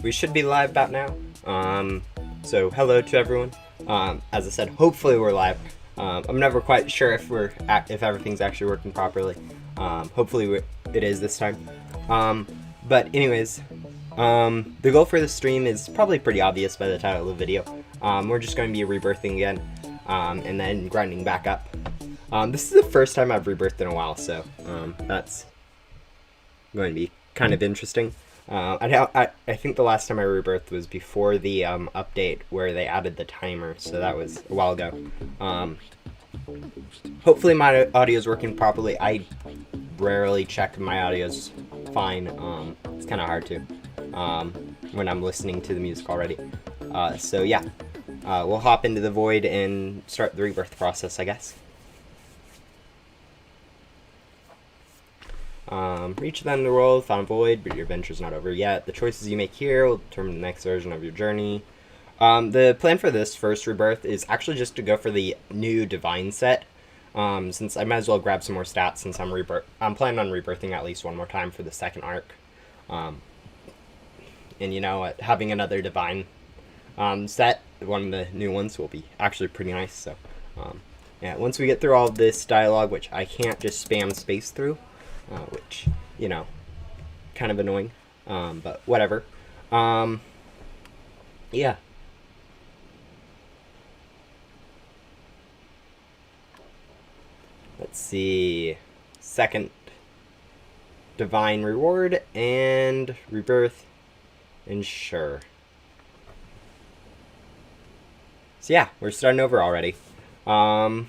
we should be live about now. So hello to everyone. As I said, hopefully we're live. I'm never quite sure if if everything's actually working properly. Hopefully it is this time. But anyways, the goal for the stream is probably pretty obvious by the title of the video. We're just going to be rebirthing again, and then grinding back up. This is the first time I've rebirthed in a while, so that's going to be kind of interesting. I think the last time I rebirthed was before the update where they added the timer, so that was a while ago. Hopefully my audio is working properly. I rarely check my audio's fine. It's kind of hard to when I'm listening to the music already. So yeah, we'll hop into the void and start the rebirth process, I guess. Reach the end of the world, found a void, but your adventure's not over yet. The choices you make here will determine the next version of your journey. The plan for this first rebirth is actually just to go for the new divine set, since I might as well grab some more stats since I'm planning on rebirthing at least one more time for the second arc. And you know, having another divine set, one of the new ones, will be actually pretty nice. So yeah, once we get through all of this dialogue, which I can't just spam space through, which, you know, kind of annoying, but whatever. Yeah. Let's see. Second divine reward and rebirth. And sure. So yeah, we're starting over already. Boop,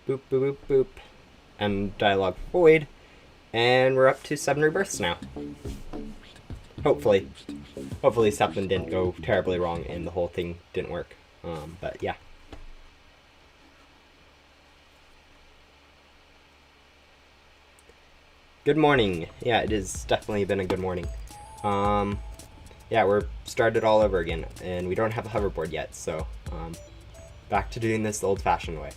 boop, boop, boop. And dialogue void. And we're up to 7 rebirths now. Hopefully. Hopefully something didn't go terribly wrong and the whole thing didn't work. But yeah. Good morning. Yeah, it has definitely been a good morning. Yeah, we're started all over again, and we don't have a hoverboard yet, so back to doing this the old-fashioned way.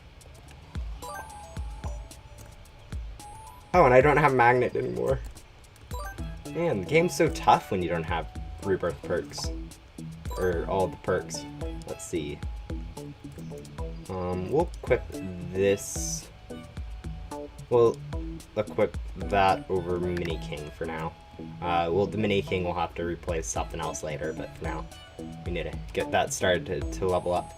Oh, and I don't have magnet anymore. Man, the game's so tough when you don't have rebirth perks, or all the perks. Let's see. We'll equip this. We'll equip that over Mini King for now. Well, the Mini King will have to replace something else later, but for now, we need to get that started to level up.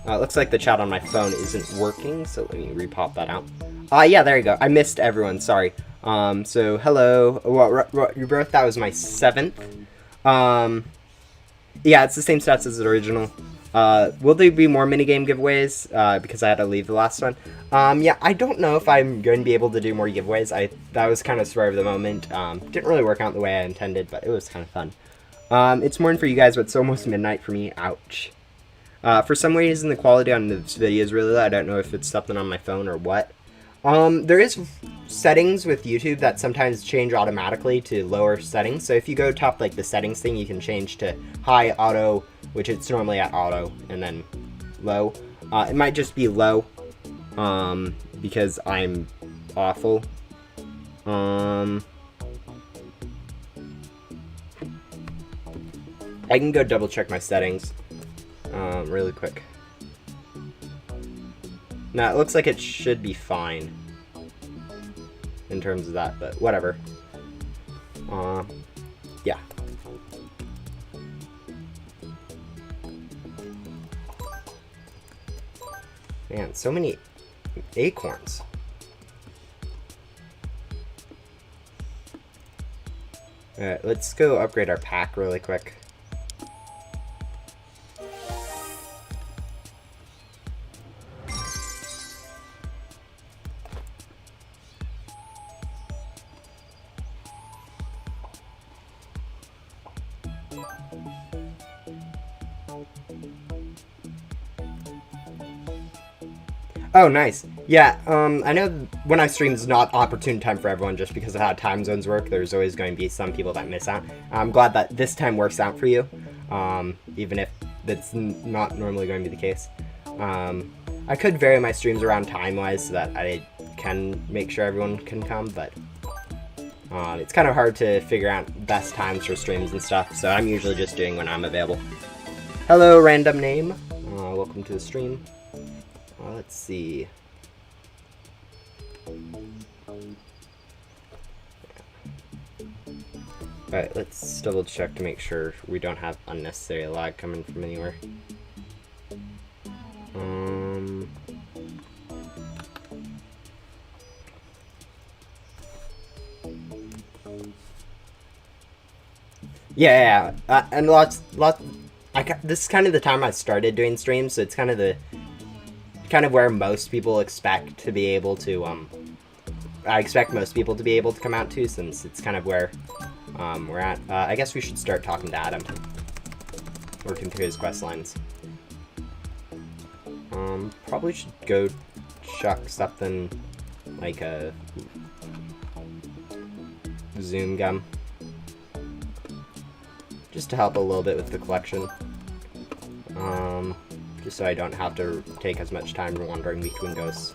It looks like the chat on my phone isn't working, so let me repop that out. Yeah, there you go. I missed everyone, sorry. So, hello. Rebirth, that was my 7th. Yeah, it's the same stats as the original. Will there be more minigame giveaways? Because I had to leave the last one. Yeah, I don't know if I'm going to be able to do more giveaways. That was kind of spur of the moment. Didn't really work out the way I intended, but it was kind of fun. It's morning for you guys, but it's almost midnight for me. Ouch. For some reason, the quality on this video is really low. I don't know if it's something on my phone or what. There is settings with YouTube that sometimes change automatically to lower settings. So if you go top like the settings thing, you can change to high, auto, which it's normally at auto, and then low. It might just be low, because I'm awful. I can go double check my settings. Really quick. Now, it looks like it should be fine in terms of that, but whatever. Yeah. Man, so many acorns. Alright, let's go upgrade our pack really quick. Oh, nice. Yeah, I know when I stream is not opportune time for everyone just because of how time zones work. There's always going to be some people that miss out. I'm glad that this time works out for you, even if that's not normally going to be the case. I could vary my streams around time-wise so that I can make sure everyone can come, but it's kind of hard to figure out best times for streams and stuff, so I'm usually just doing when I'm available. Hello, random name. Welcome to the stream. Let's see. Alright, let's double check to make sure we don't have unnecessary lag coming from anywhere. Yeah, and this is kind of the time I started doing streams, so it's kind of where most people expect to be able to, I expect most people to be able to come out to, since it's kind of where we're at. I guess we should start talking to Adam, working through his quest lines. Probably should go chuck something like a zoom gum, just to help a little bit with the collection. Just so I don't have to take as much time wandering between ghosts.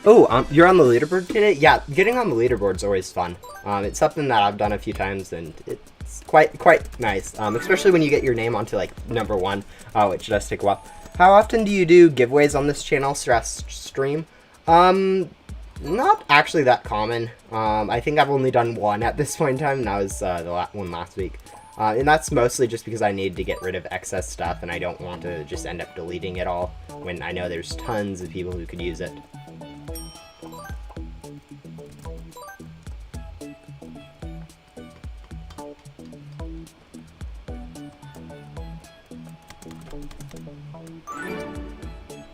Oh, you're on the leaderboard today? Yeah, getting on the leaderboard is always fun. It's something that I've done a few times, and it's quite nice. Especially when you get your name onto like #1, which does take a while. How often do you do giveaways on this channel /stream? Not actually that common. I think I've only done one at this point in time, and that was the one last week. And that's mostly just because I needed to get rid of excess stuff, and I don't want to just end up deleting it all when I know there's tons of people who could use it.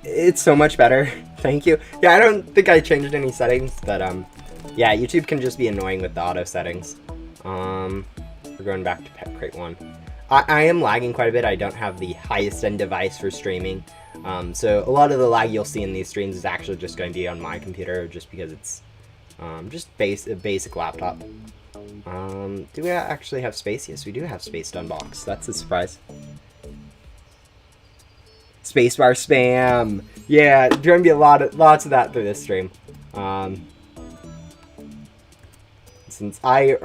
It's so much better. Thank you. Yeah, I don't think I changed any settings, but yeah, YouTube can just be annoying with the auto settings. We're going back to Pet Crate 1. I am lagging quite a bit. I don't have the highest end device for streaming. So a lot of the lag you'll see in these streams is actually just going to be on my computer, just because it's just a basic laptop. Do we actually have space? Yes, we do have space to unbox. That's a surprise. Spacebar spam. Yeah, there's gonna be lots of that through this stream. Since I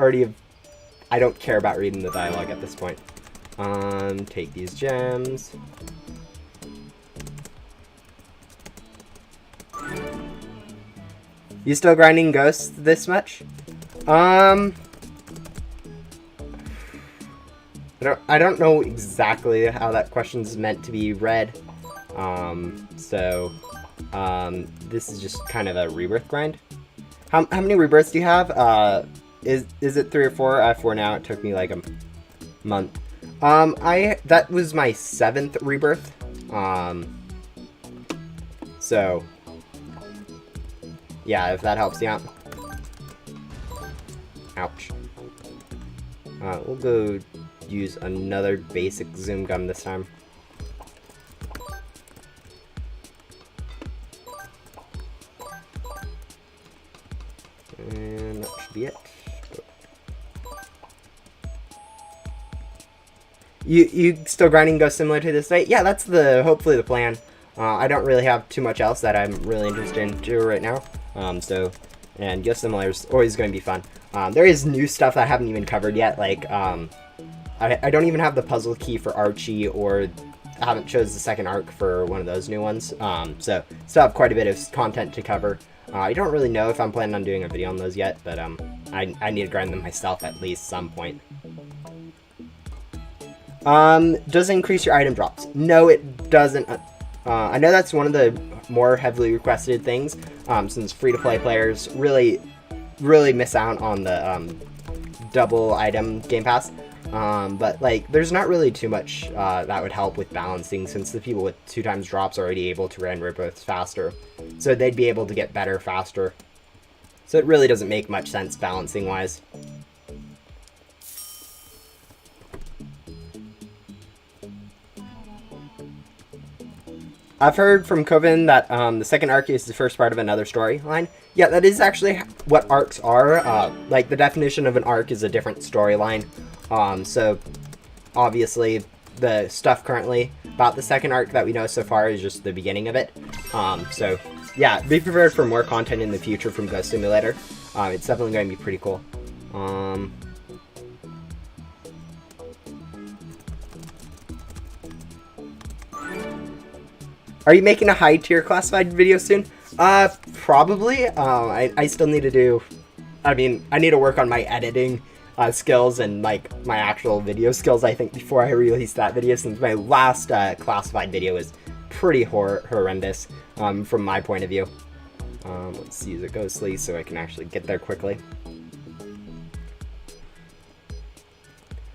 don't care about reading the dialogue at this point. Take these gems. You still grinding ghosts this much? I don't know exactly how that question's meant to be read. This is just kind of a rebirth grind. How many rebirths do you have? Is it 3 or 4? I have 4 now. It took me like a month. That was my 7th rebirth. So yeah, if that helps you out. Ouch. We'll go use another basic zoom gum this time. And that should be it. You still grinding Ghost Simulator to this night? Yeah, that's hopefully the plan. I don't really have too much else that I'm really interested in to right now. And Ghost Simulator is always going to be fun. There is new stuff that I haven't even covered yet, like I don't even have the puzzle key for Archie, or I haven't chose the second arc for one of those new ones. So still have quite a bit of content to cover. I don't really know if I'm planning on doing a video on those yet, but I need to grind them myself at least some point. Does it increase your item drops? No, it doesn't. I know that's one of the more heavily requested things, since free-to-play players really miss out on the double item game pass. But like, there's not really too much that would help with balancing, since the people with 2x drops are already able to run Rebirth faster, so they'd be able to get better faster. So it really doesn't make much sense balancing wise. I've heard from Coven that the second arc is the first part of another storyline. Yeah, that is actually what arcs are. Like, the definition of an arc is a different storyline. So, obviously, the stuff currently about the second arc that we know so far is just the beginning of it. So, yeah, be prepared for more content in the future from Ghost Simulator. It's definitely going to be pretty cool. Are you making a high tier classified video soon? Probably. I still need to do, I need to work on my editing skills and like my actual video skills, I think, before I release that video, since my last classified video was pretty horrendous from my point of view. Let's use a ghostly so I can actually get there quickly.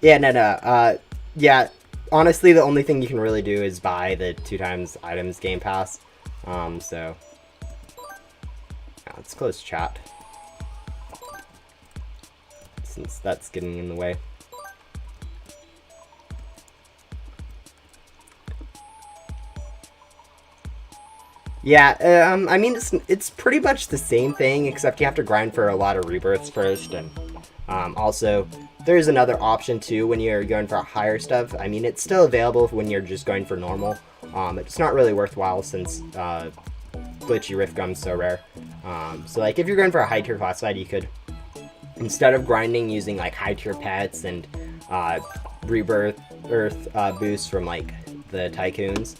Yeah, no. Yeah. Honestly, the only thing you can really do is buy the 2x items game pass. So yeah, let's close chat, since that's getting in the way. Yeah, I mean, it's pretty much the same thing, except you have to grind for a lot of rebirths first, and also, there's another option too when you're going for higher stuff. I mean, it's still available when you're just going for normal. It's not really worthwhile since glitchy rift gum's so rare. So like, if you're going for a high tier classified, you could, instead of grinding using like high tier pets and rebirth earth boosts from like the tycoons,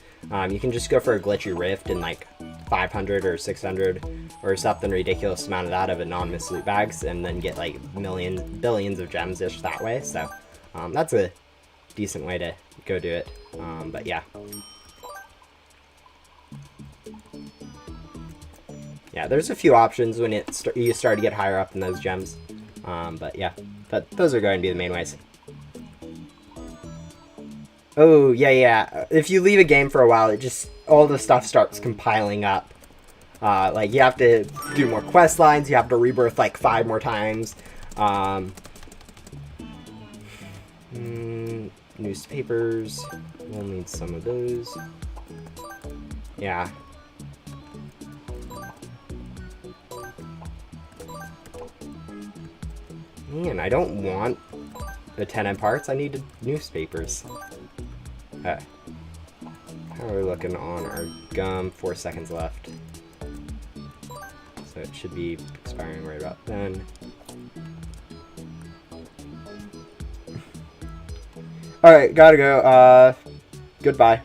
you can just go for a glitchy rift and like 500 or 600 or something ridiculous amount of that of anonymous loot bags, and then get like billions of gems ish that way. So that's a decent way to go do it. But yeah. Yeah, there's a few options when you start to get higher up in those gems. But yeah, those are going to be the main ways. Oh, yeah. If you leave a game for a while, all the stuff starts compiling up. Like, you have to do more quest lines, you have to rebirth like 5 more times. Newspapers, we'll need some of those. Yeah. Man, I don't want the 10M parts, I needed newspapers. Okay. How are we looking on our gum? 4 seconds left. So it should be expiring right about then. Alright, gotta go. Goodbye.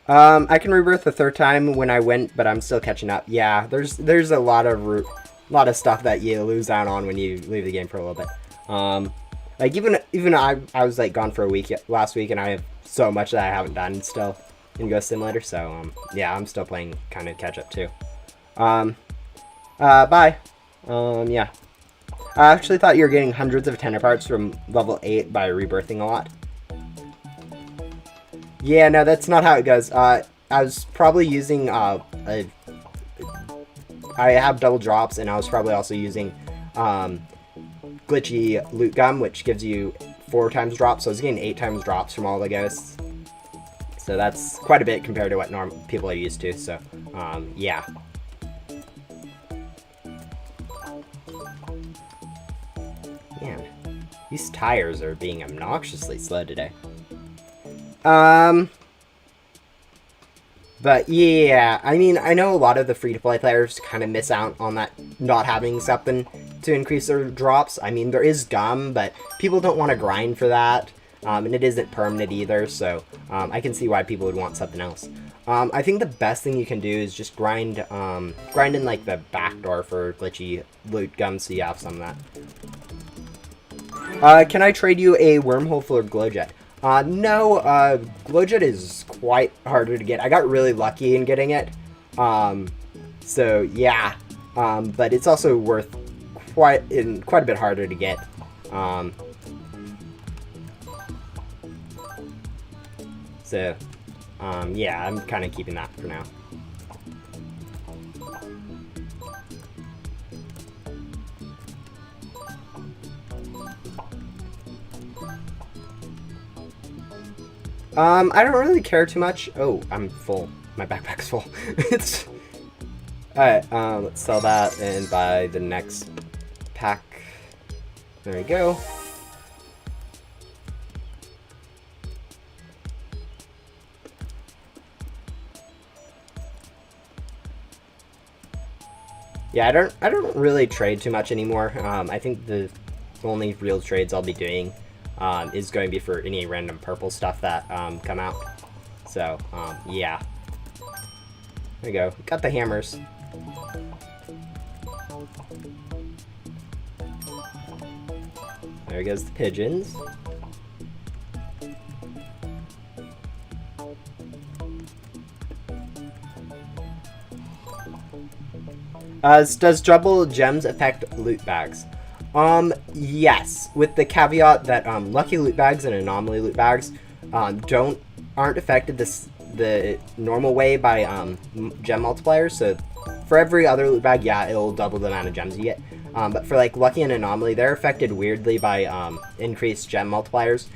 I can rebirth the 3rd time when I went, but I'm still catching up. Yeah, there's a lot of stuff that you lose out on when you leave the game for a little bit. Like even I was like gone for a week last week, and I have so much that I haven't done still in Ghost Simulator. So yeah, I'm still playing kind of catch up too. Bye. Yeah. I actually thought you were getting hundreds of tender parts from level 8 by rebirthing a lot. Yeah, no, that's not how it goes. I was probably using I have double drops, and I was probably also using glitchy loot gum, which gives you 4 times drops. So I was getting 8 times drops from all the ghosts. So that's quite a bit compared to what people are used to. So yeah. Man, these tires are being obnoxiously slow today. But yeah, I mean, I know a lot of the free-to-play players kind of miss out on that, not having something to increase their drops. I mean, there is gum, but people don't want to grind for that, and it isn't permanent either, so I can see why people would want something else. I think the best thing you can do is just grind in like the back door for glitchy loot gum, so you have some of that. Can I trade you a wormhole for Glowjet? No, Glowjet is quite harder to get. I got really lucky in getting it. So yeah. But it's also worth quite a bit harder to get. So yeah, I'm kind of keeping that for now. I don't really care too much. Oh, I'm full. My backpack's full. It's... Alright, let's sell that and buy the next pack. There we go. Yeah, I don't really trade too much anymore. I think the only real trades I'll be doing is going to be for any random purple stuff that come out. So, yeah. There we go. Got the hammers. There goes the pigeons. Does double gems affect loot bags? Yes, with the caveat that lucky loot bags and anomaly loot bags aren't affected the normal way by gem multipliers. So for every other loot bag, yeah, it'll double the amount of gems you get. But for like lucky and anomaly, they're affected weirdly by increased gem multipliers,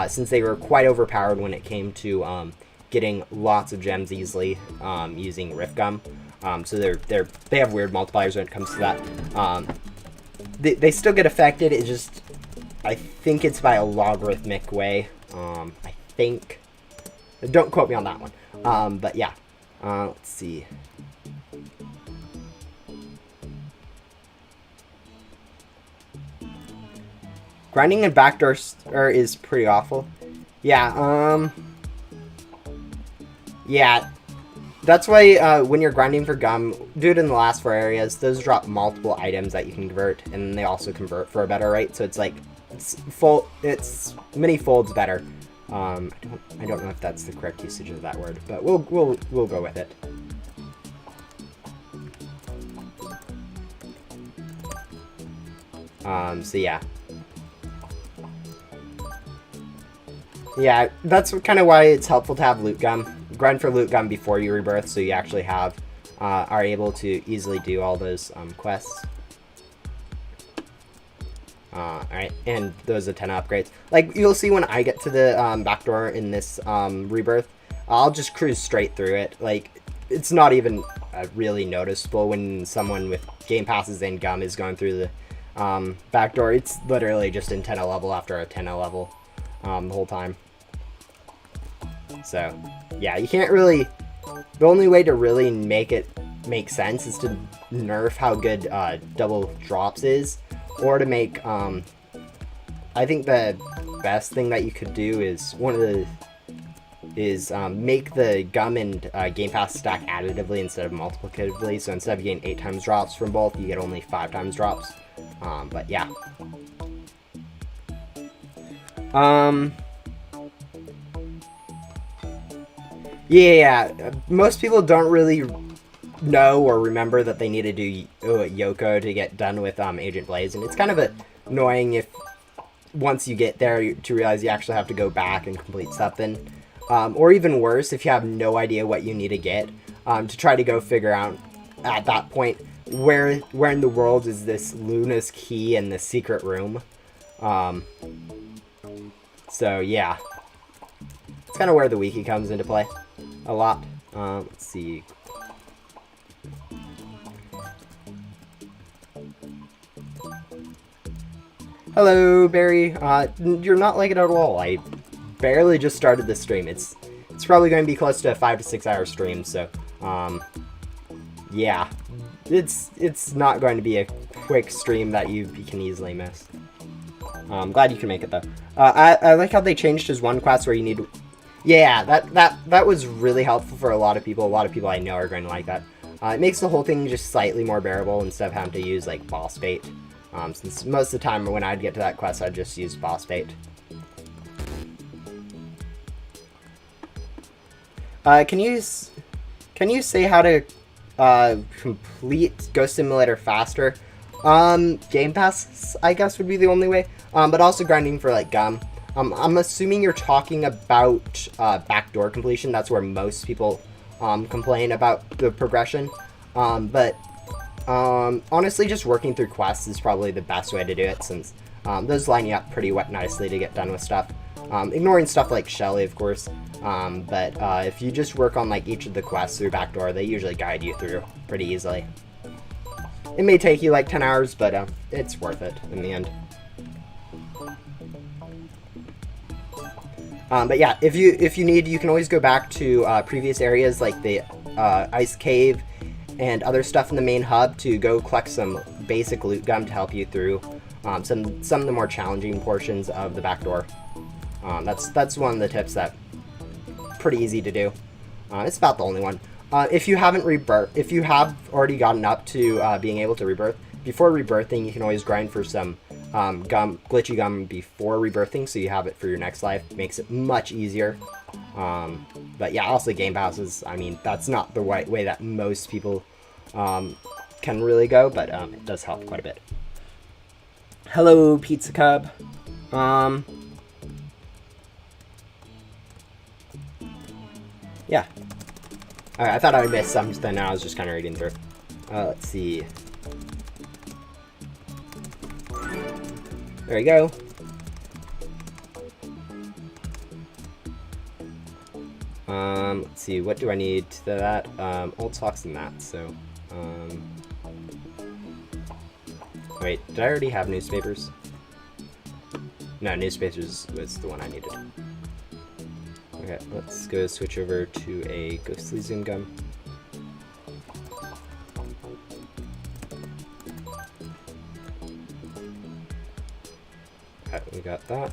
since they were quite overpowered when it came to getting lots of gems easily using Rift Gum. So they have weird multipliers when it comes to that. They still get affected. It just, I think it's by a logarithmic way. I think. Don't quote me on that one. But yeah. Let's see. Grinding in backdoor is pretty awful. Yeah. Yeah. That's why when you're grinding for gum, do it in the last 4 areas. Those drop multiple items that you can convert, and they also convert for a better rate. So it's like it's many folds better. I don't know if that's the correct usage of that word, but we'll go with it. So yeah. Yeah, that's kind of why it's helpful to have loot gum. Grind for loot gum before you rebirth, so you actually are able to easily do all those quests. Alright, and those are 10 upgrades. Like, you'll see when I get to the backdoor in this rebirth, I'll just cruise straight through it. Like, it's not even really noticeable when someone with game passes and gum is going through the backdoor. It's literally just in 10 level after a 10 level the whole time. So, yeah, you can't really... The only way to really make it make sense is to nerf how good double drops is, or to make... I think the best thing that you could do is make the gum and game pass stack additively instead of multiplicatively. So instead of getting 8 times drops from both, you get only 5 times drops. But yeah. Yeah, most people don't really know or remember that they need to do Yoko to get done with Agent Blaze, and it's kind of annoying if once you get there to realize you actually have to go back and complete something, or even worse, if you have no idea what you need to get, to try to go figure out at that point where in the world is this Luna's key in the secret room. So yeah, it's kind of where the wiki comes into play a lot. Let's see. Hello, Barry. You're not like it at all. I barely just started this stream. It's probably going to be close to a 5 to 6 hour stream, so yeah, it's not going to be a quick stream that you can easily miss. I'm glad you can make it though. I like how they changed his one quest where you need. Yeah, that was really helpful for a lot of people. A lot of people I know are going to like that. It makes the whole thing just slightly more bearable instead of having to use like boss bait. Since most of the time when I'd get to that quest, I'd just use boss bait. Can you say how to complete Ghost Simulator faster? Game Pass, I guess, would be the only way. But also grinding for like gum. I'm assuming you're talking about backdoor completion. That's where most people complain about the progression. But honestly, just working through quests is probably the best way to do it, since those line you up pretty nicely to get done with stuff. ignoring stuff like Shelly, of course. But if you just work on like each of the quests through backdoor, they usually guide you through pretty easily. It may take you like 10 hours, but it's worth it in the end. But yeah, if you need, you can always go back to previous areas like the ice cave and other stuff in the main hub to go collect some basic loot gum to help you through some of the more challenging portions of the backdoor. That's one of the tips that pretty easy to do. It's about the only one. If you haven't if you have already gotten up to being able to rebirth, before rebirthing, you can always grind for some glitchy gum before rebirthing, so you have it for your next life. Makes it much easier. But yeah, also game passes. I mean, that's not the right way that most people can really go, but it does help quite a bit. Hello, Pizza Cub. Yeah. Alright, I thought I would miss something, and I was just kind of reading through. Let's see. There we go. Let's see, what do I need to that? Old socks and mats, so, wait, did I already have newspapers? No, newspapers was the one I needed. Okay, let's go switch over to a ghostly zoom gum. Okay, we got that.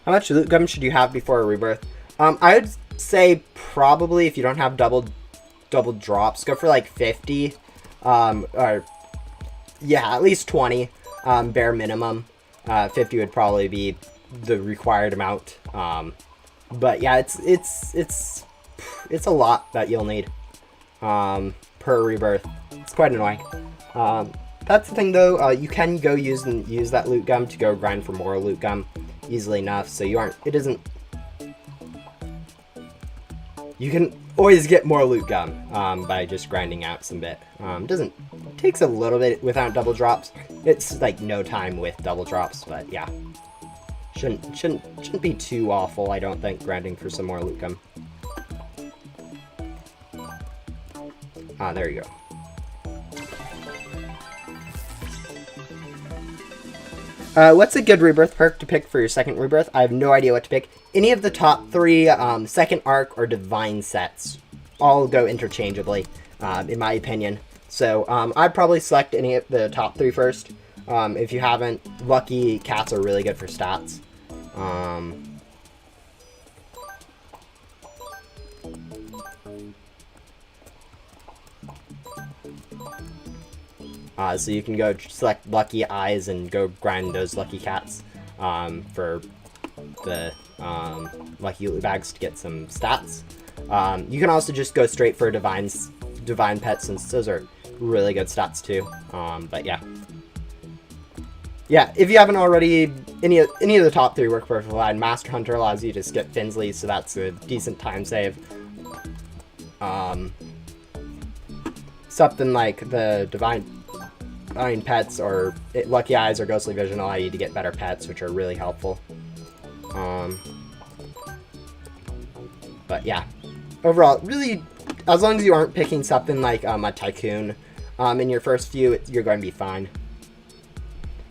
How much loot gum should you have before a rebirth? I would say probably if you don't have double drops, go for like 50. Or yeah, at least 20. Bare minimum. 50 would probably be the required amount. But yeah, it's a lot that you'll need per rebirth. It's quite annoying. That's the thing though. You can go use that loot gum to go grind for more loot gum easily enough. So you can always get more loot gum by just grinding out some bit. It takes a little bit without double drops. It's like no time with double drops, but yeah. Shouldn't be too awful, I don't think, grinding for some more loot gum. There you go. What's a good rebirth perk to pick for your second rebirth? I have no idea what to pick. Any of the top 3 second arc or divine sets all go interchangeably, in my opinion. So I'd probably select any of the top 3 first. If you haven't, lucky cats are really good for stats. So you can go select lucky eyes and go grind those lucky cats for the lucky loot bags to get some stats. You can also just go straight for divine pets, since those are really good stats too. But yeah. Yeah, if you haven't already, any of the top 3 work perfectly fine. Master Hunter allows you to skip Finsley, so that's a decent time save. Something like the divine pets or lucky eyes or ghostly vision allow you to get better pets, which are really helpful. But yeah, overall, really, as long as you aren't picking something like a tycoon in your first few, you're going to be fine.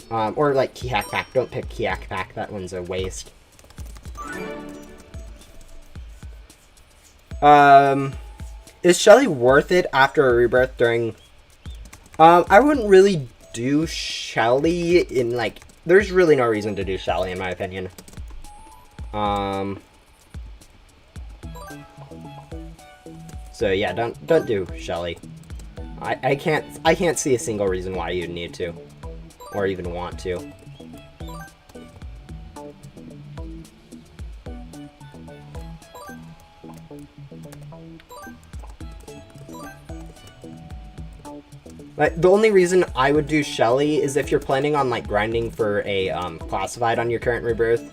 Or like Key Hack Pack. Don't pick Key Hack Pack. That one's a waste. Is Shelly worth it after a rebirth during... I wouldn't really do Shelly in, like... There's really no reason to do Shelly, in my opinion. So yeah, don't do Shelly. I can't see a single reason why you'd need to. Or even want to. Like, the only reason I would do Shelly is if you're planning on like grinding for a classified on your current rebirth,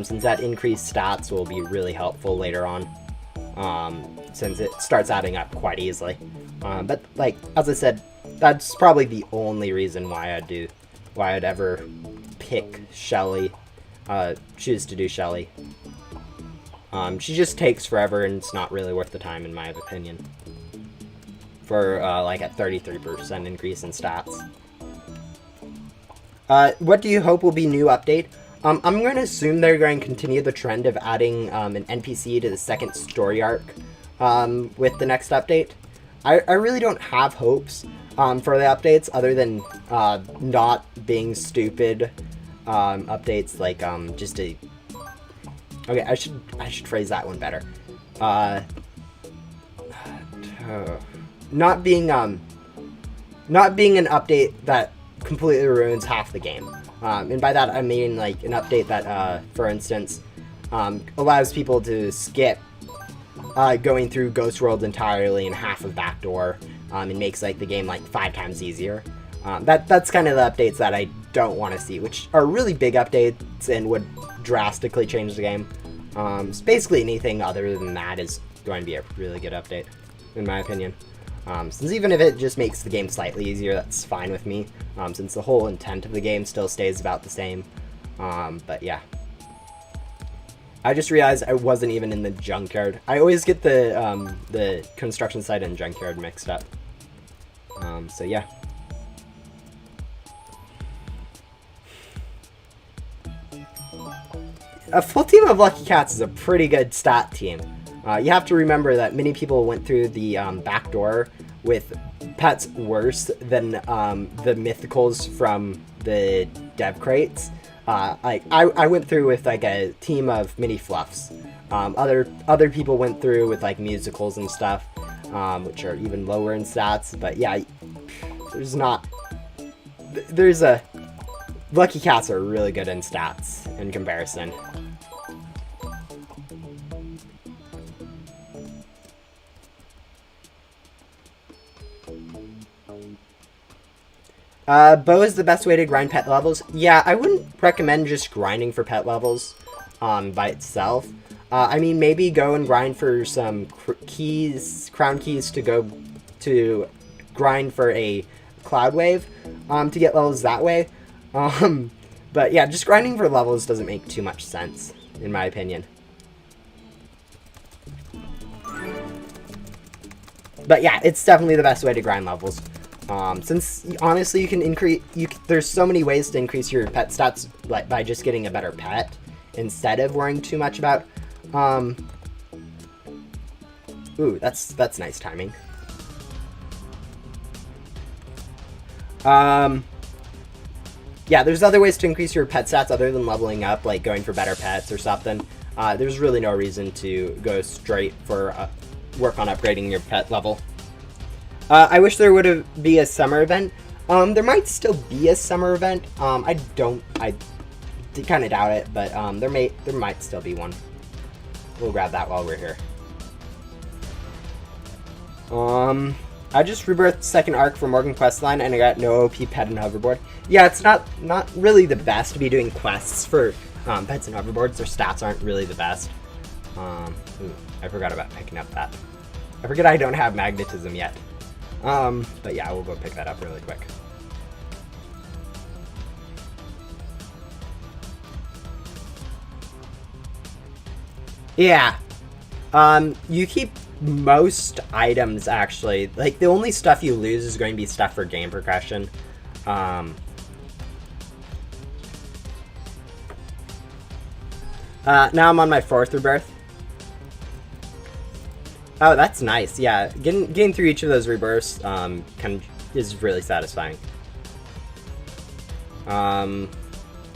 since that increased stats will be really helpful later on, since it starts adding up quite easily. But like, as I said, that's probably the only reason why I'd ever pick Shelly choose to do Shelly. She just takes forever, and it's not really worth the time, in my opinion. For, like, a 33% increase in stats. What do you hope will be new update? I'm going to assume they're going to continue the trend of adding an NPC to the second story arc with the next update. I really don't have hopes for the updates other than not being stupid updates like just a... Okay, I should phrase that one better. Not being an update that completely ruins half the game. And by that I mean like an update that, for instance, allows people to skip going through Ghost World entirely in half of Backdoor, and makes like the game like 5 times easier. That's kind of the updates that I don't want to see, which are really big updates and would drastically change the game. So basically anything other than that is going to be a really good update, in my opinion. Since even if it just makes the game slightly easier, that's fine with me, since the whole intent of the game still stays about the same. But yeah. I just realized I wasn't even in the junkyard. I always get the construction site and junkyard mixed up. So yeah. A full team of Lucky Cats is a pretty good stat team. You have to remember that many people went through the backdoor with pets worse than the mythicals from the dev crates. I went through with like a team of mini fluffs. Other people went through with like musicals and stuff, which are even lower in stats. But yeah, Lucky Cats are really good in stats in comparison. Bow is the best way to grind pet levels. Yeah, I wouldn't recommend just grinding for pet levels by itself. I mean, maybe go and grind for some crown keys to go to grind for a cloud wave to get levels that way. But yeah, just grinding for levels doesn't make too much sense, in my opinion. But yeah, it's definitely the best way to grind levels. Since honestly, you can there's so many ways to increase your pet stats by just getting a better pet instead of worrying too much about. Ooh, that's nice timing. Yeah, there's other ways to increase your pet stats other than leveling up, like going for better pets or something. There's really no reason to go straight for work on upgrading your pet level. I wish there would be a summer event. There might still be a summer event. I kind of doubt it, but there might still be one. We'll grab that while we're here. I just rebirthed second arc for Morgan Questline, and I got no OP pet and hoverboard. Yeah, it's not really the best to be doing quests for pets and hoverboards. Their stats aren't really the best. Ooh, I forgot about picking up that. I forget I don't have magnetism yet. But yeah, we'll go pick that up really quick. Yeah. You keep most items, actually. Like, the only stuff you lose is going to be stuff for game progression. Now I'm on my 4th rebirth. Oh, that's nice. Yeah, getting through each of those rebirths is really satisfying. I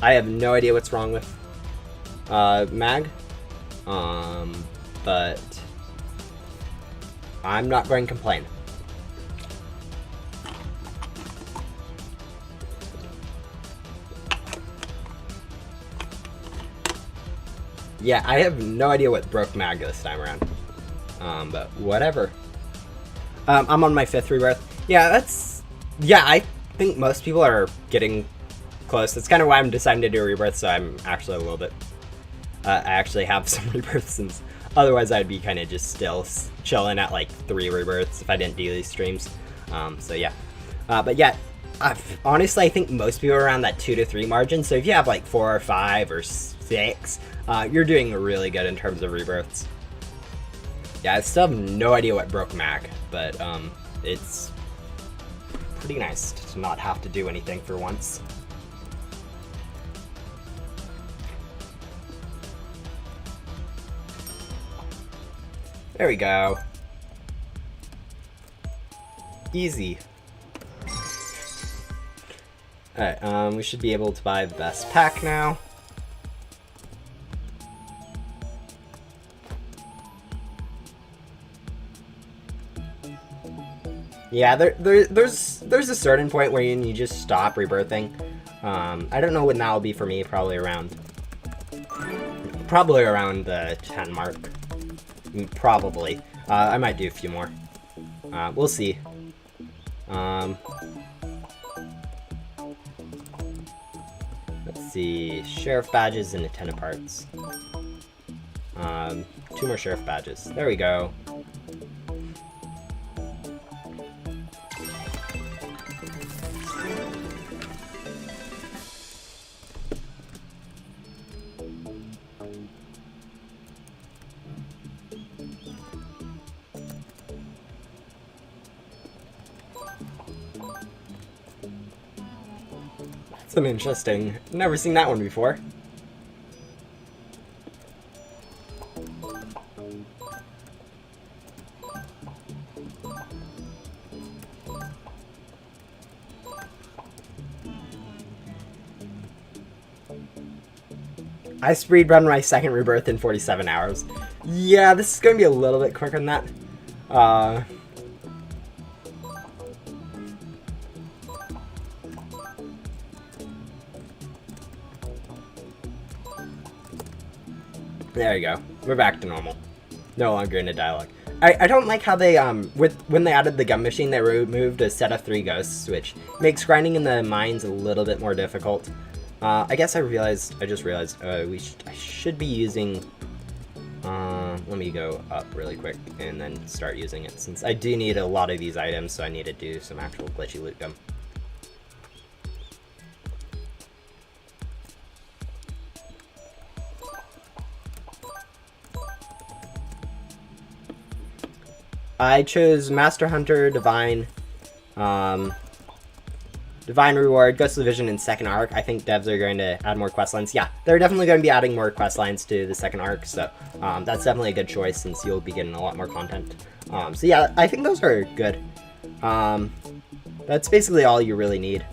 have no idea what's wrong with Mag, but I'm not going to complain. Yeah, I have no idea what broke Mag this time around. But whatever. I'm on my 5th rebirth. Yeah, I think most people are getting close. That's kind of why I'm deciding to do a rebirth, so I'm actually a little bit... I actually have some rebirths, since otherwise I'd be kind of just still chilling at like 3 rebirths if I didn't do these streams. So yeah. But yeah, Honestly, I think most people are around that 2 to 3 margin. So if you have like 4 or 5 or 6, you're doing really good in terms of rebirths. Yeah, I still have no idea what broke Mac, but it's pretty nice to not have to do anything for once. There we go. Easy. Alright, we should be able to buy the best pack now. Yeah, there's a certain point where you just stop rebirthing. I don't know when that'll be for me. Probably around the 10 mark. Probably. I might do a few more. We'll see. Let's see. Sheriff badges and attendant parts. 2 more sheriff badges. There we go. That's an interesting. Never seen that one before. I speed run my second rebirth in 47 hours. Yeah, this is going to be a little bit quicker than that. There you go. We're back to normal. No longer in a dialogue. I don't like how they, when they added the gun machine, they removed a set of 3 ghosts, which makes grinding in the mines a little bit more difficult. I guess I just realized, I should be using, let me go up really quick and then start using it, since I do need a lot of these items, so I need to do some actual glitchy loot gum. I chose Master Hunter, Divine, Divine Reward, Ghost of the Vision, and Second Arc. I think devs are going to add more questlines. Yeah, they're definitely going to be adding more questlines to the Second Arc, so that's definitely a good choice since you'll be getting a lot more content. So yeah, I think those are good. That's basically all you really need.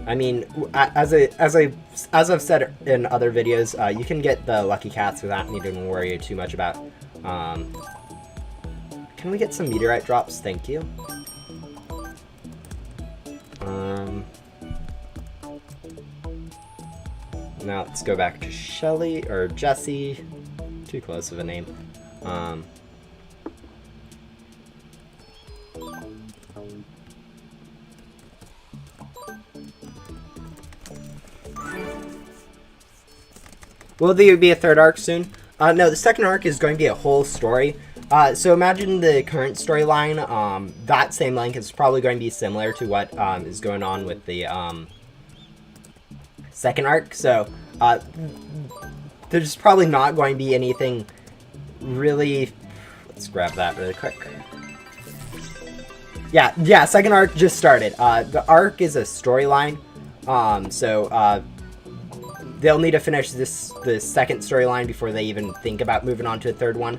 I mean, as I've said in other videos, you can get the lucky cats without needing to worry too much about. Can we get some meteorite drops? Thank you. Now let's go back to Shelly or Jesse. Too close of a name. Will there be a third arc soon? No, the second arc is going to be a whole story. So imagine the current storyline. That same length is probably going to be similar to what is going on with the second arc. So there's probably not going to be anything really. Let's grab that really quick. Yeah. Second arc just started. The arc is a storyline. So they'll need to finish the second storyline before they even think about moving on to a third one.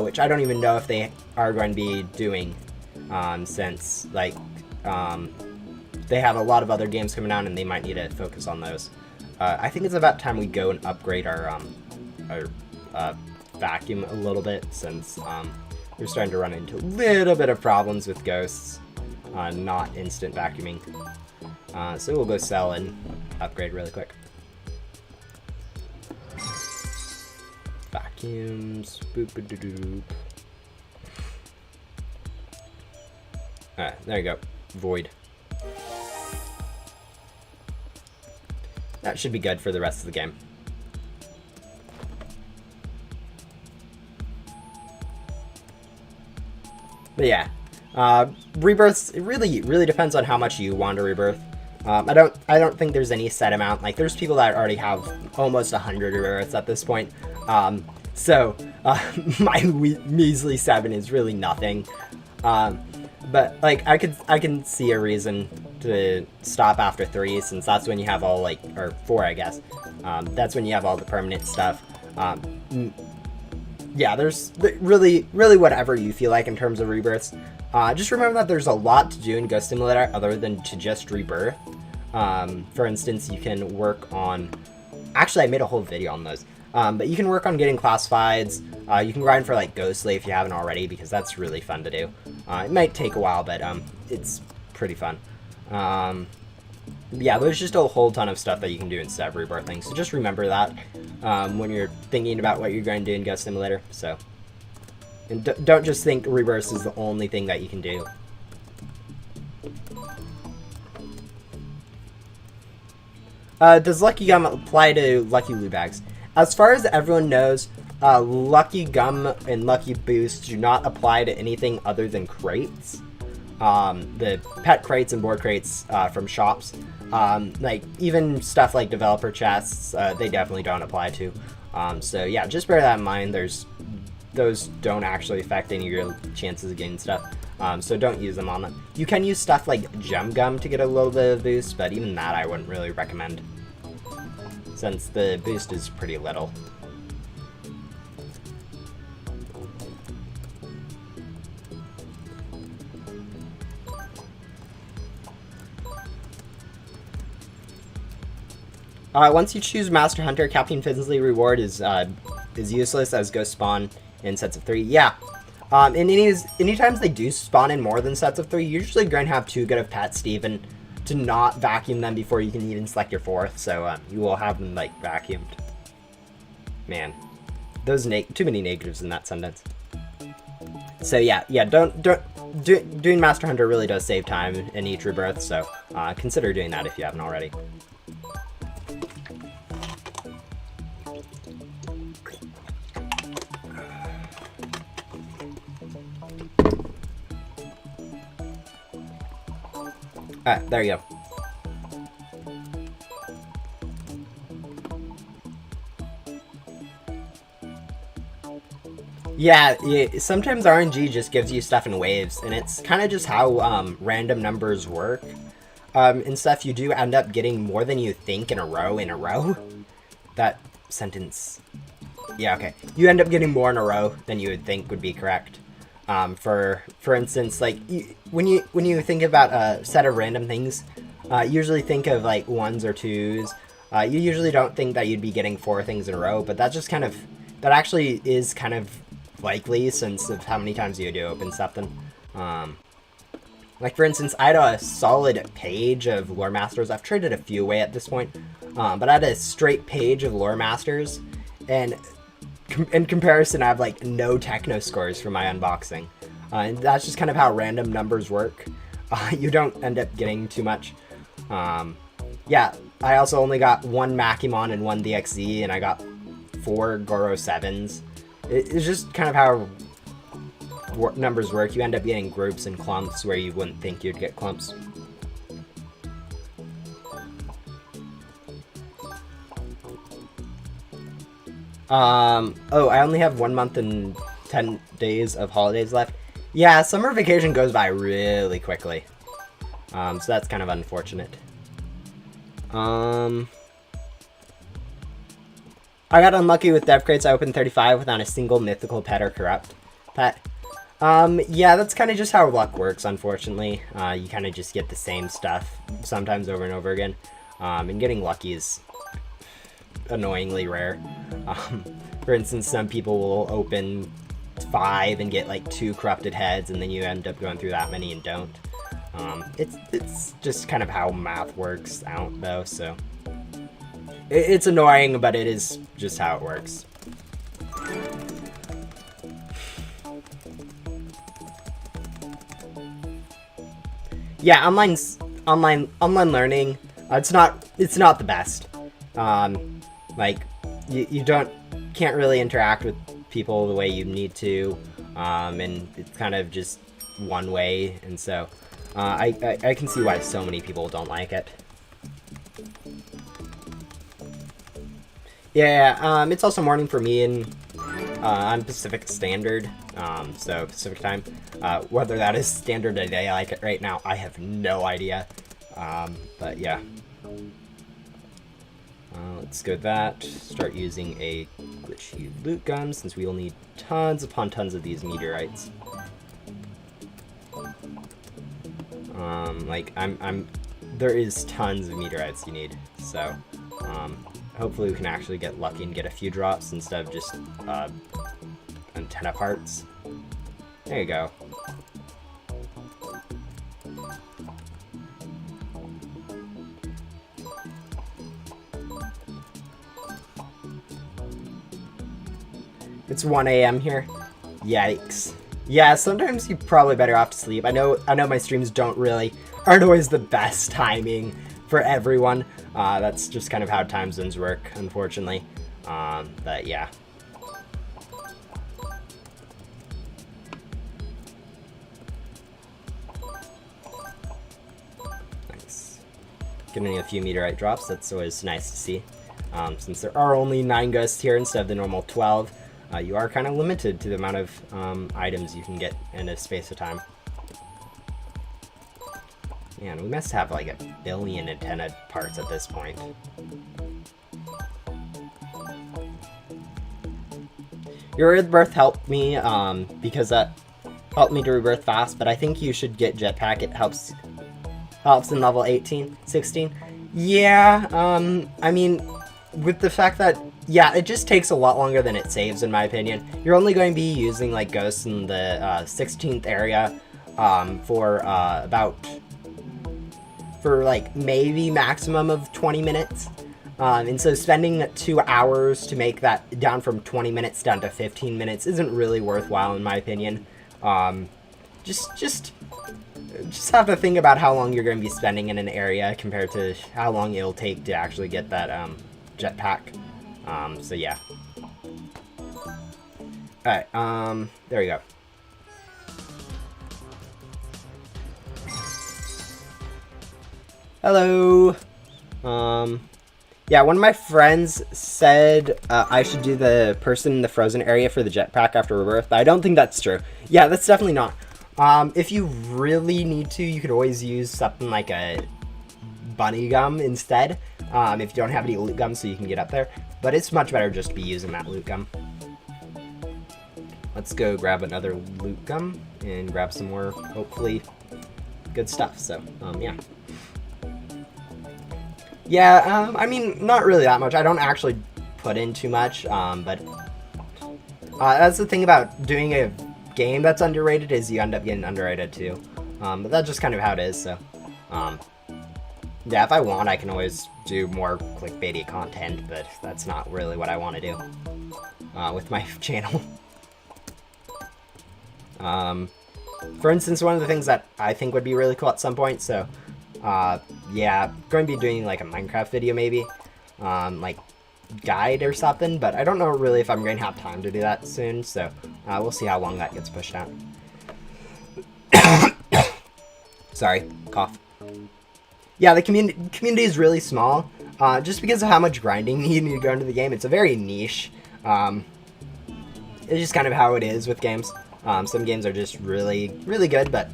Which I don't even know if they are going to be doing, since, like, they have a lot of other games coming out and they might need to focus on those. I think it's about time we go and upgrade our vacuum a little bit, since we're starting to run into a little bit of problems with ghosts, not instant vacuuming. So we'll go sell and upgrade really quick. Vacuums, boop-a-doo-doop. Alright, there you go. Void. That should be good for the rest of the game. But yeah, Rebirths, it really depends on how much you want to rebirth. I don't think there's any set amount. Like, there's people that already have almost 100 rebirths at this point. So my measly 7 is really nothing. But like, I can see a reason to stop after 3, since that's when you have all, like, or 4, I guess. That's when you have all the permanent stuff. Yeah, there's really whatever you feel like in terms of rebirths. Just remember that there's a lot to do in Ghost Simulator other than to just rebirth. For instance, you can work on... Actually, I made a whole video on those. But you can work on getting classifieds. You can grind for, like, Ghostly if you haven't already, because that's really fun to do. It might take a while, but it's pretty fun. Yeah, there's just a whole ton of stuff that you can do instead of rebirthing, so just remember that when you're thinking about what you're going to do in Ghost Simulator. So, and don't just think rebirth is the only thing that you can do. Does Lucky Gum apply to Lucky Loot Bags? As far as everyone knows, Lucky Gum and Lucky Boost do not apply to anything other than crates. The pet crates and board crates from shops. Like, even stuff like developer chests, they definitely don't apply to. So yeah, just bear that in mind. Those don't actually affect any of your chances of getting stuff. So don't use them on them. You can use stuff like Gem Gum to get a little bit of boost, but even that I wouldn't really recommend, since the boost is pretty little. Once you choose Master Hunter, Captain Finsley reward is useless as ghosts spawn in sets of 3. Yeah. And any times they do spawn in more than sets of 3, you're usually going to have too good of pets to even to not vacuum them before you can even select your 4th. So you will have them, like, vacuumed. Man, those too many negatives in that sentence. So yeah, doing Master Hunter really does save time in each rebirth. So consider doing that if you haven't already. Alright, there you go. Yeah, sometimes RNG just gives you stuff in waves, and it's kind of just how random numbers work. And stuff, you do end up getting more than you think in a row. That sentence... Yeah, okay. You end up getting more in a row than you would think would be correct. For instance, like, when you think about a set of random things, you usually think of, like, 1s or 2s. You usually don't think that you'd be getting 4 things in a row, but that just kind of... That actually is kind of likely, since of how many times you do open something. Like, for instance, I had a solid page of Lore Masters. I've traded a few away at this point, but I had a straight page of Lore Masters, and in comparison, I have, like, no techno scores for my unboxing. And that's just kind of how random numbers work. You don't end up getting too much. Yeah, I also only got 1 Makimon and 1 DXZ, and I got 4 Goro 7s. It's just kind of how numbers work. You end up getting groups and clumps where you wouldn't think you'd get clumps. Oh, I only have 1 month and 10 days of holidays left. Yeah, summer vacation goes by really quickly. So that's kind of unfortunate. I got unlucky with dev crates. I opened 35 without a single mythical pet or corrupt pet. Yeah, that's kind of just how luck works, unfortunately. You kind of just get the same stuff sometimes over and over again. And getting lucky is annoyingly rare. For instance, some people will open 5 and get, like, 2 corrupted heads, and then you end up going through that many and don't. It's just kind of how math works out, though, so... It's annoying, but it is just how it works. Yeah, online learning, it's not the best. Like, you can't really interact with people the way you need to, and it's kind of just, one way, and so I can see why so many people don't like it. Yeah, it's also morning for me, and I'm Pacific Standard, so Pacific time. Whether that is standard today I like it right now, I have no idea. But yeah. Let's go with that. Start using a glitchy loot gun, since we will need tons upon tons of these meteorites. There is tons of meteorites you need, so, hopefully we can actually get lucky and get a few drops instead of just, antenna parts. There you go. It's 1 a.m. here. Yikes. Yeah, sometimes you're probably better off to sleep. I know my streams aren't always the best timing for everyone. That's just kind of how time zones work, unfortunately. But yeah. Nice. Getting a few meteorite drops, that's always nice to see. Since there are only 9 ghosts here instead of the normal 12, you are kind of limited to the amount of items you can get in a space of time. Man, we must have like 1 billion antenna parts at this point. Your Rebirth helped me, because that helped me to rebirth fast, but I think you should get Jetpack. It helps in level 18, 16. Yeah, I mean, with the fact that, yeah, it just takes a lot longer than it saves, in my opinion. You're only going to be using, like, ghosts in the 16th area for like maybe maximum of 20 minutes. And so spending 2 hours to make that down from 20 minutes down to 15 minutes isn't really worthwhile, in my opinion. Just have to think about how long you're going to be spending in an area compared to how long it'll take to actually get that jetpack. So yeah. Alright, there we go. Hello. Yeah, one of my friends said I should do the person in the frozen area for the jetpack after Rebirth, but I don't think that's true. Yeah, that's definitely not. If you really need to, you could always use something like a bunny gum instead, if you don't have any loot gum so you can get up there. But it's much better just to be using that loot gum. Let's go grab another loot gum and grab some more, hopefully, good stuff. So, yeah. Yeah, I mean, not really that much. I don't actually put in too much, but that's the thing about doing a game that's underrated, is you end up getting underrated too. But that's just kind of how it is, so. Yeah, if I want, I can always do more clickbaity content, but that's not really what I want to do with my channel. For instance, one of the things that I think would be really cool at some point, so yeah, going to be doing like a Minecraft video maybe, like guide or something, but I don't know really if I'm going to have time to do that soon, so we'll see how long that gets pushed out. Sorry, cough. Yeah, the community is really small, just because of how much grinding you need to go into the game. It's a very niche. It's just kind of how it is with games. Some games are just really, really good, but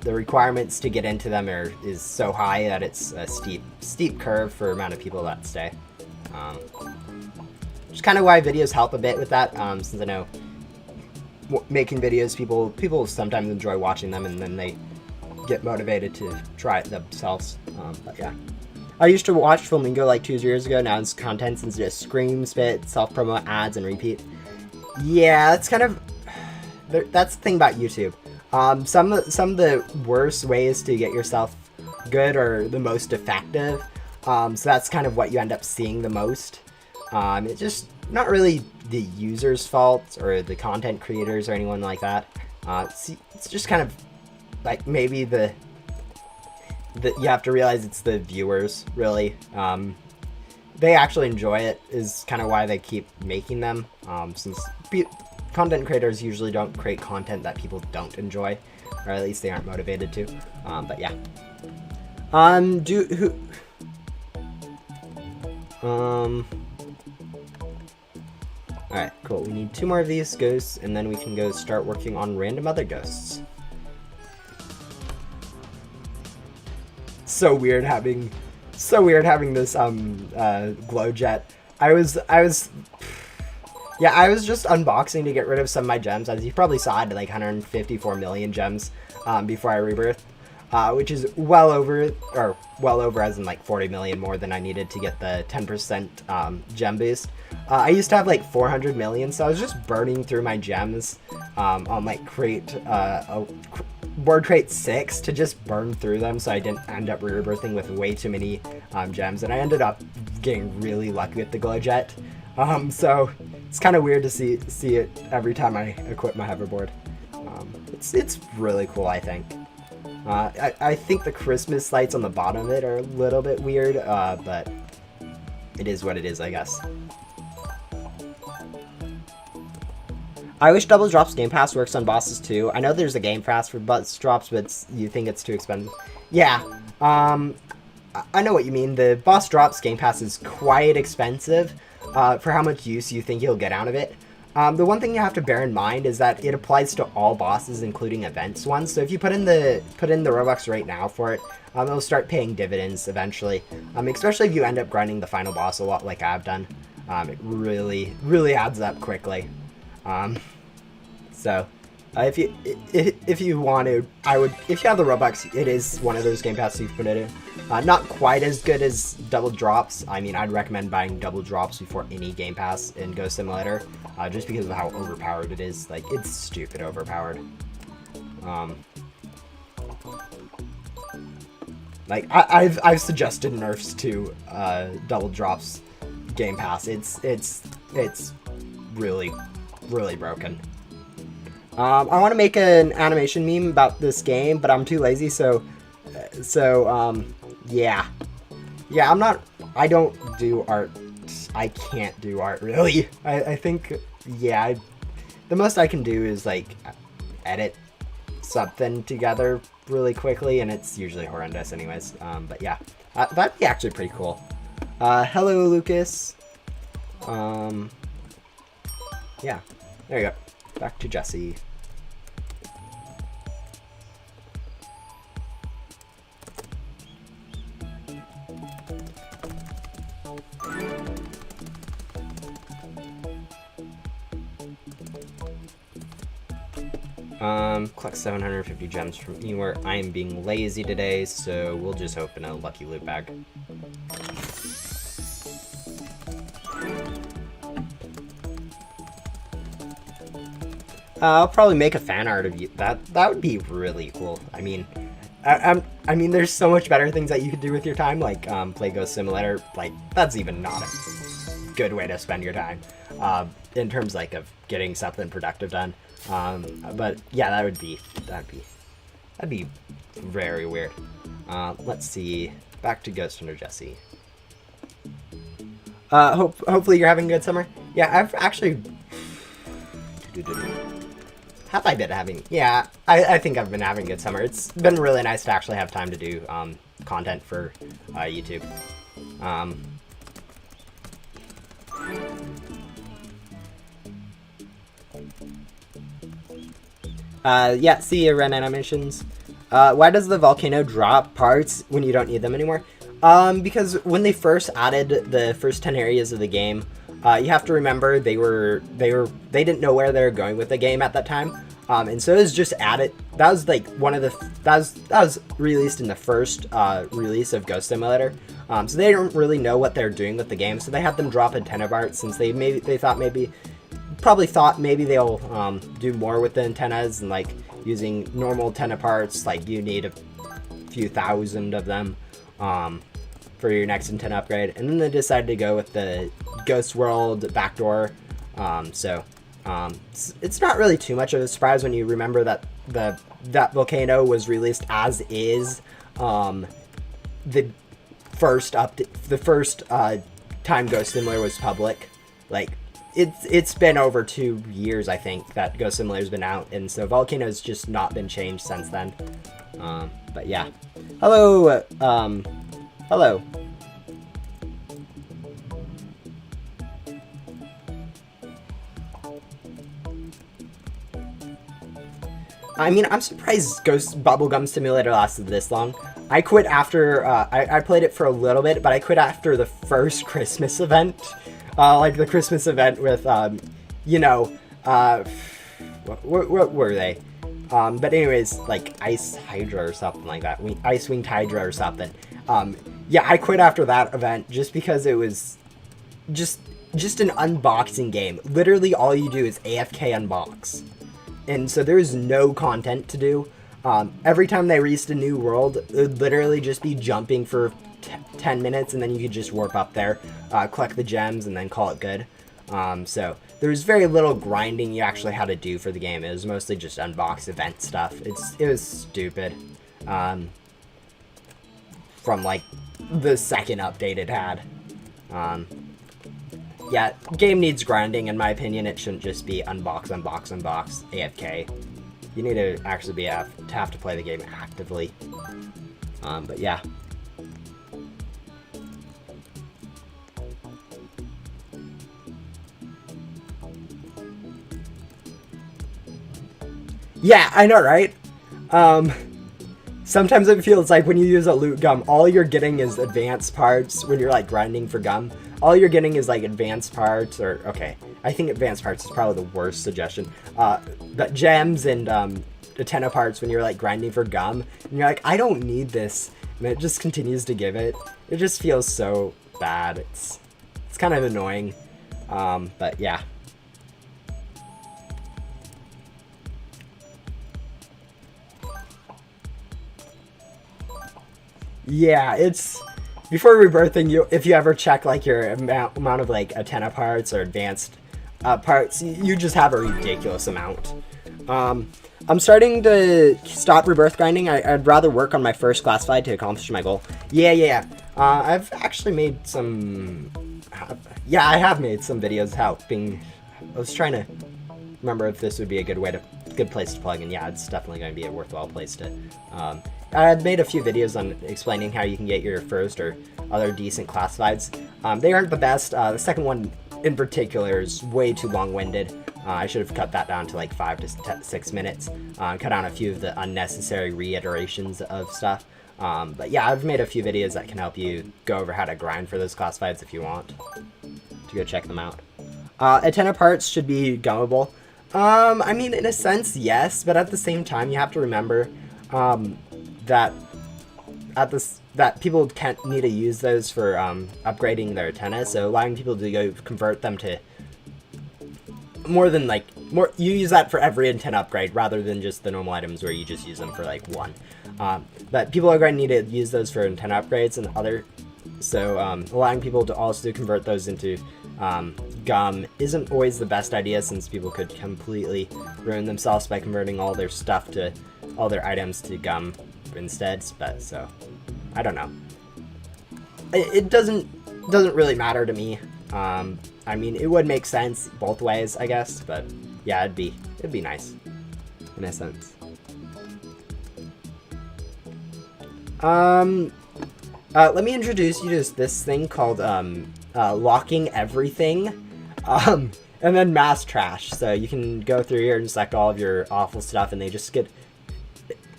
the requirements to get into them is so high that it's a steep curve for the amount of people that stay. Which is kind of why videos help a bit with that, since I know making videos, people sometimes enjoy watching them, and then they get motivated to try it themselves. But yeah, I used to watch Flamingo like 2 years ago. Now his content's just scream, spit, self-promo, ads, and repeat. Yeah, that's kind of that's the thing about YouTube. Some of the worst ways to get yourself good are the most effective. So that's kind of what you end up seeing the most. It's just not really the user's fault or the content creators or anyone like that. It's just kind of like maybe you have to realize it's the viewers, really. They actually enjoy it, is kind of why they keep making them. Since content creators usually don't create content that people don't enjoy, or at least they aren't motivated to. But yeah. Alright, cool. We need 2 more of these ghosts, and then we can go start working on random other ghosts. So weird having this glow jet. I was just unboxing to get rid of some of my gems. As you probably saw, I had like 154 million gems before I rebirthed, which is well over as in like 40 million more than I needed to get the 10% gem boost. I used to have like 400 million, so I was just burning through my gems on like board crate 6 to just burn through them, so I didn't end up rebirthing with way too many gems, and I ended up getting really lucky with the glow jet. So it's kind of weird to see it every time I equip my hoverboard. It's really cool, I think. I think the Christmas lights on the bottom of it are a little bit weird, but it is what it is, I guess. I wish Double Drops Game Pass works on bosses too. I know there's a Game Pass for boss drops, but you think it's too expensive. Yeah, I know what you mean. The boss drops Game Pass is quite expensive for how much use you think you'll get out of it. The one thing you have to bear in mind is that it applies to all bosses, including events ones. So if you put in the Robux right now for it, it'll start paying dividends eventually. Especially if you end up grinding the final boss a lot, like I've done. It really adds up quickly. So if you want to, if you have the Robux, it is one of those Game Passes you can put it in. Not quite as good as Double Drops. I mean, I'd recommend buying Double Drops before any Game Pass in Ghost Simulator, just because of how overpowered it is. Like, it's stupid overpowered. Like, I've suggested nerfs to Double Drops Game Pass. It's really broken. I want to make an animation meme about this game, but I'm too lazy, so yeah, I don't do art. I can't do art, really. I think, yeah, the most I can do is, like, edit something together really quickly, and it's usually horrendous anyways. But yeah, that'd be actually pretty cool. Hello, Lucas. Yeah, there you go. Back to Jesse. Collect 750 gems from anywhere. I am being lazy today, so we'll just open a lucky loot bag. I'll probably make a fan art of you. That would be really cool. I mean, I mean, there's so much better things that you could do with your time, like play Ghost Simulator. Like, that's even not a good way to spend your time in terms like of getting something productive done. But yeah, that'd be very weird. Let's see. Back to Ghost Hunter Jesse. Hopefully you're having a good summer. Yeah, I've actually. Have I been having? Yeah, I think I've been having a good summer. It's been really nice to actually have time to do content for YouTube. Yeah, see you, Ren Animations. Why does the volcano drop parts when you don't need them anymore? Because when they first added the first 10 areas of the game, you have to remember they didn't know where they were going with the game at that time, and so it was just added. That was like one of the that was released in the first release of Ghost Simulator, so they didn't really know what they're doing with the game, so they had them drop antenna parts since they probably thought maybe they'll do more with the antennas and like using normal antenna parts. Like you need a few thousand of them for your next antenna upgrade, and then they decided to go with the Ghost World backdoor. So it's not really too much of a surprise when you remember that that volcano was released as is the first time Ghost Simulator was public. Like it's been over 2 years, I think, that Ghost Simulator's been out, and so Volcano's just not been changed since then. But yeah. Hello, hello. I mean, I'm surprised Ghost Bubblegum Simulator lasted this long. I quit after, I played it for a little bit, but I quit after the first Christmas event. Like the Christmas event with, you know, what were they? But anyways, like Ice Hydra or something like that. Ice Winged Hydra or something. Yeah, I quit after that event just because it was just an unboxing game. Literally all you do is AFK unbox. And so there's no content to do. Every time they released a new world, it would literally just be jumping for 10 minutes, and then you could just warp up there, collect the gems, and then call it good. So there was very little grinding you actually had to do for the game. It was mostly just unbox event stuff. It was stupid. From like the second update it had. Yeah, game needs grinding, in my opinion. It shouldn't just be unbox, unbox, unbox, AFK. You need to actually have to play the game actively. But yeah. Yeah, I know, right? Sometimes it feels like when you use a loot gum, all you're getting is advanced parts when you're like grinding for gum. All you're getting is like advanced parts, or okay, I think advanced parts is probably the worst suggestion. But gems and antenna parts when you're like grinding for gum, and you're like, I don't need this, and it just continues to give it. It just feels so bad. It's kind of annoying, but yeah. Yeah, it's before rebirthing. If you ever check like your amount of like antenna parts or advanced parts, you just have a ridiculous amount. I'm starting to stop rebirth grinding. I'd rather work on my first classified to accomplish my goal. Yeah. I've actually made some. Yeah, I have made some videos helping. I was trying to remember if this would be a good place to plug in. Yeah, it's definitely going to be a worthwhile place to. I've made a few videos on explaining how you can get your first or other decent classifieds. They aren't the best. The second one in particular is way too long-winded. I should have cut that down to like 5 to 6 minutes. Cut down a few of the unnecessary reiterations of stuff. But yeah, I've made a few videos that can help you go over how to grind for those classifieds if you want to go check them out. Antenna parts should be gummable. I mean, in a sense, yes, but at the same time, you have to remember that people can't need to use those for upgrading their antennas, so allowing people to go convert them to you use that for every antenna upgrade rather than just the normal items where you just use them for like one. But people are going to need to use those for antenna upgrades and other, so allowing people to also convert those into gum isn't always the best idea, since people could completely ruin themselves by converting all their items to gum instead. But so I don't know, it doesn't really matter to me. I mean, it would make sense both ways, I guess, but yeah, it'd be nice in a sense. Let me introduce you to this thing called locking everything, and then mass trash. So you can go through here and select all of your awful stuff, and they just get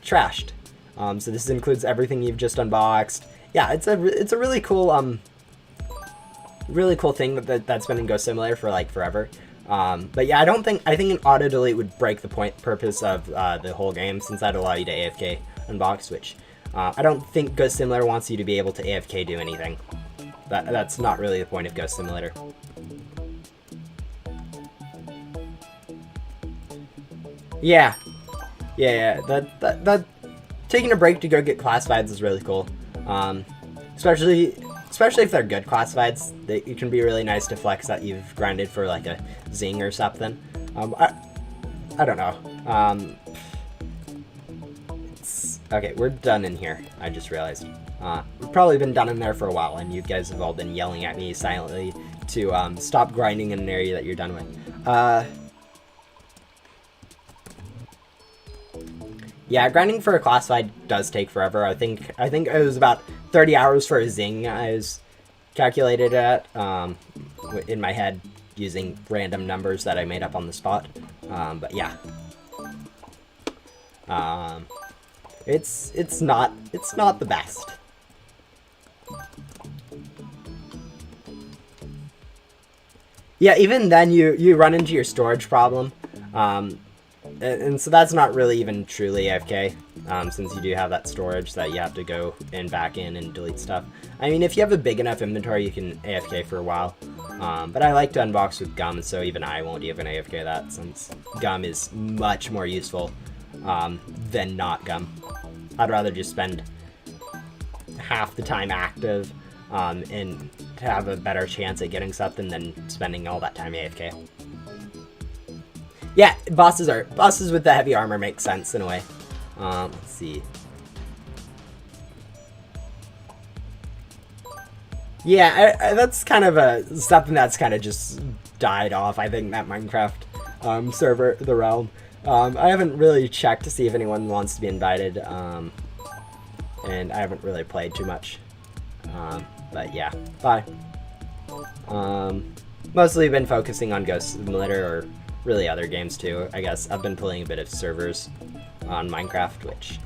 trashed. So this includes everything you've just unboxed. Yeah, it's a really cool thing that's been in Ghost Simulator for like forever. But yeah, I think an auto delete would break the purpose of the whole game, since that'd allow you to AFK unbox, which I don't think Ghost Simulator wants you to be able to AFK do anything. That's not really the point of Ghost Simulator. Yeah. That taking a break to go get classifieds is really cool. Especially if they're good classifieds. It can be really nice to flex that you've grinded for like a zing or something. I don't know. Okay, we're done in here. I just realized. We've probably been done in there for a while, and you guys have all been yelling at me silently to stop grinding in an area that you're done with. Yeah, grinding for a classified does take forever. I think it was about 30 hours for a zing I was calculated at in my head using random numbers that I made up on the spot. But yeah. It's not the best. Yeah, even then you run into your storage problem. And so that's not really even truly AFK, since you do have that storage that you have to go back in and delete stuff. I mean, if you have a big enough inventory, you can AFK for a while. But I like to unbox with gum, so even I won't even AFK that, since gum is much more useful than not gum. I'd rather just spend half the time active and to have a better chance at getting something than spending all that time AFK. Yeah, bosses with the heavy armor make sense in a way. Let's see. Yeah, that's kind of something that's kind of just died off, I think, that Minecraft server, the realm. I haven't really checked to see if anyone wants to be invited, and I haven't really played too much. But yeah, bye. Mostly been focusing on Ghost Simulator, or really other games too. I guess I've been playing a bit of servers on Minecraft, which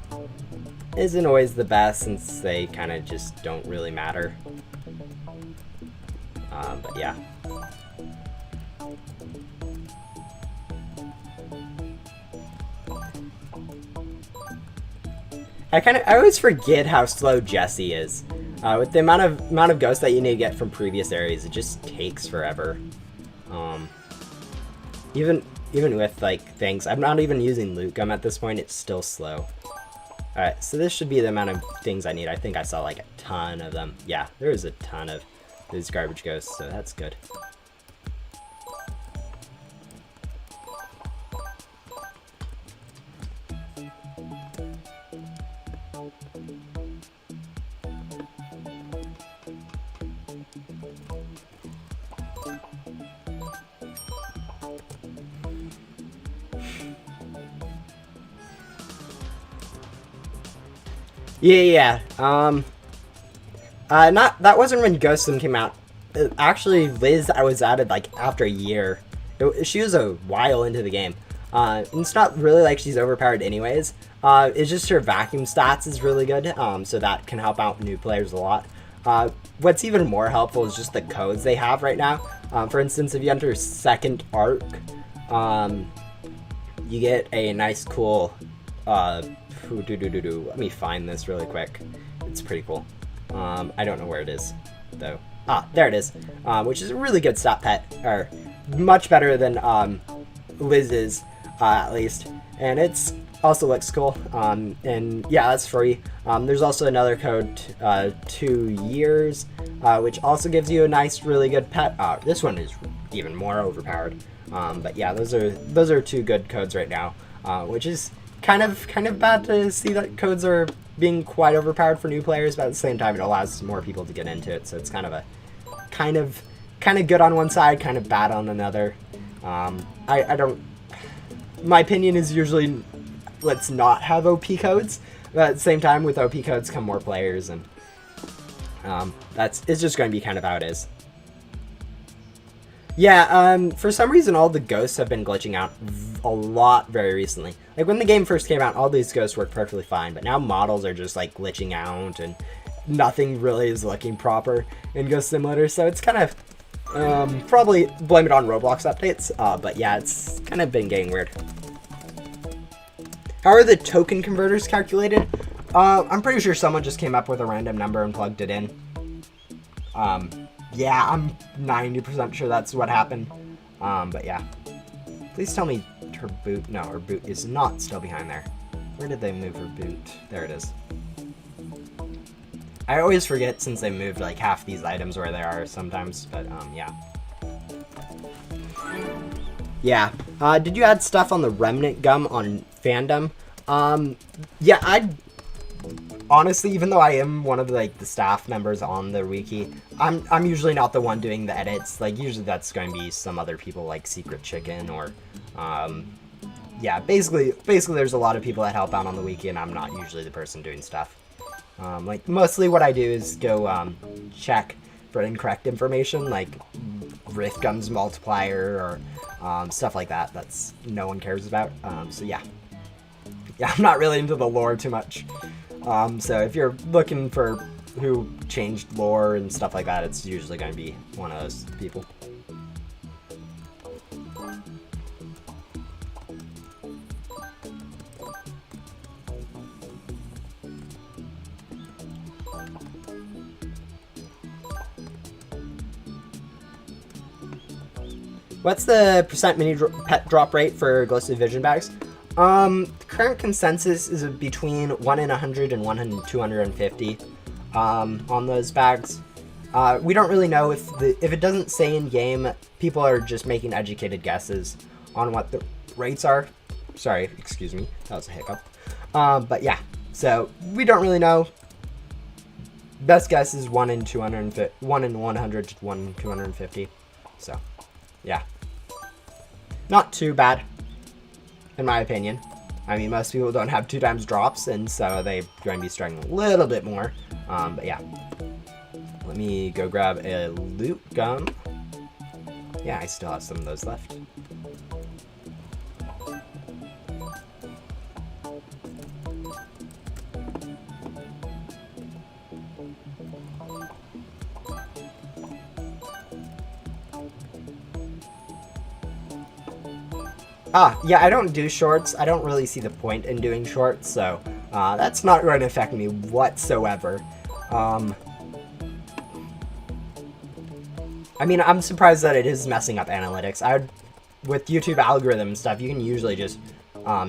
isn't always the best since they kind of just don't really matter. But yeah. I always forget how slow Jesse is. With the amount of ghosts that you need to get from previous areas, it just takes forever. Even with like things, I'm not even using loot gum at this point. It's still slow. All right, so this should be the amount of things I need. I think I saw like a ton of them. Yeah, there is a ton of these garbage ghosts, so that's good. Yeah. That wasn't when Ghost Sim came out. Actually, Liz, I was added like after a year. She was a while into the game. It's not really like she's overpowered anyways. It's just her vacuum stats is really good. So that can help out new players a lot. What's even more helpful is just the codes they have right now. For instance, if you enter second arc, you get a nice cool. Let me find this really quick. It's pretty cool. I don't know where it is, though. Ah, there it is. Which is a really good stat pet, or much better than Liz's, at least. And it's also looks cool. And yeah, that's free. There's also another code, 2 years, which also gives you a nice, really good pet. This one is even more overpowered. But yeah, those are 2 good codes right now, which is kind of bad to see that codes are being quite overpowered for new players, but at the same time it allows more people to get into it, so it's kind of good on one side, kind of bad on another. I don't, my opinion is usually let's not have OP codes, but at the same time with OP codes come more players, and it's just going to be kind of how it is. Yeah, for some reason all the ghosts have been glitching out a lot very recently. Like when the game first came out, all these ghosts worked perfectly fine, but now models are just like glitching out and nothing really is looking proper in Ghost Simulator, so it's kind of, probably blame it on Roblox updates, but yeah, it's kind of been getting weird. How are the token converters calculated? I'm pretty sure someone just came up with a random number and plugged it in. Yeah, I'm 90% sure that's what happened. But yeah. Please tell me her boot. No, her boot is not still behind there. Where did they move her boot? There it is. I always forget since they moved like half these items where they are sometimes, but yeah. Yeah. Did you add stuff on the remnant gum on fandom? Yeah, honestly, even though I am one of like the staff members on the wiki, I'm usually not the one doing the edits. Like usually that's going to be some other people like Secret Chicken or yeah, basically there's a lot of people that help out on the wiki, and I'm not usually the person doing stuff. Like mostly what I do is go check for incorrect information, like Rift Gun's multiplier or stuff like that. That's no one cares about. So yeah, I'm not really into the lore too much. So if you're looking for who changed lore and stuff like that, it's usually going to be one of those people. What's the percent mini pet drop rate for Ghostly Vision bags? The current consensus is between 1 in 100 and 1 in 250 on those bags. We don't really know if it doesn't say in game, people are just making educated guesses on what the rates are. Sorry, excuse me, that was a hiccup. But yeah, so we don't really know. Best guess is 1 in 250, 1 in 100 to 1 in 250. So yeah, not too bad, in my opinion. I mean, most people don't have 2 times drops, and so they're going to be struggling a little bit more. But yeah, let me go grab a loot gum. Yeah, I still have some of those left. Yeah, I don't do shorts. I don't really see the point in doing shorts, so that's not going to affect me whatsoever. I mean, I'm surprised that it is messing up analytics. With YouTube algorithm and stuff, you can usually just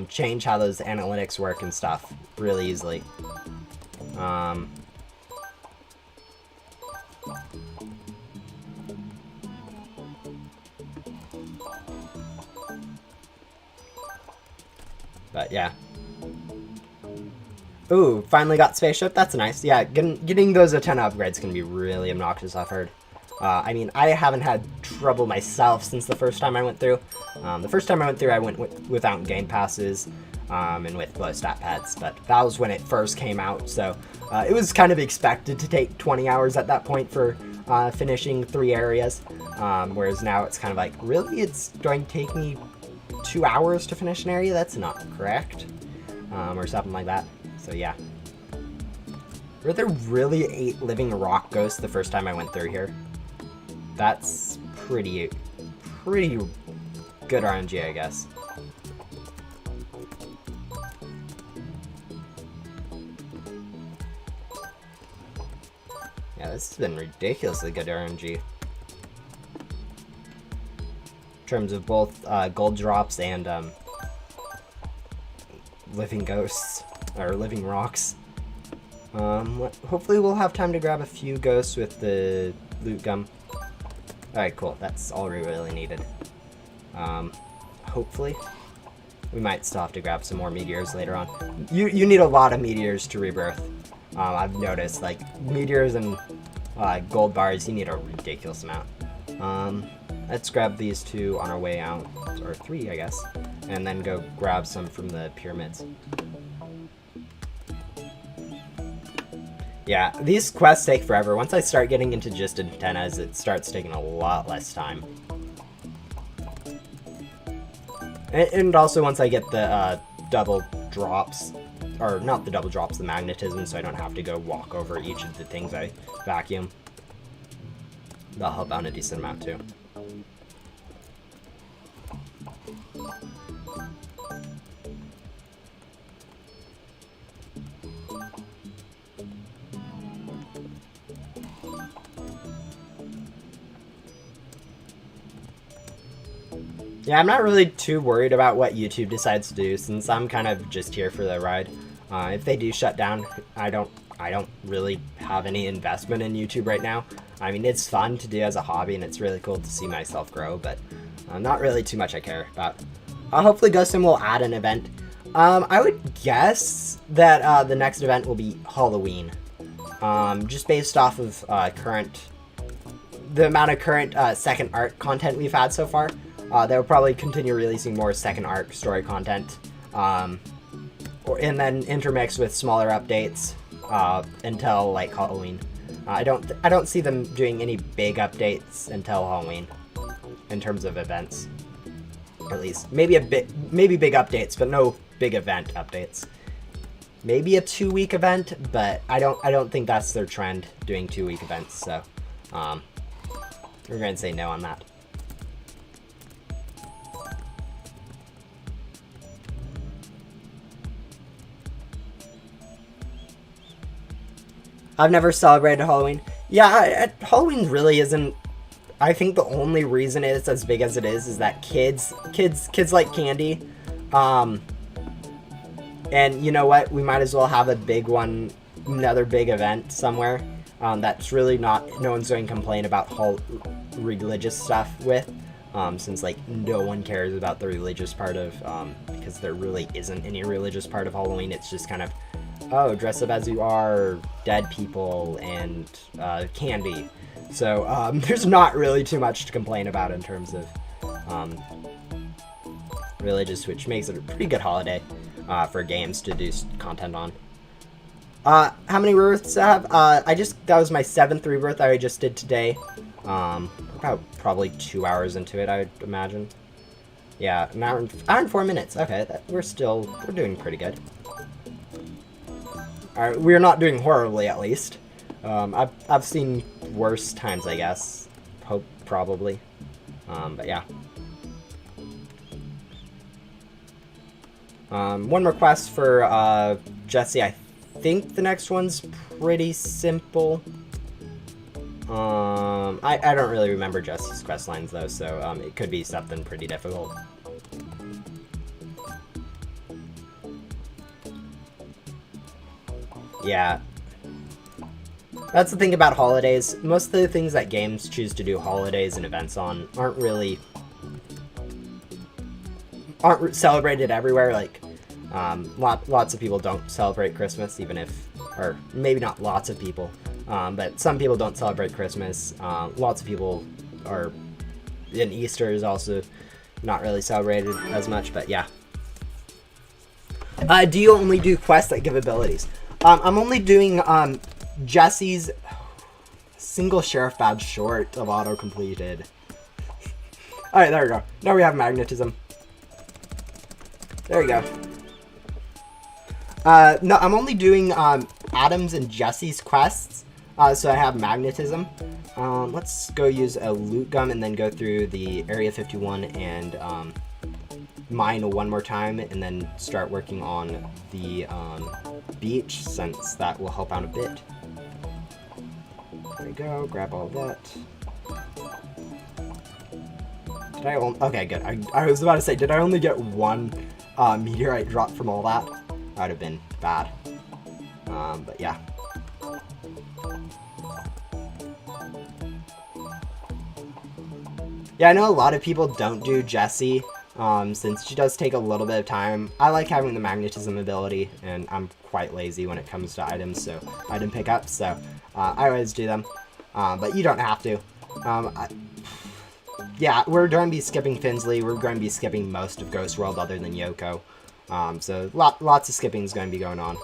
change how those analytics work and stuff really easily. But yeah. Ooh, finally got spaceship. That's nice. Yeah, getting those Antenna upgrades can be really obnoxious, I've heard. I mean, I haven't had trouble myself since the first time I went through. The first time I went through, I went without game passes and with low stat pads, but that was when it first came out, so it was kind of expected to take 20 hours at that point for finishing 3 areas, whereas now it's kind of like, really? It's going to take me 2 hours to finish an area? That's not correct. Or something like that. So yeah. Were there really 8 living rock ghosts the first time I went through here? That's pretty good RNG, I guess. Yeah, this has been ridiculously good RNG. In terms of both gold drops and living ghosts, or living rocks. Hopefully we'll have time to grab a few ghosts with the loot gum. Alright, cool. That's all we really needed. Hopefully. We might still have to grab some more meteors later on. You need a lot of meteors to rebirth. I've noticed, like, meteors and gold bars, you need a ridiculous amount. Let's grab these 2 on our way out, or 3, I guess, and then go grab some from the pyramids. Yeah, these quests take forever. Once I start getting into just antennas, it starts taking a lot less time. And also once I get the double drops, or not the double drops, the magnetism, so I don't have to go walk over each of the things I vacuum. That'll help out a decent amount too. Yeah, I'm not really too worried about what YouTube decides to do, since I'm kind of just here for the ride. If they do shut down, I don't really have any investment in YouTube right now. I mean, it's fun to do as a hobby, and it's really cool to see myself grow, but not really too much I care about. Hopefully Ghostim will add an event. I would guess that the next event will be Halloween. Just based off of the amount of current second arc content we've had so far. They'll probably continue releasing more second arc story content, and then intermix with smaller updates until like Halloween. I don't see them doing any big updates until Halloween in terms of events. At least maybe big updates, but no big event updates. Maybe a 2-week event, but I don't think that's their trend, doing 2-week events. So we're going to say no on that. I've never celebrated Halloween. Yeah, Halloween really isn't. I think the only reason it's as big as it is that kids like candy. And you know what? We might as well have a big one, another big event somewhere. That's really no one's going to complain about religious stuff with, since like no one cares about the religious part of, because there really isn't any religious part of Halloween. It's just kind of, oh, dress up as you are, dead people, and candy. So there's not really too much to complain about in terms of religious, which makes it a pretty good holiday for games to do content on. How many rebirths do I have? That was my 7th rebirth I just did today. About probably 2 hours into it, I would imagine. Yeah, an hour and 4 minutes. Okay, we're doing pretty good. Alright, we're not doing horribly, at least. I've seen worse times, I guess. Probably. But yeah. One request for Jesse. I think the next one's pretty simple. I don't really remember Jesse's quest lines though, so it could be something pretty difficult. Yeah. That's the thing about holidays. Most of the things that games choose to do holidays and events on aren't celebrated everywhere. Like, lots of people don't celebrate Christmas, or maybe not lots of people, but some people don't celebrate Christmas. Lots of people and Easter is also not really celebrated as much, but yeah. Do you only do quests that give abilities? I'm only doing, Jesse's single sheriff badge short of auto-completed. Alright, there we go. Now we have magnetism. There we go. No, I'm only doing Adam's and Jesse's quests, so I have magnetism. Let's go use a loot gun and then go through the Area 51 and mine one more time, and then start working on the beach, since that will help out a bit. There we go, grab all that. Okay, good. I was about to say, did I only get one meteorite drop from all that? That would have been bad. But yeah. Yeah, I know a lot of people don't do Jessie, since she does take a little bit of time. I like having the magnetism ability, and I'm quite lazy when it comes to items, so item pickups, so I always do them. But you don't have to. Yeah, we're going to be skipping Finsley. We're going to be skipping most of Ghost World other than Yoko. So lots of skipping is going to be going on.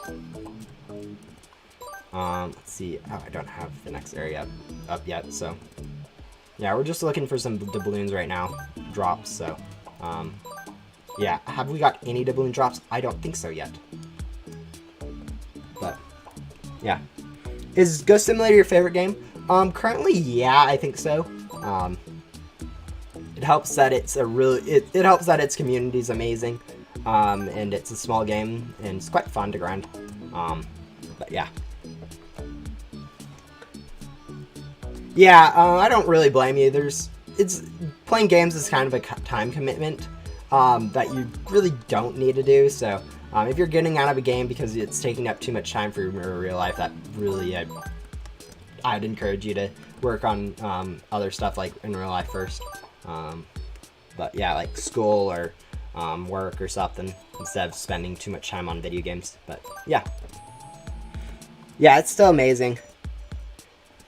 Let's see. Oh, I don't have the next area up yet, so yeah, we're just looking for some doubloons right now. Drops, so yeah. Have we got any doubloon drops? I don't think so yet. But yeah. Is Ghost Simulator your favorite game? Currently, yeah, I think so. It helps that it's it helps that its community is amazing, and it's a small game, and it's quite fun to grind. But yeah. Yeah, I don't really blame you. Playing games is kind of a time commitment that you really don't need to do. So if you're getting out of a game because it's taking up too much time for your real life, that really I'd encourage you to work on other stuff like in real life first. But yeah, like school or work or something instead of spending too much time on video games. But yeah. Yeah, it's still amazing.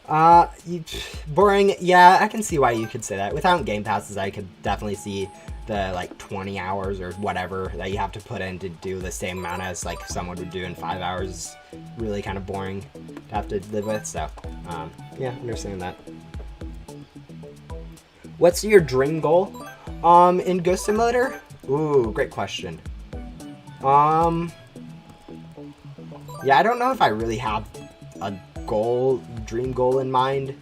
Boring. Yeah, I can see why you could say that. Without Game Passes, I could definitely see the like 20 hours or whatever that you have to put in to do the same amount as like someone would do in 5 hours. Really kind of boring to have to live with. So, yeah, understand that. What's your dream goal, in Ghost Simulator? Ooh, great question. Yeah, I don't know if I really have a dream goal in mind.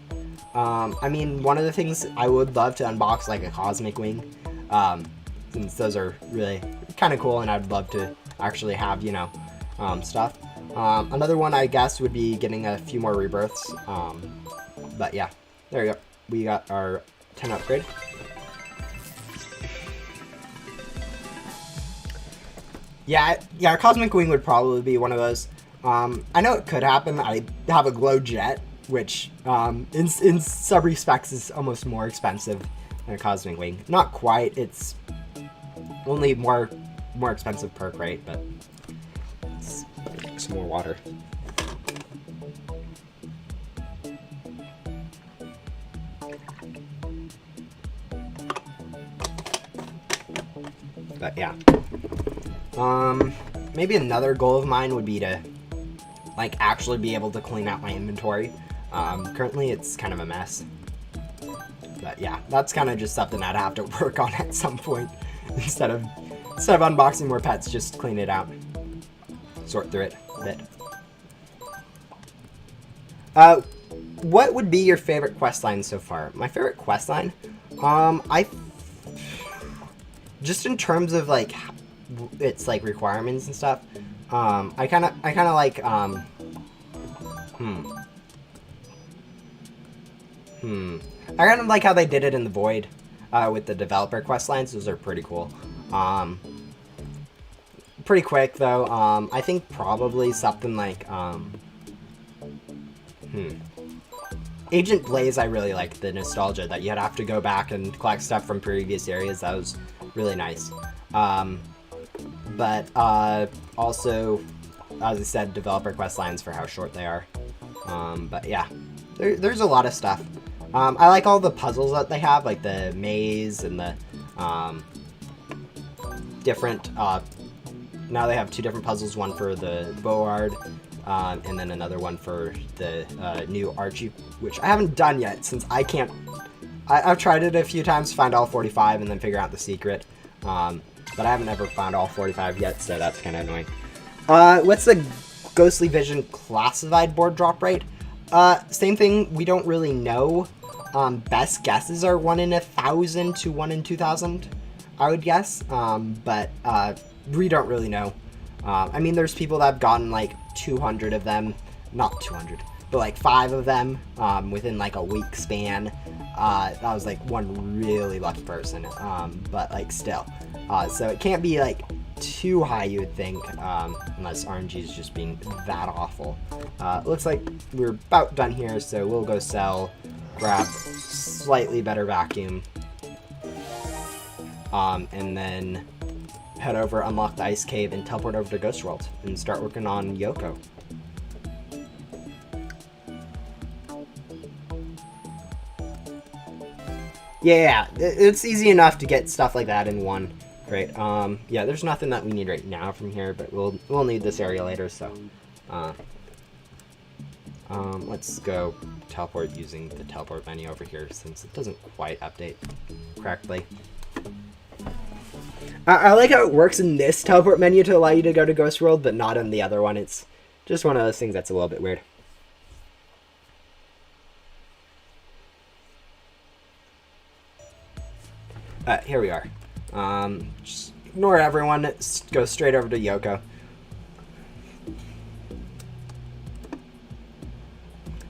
I mean, one of the things I would love to unbox, like a Cosmic Wing, since those are really kind of cool, and I'd love to actually have, you know, stuff. Another one, I guess, would be getting a few more rebirths. But yeah, there we go. We got our 10 upgrade. Yeah, our Cosmic Wing would probably be one of those. I know it could happen. I have a glow jet, which in some respects is almost more expensive than a Cosmic Wing. Not quite. It's only more expensive per crate, but it's some more water. But yeah. Maybe another goal of mine would be to like actually be able to clean out my inventory. Currently it's kind of a mess. But yeah, that's kind of just something I'd have to work on at some point. Instead of unboxing more pets, just clean it out. Sort through it a bit. What would be your favorite questline so far? My favorite questline? Just in terms of like its like requirements and stuff, I kind of like I kind of like how they did it in the Void with the developer quest lines. Those are pretty cool. Pretty quick though. I think probably something like Agent Blaze. I really like the nostalgia that you'd have to go back and collect stuff from previous areas. That was really nice. But also, as I said, developer quest lines for how short they are. But yeah, there's a lot of stuff. I like all the puzzles that they have, like the maze and the different. Now they have two different puzzles, one for the Board, and then another one for the new Archie, which I haven't done yet since I can't. I've tried it a few times to find all 45 and then figure out the secret. But I haven't ever found all 45 yet, so that's kind of annoying. What's the Ghostly Vision classified board drop rate? Same thing, we don't really know. Best guesses are 1 in 1,000 to 1 in 2,000, I would guess. But we don't really know. I mean, there's people that have gotten like 200 of them, not 200, but like 5 of them within like a week span. That was like one really lucky person, but like still. So it can't be like too high, you would think, unless RNG is just being that awful. Looks like we're about done here, so we'll go sell, grab slightly better vacuum, and then head over, unlock the ice cave, and teleport over to Ghost World and start working on Yoko. Yeah, it's easy enough to get stuff like that in one. Great. Yeah, there's nothing that we need right now from here, but we'll need this area later, so let's go teleport using the teleport menu over here since it doesn't quite update correctly. I like how it works in this teleport menu to allow you to go to Ghost World, but not in the other one. It's just one of those things that's a little bit weird. Here we are. Just ignore everyone. Go straight over to Yoko.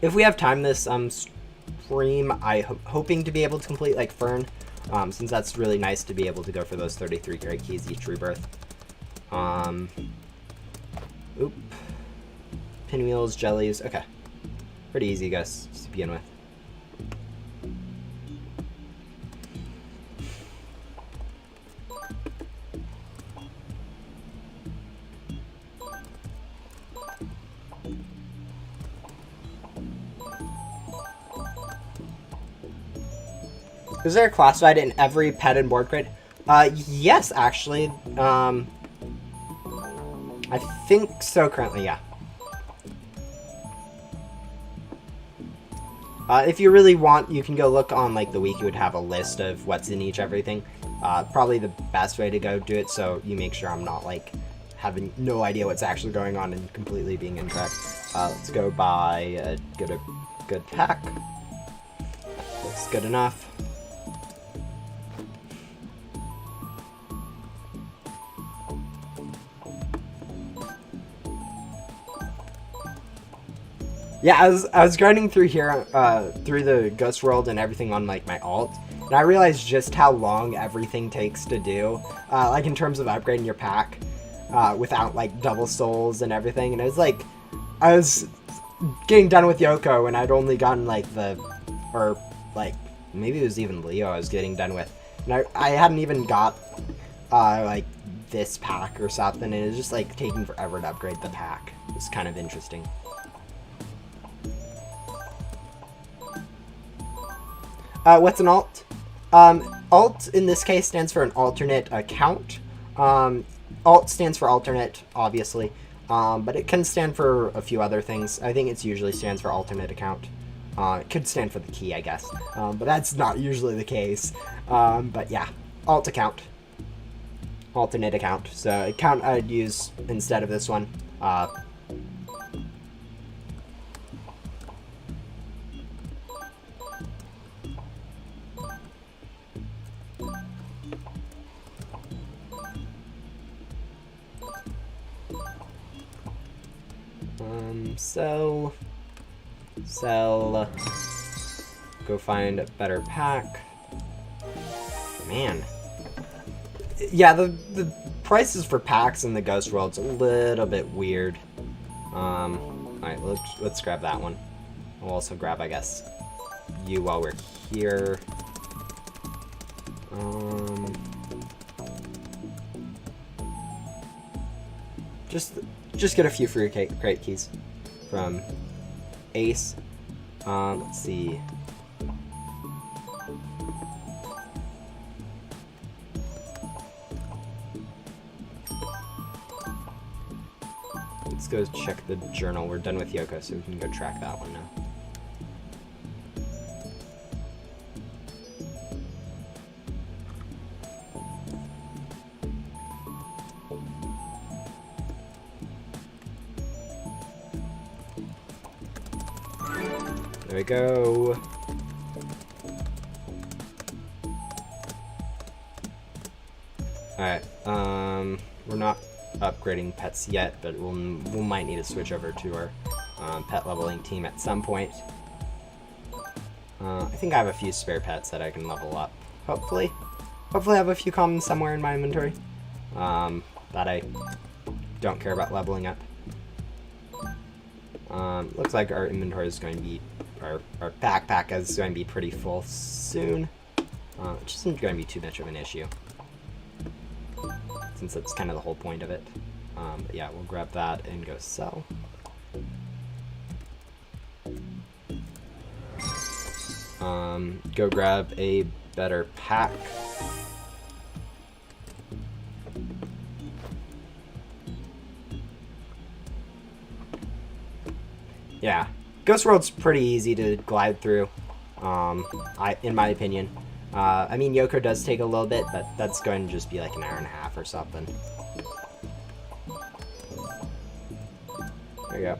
If we have time this stream, I'm hoping to be able to complete like Fern, since that's really nice to be able to go for those 33 great keys each rebirth. Oop. Pinwheels, jellies. Okay. Pretty easy, guys, to begin with. Is there a classified in every pet and board crate? Yes, actually. I think so currently, yeah. If you really want, you can go look on like the wiki would have a list of what's in each everything. Probably the best way to go do it, so you make sure I'm not like having no idea what's actually going on and completely being incorrect. Let's go buy a good pack. Looks good enough. Yeah, I was grinding through here, through the Ghost World and everything on like my alt, and I realized just how long everything takes to do, like in terms of upgrading your pack, without like double souls and everything. And it was like, I was getting done with Yoko and I'd only gotten like or like maybe it was even Leo I was getting done with, and I hadn't even got like this pack or something, and it was just like taking forever to upgrade the pack. It's kind of interesting. What's an alt? Alt in this case stands for an alternate account. Alt stands for alternate, obviously, but it can stand for a few other things. I think it usually stands for alternate account. It could stand for the key, I guess, but that's not usually the case. But yeah, alt account. Alternate account. So account I'd use instead of this one. Sell, go find a better pack. Man. Yeah, the prices for packs in the Ghost World's a little bit weird. Alright, let's grab that one. We'll also grab, I guess, you while we're here. Just get a few free crate keys from Ace. Let's see. Let's go check the journal. We're done with Yoko, so we can go track that one now. There we go. Alright, we're not upgrading pets yet, but we might need to switch over to our pet leveling team at some point. I think I have a few spare pets that I can level up. Hopefully I have a few commons somewhere in my inventory that I don't care about leveling up. Looks like our inventory is going to be, our backpack is going to be pretty full soon, which isn't going to be too much of an issue, since that's kind of the whole point of it. But yeah, we'll grab that and go sell. Go grab a better pack. Yeah, Ghost World's pretty easy to glide through, in my opinion. I mean, Yoko does take a little bit, but that's going to just be like an hour and a half or something. There you go.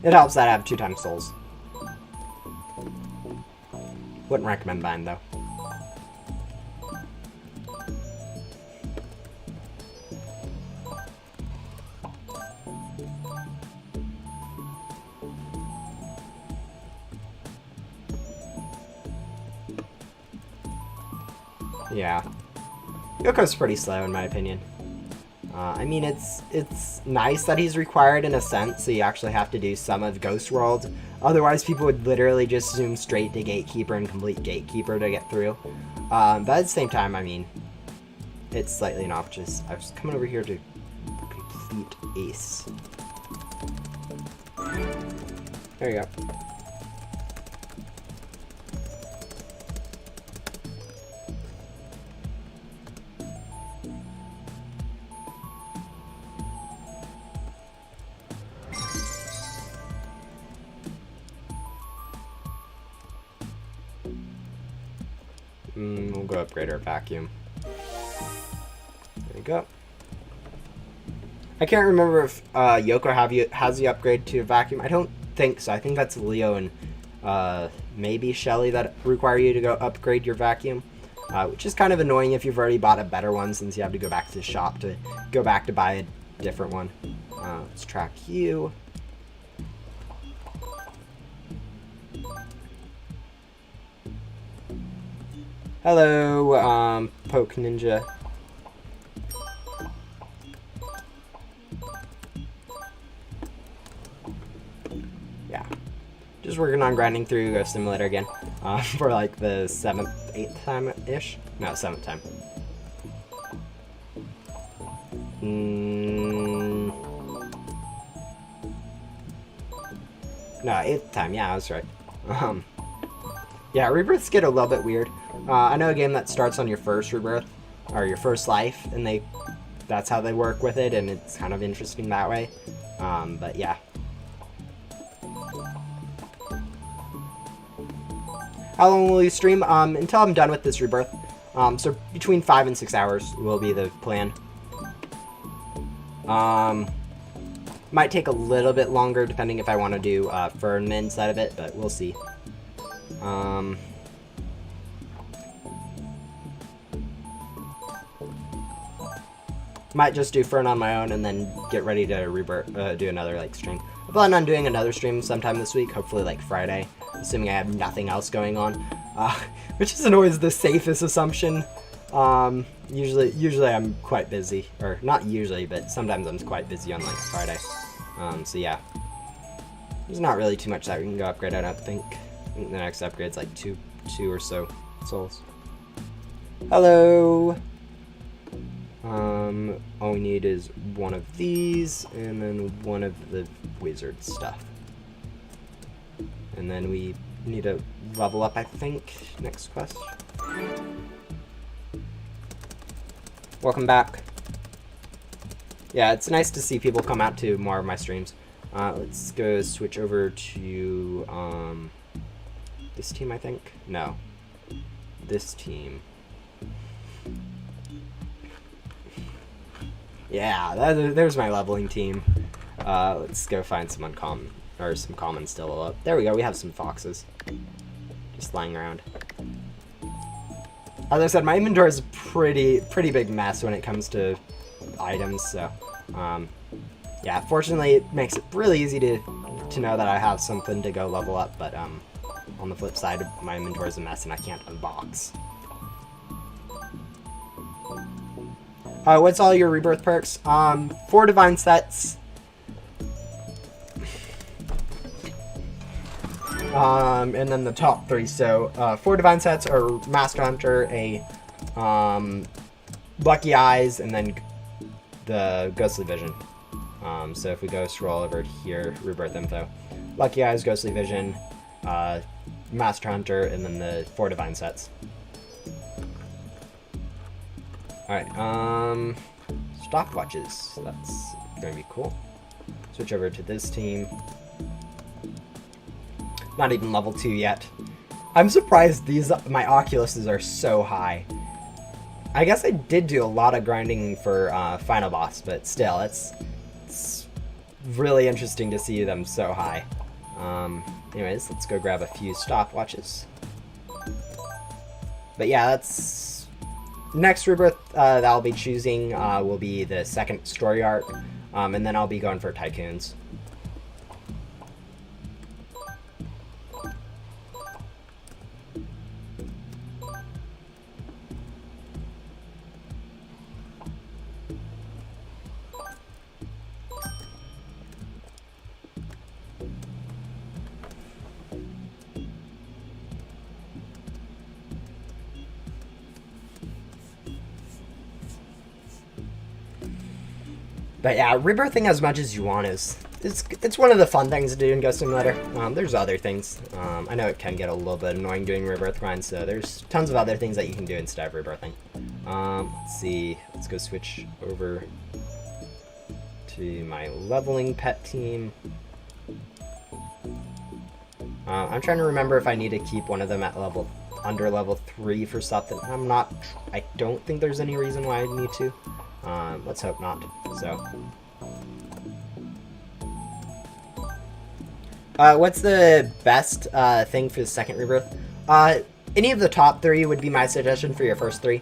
It helps that I have 2 times souls. Wouldn't recommend buying, though. Yeah. Yoko's pretty slow in my opinion. I mean, it's nice that he's required in a sense, so you actually have to do some of Ghost World. Otherwise, people would literally just zoom straight to Gatekeeper and complete Gatekeeper to get through. But at the same time, I mean, it's slightly obnoxious. I was coming over here to complete Ace. There you go. We'll go upgrade our vacuum. There you go. I can't remember if Yoko has the upgrade to a vacuum. I don't think so. I think that's Leo and maybe Shelly that require you to go upgrade your vacuum, which is kind of annoying if you've already bought a better one, since you have to go back to the shop to go back to buy a different one. Let's track you. Hello, Poke Ninja. Yeah. Just working on grinding through Ghost Simulator again. For like the 7th, 8th time-ish? No, 7th time. No, 8th time. Yeah, I was right. Yeah, Rebirths get a little bit weird. I know a game that starts on your first Rebirth, or your first life, and that's how they work with it, and it's kind of interesting that way. But yeah. How long will you stream? Until I'm done with this Rebirth. So between 5 and 6 hours will be the plan. Might take a little bit longer depending if I want to do Fern inside of it, but we'll see. Might just do Fern on my own and then get ready to do another like stream. I plan on doing another stream sometime this week, hopefully like Friday, assuming I have nothing else going on, which isn't always the safest assumption. Usually I'm quite busy, or not usually, but sometimes I'm quite busy on like Friday. So yeah, there's not really too much that we can go upgrade. I don't think. I think the next upgrade's like two or so souls. Hello. All we need is one of these, and then one of the wizard stuff. And then we need to level up, I think. Next quest. Welcome back. Yeah, it's nice to see people come out to more of my streams. Let's go switch over to, this team, I think? No. This team. Yeah, there's my leveling team. Let's go find some uncommon, or some common still level up. There we go, we have some foxes. Just lying around. As I said, my inventory is a pretty big mess when it comes to items, so, yeah, fortunately it makes it really easy to know that I have something to go level up, but, on the flip side, my inventory is a mess and I can't unbox. What's all your Rebirth perks? 4 divine sets. And then the top 3. So, 4 divine sets are Master Hunter, a Lucky Eyes, and then the Ghostly Vision. So if we go scroll over here, Rebirth info. Lucky Eyes, Ghostly Vision, Master Hunter, and then the 4 divine sets. Alright, stopwatches. That's gonna be cool. Switch over to this team. Not even level 2 yet. I'm surprised my Oculuses are so high. I guess I did do a lot of grinding for Final Boss, but still, it's really interesting to see them so high. Anyways, let's go grab a few stopwatches. But yeah, that's... Next Rebirth that I'll be choosing will be the 2nd story arc, and then I'll be going for Tycoons. But yeah, rebirthing as much as you want is it's one of the fun things to do in Ghost Simulator. There's other things. I know it can get a little bit annoying doing Rebirth grinds, so there's tons of other things that you can do instead of rebirthing. Let's see. Let's go switch over to my leveling pet team. I'm trying to remember if I need to keep one of them at under level 3 for something. I don't think there's any reason why I need to. Let's hope not. So. What's the best thing for the second rebirth? Any of the top 3 would be my suggestion for your first 3.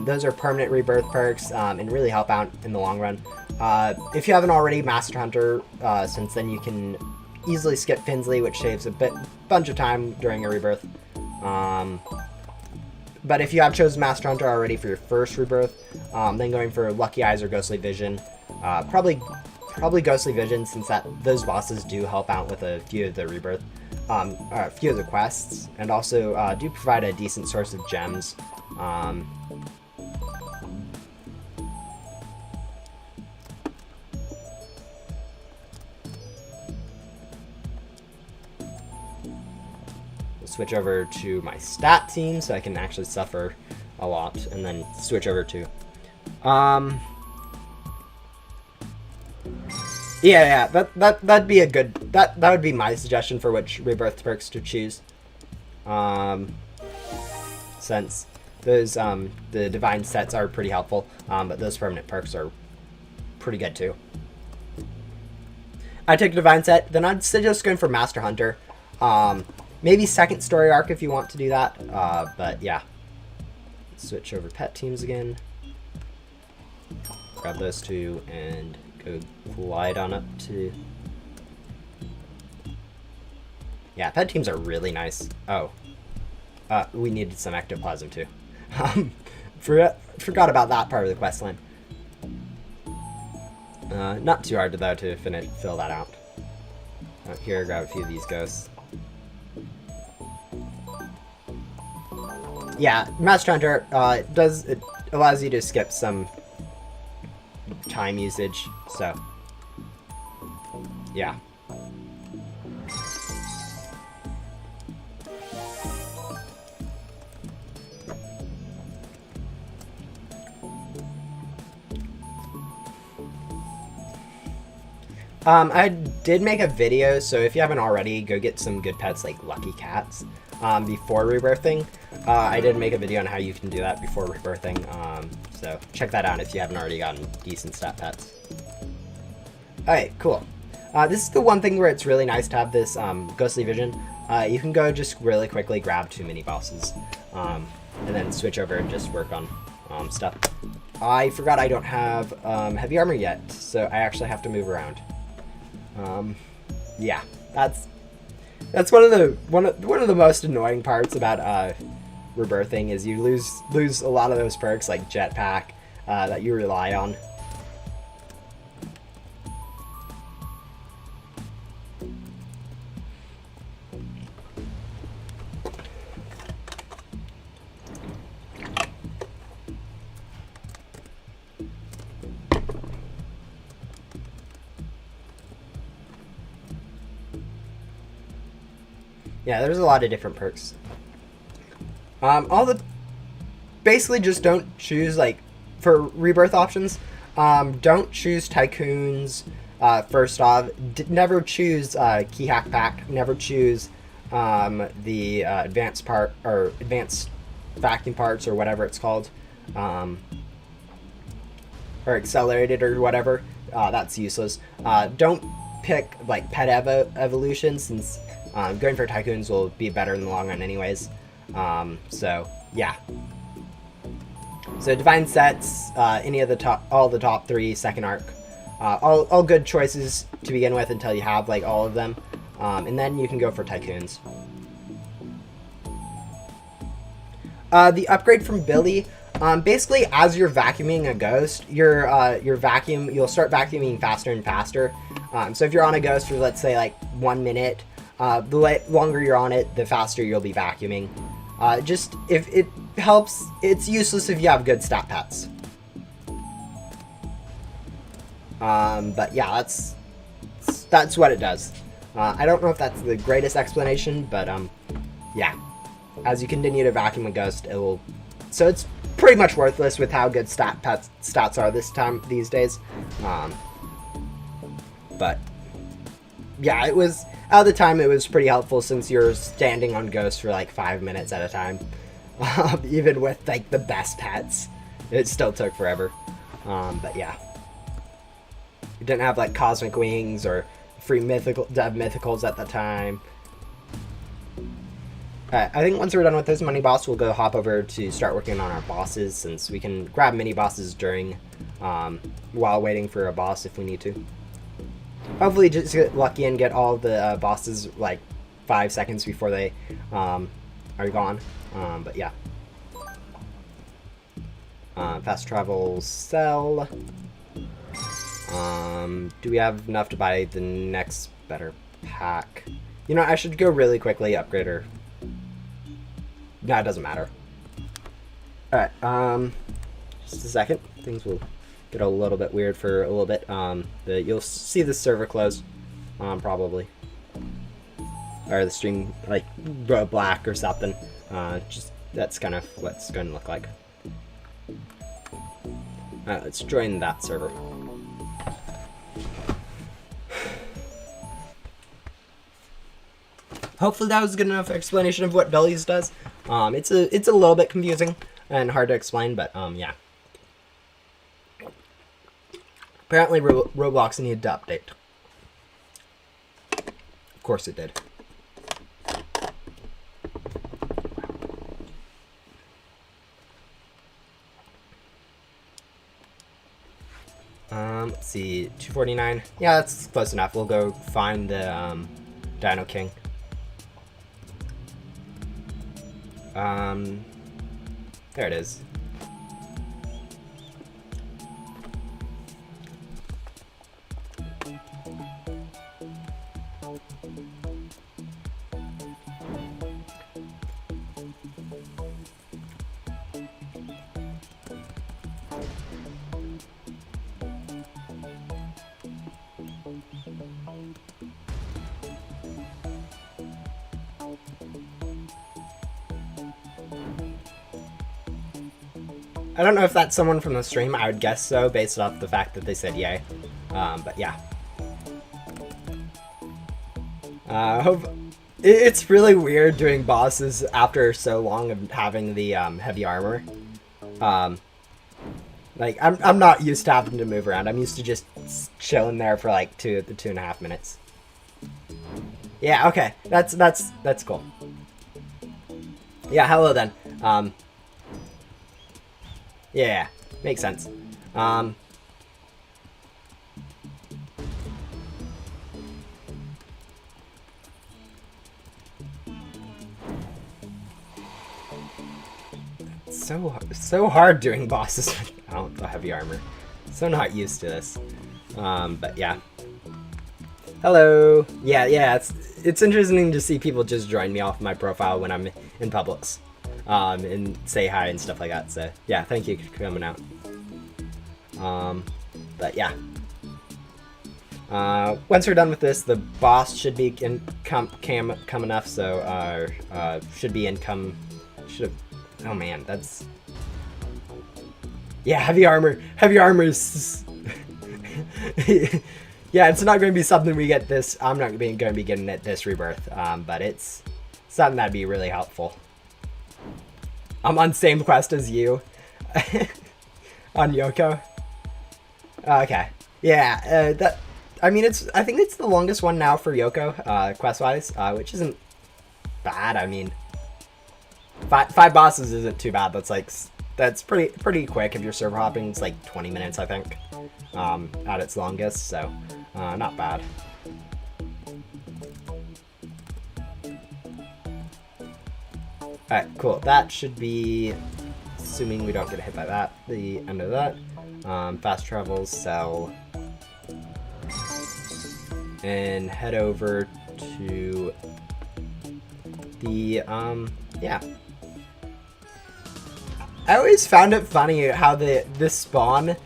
Those are permanent rebirth perks and really help out in the long run. If you haven't already, Master Hunter, since then you can easily skip Finsley, which saves a bunch of time during a rebirth. But if you have chosen Master Hunter already for your first rebirth, then going for Lucky Eyes or Ghostly Vision, probably Ghostly Vision, since those bosses do help out with a few of the rebirth, a few of the quests, and also do provide a decent source of gems. Switch over to my stat team so I can actually suffer a lot, and then switch over to that'd be a good that would be my suggestion for which rebirth perks to choose, since those the divine sets are pretty helpful, but those permanent perks are pretty good too. I take a divine set, then I'd suggest going for Master Hunter. Maybe second story arc if you want to do that, but yeah. Switch over pet teams again. Grab those 2 and go glide on up to... Yeah, pet teams are really nice. Oh. We needed some ectoplasm too. Forgot about that part of the quest line. Not too hard though to fill that out. Here, grab a few of these ghosts. Yeah, Master Hunter, it allows you to skip some time usage, so yeah. I did make a video, so if you haven't already, go get some good pets like Lucky Cats before rebirthing. I did make a video on how you can do that before rebirthing, so check that out if you haven't already gotten decent stat pets. Alright, cool. This is the one thing where it's really nice to have this Ghostly Vision. You can go just really quickly grab 2 mini bosses, and then switch over and just work on stuff. I forgot I don't have heavy armor yet, so I actually have to move around. Yeah, that's one of the most annoying parts about rebirthing, is you lose a lot of those perks like jetpack that you rely on. Yeah, there's a lot of different perks. Basically just don't choose, like, for rebirth options, don't choose tycoons, first off. Never choose key hack pack, never choose the advanced vacuum parts, or whatever it's called, or accelerated or whatever. That's useless. Don't pick like pet evolution, since going for tycoons will be better in the long run anyways. So yeah. So divine sets, any of all the top 3 second arc, all good choices to begin with until you have like all of them, and then you can go for tycoons. The upgrade from Billy, basically as you're vacuuming a ghost, you'll start vacuuming faster and faster. So if you're on a ghost for, let's say, like 1 minute, the longer you're on it, the faster you'll be vacuuming. Just if it helps, it's useless if you have good stat pets. But yeah, that's what it does. I don't know if that's the greatest explanation, but yeah. As you continue to vacuum a ghost, it will. So it's pretty much worthless with how good stats are these days. But yeah, it was at the time. It was pretty helpful since you're standing on ghosts for like 5 minutes at a time. Even with like the best pets, it still took forever. But yeah, you didn't have like cosmic wings or free mythicals at the time. I think once we're done with this mini boss, we'll go hop over to start working on our bosses, since we can grab mini bosses during, while waiting for a boss if we need to. Hopefully just get lucky and get all the bosses like 5 seconds before they are gone. But yeah. Fast travel, sell. Do we have enough to buy the next better pack? You know, I should go really quickly upgrade her. No, it doesn't matter. Alright, just a second. Things will get a little bit weird for a little bit. You'll see the server close, probably. Or the stream, like, go black or something. Just, that's kind of what it's going to look like. Let's join that server. Hopefully that was a good enough explanation of what Bellies does. It's a little bit confusing and hard to explain, but yeah. Apparently Roblox needed to update. Of course it did. Let's see, 249. Yeah, that's close enough. We'll go find the Dino King. There it is. I don't know if that's someone from the stream. I would guess so, based off the fact that they said yay. But yeah. It's really weird doing bosses after so long of having the heavy armor. Like I'm not used to having to move around. I'm used to just chilling there for like 2.5 minutes. Yeah. Okay. That's cool. Yeah. Hello then. Yeah, makes sense. So hard doing bosses without the heavy armor. So not used to this. But yeah. Hello. Yeah. It's interesting to see people just join me off my profile when I'm in Publix. And say hi and stuff like that. So yeah, thank you for coming out. But yeah. Once we're done with this, the boss should be come enough. So should be income. Oh man, that's. Yeah, heavy armor. Heavy armor is. Yeah, it's not going to be something we get this. I'm not going to be getting it this rebirth. But it's something that'd be really helpful. I'm on same quest as you. On Yoko. Okay. Yeah, I mean, I think it's the longest one now for Yoko, quest-wise, which isn't bad. I mean, five bosses isn't too bad. That's pretty quick. If you're server hopping, it's like 20 minutes, I think, at its longest, so not bad. Alright, cool. That should be, assuming we don't get hit by that, the end of that. Fast travel, sell, and head over to the, yeah. I always found it funny how the spawn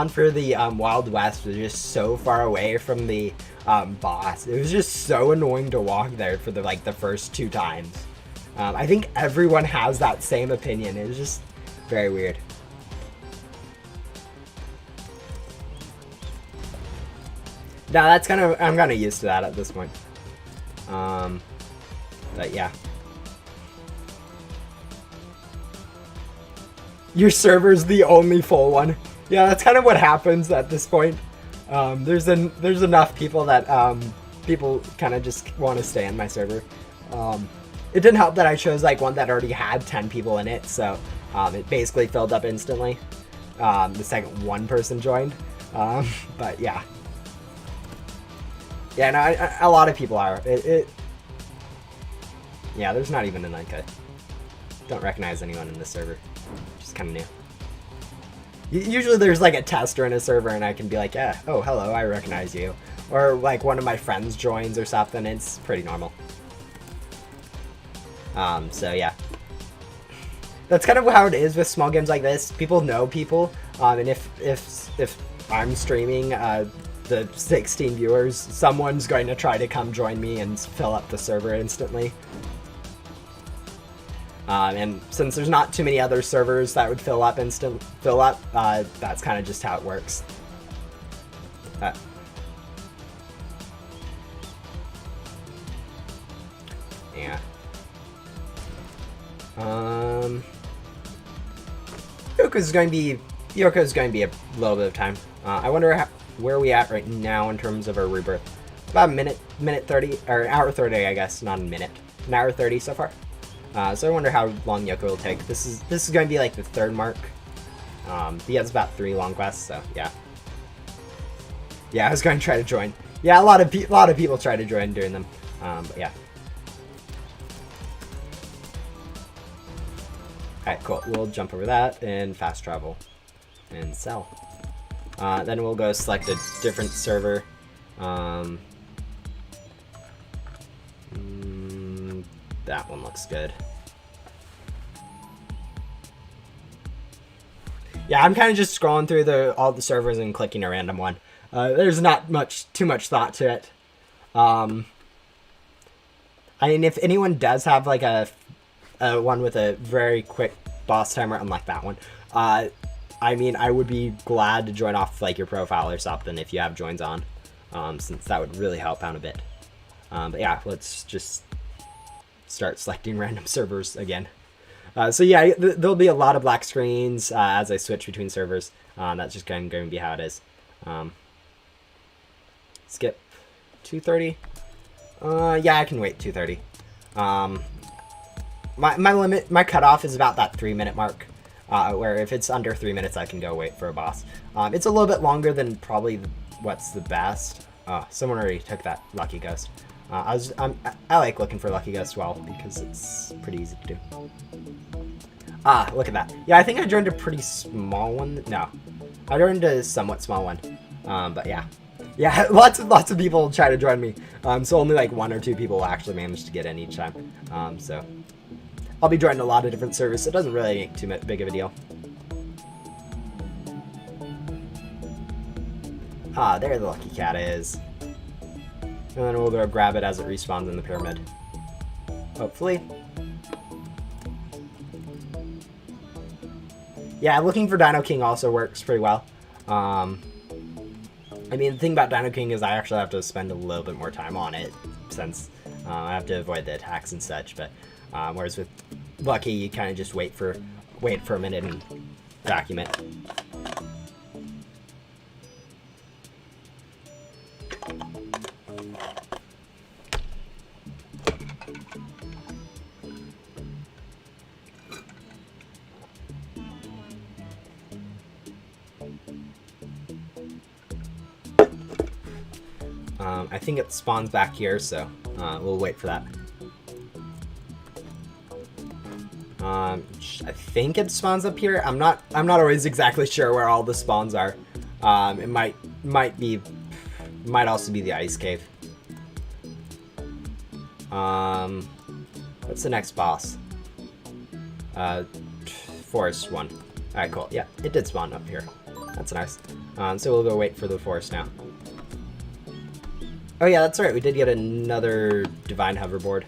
for the Wild West was just so far away from the boss. It was just so annoying to walk there for the first 2 times. I think everyone has that same opinion. It was just very weird. Now that's I'm kind of used to that at this point. But yeah. Your server's the only full one. Yeah, that's kind of what happens at this point. There's enough people that people kind of just want to stay in my server. It didn't help that I chose one that already had 10 people in it, so it basically filled up instantly the second one person joined. But yeah. Yeah, no, a lot of people are. Yeah, there's not even don't recognize anyone in this server. Just kind of new. Usually there's a tester in a server and I can be like, yeah, oh, hello, I recognize you. Or one of my friends joins or something. It's pretty normal. So yeah. That's kind of how it is with small games like this. People know people. And if I'm streaming the 16 viewers, someone's going to try to come join me and fill up the server instantly. And since there's not too many other servers that would fill up, that's kind of just how it works. Yeah. Yoko's going to be a little bit of time. I wonder where are we at right now in terms of our rebirth. About a minute 30, or an hour 30, I guess, not a minute. An hour 30 so far. So I wonder how long Yoko will take. This is going to be the 3rd mark. He has about 3 long quests, so yeah. Yeah, I was going to try to join. Yeah, a lot of people try to join during them. But yeah. Alright, cool. We'll jump over that and fast travel and sell. Then we'll go select a different server. That one looks good. Yeah, I'm kind of just scrolling through all the servers and clicking a random one. There's not too much thought to it. I mean, if anyone does have a one with a very quick boss timer, unlike that one, I mean, I would be glad to join off your profile or something if you have joins on, since that would really help out a bit. But yeah, let's just start selecting random servers again. So yeah, there'll be a lot of black screens as I switch between servers. That's just going to be how it is. Skip 2:30. Yeah, I can wait 2:30. My cutoff is about that 3-minute mark, where if it's under 3 minutes, I can go wait for a boss. It's a little bit longer than probably what's the best. Someone already took that lucky ghost. I like looking for lucky ghost well because it's pretty easy to do. Look at that. Yeah, I think I joined a pretty small one. No, I joined a somewhat small one. But yeah. Yeah, lots of people try to join me. So only 1 or 2 people will actually manage to get in each time. So I'll be joining a lot of different servers. So it doesn't really make too big of a deal. There the lucky cat is. And then we'll go grab it as it respawns in the pyramid. Hopefully. Yeah, looking for Dino King also works pretty well. I mean, the thing about Dino King is I actually have to spend a little bit more time on it, since I have to avoid the attacks and such. But whereas with Lucky, you kind of just wait for a minute and document. I think it spawns back here, so we'll wait for that. I think it spawns up here. I'm not always exactly sure where all the spawns are. It might also be the ice cave. What's the next boss? forest one. Alright, cool. Yeah, it did spawn up here. That's nice. So we'll go wait for the forest now. Oh yeah, that's right. We did get another divine hoverboard,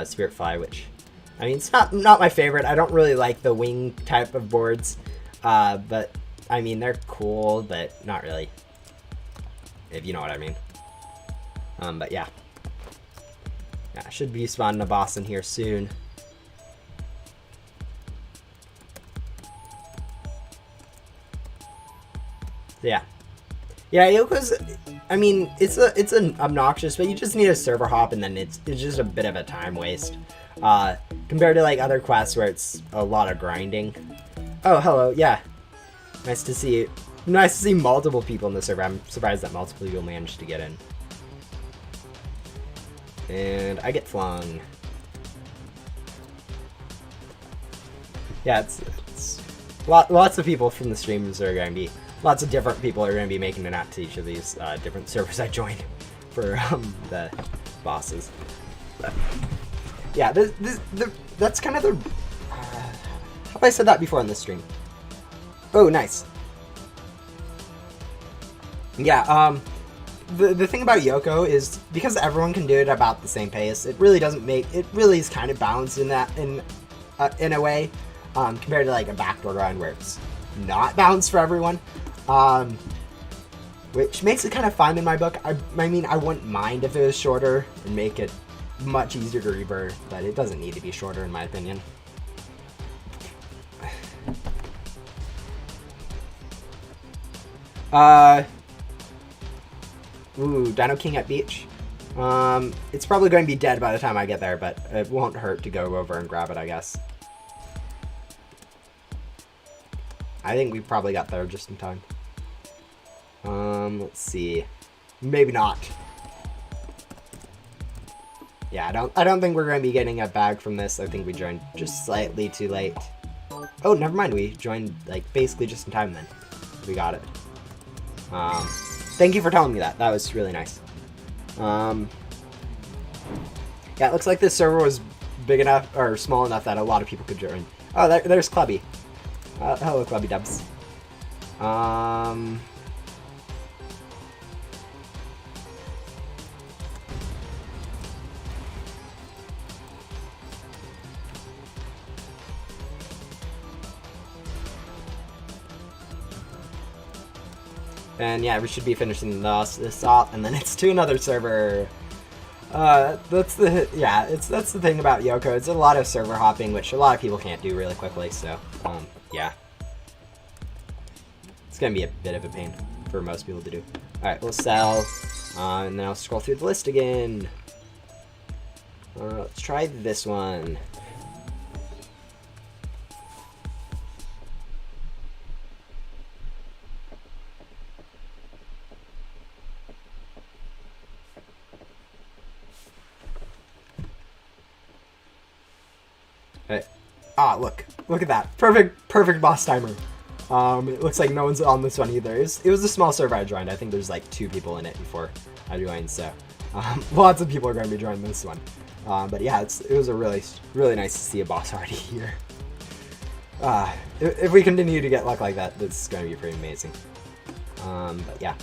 Spirit Fly, which, I mean, it's not my favorite. I don't really like the wing type of boards, but I mean they're cool, but not really, if you know what I mean. But yeah, should be spawning a boss in here soon. Yeah. Yeah, Yoko's, I mean, it's an obnoxious, but you just need a server hop, and then it's just a bit of a time waste. Compared to, like, other quests where it's a lot of grinding. Oh, hello, yeah. Nice to see you. Nice to see multiple people in the server. I'm surprised that multiple people managed to get in. And I get flung. Yeah, it's lots of people from the streams are going to be... Lots of different people are going to be making it out to each of these different servers I joined for the bosses. But, yeah, that's kind of the... have I said that before on this stream? Oh, nice. Yeah, the thing about Yoko is because everyone can do it about the same pace, it really doesn't make... It really is kind of balanced in that in a way, compared to like a backdoor grind where it's not balanced for everyone. Which makes it kind of fun in my book. I mean, I wouldn't mind if it was shorter and make it much easier to rebirth, but it doesn't need to be shorter in my opinion. Ooh, Dino King at beach. It's probably going to be dead by the time I get there, but it won't hurt to go over and grab it, I guess. I think we probably got there just in time. Let's see. Maybe not. Yeah, I don't think we're going to be getting a bag from this. I think we joined just slightly too late. Oh, never mind. We joined, like, basically just in time then. We got it. Thank you for telling me that. That was really nice. Yeah, it looks like this server was big enough, or small enough that a lot of people could join. Oh, there's Clubby. Hello, Clubby Dubs. And yeah, we should be finishing this off, and then it's to another server. That's the thing about Yoko. It's a lot of server hopping, which a lot of people can't do really quickly. So, yeah, it's gonna be a bit of a pain for most people to do. All right, we'll sell, and then I'll scroll through the list again. Let's try this one. Ah, look at that. Perfect boss timer. It looks like no one's on this one either. It was a small server I joined. I think there's like 2 people in it before I joined, so lots of people are going to be joining this one. But yeah, it was a really nice to see a boss already here. If we continue to get luck like that, this is going to be pretty amazing. But yeah.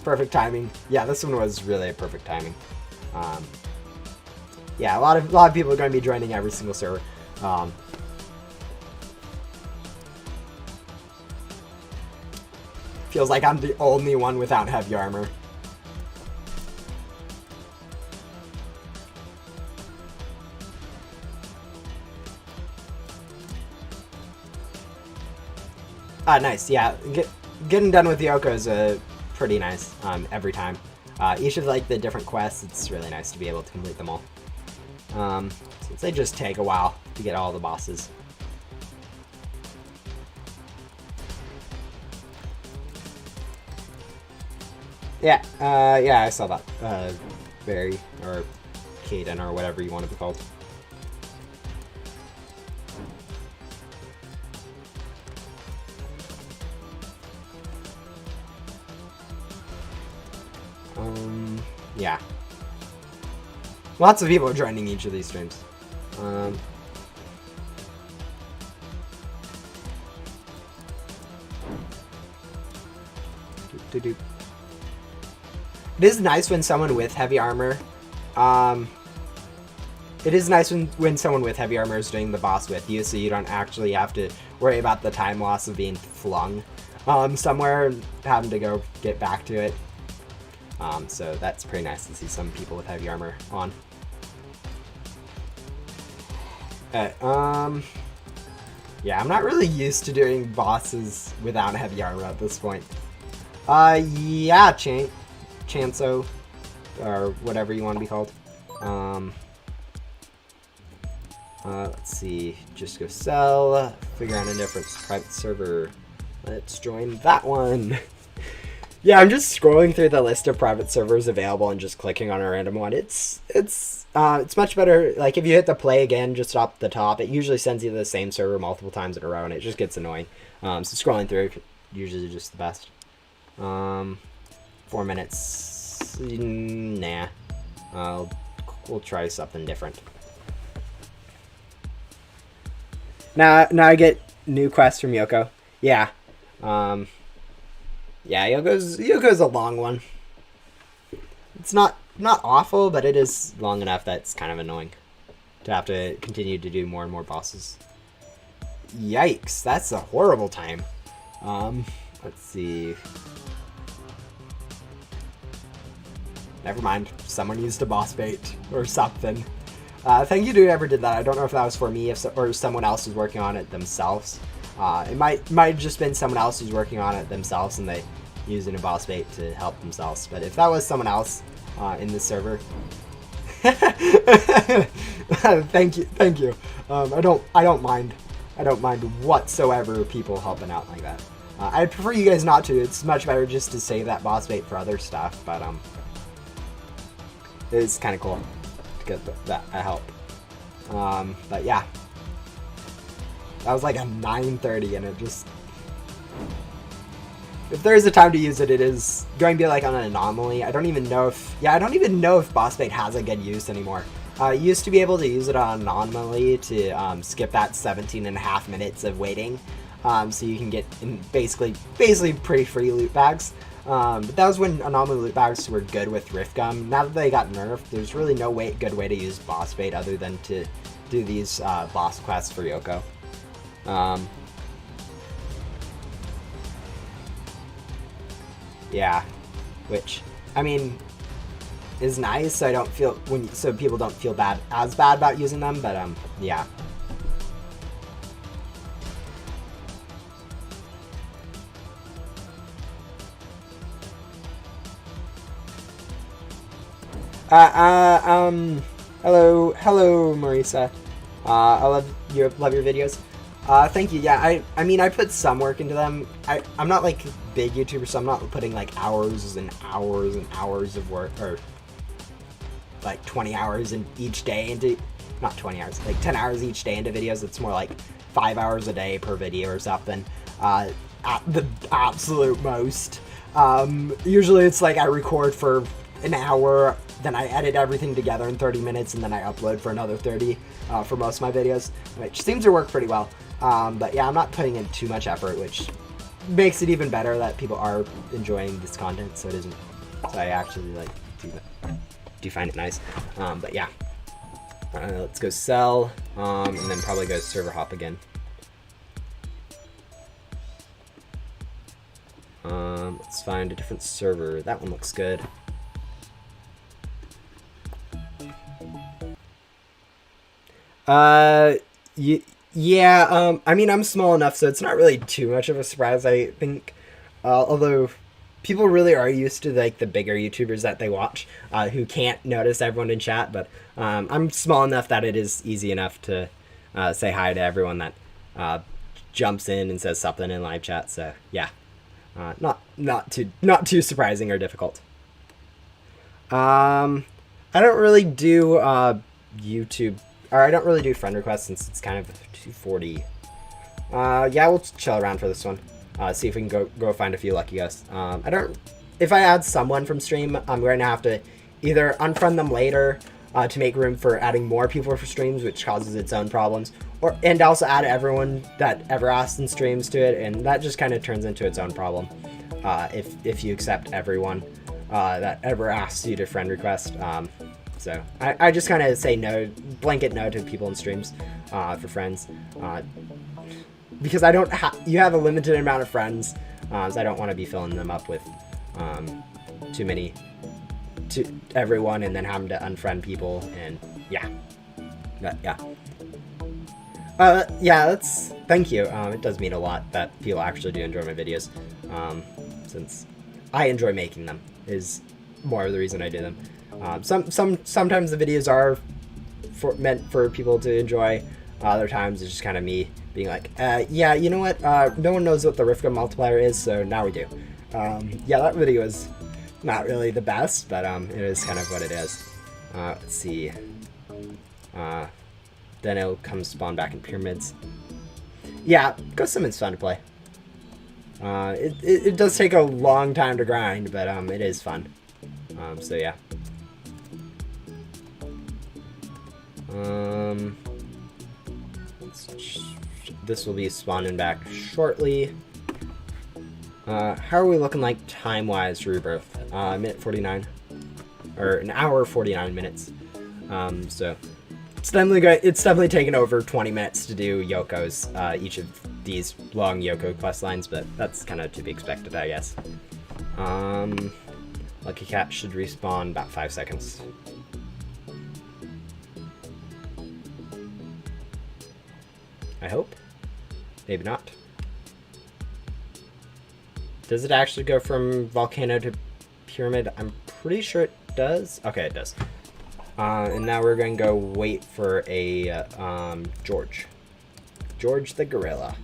Perfect timing. Yeah, this one was really a perfect timing. Yeah, a lot of people are going to be joining every single server. Feels like I'm the only one without heavy armor. Ah, nice. Yeah, getting done with Yoko is pretty nice every time. Each of like the different quests, it's really nice to be able to complete them all. Since they just take a while to get all the bosses. Yeah, yeah, I saw that. Barry, or Caden, or whatever you want to be called. Yeah. Lots of people are joining each of these streams. Um, It is nice when someone with heavy armor, it is nice when someone with heavy armor is doing the boss with you, so you don't actually have to worry about the time loss of being flung somewhere and having to go get back to it. So that's pretty nice to see some people with heavy armor on. Yeah, I'm not really used to doing bosses without heavy armor at this point. Yeah, Chanso, or whatever you want to be called. Let's see, just go sell, figure out a difference, private server. Let's join that one. Yeah, I'm just scrolling through the list of private servers available and just clicking on a random one. It's much better. Like, if you hit the play again just up the top, it usually sends you to the same server multiple times in a row, and it just gets annoying. So scrolling through usually just the best. 4 minutes. Nah. We'll try something different. Now I get new quests from Yoko. Yeah. Yeah, Yoko's a long one. It's not awful, but it is long enough that it's kind of annoying to have to continue to do more and more bosses. Yikes, that's a horrible time. Let's see. Never mind. Someone used a boss bait or something. Thank you to whoever did that. I don't know if that was for me or someone else who's working on it themselves. It might have just been someone else who's working on it themselves and they using a boss bait to help themselves. But if that was someone else in the server, thank you. I don't mind whatsoever people helping out like that. I'd prefer you guys not to. It's much better just to save that boss bait for other stuff. But it's kind of cool to get that help. But yeah. That was like a 9:30 and it just... If there's a time to use it, it is going to be like on an anomaly. I don't even know if boss bait has a good use anymore. You used to be able to use it on anomaly to skip that 17.5 minutes of waiting. So you can get basically pretty free loot bags. But that was when anomaly loot bags were good with Rift Gum. Now that they got nerfed, there's really no good way to use boss bait other than to do these boss quests for Yoko. Yeah, which I mean is nice. So I don't feel so people don't feel as bad about using them. But yeah. Hello, Marisa. I love your videos. Thank you. Yeah, I mean, I put some work into them. I'm not like a big YouTuber, so I'm not putting like hours and hours and hours of work, or like 20 hours in each day into, not 20 hours, like 10 hours each day into videos. It's more like 5 hours a day per video or something, at the absolute most. Usually it's like I record for an hour, then I edit everything together in 30 minutes, and then I upload for another 30 for most of my videos, which seems to work pretty well. But yeah, I'm not putting in too much effort, which makes it even better that people are enjoying this content, so it isn't, so I actually like do find it nice. But yeah, let's go sell, and then probably go server hop again. Let's find a different server. That one looks good. Yeah, I mean, I'm small enough, so it's not really too much of a surprise, I think. Although people really are used to like the bigger YouTubers that they watch, who can't notice everyone in chat. But I'm small enough that it is easy enough to say hi to everyone that jumps in and says something in live chat. So yeah, not too surprising or difficult. I don't really do YouTube. Or I don't really do friend requests since it's kind of 240. Yeah, we'll chill around for this one. See if we can go find a few lucky ghosts. If I add someone from stream, I'm going to have to either unfriend them later, to make room for adding more people for streams, which causes its own problems, and also add everyone that ever asks in streams to it, and that just kind of turns into its own problem if you accept everyone that ever asks you to friend request. So I just kind of say no, blanket no to people in streams for friends, because I don't you have a limited amount of friends, so I don't want to be filling them up with too many to everyone and then having to unfriend people, and yeah. But yeah. That's thank you. It does mean a lot that people actually do enjoy my videos, since I enjoy making them is more of the reason I do them. Sometimes the videos are meant for people to enjoy. Other times it's just kind of me being like, yeah, you know what? No one knows what the Rifka multiplier is, so now we do. Yeah, that video is not really the best, but it is kind of what it is. Let's see. Then it'll come spawn back in pyramids. Yeah, Ghost Summon's fun to play. It does take a long time to grind, but it is fun. So yeah. This will be spawning back shortly. How are we looking like time-wise for Rebirth? Minute 49, or an hour 49 minutes. So it's definitely taken over 20 minutes to do Yoko's, each of these long Yoko quest lines, but that's kind of to be expected, I guess. Lucky Cat should respawn about 5 seconds. I hope. Maybe not. Does it actually go from volcano to pyramid? I'm pretty sure it does. Okay, it does. And now we're going to go wait for a George. George the gorilla.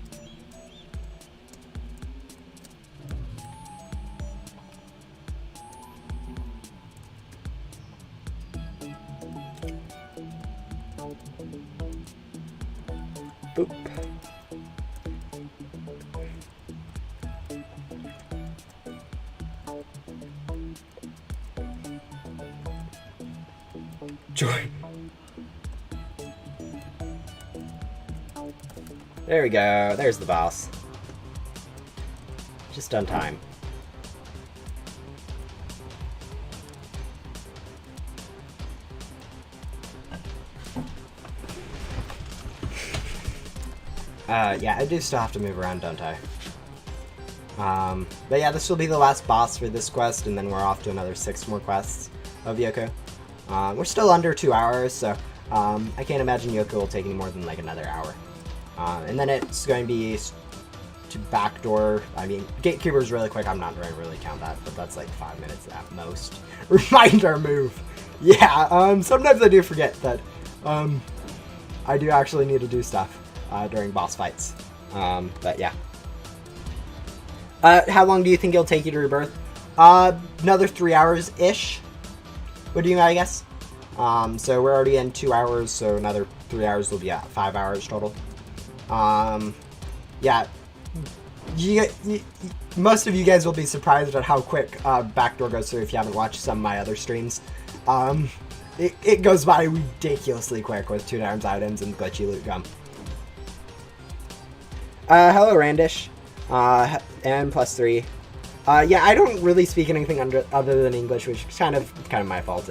Boop. Joy. There we go. There's the boss. Just on time. Yeah, I do still have to move around, don't I? But yeah, this will be the last boss for this quest, and then we're off to another 6 more quests of Yoko. We're still under 2 hours, so I can't imagine Yoko will take any more than like another hour. And then it's going to be to backdoor. I mean, Gatekeeper's really quick. I'm not going to really count that, but that's like 5 minutes at most. Reminder move. Yeah, sometimes I do forget that I do actually need to do stuff during boss fights. But yeah. How long do you think it'll take you to Rebirth? Another 3 hours-ish. What do you, I guess? So we're already in 2 hours, so another 3 hours will be at 5 hours total. Yeah. Most of you guys will be surprised at how quick Backdoor goes through if you haven't watched some of my other streams. It goes by ridiculously quick with 2 times items and glitchy loot gum. Hello Randish. And +3. Yeah, I don't really speak anything other than English, which is kind of my fault.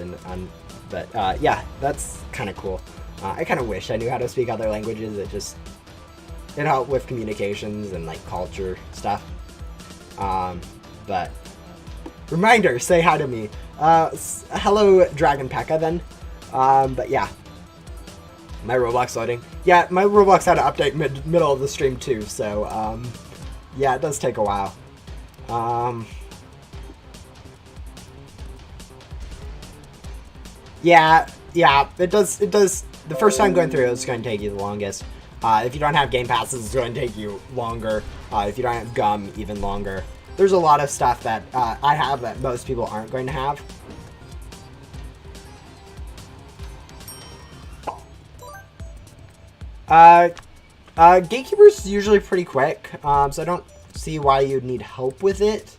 But yeah, that's kind of cool. I kind of wish I knew how to speak other languages. It helped with communications and like culture stuff. But reminder, say hi to me. Hello Dragon Pekka then. But yeah. My Roblox loading. Yeah, my Roblox had to update middle of the stream too, so yeah, it does take a while. Yeah, it does. The first time going through, it's going to take you the longest. If you don't have game passes, it's going to take you longer. If you don't have gum, even longer. There's a lot of stuff that I have that most people aren't going to have. Gatekeeper's usually pretty quick, so I don't see why you'd need help with it.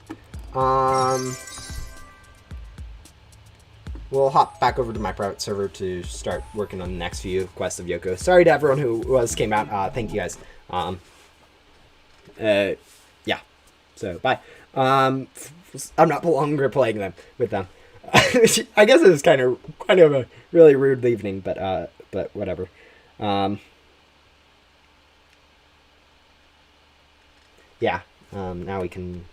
we'll hop back over to my private server to start working on the next few quests of Yoko. Sorry to everyone who came out. Thank you guys. Yeah. So bye. I'm not longer playing them with them. I guess it was kind of a really rude evening, but whatever. Yeah. Now we can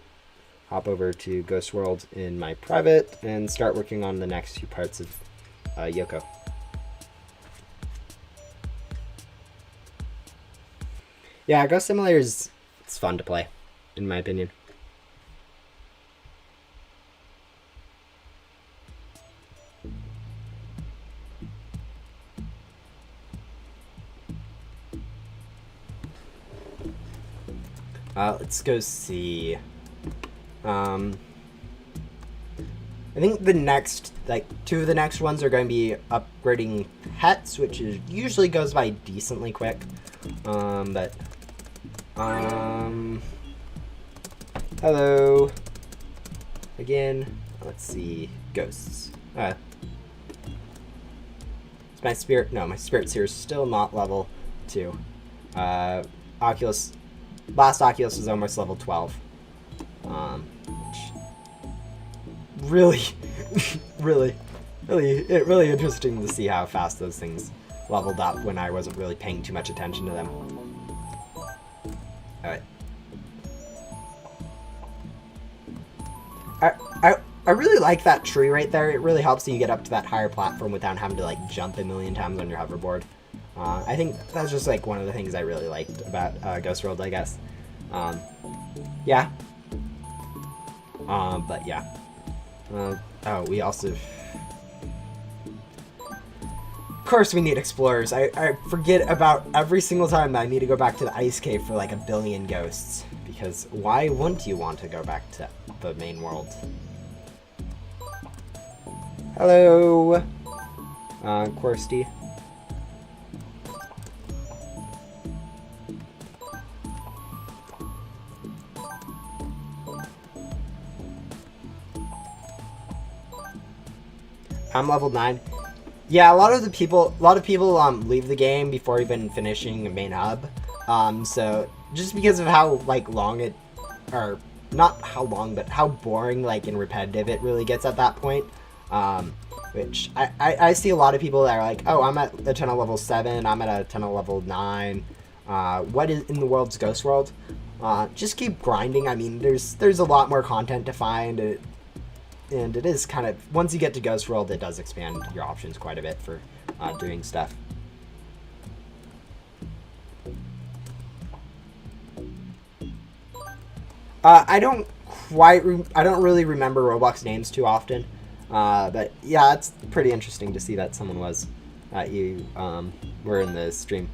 hop over to Ghost World in my private and start working on the next few parts of Yoko. Yeah, Ghost Simulator it's fun to play, in my opinion. Let's go see. I think the next, two of the next ones are going to be upgrading pets, which usually goes by decently quick. Hello. Again, let's see. Ghosts. It's my spirit. No, my spirit's here is still not level 2. Oculus. Last Oculus is almost level 12. Which really, really interesting to see how fast those things leveled up when I wasn't really paying too much attention to them. Alright. I really like that tree right there. It really helps you get up to that higher platform without having to jump a million times on your hoverboard. I think that's just one of the things I really liked about Ghost World, I guess. Yeah. But yeah. Oh, we also... Of course we need explorers. I forget about every single time that I need to go back to the ice cave for a billion ghosts. Because why wouldn't you want to go back to the main world? Hello! Quirsti. I'm level 9. Yeah, a lot of people leave the game before even finishing the main hub. So just because of how long it, or not how long, but how boring and repetitive it really gets at that point. Which I see a lot of people that are like, oh, I'm at a ton of level 7, I'm at a ton of level 9. What is in the world's Ghost World? Just keep grinding. I mean, there's a lot more content to find. And it is kind of, once you get to Ghost World, it does expand your options quite a bit for doing stuff. I don't really remember Roblox names too often. But yeah, it's pretty interesting to see that someone was you were in the stream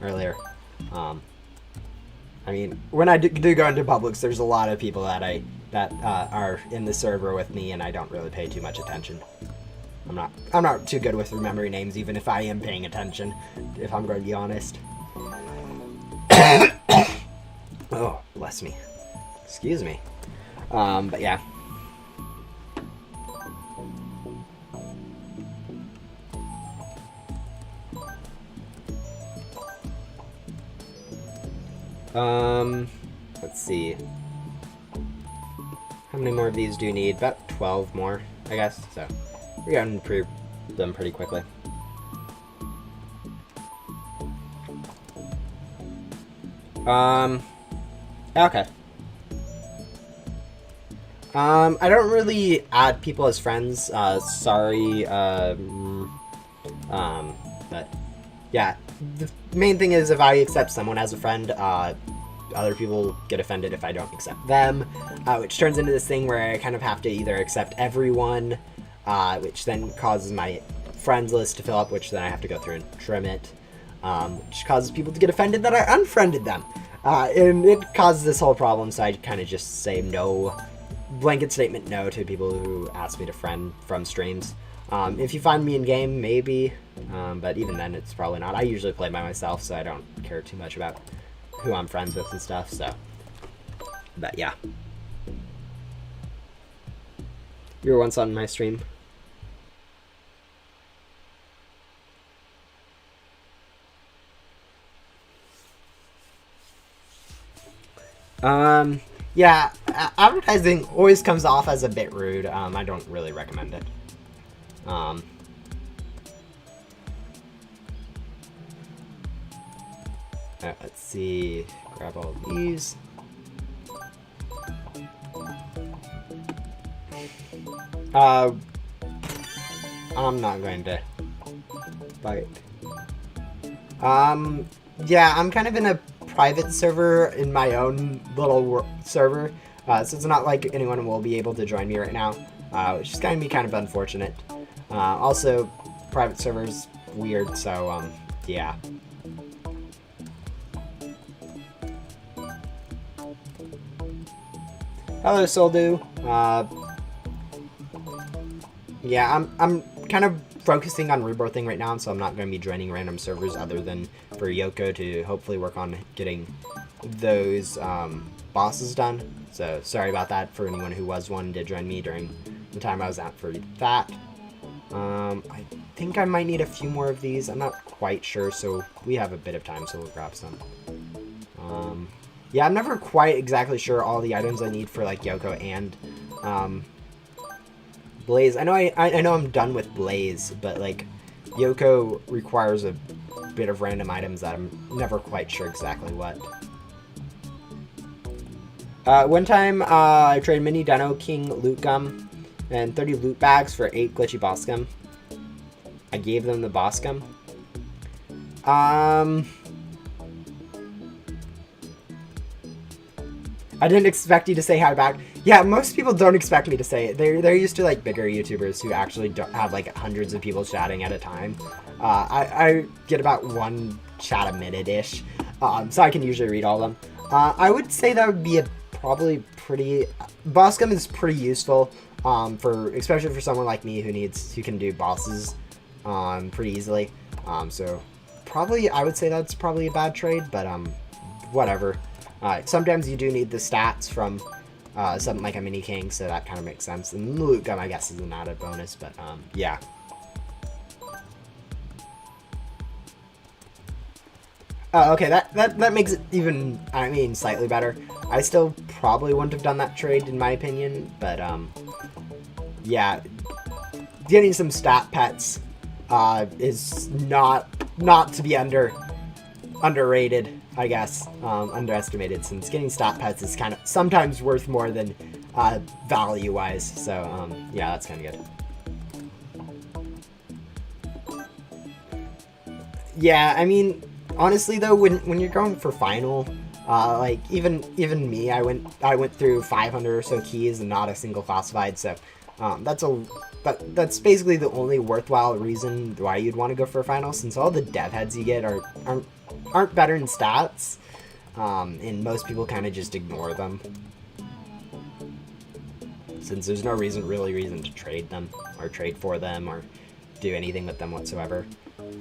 earlier. I mean, when I do go into Publix, there's a lot of people that are in the server with me, and I don't really pay too much attention. I'm not too good with remembering names, even if I am paying attention, if I'm going to be honest. Oh, bless me. Excuse me. But yeah. Let's see. How many more of these do you need? About 12 more, I guess. So, we're getting through them pretty quickly. Okay. I don't really add people as friends, sorry, but, yeah, the main thing is if I accept someone as a friend, other people get offended if I don't accept them, which turns into this thing where I kind of have to either accept everyone, which then causes my friends list to fill up, which then I have to go through and trim it, which causes people to get offended that I unfriended them, and it causes this whole problem, so I kind of just say no, blanket statement no to people who ask me to friend from streams. If you find me in game, maybe, but even then it's probably not. I usually play by myself, so I don't care too much about who I'm friends with and stuff, so, but yeah. You were once on my stream. Yeah, advertising always comes off as a bit rude. I don't really recommend it. Let's see. Grab all these. I'm not going to bite. Yeah, I'm kind of in a private server in my own little server, so it's not like anyone will be able to join me right now, which is going to be kind of unfortunate. Also, private server's weird, so, yeah. Hello, Soldu. Yeah, I'm kind of focusing on rebirthing right now, so I'm not going to be joining random servers other than for Yoko to hopefully work on getting those bosses done. So sorry about that for anyone who was wanting to join me during the time I was out for that. I think I might need a few more of these. I'm not quite sure, so we have a bit of time, so we'll grab some. Yeah, I'm never quite exactly sure all the items I need for like Yoko and Blaze. I know I'm done with Blaze, but like Yoko requires a bit of random items that I'm never quite sure exactly what. One time I traded Mini Dino King loot gum and 30 loot bags for 8 glitchy boss gum. I gave them the boss gum. I didn't expect you to say hi back. Yeah, most people don't expect me to say it. They're used to like bigger YouTubers who actually don't have like hundreds of people chatting at a time. I get about one chat a minute-ish, so I can usually read all of them. I would say that would be probably pretty... Boss gum is pretty useful, especially for someone like me who can do bosses pretty easily. So probably I would say that's probably a bad trade, but whatever. Sometimes you do need the stats from something like a Mini King, so that kind of makes sense. And the loot gum, I guess, is an added bonus, but yeah. Okay, that makes it even, slightly better. I still probably wouldn't have done that trade, in my opinion, but yeah. Getting some stat pets is not to be underrated. I guess, underestimated, since getting stat pets is kind of sometimes worth more than value-wise, so, yeah, that's kind of good. Yeah, I mean, honestly, though, when you're going for final, like, even me, I went through 500 or so keys and not a single classified, so, that's basically the only worthwhile reason why you'd want to go for a final, since all the dev heads you get aren't better in stats, and most people kind of just ignore them, since there's no reason to trade them, or trade for them, or do anything with them whatsoever.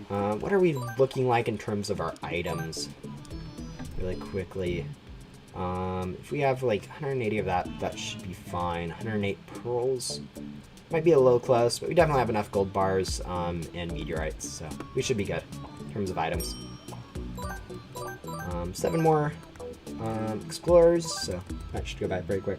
What are we looking like in terms of our items? Really quickly. If we have like 180 of that should be fine. 108 pearls. Might be a little close, but we definitely have enough gold bars and meteorites, so we should be good in terms of items. 7 more explorers, so that should go by very quick.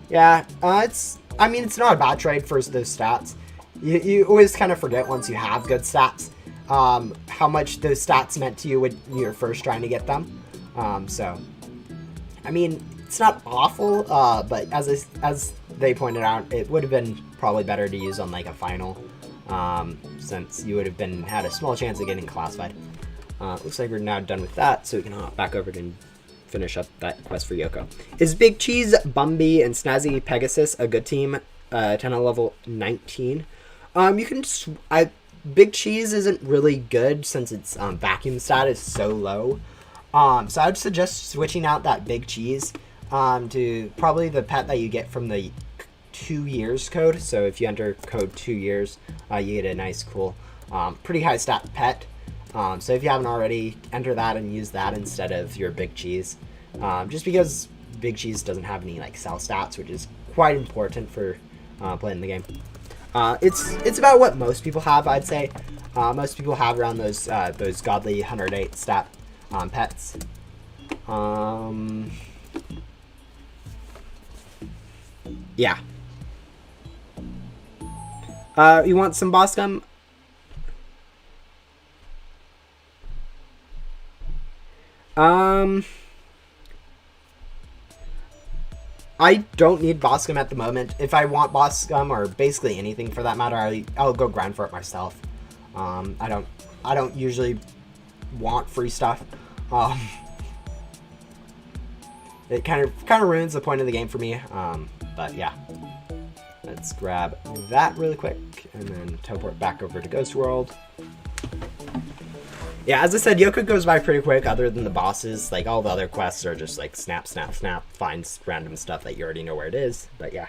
Yeah, it's not a bad trade for those stats. You always kind of forget once you have good stats how much those stats meant to you when you were first trying to get them. So, I mean, it's not awful, but as they pointed out, it would have been probably better to use on like a final, since you would have had a small chance of getting classified. Looks like we're now done with that, so we can hop back over to finish up that quest for Yoko. Is Big Cheese, Bumby, and Snazzy Pegasus a good team? 10 at level 19. You can Big Cheese isn't really good since its vacuum stat is so low. So I would suggest switching out that Big Cheese to probably the pet that you get from the 2 years code. So if you enter code 2 years, you get a nice, cool, pretty high stat pet. So if you haven't already, enter that and use that instead of your Big Cheese. Just because Big Cheese doesn't have any like cell stats, which is quite important for playing the game. It's about what most people have, I'd say. Most people have around those godly 108 stat pets. Yeah. You want some boss gum? I don't need boss gum at the moment. If I want boss gum, or basically anything for that matter, I'll go grind for it myself. I don't usually want free stuff. It kind of ruins the point of the game for me. But yeah, let's grab that really quick and then teleport back over to Ghost World. Yeah, as I said, Yoku goes by pretty quick other than the bosses. Like, all the other quests are just like snap, snap, snap, find random stuff that you already know where it is. But yeah.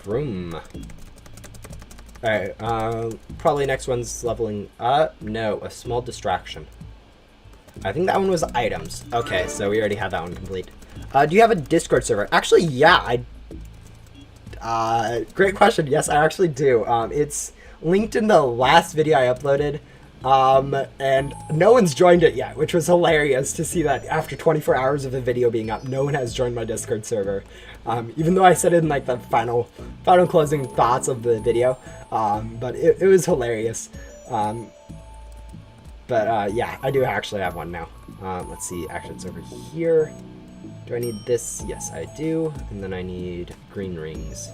Vroom. Alright, probably next one's leveling up. No, a small distraction. I think that one was items. Okay, so we already had that one complete. Do you have a Discord server? Actually, yeah, great question. Yes, I actually do. It's linked in the last video I uploaded. And no one's joined it yet, which was hilarious to see that after 24 hours of the video being up, no one has joined my Discord server. Even though I said it in like the final closing thoughts of the video, but it was hilarious. Yeah, I do actually have one now. Let's see, actions over here. Do I need this? Yes, I do. And then I need green rings.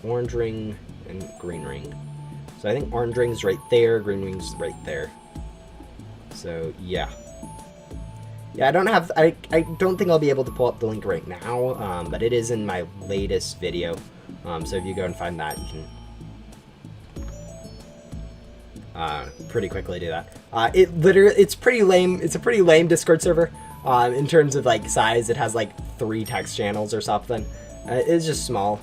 Orange ring and green ring. So I think orange ring's right there, green ring's right there. So yeah. Yeah, I don't think I'll be able to pull up the link right now, but it is in my latest video. So if you go and find that, you can pretty quickly do that. It's pretty lame. It's a pretty lame Discord server. In terms of like size, it has like 3 text channels or something. It's just small.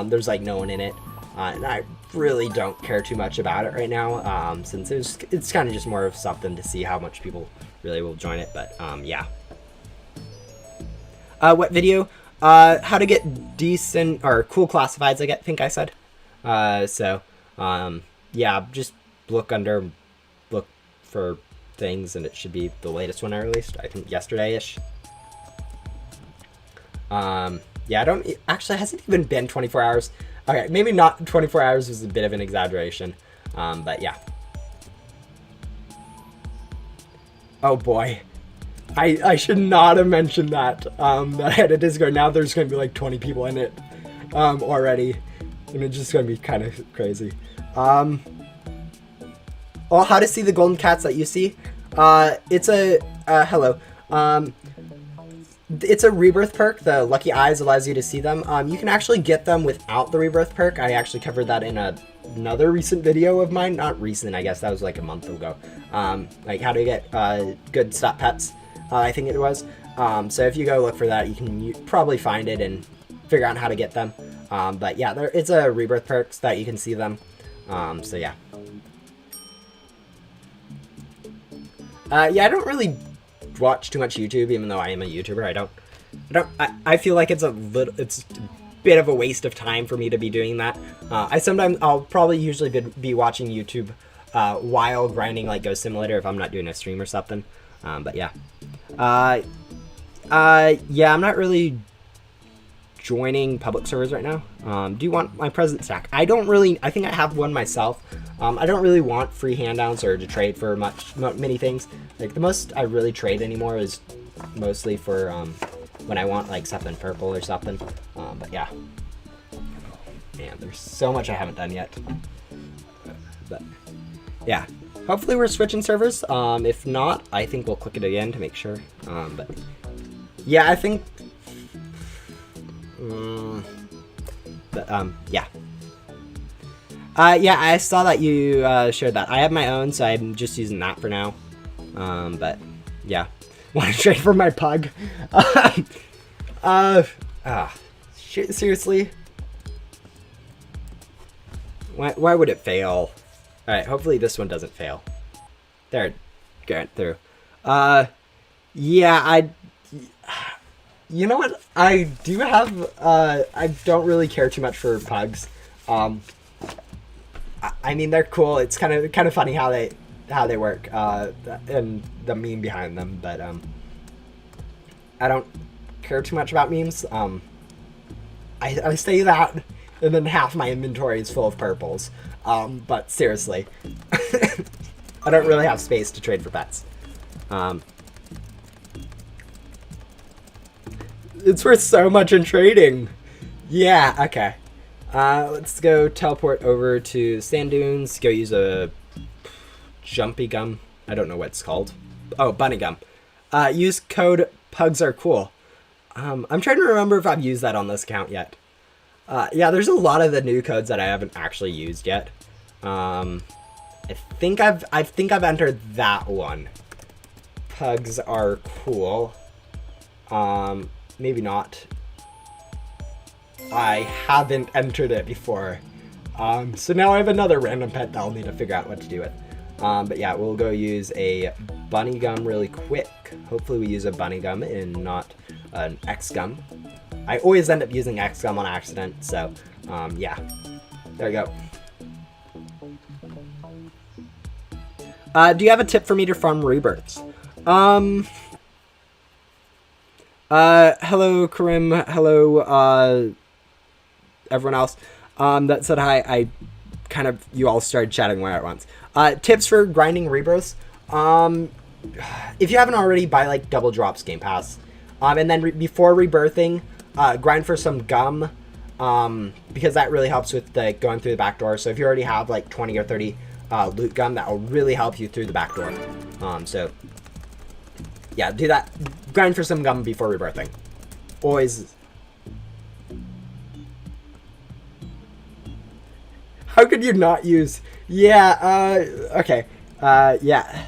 There's like no one in it, and I really don't care too much about it right now, since it's kind of just more of something to see how much people really will join it. But yeah. What video? How to get decent or cool classifieds, I think I said. Yeah, just look for things, and it should be the latest one I released, I think yesterday-ish. Yeah, I don't actually, hasn't even been 24 hours. Okay, maybe not 24 hours was a bit of an exaggeration, but yeah. Oh boy, I should not have mentioned that, that I had a Discord. Now there's going to be like 20 people in it already, and it's just going to be kind of crazy. Oh, how to see the golden cats that you see? It's a, hello. It's a Rebirth perk. The Lucky Eyes allows you to see them. You can actually get them without the Rebirth perk. I actually covered that in another recent video of mine. Not recent, I guess. That was like a month ago. Like how to get good stat pets, I think it was. So if you go look for that, you can probably find it and figure out how to get them. But yeah, it's a Rebirth perk so that you can see them. So yeah. Yeah, I don't really watch too much YouTube, even though I am a YouTuber. I feel like it's a bit of a waste of time for me to be doing that. I'll probably usually be watching YouTube while grinding like Ghost Simulator if I'm not doing a stream or something. But yeah. Yeah, I'm not really joining public servers right now. Do you want my present stack? I think I have one myself. I don't really want free handouts or to trade for many things. Like the most I really trade anymore is mostly for when I want like something purple or something. But yeah. Man, there's so much I haven't done yet. But yeah. Hopefully we're switching servers. If not, I think we'll click it again to make sure. But yeah, I think yeah. Yeah, I saw that you shared that. I have my own, so I'm just using that for now. But yeah, want to trade for my pug? Shit, seriously? Why would it fail? All right, hopefully this one doesn't fail. There, get through. Yeah, you know what? I do have. I don't really care too much for pugs. I mean, they're cool. It's kind of funny how they work. And the meme behind them, but I don't care too much about memes. I say that, and then half my inventory is full of purples. But seriously, I don't really have space to trade for pets. It's worth so much in trading. Yeah, okay. Let's go teleport over to sand dunes. Go use a jumpy gum. I don't know what it's called. Oh, bunny gum. Use code pugs are cool. I'm trying to remember if I've used that on this account yet. Yeah, there's a lot of the new codes that I haven't actually used yet. I think I've entered that one. Pugs are cool. Maybe not. I haven't entered it before. So now I have another random pet that I'll need to figure out what to do with. But yeah, we'll go use a bunny gum really quick. Hopefully we use a bunny gum and not an X gum. I always end up using X gum on accident, so yeah. There we go. Do you have a tip for me to farm rebirths? Hello, Karim. Hello, everyone else. That said hi. You all started chatting at once. Tips for grinding rebirths. If you haven't already, buy like double drops Game Pass. And then before rebirthing, grind for some gum. Because that really helps with going through the back door. So if you already have like 20 or 30 loot gum, that will really help you through the back door. So yeah, do that. Grind for some gum before rebirthing. Always. How could you not use? Yeah. Okay. Yeah.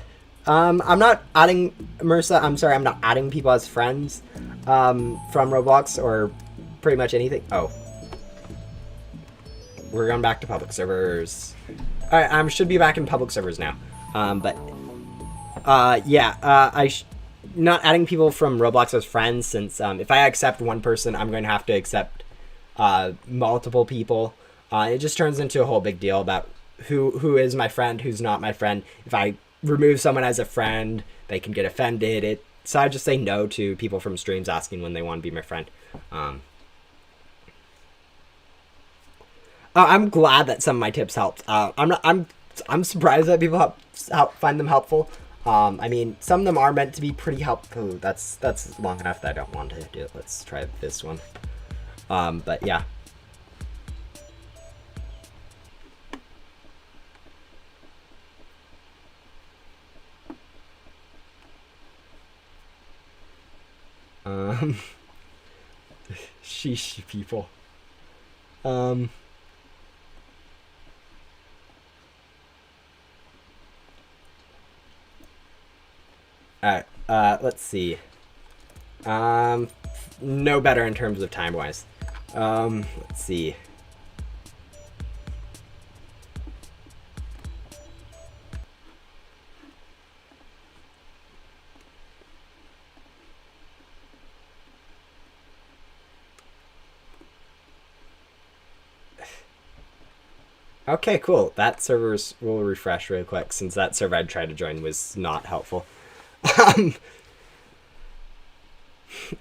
I'm not adding Marissa. I'm sorry. I'm not adding people as friends. From Roblox or pretty much anything. Oh. We're going back to public servers. All right. I should be back in public servers now. Yeah. Not adding people from Roblox as friends, since if I accept one person, I'm going to have to accept multiple people. It just turns into a whole big deal about who is my friend, who's not my friend. If I remove someone as a friend, they can get offended. So I just say no to people from streams asking when they want to be my friend. I'm glad that some of my tips helped. I'm surprised that people find them helpful. I mean, some of them are meant to be pretty helpful. That's long enough that I don't want to do it. Let's try this one. But yeah. Sheesh, people. Alright, let's see. No better in terms of time-wise. Let's see. Okay, cool. That server will refresh really quick, since that server I tried to join was not helpful.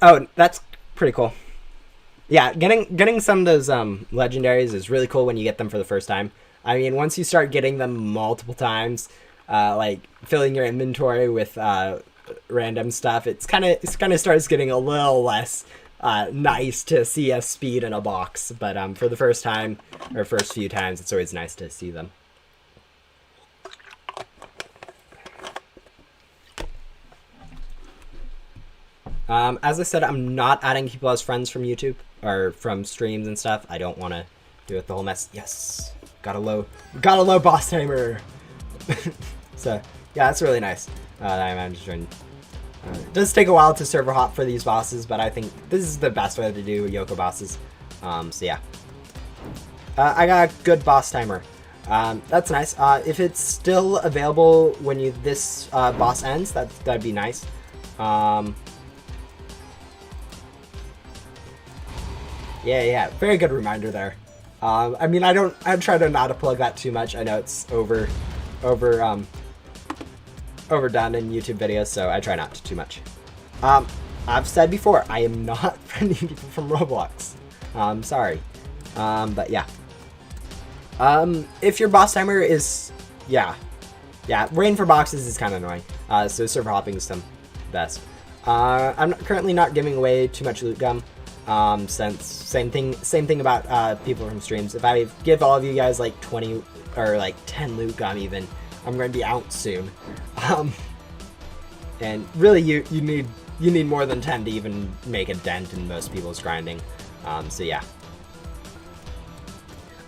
Oh, that's pretty cool. Yeah, getting some of those legendaries is really cool when you get them for the first time. I mean, once you start getting them multiple times, like filling your inventory with random stuff, it's kind of starts getting a little less nice to see a speed in a box. But for the first time or first few times, it's always nice to see them. As I said, I'm not adding people as friends from YouTube or from streams and stuff. I don't want to do it the whole mess. Yes. got a low boss timer. So yeah, that's really nice. I managed to. It does take a while to server hop for these bosses, but I think this is the best way to do Yoko bosses. So yeah. I got a good boss timer. That's nice. If it's still available when this boss ends, that'd be nice. Yeah, very good reminder there. I mean, I try to not to plug that too much. I know it's overdone in YouTube videos, so I try not to too much. I've said before, I am not friending people from Roblox. Sorry. But yeah. If your boss timer is, yeah, rain for boxes is kind of annoying. So server hopping is the best. I'm currently not giving away too much loot gum. Since same thing about people from streams. If I give all of you guys like 20 or like 10 loot gum even, I'm going to be out soon. And really you need more than 10 to even make a dent in most people's grinding. So yeah.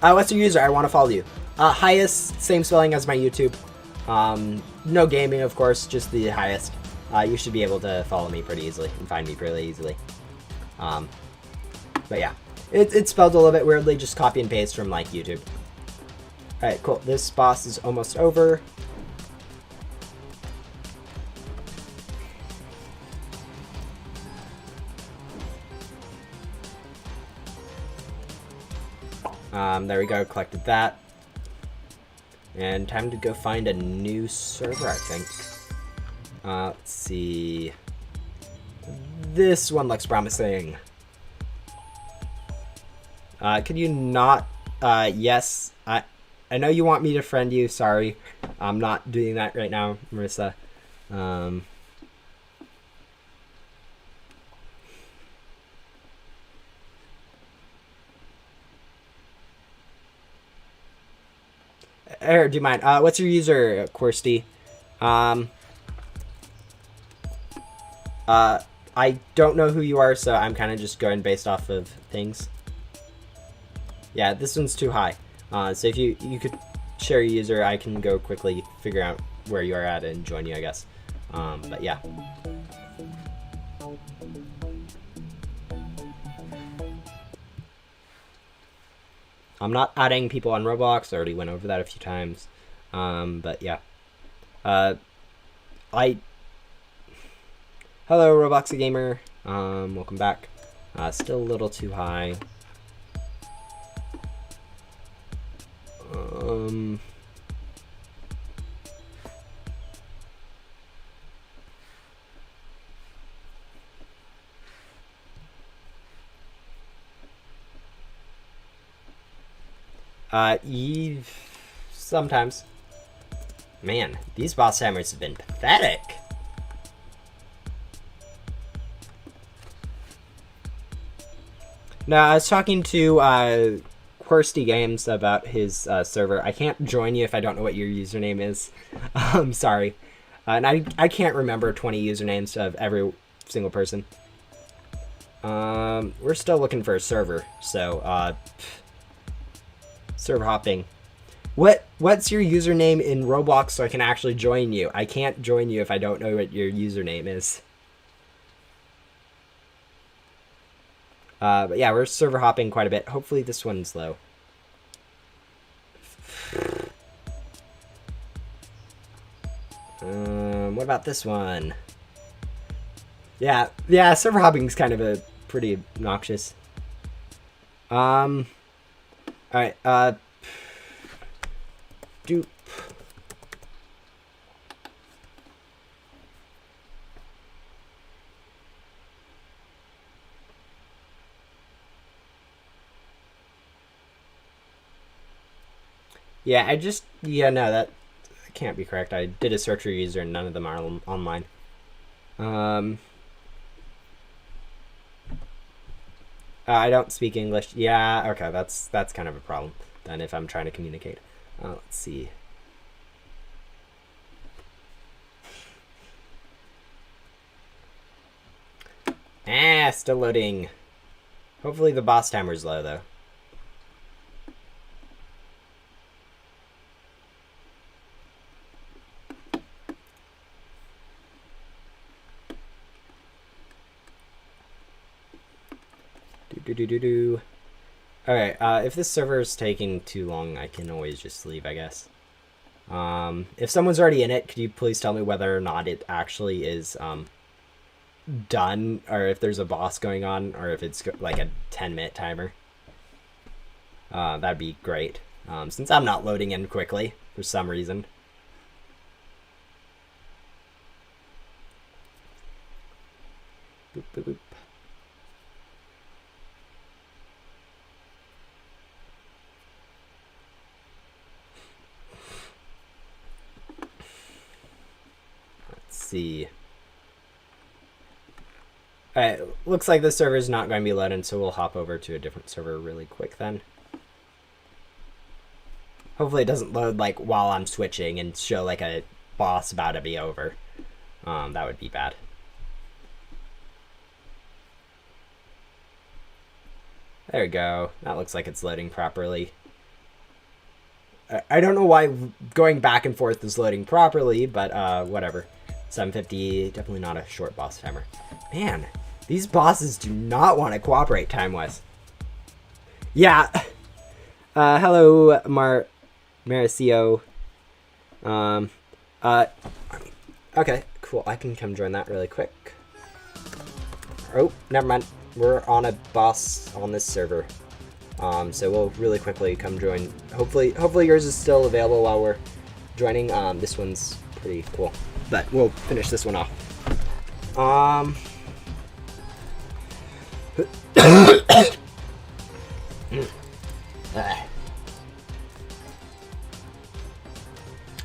What's your user? I want to follow you. Highest, same spelling as my YouTube. No gaming, of course, just the highest. You should be able to follow me pretty easily and find me pretty easily. But yeah, it's spelled a little bit weirdly, just copy and paste from like YouTube. Alright, cool. This boss is almost over. There we go, collected that. And time to go find a new server, I think. Let's see. This one looks promising. Could you not, yes, I know you want me to friend you, sorry. I'm not doing that right now, Marissa. Do you mind? What's your user, Quersty? I don't know who you are, so I'm kind of just going based off of things. Yeah, this one's too high. So if you could share your user, I can go quickly figure out where you are at and join you, I guess. But yeah. I'm not adding people on Roblox. I already went over that a few times. But yeah. Hello, Roblox Gamer. Welcome back. Still a little too high. Sometimes. Man, these boss timers have been pathetic. No, I was talking to Quersty Games about his server. I can't join you if I don't know what your username is. I'm sorry. And I can't remember 20 usernames of every single person. We're still looking for a server, so server hopping. What's your username in Roblox so I can actually join you? I can't join you if I don't know what your username is. But yeah, we're server hopping quite a bit. Hopefully this one's low. What about this one? Yeah, server hopping is kind of a pretty obnoxious. Alright, yeah, no, that can't be correct. I did a search for user and none of them are online. I don't speak English. Yeah, okay, that's kind of a problem then if I'm trying to communicate. Let's see. Still loading. Hopefully the boss timer's low though. Alright, if this server is taking too long, I can always just leave, I guess. If someone's already in it, could you please tell me whether or not it actually is done, or if there's a boss going on, or if it's like a 10-minute timer? That'd be great, since I'm not loading in quickly for some reason. Boop, boop, boop. Let's see. Alright, looks like this server is not going to be loading, so we'll hop over to a different server really quick then. Hopefully it doesn't load like while I'm switching and show like a boss about to be over. That would be bad. There we go. That looks like it's loading properly. I don't know why going back and forth is loading properly, but whatever. 750, definitely not a short boss timer. Man, these bosses do not want to cooperate time-wise. Yeah. Hello, Maricio. Okay, cool. I can come join that really quick. Oh, never mind. We're on a boss on this server. So we'll really quickly come join. Hopefully yours is still available while we're joining. This one's pretty cool. But we'll finish this one off.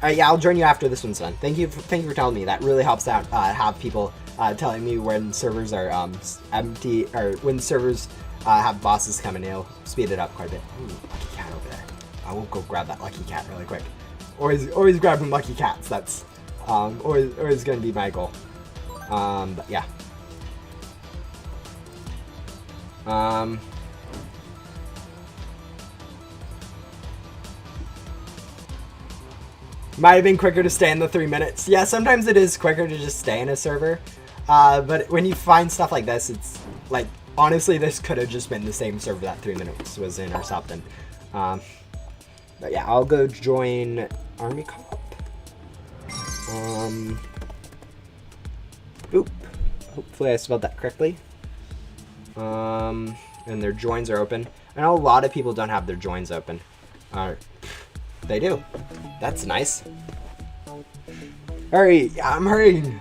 Yeah, I'll join you after this one's done. Thank you for telling me. That really helps out. Have people telling me when servers are empty, or when servers have bosses coming. It'll speed it up quite a bit. Ooh, lucky cat over there. I will go grab that lucky cat really quick. Always grabbing lucky cats. That's always going to be my goal. But yeah. Might have been quicker to stay in the 3 minutes. Yeah, sometimes it is quicker to just stay in a server. But when you find stuff like this, it's like, honestly, this could have just been the same server that 3 minutes was in or something. But yeah, I'll go join Army Cop. Boop. Hopefully I spelled that correctly. And their joins are open. I know a lot of people don't have their joins open. They do. That's nice. Hurry! I'm hurrying!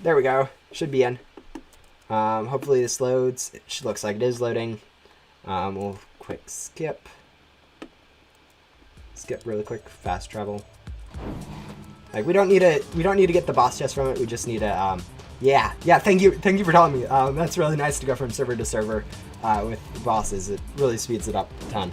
There we go. Should be in. Hopefully this loads. It looks like it is loading. We'll quick skip. Skip really quick. Fast travel. Like we don't need to get the boss chest from it. We just need to yeah. Thank you for telling me. That's really nice to go from server to server with bosses. It really speeds it up a ton.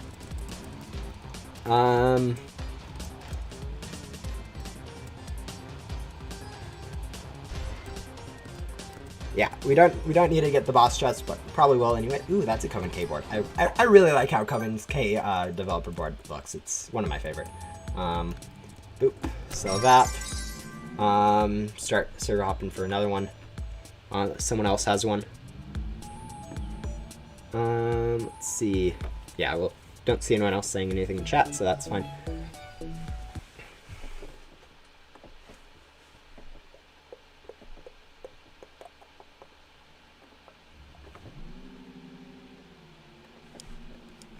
Yeah, we don't need to get the boss chest, but probably will anyway. Ooh, that's a Coven K board. I really like how Coven's K developer board looks. It's one of my favorite. Boop. Sell that. Start server hopping for another one. Someone else has one. Let's see. Yeah, well, don't see anyone else saying anything in chat, so that's fine.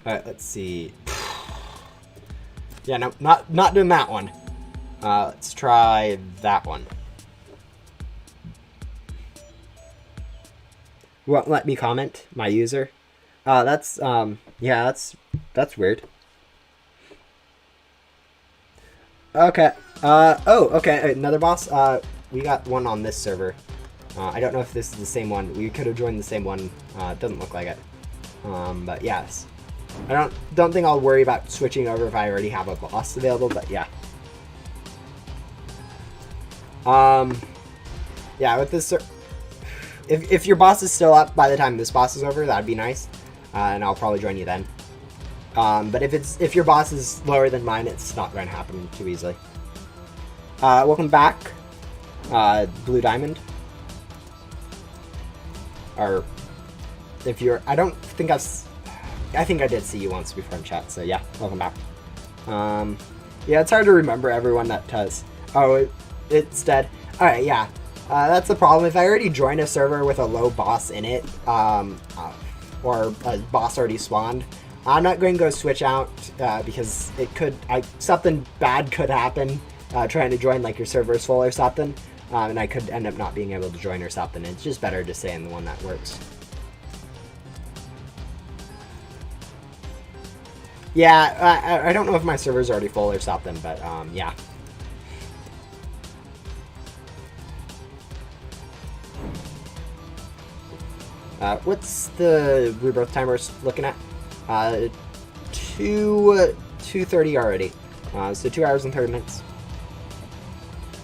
Alright, let's see. Yeah, no, not doing that one. Let's try that one. Won't let me comment, my user. That's yeah, that's weird. Okay. Oh, okay, another boss. We got one on this server. I don't know if this is the same one. We could have joined the same one. It doesn't look like it. But yes. I don't think I'll worry about switching over if I already have a boss available, but yeah. Yeah, with this, if your boss is still up by the time this boss is over, that'd be nice, and I'll probably join you then. But if your boss is lower than mine, it's not going to happen too easily. Welcome back, Blue Diamond. Or if you're, I don't think I think I did see you once before in chat, so yeah, welcome back. Yeah, it's hard to remember everyone that does. Oh, it's dead. Alright, yeah. That's the problem. If I already join a server with a low boss in it, or a boss already spawned, I'm not going to go switch out, because it could, something bad could happen, trying to join, like your server's full or something, and I could end up not being able to join or something. It's just better to stay in the one that works. Yeah, I don't know if my server's already full or something, but yeah. What's the Rebirth timer looking at? 2:30 already. So 2 hours and 30 minutes.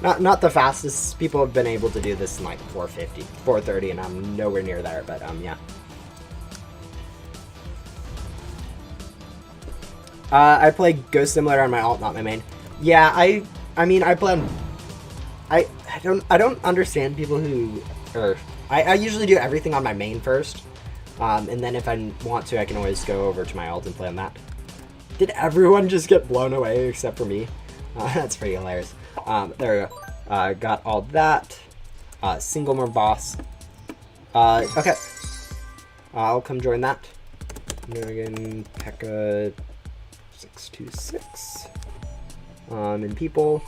Not the fastest. People have been able to do this in like 4:50, 4:30, and I'm nowhere near there. But yeah. I play Ghost Simulator on my alt, not my main. Yeah, I mean, I play on... I don't understand people who... I usually do everything on my main first. And then if I want to, I can always go over to my alt and play on that. Did everyone just get blown away except for me? That's pretty hilarious. There we go. Got all that. Single more boss. Okay. I'll come join that. Again, Pekka... 626 and people.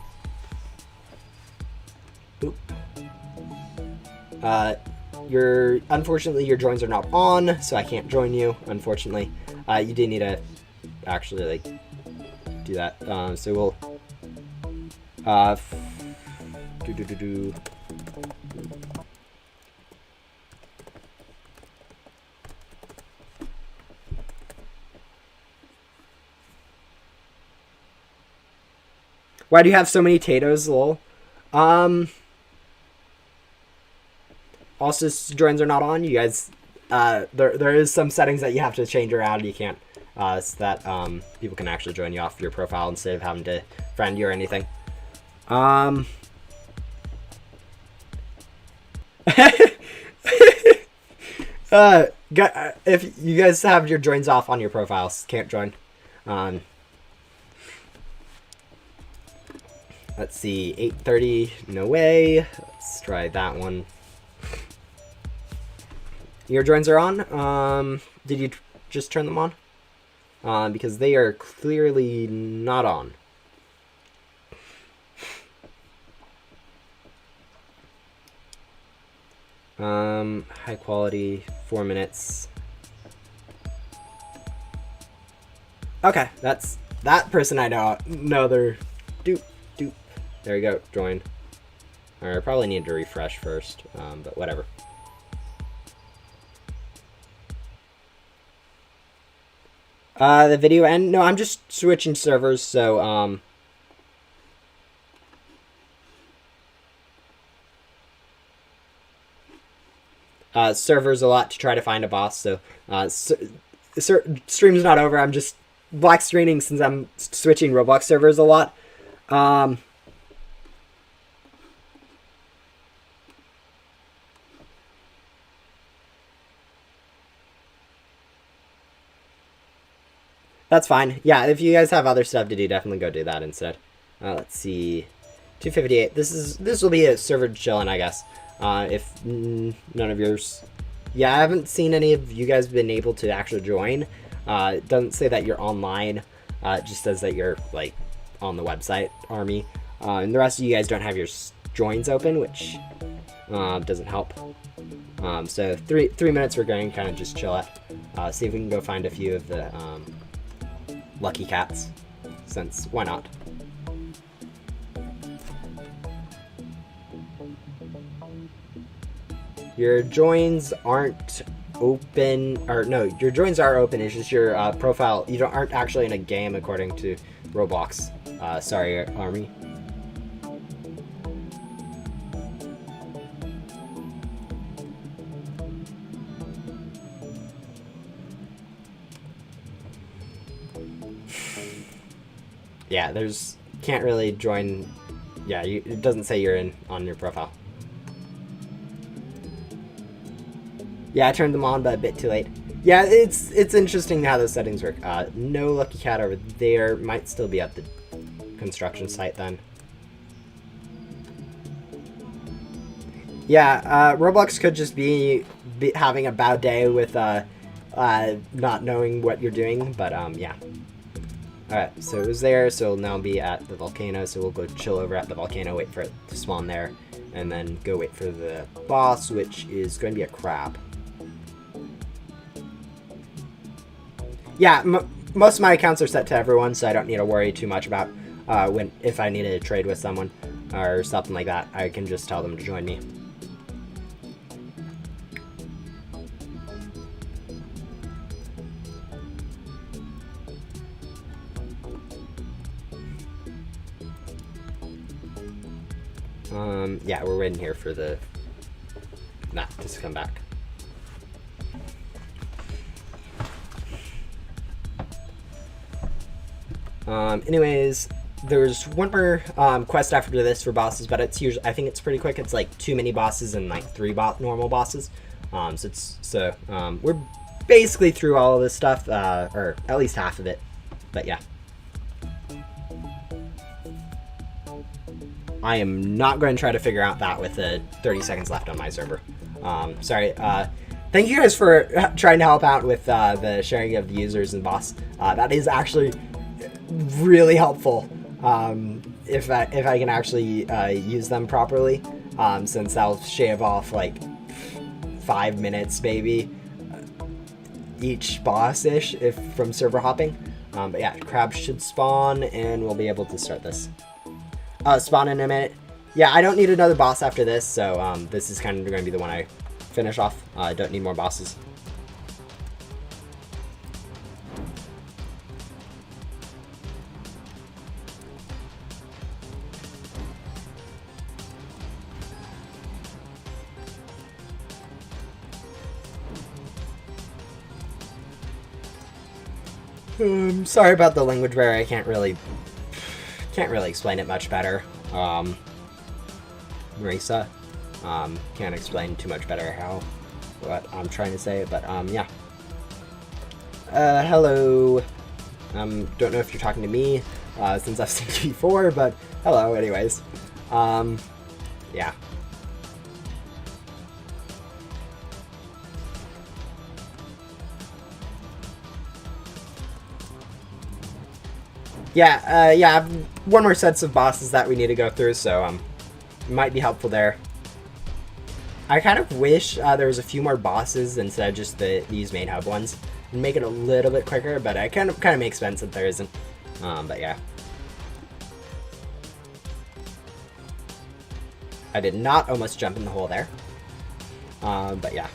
Oop. Unfortunately your joins are not on, so I can't join you, unfortunately. You do need to actually like do that. So we'll Why do you have so many Tatos, lol? Also, joins are not on. You guys, there is some settings that you have to change around. You can't, so that people can actually join you off your profile instead of having to friend you or anything. If you guys have your joins off on your profiles, can't join. Let's see, 8:30, no way. Let's try that one. Your joins are on. Did you just turn them on? Because they are clearly not on. High quality, 4 minutes. Okay, that's that person I know. No, they're doop. There you go, join. Alright, I probably need to refresh first, but whatever. The video end? No, I'm just switching servers, so, servers a lot to try to find a boss, so, stream's not over, I'm just black screening since I'm switching Roblox servers a lot. That's fine. Yeah, if you guys have other stuff to do, definitely go do that instead. Let's see. 258. This will be a server chillin', I guess. If none of yours... Yeah, I haven't seen any of you guys been able to actually join. It doesn't say that you're online. It just says that you're, like, on the website, Army. And the rest of you guys don't have your joins open, which doesn't help. So 3 minutes we're going to kind of just chill at. See if we can go find a few of the... lucky cats, since why not? Your joins aren't open, or no, your joins are open. It's just your profile. You aren't actually in a game according to Roblox. Sorry, Army. Yeah, can't really join. Yeah, it doesn't say you're in on your profile. Yeah, I turned them on, but a bit too late. Yeah, it's interesting how those settings work. No Lucky Cat over there. Might still be at the construction site then. Yeah, Roblox could just be having a bad day with not knowing what you're doing, but yeah. Alright, so it was there, so it'll now be at the volcano, so we'll go chill over at the volcano, wait for it to spawn there, and then go wait for the boss, which is going to be a crab. Yeah, most of my accounts are set to everyone, so I don't need to worry too much about if I need to trade with someone or something like that. I can just tell them to join me. Yeah, we're waiting here for the map to come back. Anyways, there's one more quest after this for bosses, but it's usually, I think it's pretty quick. It's like 2 mini bosses and like 3 normal bosses. We're basically through all of this stuff, or at least half of it. But yeah. I am not going to try to figure out that with the 30 seconds left on my server. Sorry. Thank you guys for trying to help out with the sharing of the users and boss. That is actually really helpful if I can actually use them properly, since that'll shave off like 5 minutes maybe each boss-ish from server hopping. But yeah, crabs should spawn and we'll be able to start this. Spawn in a minute. Yeah, I don't need another boss after this, so this is kind of going to be the one I finish off. I don't need more bosses. Sorry about the language barrier. I can't really explain it much better. Marisa, can't explain too much better what I'm trying to say, but yeah. Hello. Don't know if you're talking to me, since I've seen you before, but hello anyways. Yeah. Yeah, I have one more sets of bosses that we need to go through, so it might be helpful there. I kind of wish there was a few more bosses instead of just these main hub ones, and make it a little bit quicker, but it kind of makes sense that there isn't. But yeah. I did not almost jump in the hole there. But yeah.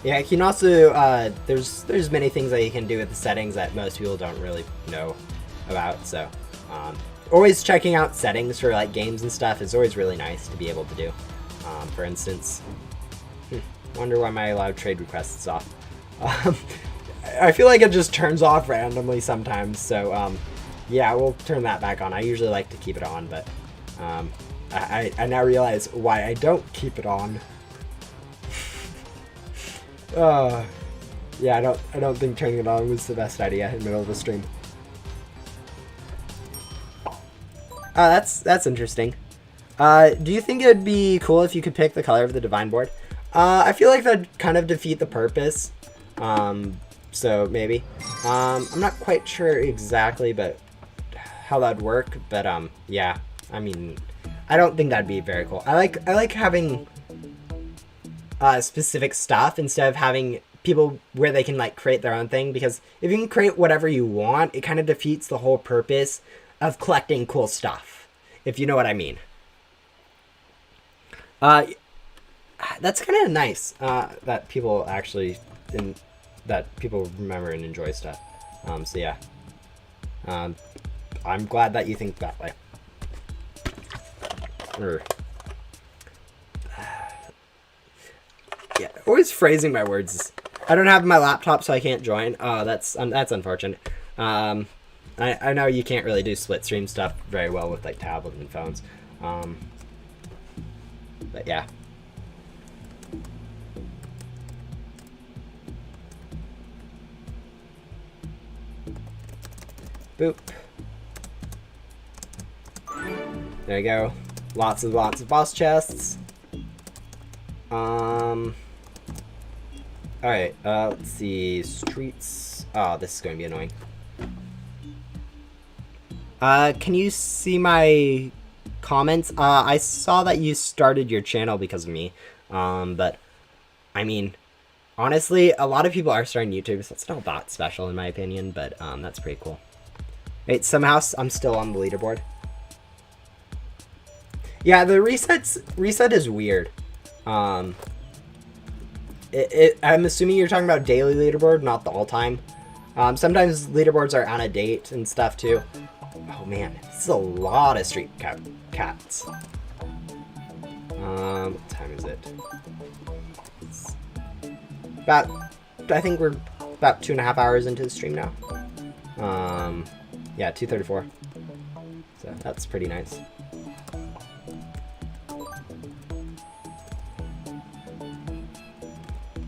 Yeah, you can also, there's many things that you can do with the settings that most people don't really know about, so, always checking out settings for, like, games and stuff is always really nice to be able to do. For instance, wonder why my allowed trade request is off. I feel like it just turns off randomly sometimes, so, yeah, we'll turn that back on. I usually like to keep it on, but, I now realize why I don't keep it on. Yeah, I don't think turning it on was the best idea in the middle of a stream. That's interesting. Do you think it would be cool if you could pick the color of the divine board? I feel like that'd kind of defeat the purpose. So maybe. I'm not quite sure exactly, but how that'd work. But yeah. I mean, I don't think that'd be very cool. I like having specific stuff instead of having people where they can like create their own thing, because if you can create whatever you want, it kind of defeats the whole purpose of collecting cool stuff, if you know what I mean. That's kind of nice that people actually that people remember and enjoy stuff. So yeah, I'm glad that you think that way. Yeah, always phrasing my words. I don't have my laptop, so I can't join. Oh, that's unfortunate. I know you can't really do split stream stuff very well with like tablets and phones. But yeah. Boop. There you go. Lots of boss chests. Alright, let's see. Streets. Oh, this is going to be annoying. Can you see my comments? I saw that you started your channel because of me. But, I mean, honestly, a lot of people are starting YouTube, so it's not that special in my opinion, but, that's pretty cool. Wait, somehow I'm still on the leaderboard. Yeah, the reset is weird. I'm assuming you're talking about daily leaderboard, not the all-time. Sometimes leaderboards are on a date and stuff too. Oh man, this is a lot of street cats. What time is it? I think we're about 2.5 hours into the stream now. Yeah, 2:34. So that's pretty nice.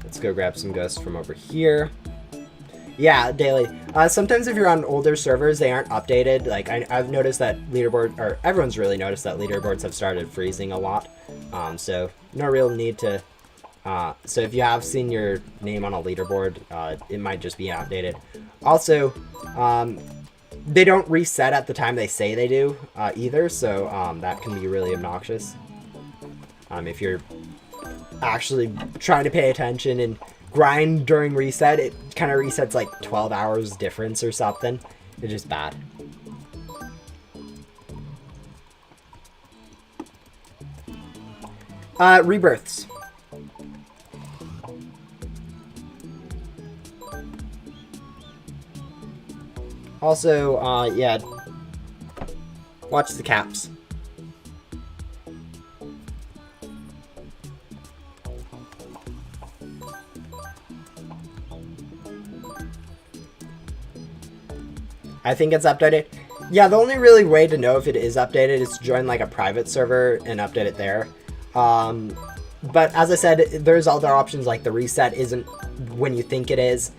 Let's go grab some ghosts from over here. Yeah, daily. Sometimes if you're on older servers, they aren't updated. Like, I've noticed that everyone's really noticed that leaderboards have started freezing a lot. So no real need to, so if you have seen your name on a leaderboard, it might just be outdated. Also, they don't reset at the time they say they do, either, so, that can be really obnoxious. If you're actually trying to pay attention and grind during reset, it kind of resets like 12 hours difference or something. It's just bad. Rebirths. Also, yeah, watch the caps. I think it's updated. Yeah, the only really way to know if it is updated is to join like a private server and update it there. But as I said, there's other options like the reset isn't when you think it is.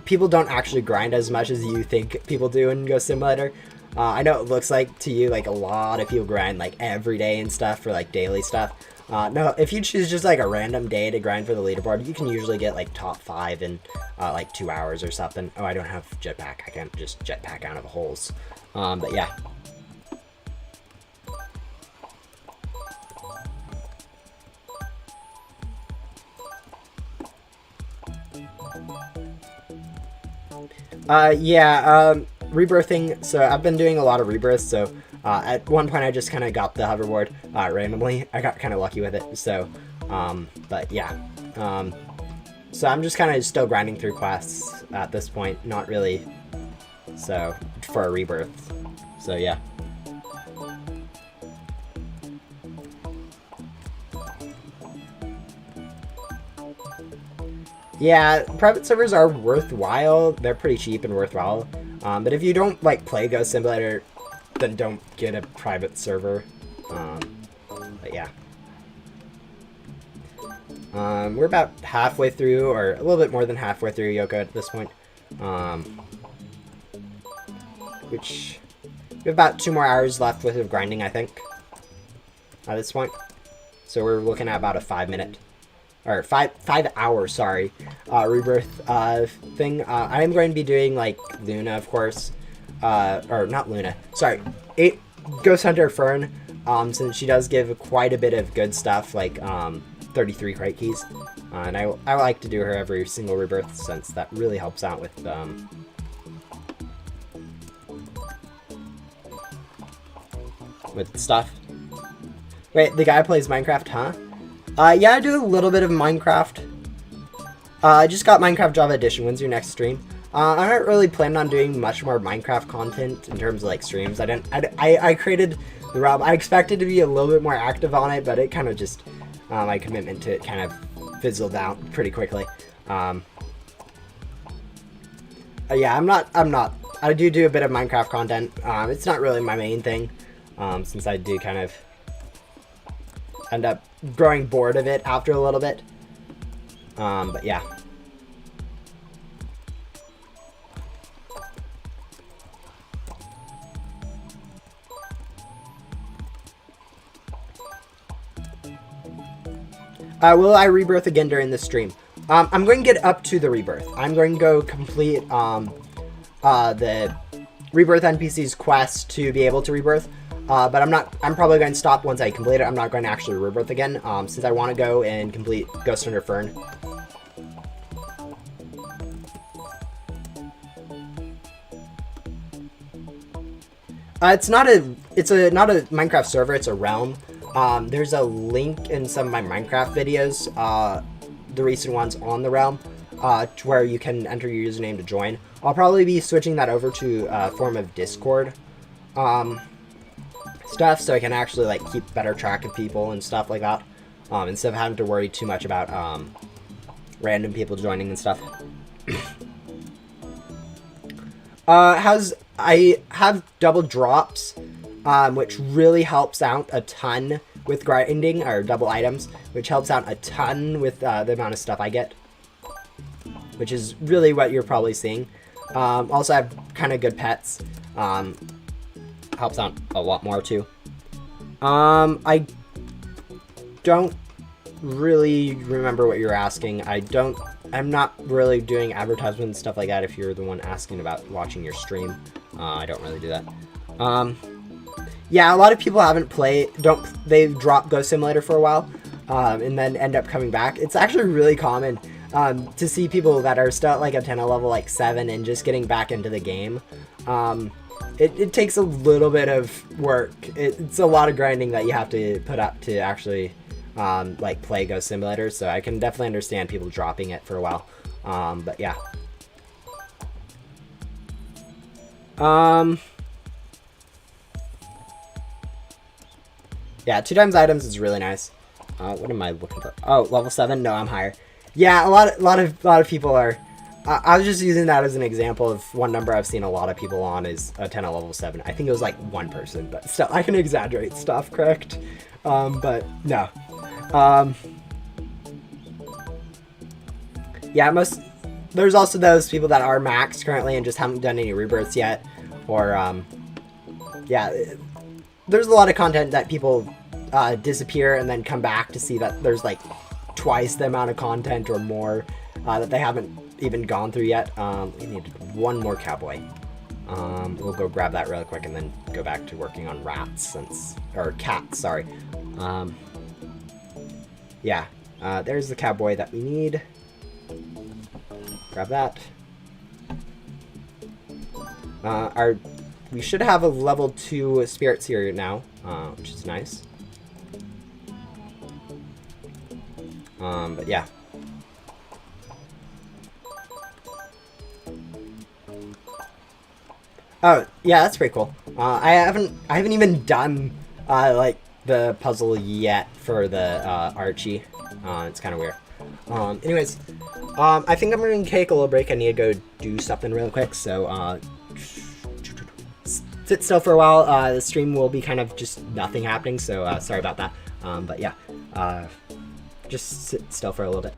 People don't actually grind as much as you think people do in Ghost Simulator. I know it looks like to you like a lot of people grind like every day and stuff for like daily stuff. No, if you choose just like a random day to grind for the leaderboard, you can usually get like top 5 in like 2 hours or something. Oh, I don't have jetpack. I can't just jetpack out of the holes. But yeah. Rebirthing. So I've been doing a lot of rebirths. So at one point I just kind of got the hoverboard randomly. I got kind of lucky with it. So, but yeah. So I'm just kind of still grinding through quests at this point. Not really. So for a rebirth. So yeah. Yeah, private servers are worthwhile. They're pretty cheap and worthwhile. But if you don't like play Ghost Simulator, then don't get a private server. But yeah. We're about halfway through, or a little bit more than halfway through Yoko at this point. Which we have about 2 more hours left worth of grinding, I think, at this point. So we're looking at about a 5-minute. Or 5 hour, sorry, rebirth thing. I am going to be doing like Luna, of course, or not Luna. Sorry, Ghost Hunter Fern. Since she does give quite a bit of good stuff, like 33 crate keys, and I like to do her every single rebirth since that really helps out with stuff. Wait, the guy plays Minecraft, huh? Yeah, I do a little bit of Minecraft. I just got Minecraft Java Edition. When's your next stream? I'm not really planning on doing much more Minecraft content in terms of like streams. I created the realm. I expected to be a little bit more active on it, but it kind of just, my commitment to it kind of fizzled out pretty quickly. Yeah, I'm not. I do a bit of Minecraft content. It's not really my main thing, since I do kind of end up growing bored of it after a little bit. But yeah. Will I rebirth again during this stream? I'm going to get up to the rebirth. I'm going to go complete the rebirth NPC's quest to be able to rebirth. But I'm probably going to stop once I complete it. I'm not going to actually rebirth again, since I want to go and complete Ghost Under Fern. It's not a Minecraft server, it's a realm. There's a link in some of my Minecraft videos, the recent ones on the realm, to where you can enter your username to join. I'll probably be switching that over to a form of Discord stuff, so I can actually like keep better track of people and stuff like that, instead of having to worry too much about random people joining and stuff. I have double drops, which really helps out a ton with grinding, or double items, which helps out a ton with the amount of stuff I get, which is really what you're probably seeing. Also, I have kind of good pets. Helps out a lot more too. I don't really remember what you're asking. I'm not really doing advertisements and stuff like that if you're the one asking about watching your stream. I don't really do that. Yeah, a lot of people they've dropped Ghost Simulator for a while, and then end up coming back. It's actually really common to see people that are still at like a 10 level like 7 and just getting back into the game. It takes a little bit of work. It's a lot of grinding that you have to put up to actually like play Ghost Simulator, so I can definitely understand people dropping it for a while. But yeah. Yeah, 2x items is really nice. What am I looking for? Oh, level 7? No, I'm higher. Yeah, a lot of people are. I was just using that as an example of one number I've seen a lot of people on is a 10 at level 7. I think it was like one person, but still, I can exaggerate stuff, correct? But no. Yeah, there's also those people that are maxed currently and just haven't done any rebirths yet, or yeah, there's a lot of content that people disappear and then come back to see that there's like twice the amount of content or more that they haven't even gone through yet. We need one more cowboy. We'll go grab that really quick and then go back to working on cats, sorry. Yeah, there's the cowboy that we need. Grab that. We should have a level 2 spirits here now, which is nice. But yeah. Oh, yeah, that's pretty cool. I haven't even done like the puzzle yet for the Archie. It's kind of weird. Anyways, I think I'm gonna take a little break. I need to go do something real quick, so sit still for a while. The stream will be kind of just nothing happening, so sorry about that. But yeah, just sit still for a little bit.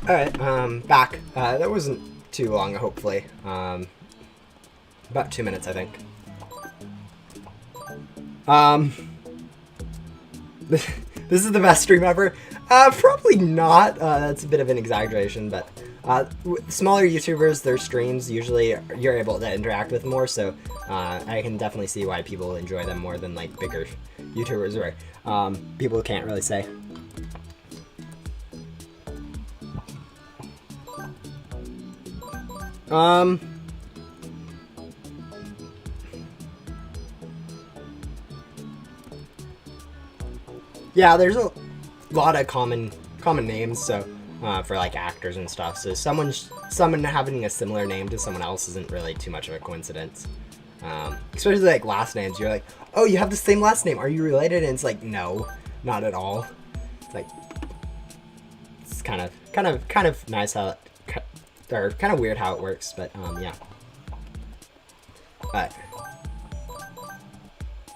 Alright, back. That wasn't too long, hopefully. About 2 minutes, I think. This is the best stream ever. Probably not. That's a bit of an exaggeration, but with smaller YouTubers, their streams, usually you're able to interact with more, so I can definitely see why people enjoy them more than, like, bigger YouTubers where people can't really say. Yeah, there's a lot of common names, so for like actors and stuff. So someone having a similar name to someone else isn't really too much of a coincidence. Especially like last names. You're like, oh, you have the same last name. Are you related? And it's like, no, not at all. It's like, it's kind of nice how it, or kind of weird how it works, but yeah. But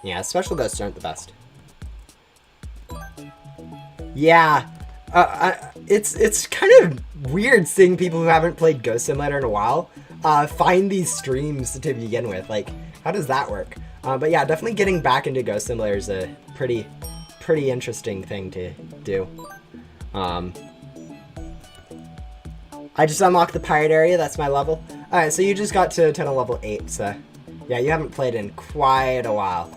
yeah, special ghosts aren't the best. Yeah, it's kind of weird seeing people who haven't played Ghost Simulator in a while find these streams to begin with. Like, how does that work? But yeah, definitely getting back into Ghost Simulator is a pretty interesting thing to do. I just unlocked the pirate area. That's my level. All right, so you just got to tunnel level 8. So yeah, you haven't played in quite a while.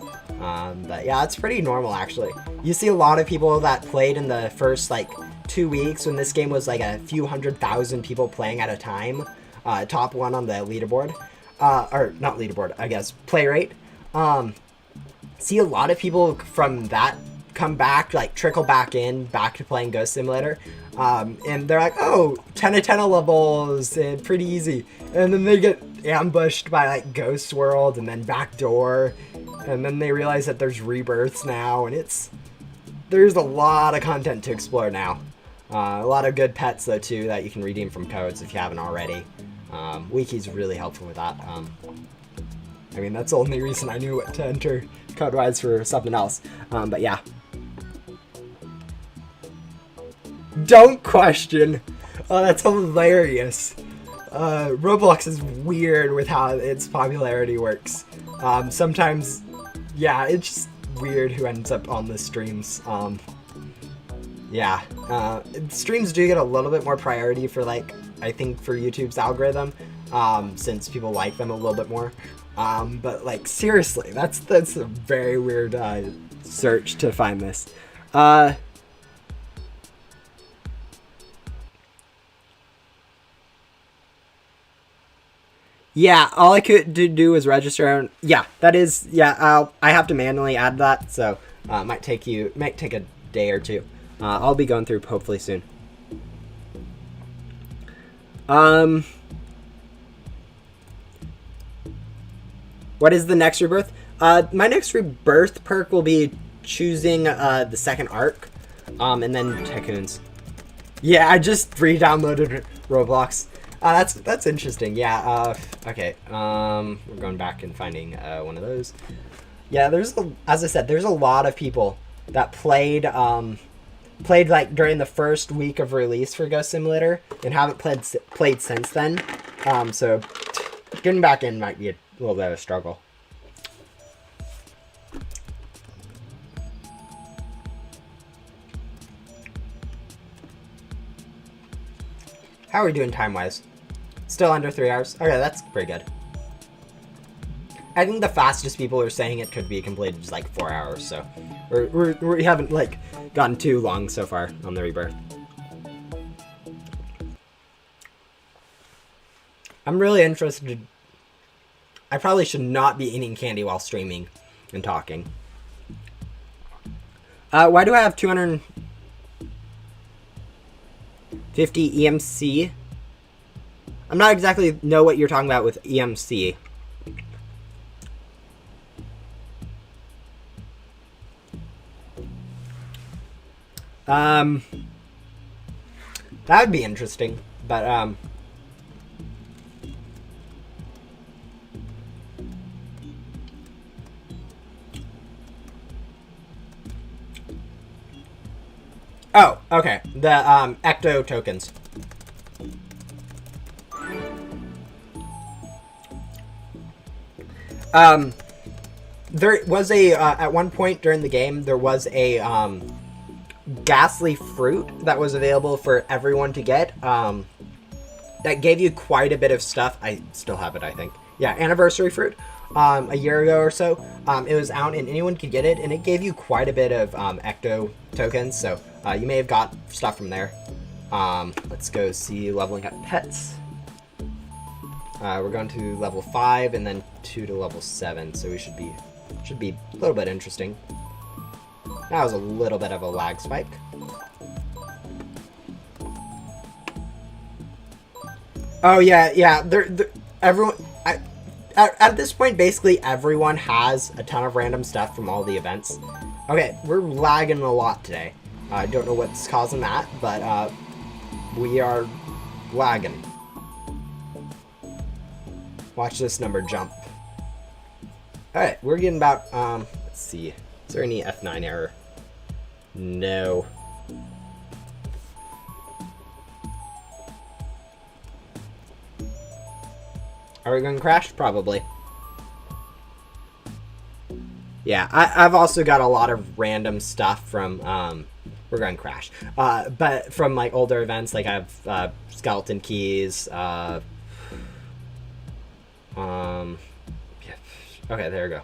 But yeah, it's pretty normal actually. You see a lot of people that played in the first like 2 weeks when this game was like a few 100,000 people playing at a time. Top one on the leaderboard. Or not leaderboard, I guess, play rate. See a lot of people from that come back, like trickle back to playing Ghost Simulator. And they're like, oh, 10 of 10 levels, and pretty easy. And then they get ambushed by like Ghost World and then Backdoor. And then they realize that there's rebirths now, and there's a lot of content to explore now. A lot of good pets though too that you can redeem from codes if you haven't already. Wiki's really helpful with that. I mean, that's the only reason I knew what to enter code-wise for something else. But yeah. Don't question. Oh, that's hilarious. Roblox is weird with how its popularity works. Sometimes, yeah, it's just weird who ends up on the streams. Yeah, streams do get a little bit more priority for, like, I think for YouTube's algorithm, since people like them a little bit more. But like, seriously, that's a very weird search to find this. Yeah, all I could do was register. Yeah, that is. Yeah, I have to manually add that, so might take a day or two. I'll be going through hopefully soon. What is the next rebirth? My next rebirth perk will be choosing the second arc, and then Tycoons. Yeah, I just re-downloaded Roblox. That's interesting. Yeah. Okay. We're going back and finding one of those. Yeah. As I said, there's a lot of people that played like during the first week of release for Ghost Simulator and haven't played since then. So getting back in might be a little bit of a struggle. How are we doing time-wise? Still under 3 hours? Okay, that's pretty good. I think the fastest people are saying it could be completed is like 4 hours, so we haven't like gotten too long so far on the rebirth. I'm really interested. I probably should not be eating candy while streaming and talking. Why do I have 250 EMC? I'm not exactly know what you're talking about with EMC. That would be interesting, but oh, okay. The ecto tokens. Um, there was a at one point during the game there was a ghastly fruit that was available for everyone to get. That gave you quite a bit of stuff. I still have it, I think. Yeah, anniversary fruit. A year ago or so, it was out and anyone could get it, and it gave you quite a bit of ecto tokens. So you may have got stuff from there. Let's go see leveling up pets. We're going to level 5 and then 2 to level 7, so we should be a little bit interesting. That was a little bit of a lag spike. Oh yeah. Everyone. At this point, basically everyone has a ton of random stuff from all the events. Okay, we're lagging a lot today. I don't know what's causing that, but we are lagging. Watch this number jump. Alright, we're getting about, let's see. Is there any F9 error? No. Are we going to crash? Probably. Yeah, I've also got a lot of random stuff from, we're going to crash. But from, like, older events, like I have skeleton keys, yeah. Okay, there we go.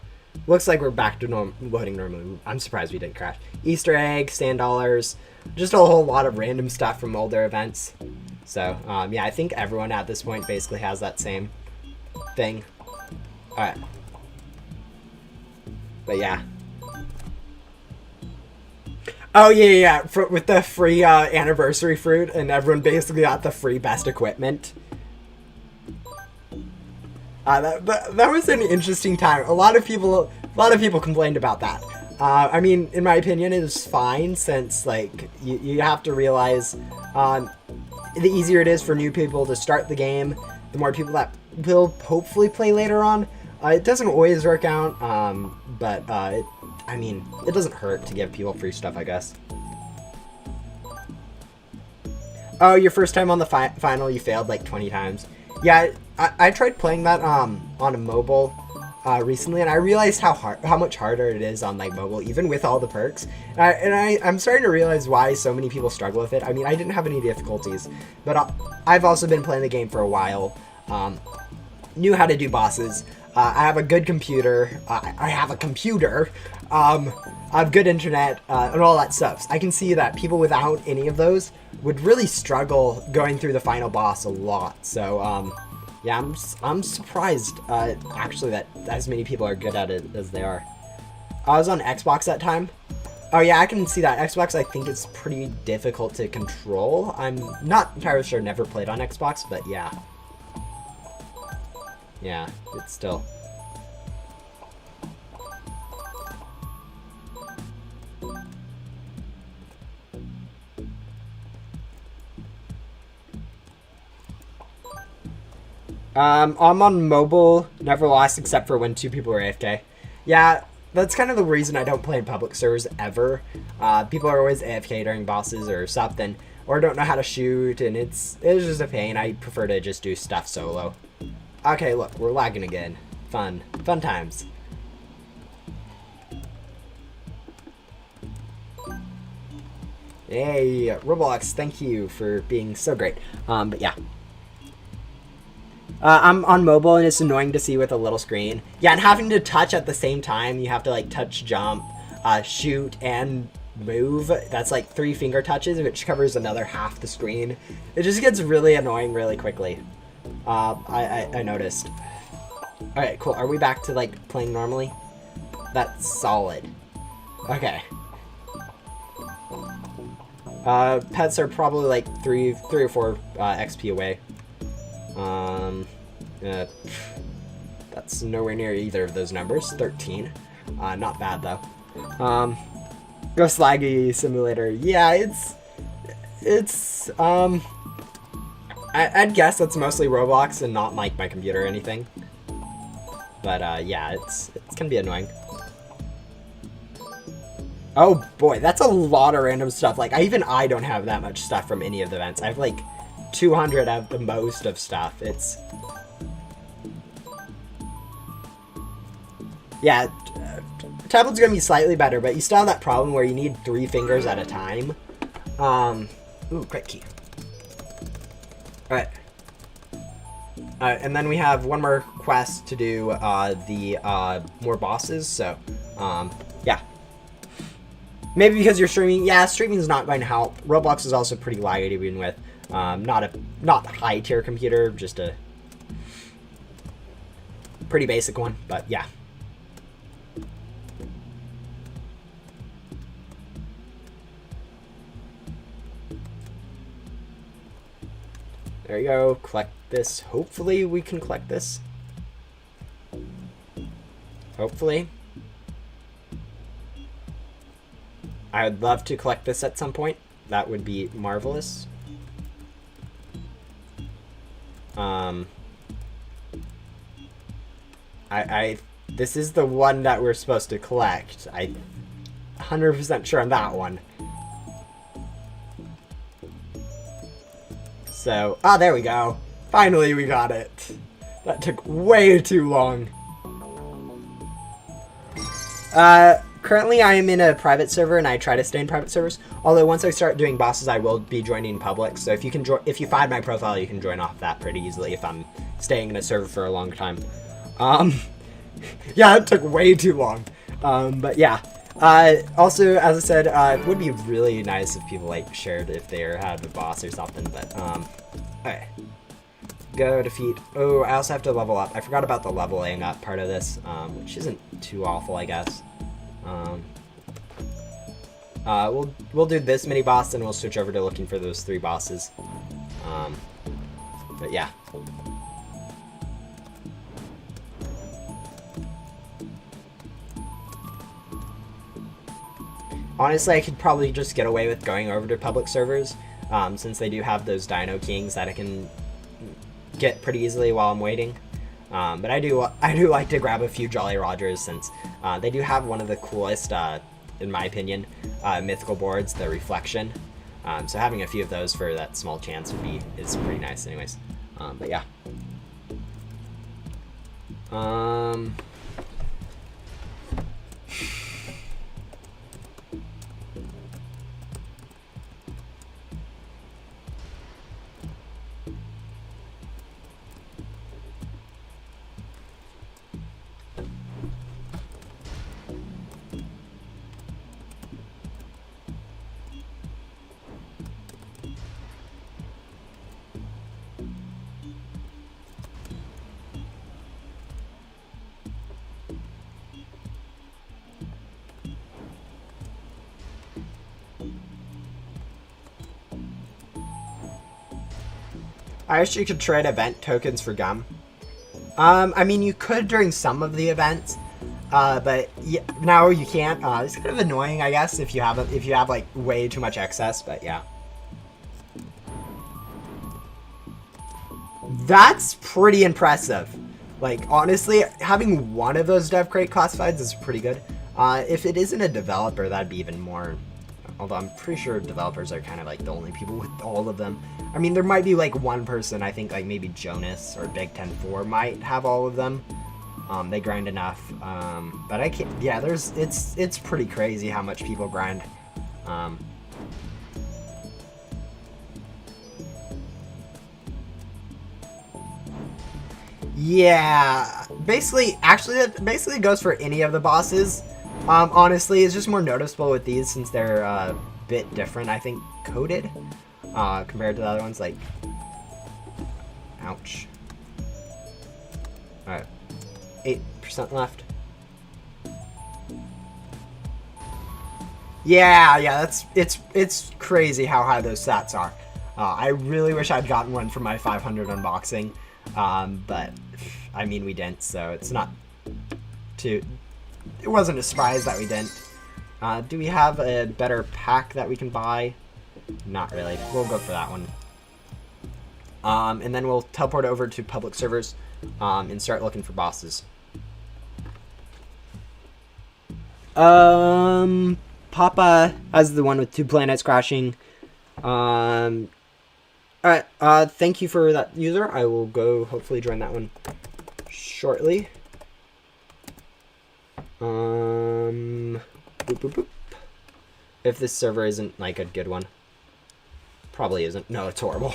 Looks like we're back to loading normally. I'm surprised we didn't crash. Easter egg, sand dollars, just a whole lot of random stuff from older events. So, yeah, I think everyone at this point basically has that same thing. Alright. But yeah. Oh, yeah. With the free anniversary fruit, and everyone basically got the free best equipment. That was an interesting time. A lot of people complained about that. I mean, in my opinion, it was fine since, like, you have to realize the easier it is for new people to start the game, the more people that will hopefully play later on. It doesn't always work out, but I mean, it doesn't hurt to give people free stuff, I guess. Oh, your first time on the final, you failed like 20 times. Yeah, I tried playing that on a mobile recently, and I realized how much harder it is on like mobile, even with all the perks. I'm starting to realize why so many people struggle with it. I mean, I didn't have any difficulties, but I've also been playing the game for a while. Knew how to do bosses. I have a good computer. I have a computer. I have good internet and all that stuff. So I can see that people without any of those would really struggle going through the final boss a lot. So yeah, I'm surprised actually that as many people are good at it as they are. I was on Xbox that time. Oh yeah, I can see that. Xbox, I think it's pretty difficult to control. I'm not entirely sure. Never played on Xbox, but yeah. Yeah, it's still. I'm on mobile, never lost except for when 2 people were AFK. Yeah, that's kind of the reason I don't play in public servers ever. People are always AFK during bosses or something, or don't know how to shoot, and it's just a pain. I prefer to just do stuff solo. Okay, look, we're lagging again. Fun times. Hey, Roblox, thank you for being so great. But yeah. I'm on mobile, and it's annoying to see with a little screen. Yeah, and having to touch at the same time, you have to like touch, jump, shoot, and move. That's like 3 finger touches, which covers another half the screen. It just gets really annoying really quickly. I noticed. Alright, cool. Are we back to like playing normally? That's solid. Okay. Pets are probably like 3 or 4 XP away. That's nowhere near either of those numbers. 13. Not bad though. Ghost Laggy Simulator. Yeah, it's I'd guess that's mostly Roblox and not like my computer or anything. But yeah, it's gonna be annoying. Oh boy, that's a lot of random stuff. Like I don't have that much stuff from any of the events. I have like 200 at the most of stuff. It's Yeah, tablet's gonna be slightly better, but you still have that problem where you need 3 fingers at a time. Ooh, great key. Alright. And then we have one more quest to do, the more bosses, so, yeah. Maybe because you're streaming, yeah, streaming is not going to help. Roblox is also pretty laggy to begin with. Not high tier computer, just a pretty basic one, but yeah. There you go, collect this. Hopefully we can collect this. Hopefully. I would love to collect this at some point. That would be marvelous. This is the one that we're supposed to collect. I'm 100% sure on that one. So, there we go. Finally we got it. That took way too long. Currently I am in a private server, and I try to stay in private servers. Although once I start doing bosses, I will be joining public. So if you find my profile, you can join off that pretty easily if I'm staying in a server for a long time. Yeah, it took way too long. But yeah. Also, as I said, it would be really nice if people like shared if they had a boss or something. But okay. Go defeat. Oh, I also have to level up. I forgot about the leveling up part of this, which isn't too awful, I guess. We'll do this mini boss, and we'll switch over to looking for those 3 bosses. But yeah. Honestly, I could probably just get away with going over to public servers, since they do have those Dino Kings that I can get pretty easily while I'm waiting. But I do like to grab a few Jolly Rogers, since they do have one of the coolest, in my opinion, mythical boards, the Reflection. So having a few of those for that small chance is pretty nice, anyways. But yeah. I actually could trade event tokens for gum. I mean, you could during some of the events, but yeah, now you can't. It's kind of annoying, I guess, if you have like way too much excess. But yeah, that's pretty impressive. Like honestly, having one of those dev crate classifieds is pretty good. If it isn't a developer, that'd be even more. Although I'm pretty sure developers are kind of like the only people with all of them. I mean, there might be like one person, I think like maybe Jonas or Big 10-4 might have all of them. They grind enough. But I can't, yeah, it's pretty crazy how much people grind. Yeah, actually that basically goes for any of the bosses. Honestly, it's just more noticeable with these since they're a bit different, I think, coded, compared to the other ones, like, ouch. Alright, 8% left. Yeah, it's crazy how high those stats are. I really wish I'd gotten one for my 500 unboxing, but, I mean, we didn't, so it's not too... It wasn't a surprise that we didn't. Do we have a better pack that we can buy? Not really. We'll go for that one. And then we'll teleport over to public servers and start looking for bosses. Papa has the one with 2 planets crashing. Alright, thank you for that user. I will go hopefully join that one shortly. Boop, boop, boop. If this server isn't like a good one. Probably isn't. No, it's horrible.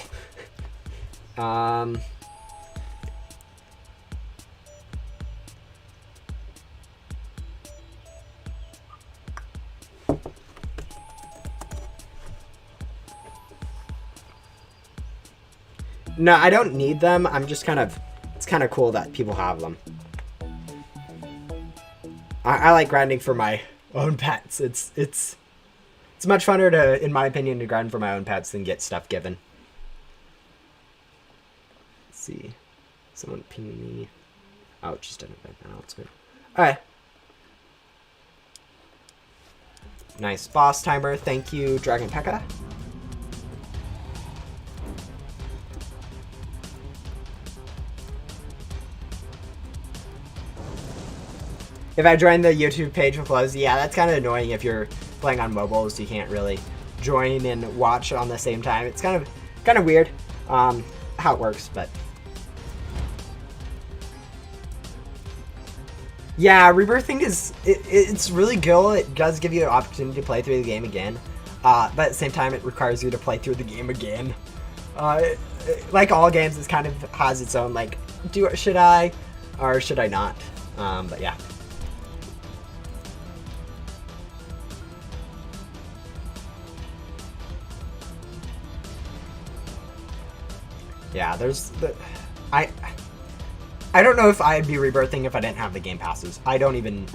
No, I don't need them. I'm just kind of... It's kind of cool that people have them. I like grinding for my own pets. It's much funner to, in my opinion, to grind for my own pets than get stuff given. Let's see. Someone ping me. Oh, it just didn't fit. Now it's good. Alright. Nice boss timer. Thank you, Dragon Pekka. If I join the YouTube page with Lowe's, yeah, that's kind of annoying if you're playing on mobiles. You can't really join and watch on the same time. It's kind of weird how it works, but yeah, Rebirthing is it's really cool. It does give you an opportunity to play through the game again, but at the same time, it requires you to play through the game again. Like all games, it kind of has its own like, should I or should I not? But yeah. Yeah, there's the... I don't know if I'd be rebirthing if I didn't have the game passes. I don't even...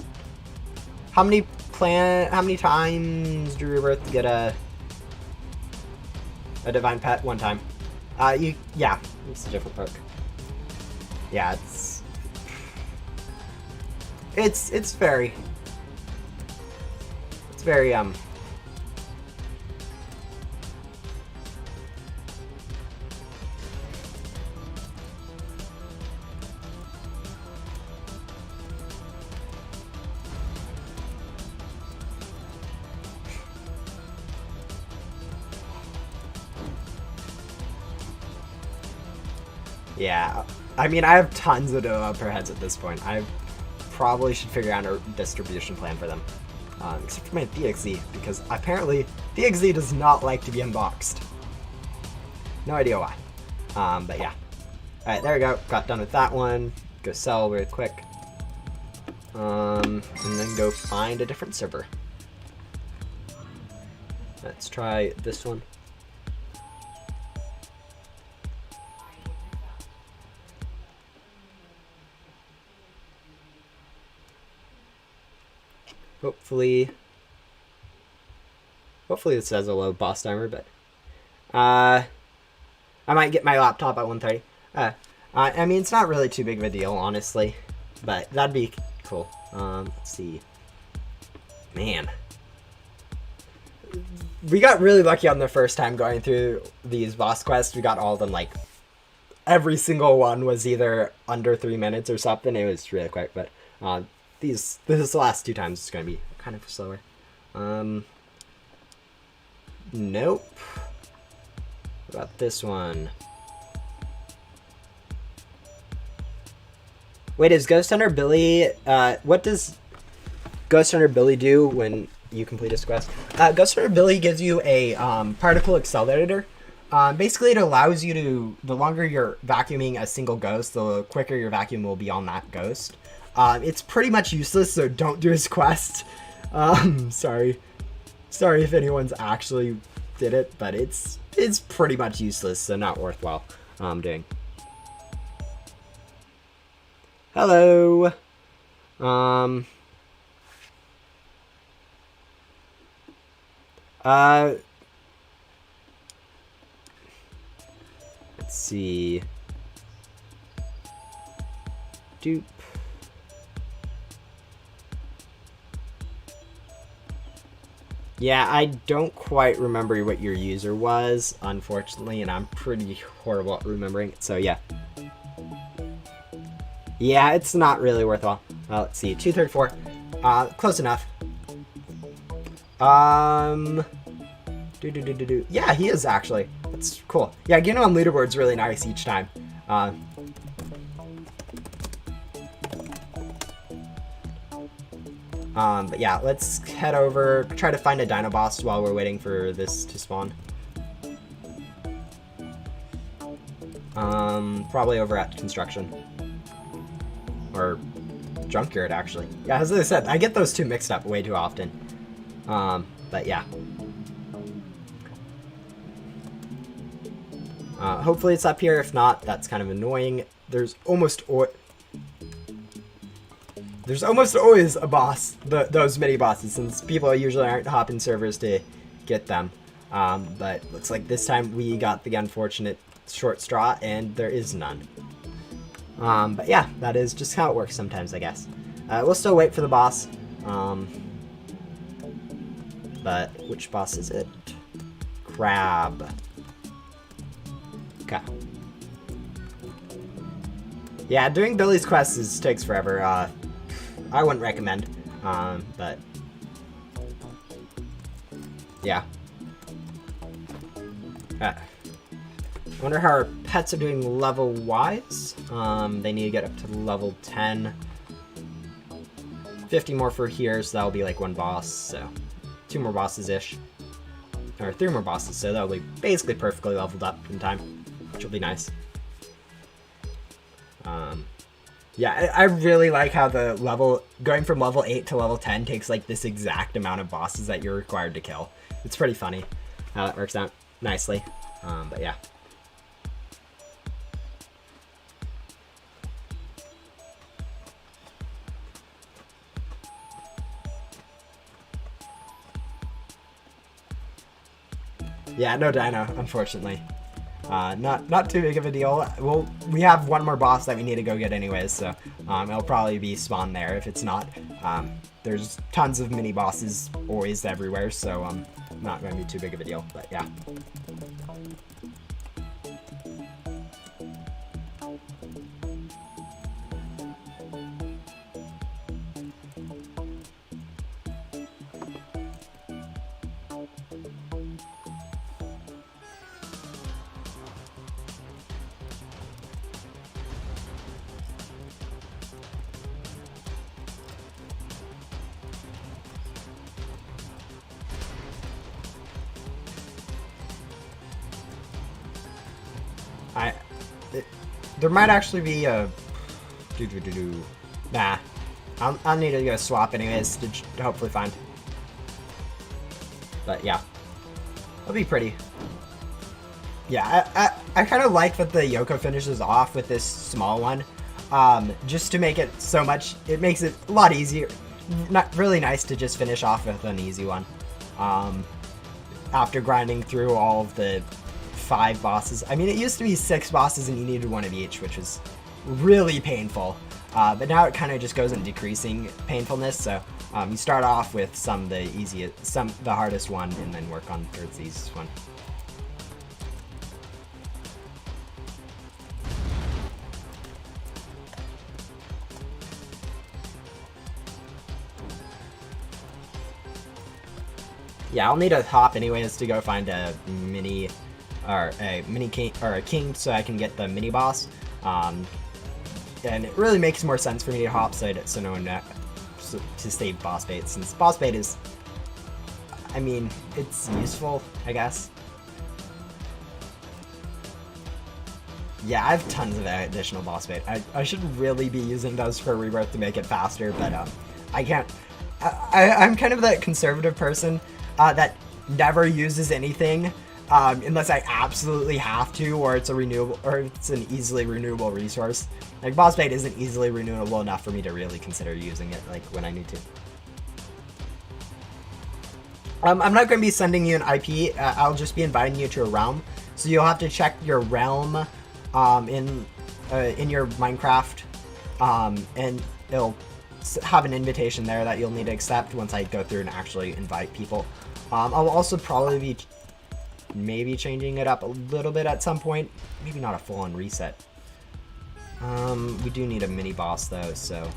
How many times do you rebirth to get a divine pet? One time. Yeah, it's a different perk. Yeah, it's very... It's very, yeah, I mean, I have tons of developer heads at this point. I probably should figure out a distribution plan for them. Except for my DXZ, because apparently DXZ does not like to be unboxed. No idea why. But yeah. Alright, there we go. Got done with that one. Go sell real quick. And then go find a different server. Let's try this one. Hopefully this has a low boss timer, but I might get my laptop at 1:30. I mean, it's not really too big of a deal, honestly, but that'd be cool. Let's see. Man, we got really lucky on the first time going through these boss quests. We got all of them, like every single one was either under 3 minutes or something. It was really quick, but this last two times is going to be kind of slower. Nope. What about this one? Wait, is Ghost Hunter Billy... what does Ghost Hunter Billy do when you complete this quest? Ghost Hunter Billy gives you a particle accelerator. Basically, it allows you to... The longer you're vacuuming a single ghost, the quicker your vacuum will be on that ghost. It's pretty much useless, so don't do his quest. Sorry if anyone's actually did it, but it's pretty much useless, so not worthwhile doing. Hello. Let's see. Dupe. Yeah, I don't quite remember what your user was, unfortunately, and I'm pretty horrible at remembering it, so yeah. Yeah, it's not really worthwhile. Let's see, 234. Close enough. Yeah, he is actually. That's cool. Yeah, getting on leaderboard's really nice each time. But yeah, let's head over, try to find a dino boss while we're waiting for this to spawn. Probably over at construction. Or junkyard, actually. Yeah, as I said, I get those two mixed up way too often. But yeah. Hopefully it's up here. If not, that's kind of annoying. There's almost always a boss, those mini bosses, since people usually aren't hopping servers to get them. But looks like this time we got the unfortunate short straw, and there is none. But yeah, that is just how it works sometimes, I guess. We'll still wait for the boss. But which boss is it? Crab. Okay. Yeah, doing Billy's quests takes forever. I wouldn't recommend. But yeah. I wonder how our pets are doing level-wise. They need to get up to level 10. 50 more for here, so that'll be like one boss, so 2 more bosses-ish. Or 3 more bosses, so that'll be basically perfectly leveled up in time, which will be nice. Yeah, I really like how going from level 8 to level 10 takes like this exact amount of bosses that you're required to kill. It's pretty funny how that works out nicely. But yeah. Yeah, no dino, unfortunately. Not too big of a deal. Well, we have one more boss that we need to go get anyways, so it'll probably be spawned there. If it's not, there's tons of mini bosses always everywhere, so not going to be too big of a deal. But yeah. There might actually be a... Nah. I'll need to go swap anyways to hopefully find. But yeah. It'll be pretty. Yeah, I kind of like that the Yoko finishes off with this small one. Just to make it so much... It makes it a lot easier. Not really nice to just finish off with an easy one. After grinding through all of the 5 bosses. I mean, it used to be 6 bosses and you needed one of each, which was really painful. But now it kind of just goes in decreasing painfulness. So you start off with the hardest one, and then work on towards the easiest one. Yeah, I'll need a hop anyways to go find a mini king or a king so I can get the mini boss. And it really makes more sense for me to hop so no one to save boss bait, since boss bait is, I mean, it's useful, I guess. Yeah, I have tons of additional boss bait. I should really be using those for Rebirth to make it faster, but I can't. I'm kind of that conservative person that never uses anything unless I absolutely have to, or it's an easily renewable resource. Like, boss bait isn't easily renewable enough for me to really consider using it, like, when I need to. I'm not going to be sending you an IP. I'll just be inviting you to a realm, so you'll have to check your realm in your Minecraft, and it'll have an invitation there that you'll need to accept once I go through and actually invite people. I'll also probably be maybe changing it up a little bit at some point. Maybe not a full-on reset. We do need a mini boss though, so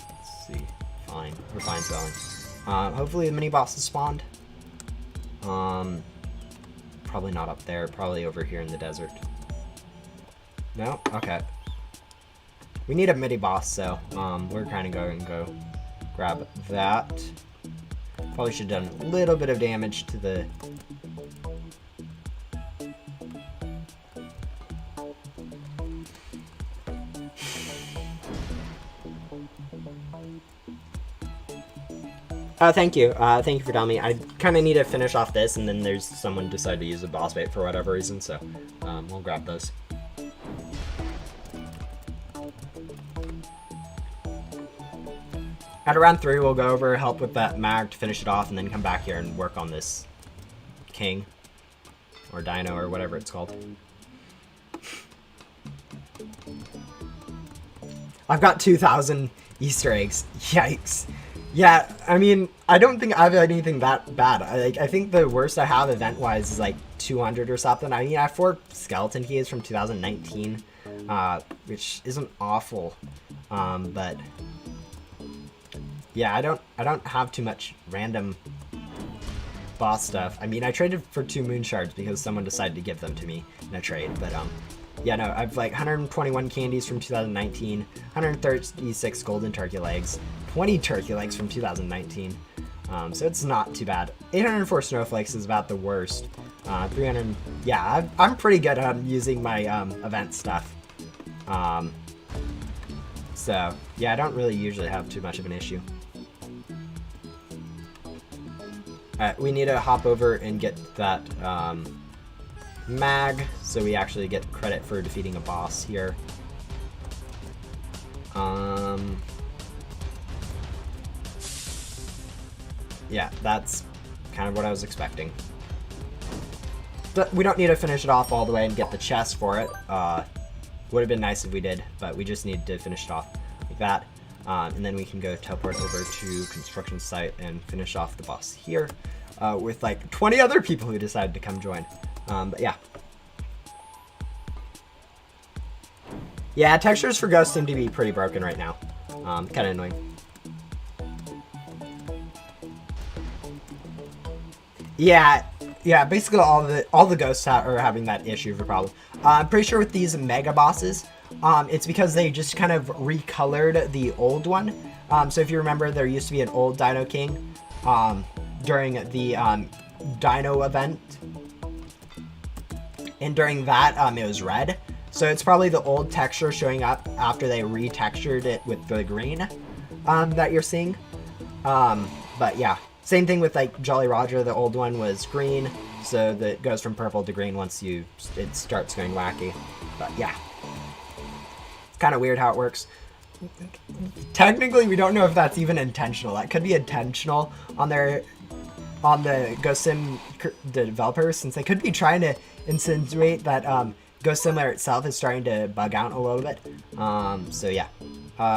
let's see. Fine, we're fine selling. Hopefully the mini boss is spawned. Probably not up there. Probably over here in the desert. No? Okay. We need a midi boss, so we're kind of going to go grab that. Probably should have done a little bit of damage to the... Thank you. Thank you for telling me. I kind of need to finish off this, and then there's someone decided to use a boss bait for whatever reason, so we'll grab those. At around 3, we'll go over, help with that mag to finish it off, and then come back here and work on this king, or dino, or whatever it's called. I've got 2,000 Easter eggs. Yikes. Yeah, I mean, I don't think I have anything that bad. I think the worst I have event-wise is like 200 or something. I mean, I have 4 skeleton keys from 2019, which isn't awful, but yeah, I don't have too much random boss stuff. I mean, I traded for 2 moon shards because someone decided to give them to me in a trade, but yeah, no, I've like 121 candies from 2019, 136 golden turkey legs, 20 turkey legs from 2019, so it's not too bad. 804 snowflakes is about the worst. 300, yeah, I'm pretty good at using my event stuff. So yeah, I don't really usually have too much of an issue. Alright, we need to hop over and get that mag, so we actually get credit for defeating a boss here. Yeah, that's kind of what I was expecting. But we don't need to finish it off all the way and get the chest for it. Would have been nice if we did, but we just need to finish it off like that. And then we can go teleport over to construction site and finish off the boss here with like 20 other people who decided to come join. But yeah. Yeah, textures for ghosts seem to be pretty broken right now. Kind of annoying. Yeah, basically all the ghosts are having that issue of a problem. I'm pretty sure with these mega bosses, it's because they just kind of recolored the old one. So if you remember, there used to be an old Dino King during the Dino event, and during that it was red. So it's probably the old texture showing up after they retextured it with the green that you're seeing. But yeah. Same thing with like Jolly Roger, the old one was green, so that it goes from purple to green once it starts going wacky. But yeah, it's kind of weird how it works. Technically, we don't know if that's even intentional. That could be intentional on the Ghost Sim developers, since they could be trying to insinuate that Ghost Simulator itself is starting to bug out a little bit. So yeah,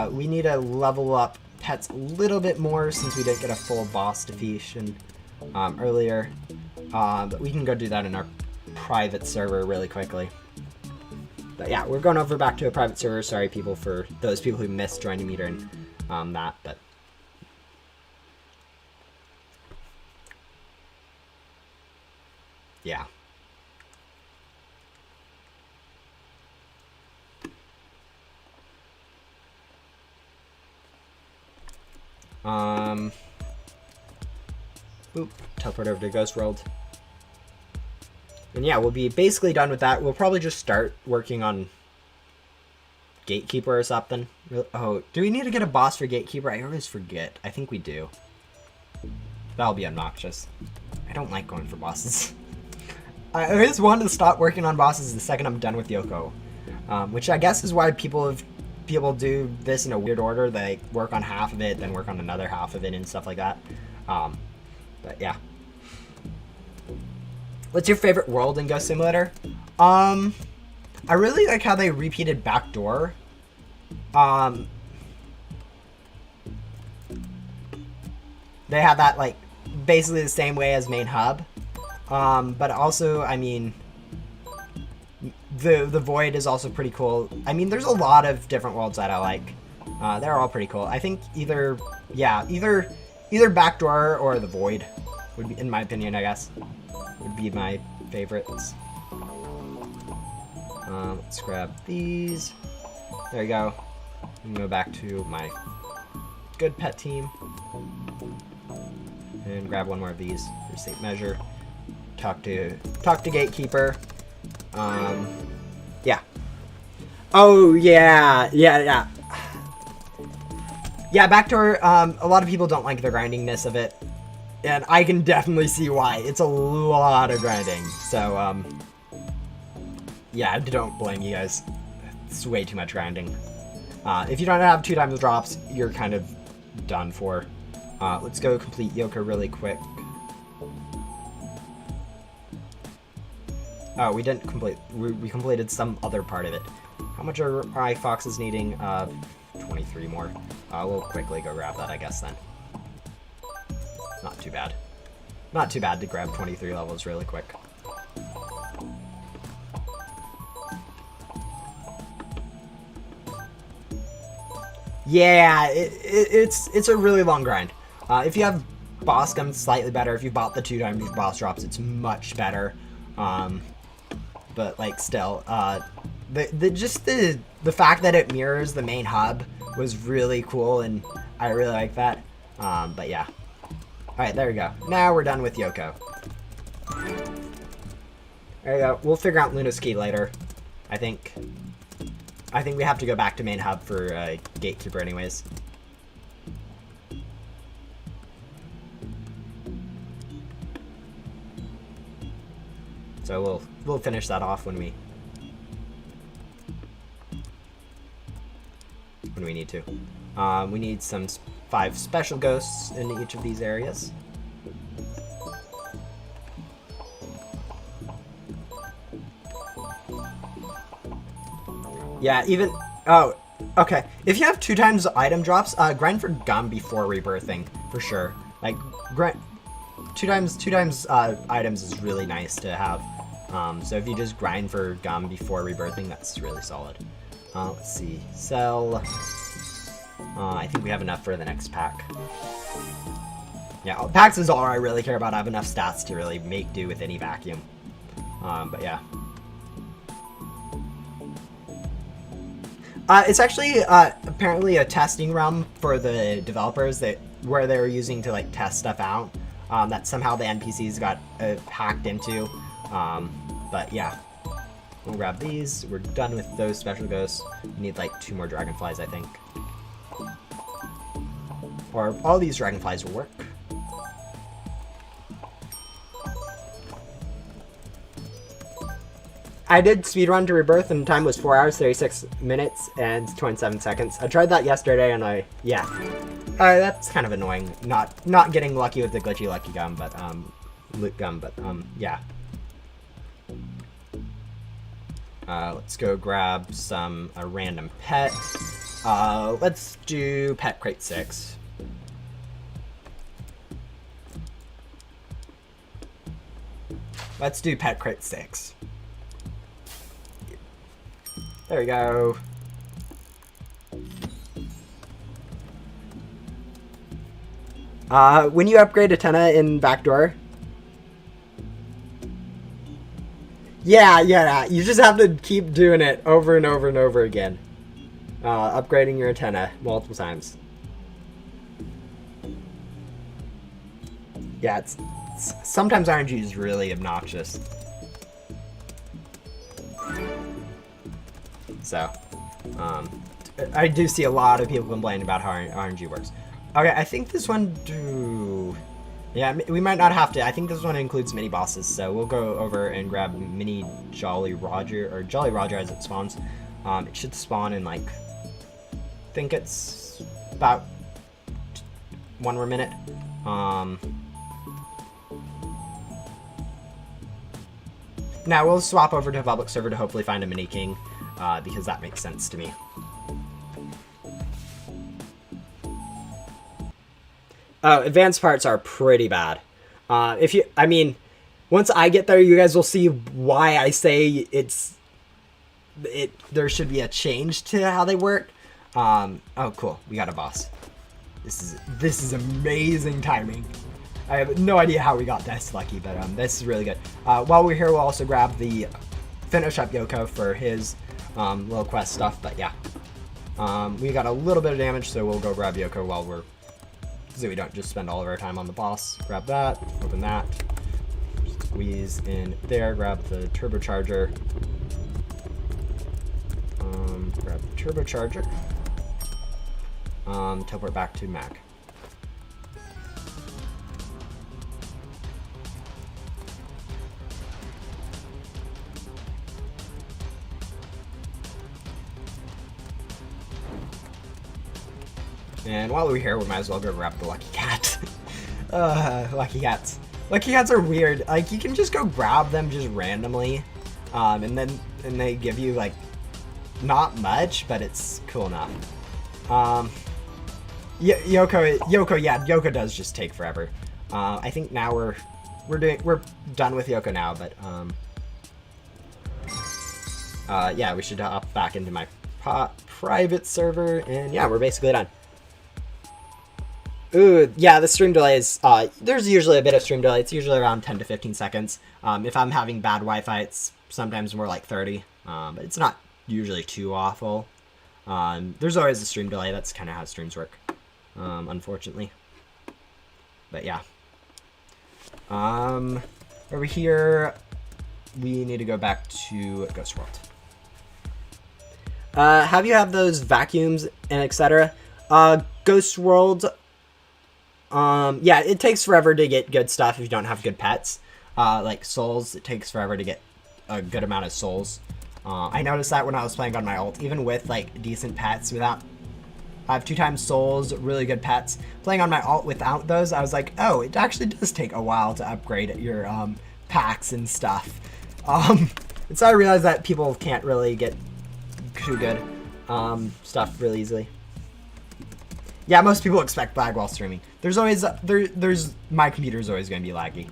we need to level up pets a little bit more since we didn't get a full boss defeation earlier, but we can go do that in our private server really quickly. But yeah, we're going over back to a private server. Sorry people for those people who missed joining me during that, but yeah. Boop, teleport over to Ghost World. And yeah, we'll be basically done with that. We'll probably just start working on Gatekeeper or something. Oh, do we need to get a boss for Gatekeeper? I always forget. I think we do. That'll be obnoxious. I don't like going for bosses. I always wanted to stop working on bosses the second I'm done with Yoko. Which I guess is why people do this in a weird order. They work on half of it, then work on another half of it and stuff like that. But yeah. What's your favorite world in Ghost Simulator? I really like how they repeated Backdoor. They have that like basically the same way as Main Hub. But also, I mean, the Void is also pretty cool. I mean, there's a lot of different worlds that I like. They're all pretty cool. I think either Backdoor or the Void would be, in my opinion, I guess, would be my favorites. Let's grab these. There you go. can go back to my good pet team and grab one more of these for safe measure. Talk to Gatekeeper. Yeah. Oh yeah. Yeah, backdoor. A lot of people don't like the grindingness of it, and I can definitely see why. It's a lot of grinding. So yeah, I don't blame you guys. It's way too much grinding. If you don't have 2 times drops, you're kind of done for. Let's go complete Yoko really quick. Oh, we didn't complete. We completed some other part of it. How much are my foxes needing? 23 more. We'll quickly go grab that, I guess, then. Not too bad. Not too bad to grab 23 levels really quick. Yeah, it's a really long grind. If you have boss guns, slightly better. If you bought the 2 times boss drops, it's much better. But like still, the fact that it mirrors the main hub was really cool, and I really like that. But yeah. All right, there we go. Now we're done with Yoko. There you go. We'll figure out Luna's key later. I think we have to go back to main hub for Gatekeeper anyways. So we'll finish that off when we need to. We need some 5 special ghosts in each of these areas. Yeah, even... Oh, okay. If you have 2 times item drops, grind for gum before rebirthing, for sure. Like, grind... 2 times items is really nice to have. So if you just grind for gum before rebirthing, that's really solid. Let's see. Sell. I think we have enough for the next pack. Yeah, packs is all I really care about. I have enough stats to really make do with any vacuum. But yeah. It's actually apparently a testing realm for the developers where they were using to like test stuff out. That somehow the NPCs got hacked into. But yeah, we'll grab these. We're done with those special ghosts. We need like 2 more dragonflies, I think. Or all these dragonflies will work. I did speedrun to Rebirth and time was 4 hours, 36 minutes, and 27 seconds. I tried that yesterday and yeah. That's kind of annoying. Not getting lucky with the glitchy lucky gum, but, yeah. Let's go grab a random pet. Let's do pet crate 6. Let's do pet crate 6. There we go. When you upgrade Atena in backdoor, yeah, you just have to keep doing it over and over and over again. Upgrading your Atena multiple times. Yeah, sometimes RNG is really obnoxious. So, I do see a lot of people complaining about how RNG works. Okay, I think this one yeah, we might not have to. I think this one includes mini bosses, so we'll go over and grab mini Jolly Roger, or Jolly Roger as it spawns. It should spawn in like, I think it's about 1 more minute. Now we'll swap over to a public server to hopefully find a mini king, because that makes sense to me. Advanced parts are pretty bad. I mean, once I get there, you guys will see why I say there should be a change to how they work. Oh, cool. We got a boss. This is amazing timing. I have no idea how we got this lucky, but this is really good. While we're here, we'll also grab the finish up Yoko for his little quest stuff, but yeah. We got a little bit of damage, so we'll go grab Yoko while we're... so we don't just spend all of our time on the boss. Grab that, open that, squeeze in there, grab the turbocharger. Grab the turbocharger. Teleport back to Mac. And while we're here, we might as well go grab the Lucky Cat. Lucky Cats. Lucky Cats are weird. Like, you can just go grab them just randomly. And they give you, like, not much, but it's cool enough. Yoko does just take forever. I think now we're done with Yoko now, but yeah, we should hop back into my private server, and yeah, we're basically done. Ooh, yeah, the stream delay is, there's usually a bit of stream delay. It's usually around 10 to 15 seconds. If I'm having bad Wi-Fi, it's sometimes more like 30, but it's not usually too awful. There's always a stream delay. That's kind of how streams work, unfortunately. But yeah. Over here, we need to go back to Ghost World. Have you have those vacuums and etc.? Ghost World... yeah, it takes forever to get good stuff if you don't have good pets. Like souls, it takes forever to get a good amount of souls. I noticed that when I was playing on my ult, even with like decent pets, I have 2 times souls, really good pets. Playing on my ult without those, I was like, oh, it actually does take a while to upgrade your packs and stuff. And so I realized that people can't really get too good stuff really easily. Yeah, most people expect lag while streaming. There's always, my computer's always going to be laggy.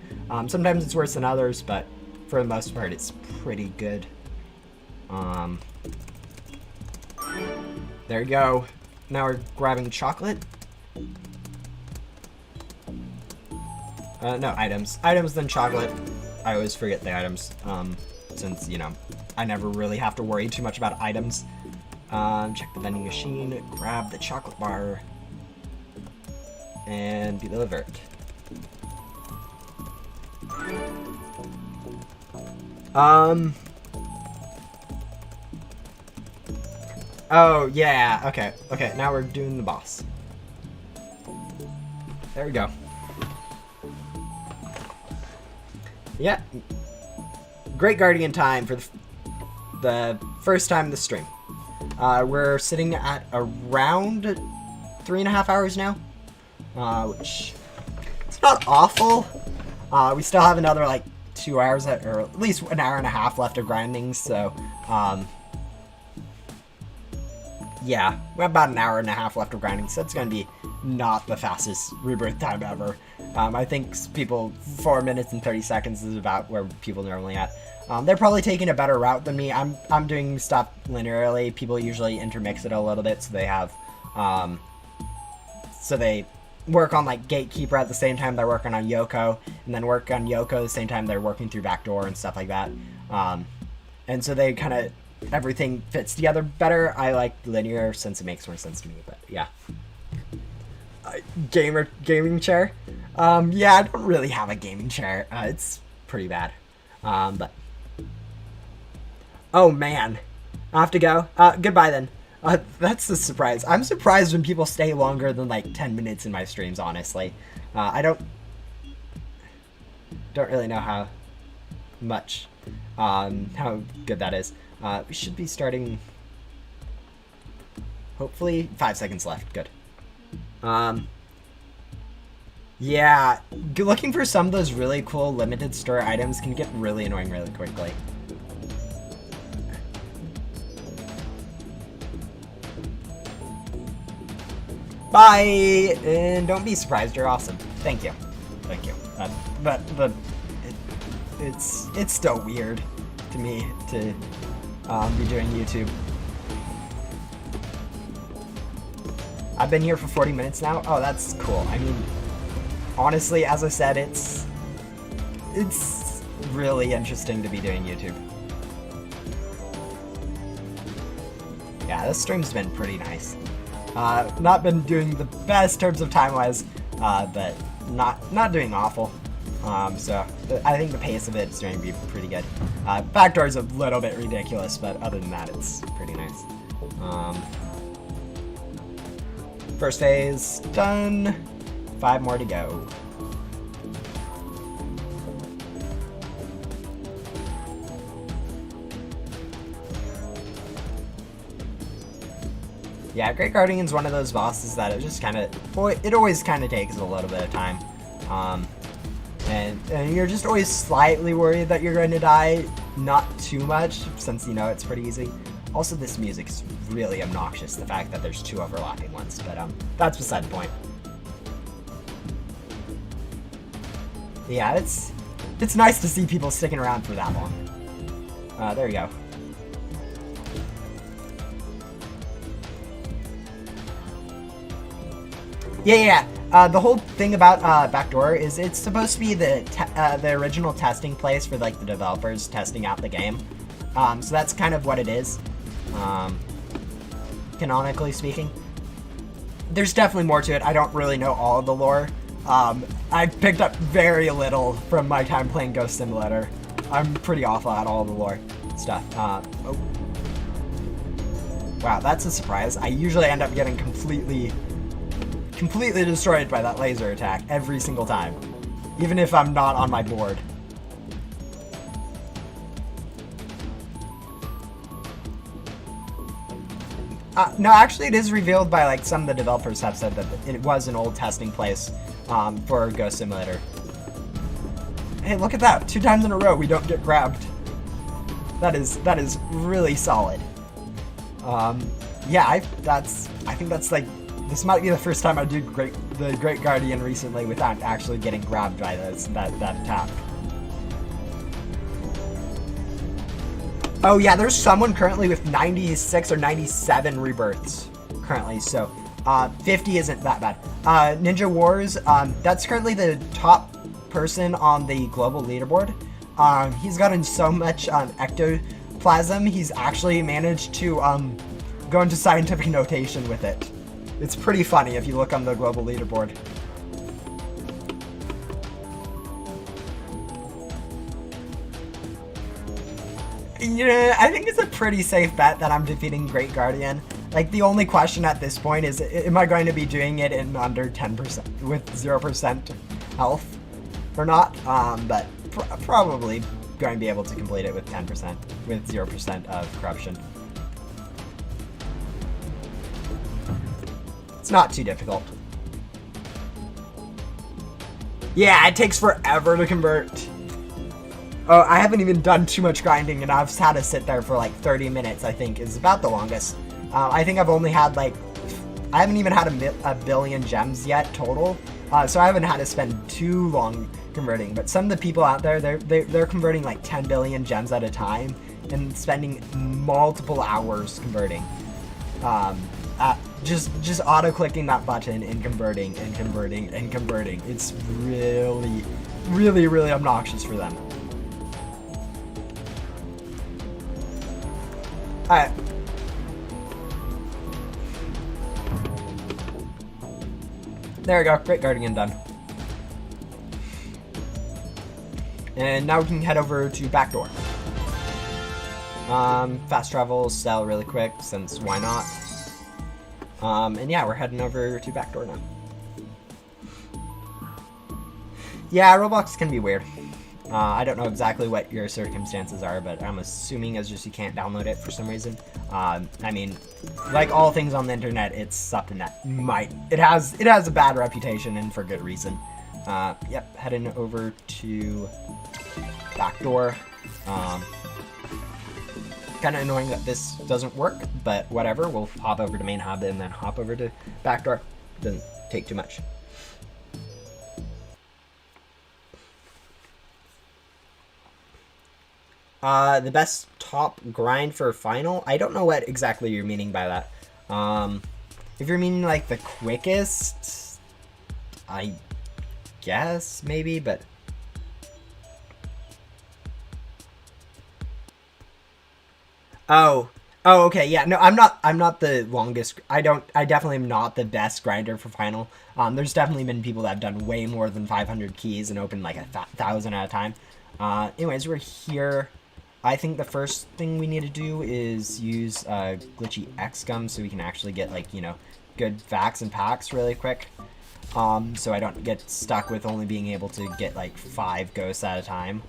Sometimes it's worse than others, but for the most part, it's pretty good. There you go. Now we're grabbing chocolate. No, items. Items, then chocolate. I always forget the items, since, you know, I never really have to worry too much about items. Check the vending machine, grab the chocolate bar, and be delivered. Oh, yeah, okay, now we're doing the boss. There we go. Yeah. Great Guardian time for the first time this stream. We're sitting at around 3.5 hours now. Which, it's not awful. We still have another, like, 2 hours, or at least an hour and a half left of grinding, so, yeah, we have about an hour and a half left of grinding, so it's gonna be not the fastest Rebirth time ever. I think 4 minutes and 30 seconds is about where people normally at. They're probably taking a better route than me. I'm doing stuff linearly. People usually intermix it a little bit, so they have, so they work on like Gatekeeper at the same time they're working on Yoko, and then work on Yoko at the same time they're working through Backdoor and stuff like that. And so they kind of, everything fits together better. I like linear since it makes more sense to me, but yeah. Gaming chair? Yeah, I don't really have a gaming chair. It's pretty bad. But... oh man, I have to go. Goodbye then. That's the surprise. I'm surprised when people stay longer than like 10 minutes in my streams, honestly. I don't really know how much, how good that is. We should be starting, hopefully 5 seconds left. Good. Yeah, looking for some of those really cool limited store items can get really annoying really quickly. Bye! And don't be surprised, you're awesome. Thank you. Thank you. But it's still weird to me to be doing YouTube. I've been here for 40 minutes now. Oh, that's cool. I mean, honestly, as I said, it's really interesting to be doing YouTube. Yeah, this stream's been pretty nice. Not been doing the best terms of time-wise, but not doing awful. So I think the pace of it's going to be pretty good. Backdoor's a little bit ridiculous, but other than that, it's pretty nice. First phase done. 5 more to go. Yeah, Great Guardian's one of those bosses that it just kind of, it always kind of takes a little bit of time. And you're just always slightly worried that you're going to die. Not too much, since you know it's pretty easy. Also, this music is really obnoxious, the fact that there's 2 overlapping ones, but that's beside the point. Yeah, it's nice to see people sticking around for that long. There you go. Yeah. The whole thing about Backdoor is it's supposed to be the original testing place for like the developers testing out the game. So that's kind of what it is, canonically speaking. There's definitely more to it. I don't really know all of the lore. I picked up very little from my time playing Ghost Simulator. I'm pretty awful at all the lore stuff. Oh. Wow, that's a surprise. I usually end up getting completely destroyed by that laser attack every single time, even if I'm not on my board. No, actually it is revealed by like some of the developers have said that it was an old testing place for Ghost Simulator. Hey, look at that. 2 times in a row we don't get grabbed. That is really solid. Yeah, I think that's like, this might be the first time I do the Great Guardian recently without actually getting grabbed by that attack. Oh yeah, there's someone currently with 96 or 97 rebirths currently, so 50 isn't that bad. Ninja Wars, that's currently the top person on the global leaderboard. He's gotten so much ectoplasm, he's actually managed to go into scientific notation with it. It's pretty funny if you look on the global leaderboard. Yeah, I think it's a pretty safe bet that I'm defeating Great Guardian. Like, the only question at this point is, am I going to be doing it in under 10% with 0% health or not? But probably going to be able to complete it with 10%, with 0% of corruption. It's not too difficult. Yeah, it takes forever to convert. Oh, I haven't even done too much grinding, and I've had to sit there for like 30 minutes, I think, is about the longest. I think I've only had like, I haven't even had a billion gems yet total, so I haven't had to spend too long converting. But some of the people out there, they're converting like 10 billion gems at a time and spending multiple hours converting. Just auto-clicking that button and converting and converting and converting. It's really, really, really obnoxious for them. Alright. There we go. Great Guardian done. And now we can head over to Backdoor. Fast travel, sell really quick, since why not? And yeah, we're heading over to Backdoor now. Yeah, Roblox can be weird. I don't know exactly what your circumstances are, but I'm assuming it's just you can't download it for some reason. I mean, like all things on the internet, it's something that it has a bad reputation, and for good reason. Yep, heading over to Backdoor. Kind of annoying that this doesn't work, but whatever. We'll hop over to main hub and then hop over to Backdoor. Doesn't take too much. The best top grind for final? I don't know what exactly you're meaning by that. If you're meaning like the quickest, I guess maybe, but oh, Oh, okay, yeah. No, I'm not the longest. I definitely am not the best grinder for Final. There's definitely been people that have done way more than 500 keys and opened like 1,000 at a time. Anyways, we're here. I think the first thing we need to do is use glitchy X gum so we can actually get like, you know, good facts and packs really quick. So I don't get stuck with only being able to get like 5 ghosts at a time.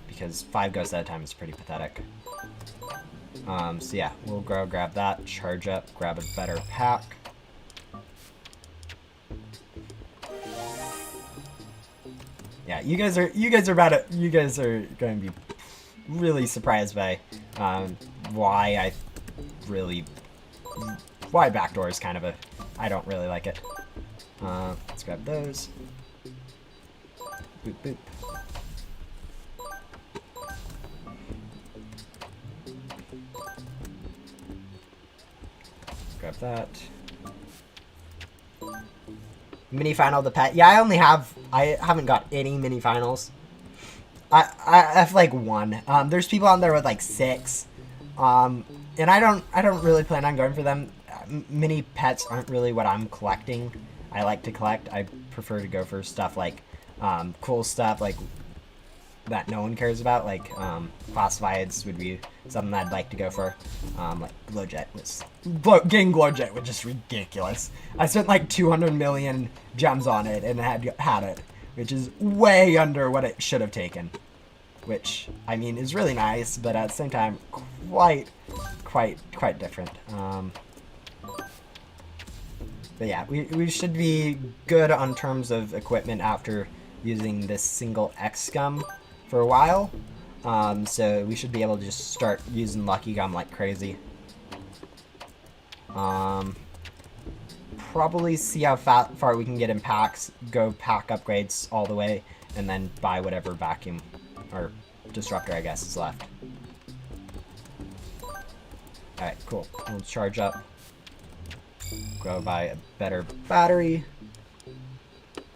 Because 5 ghosts at a time is pretty pathetic. So yeah, we'll go grab that, charge up, grab a better pack. Yeah, you guys are going to be really surprised by why backdoor is kind of I don't really like it. Let's grab those. Boop boop. Grab that. Mini final the pet. Yeah, I haven't got any mini finals. I have like 1. There's people out there with like 6. And I don't really plan on going for them. Mini pets aren't really what I'm collecting. I like to collect. I prefer to go for stuff like cool stuff like that no one cares about, like classifieds would be something I'd like to go for. Like Glowjet getting Glowjet was just ridiculous. I spent like 200 million gems on it and had it, which is way under what it should have taken. Which I mean is really nice, but at the same time quite different. But yeah, we should be good on terms of equipment after using this single X gum for a while. So we should be able to just start using Lucky Gum like crazy. Probably see how far we can get in packs, go pack upgrades all the way, and then buy whatever vacuum or disruptor I guess is left. Alright, cool. We'll charge up. Go buy a better battery.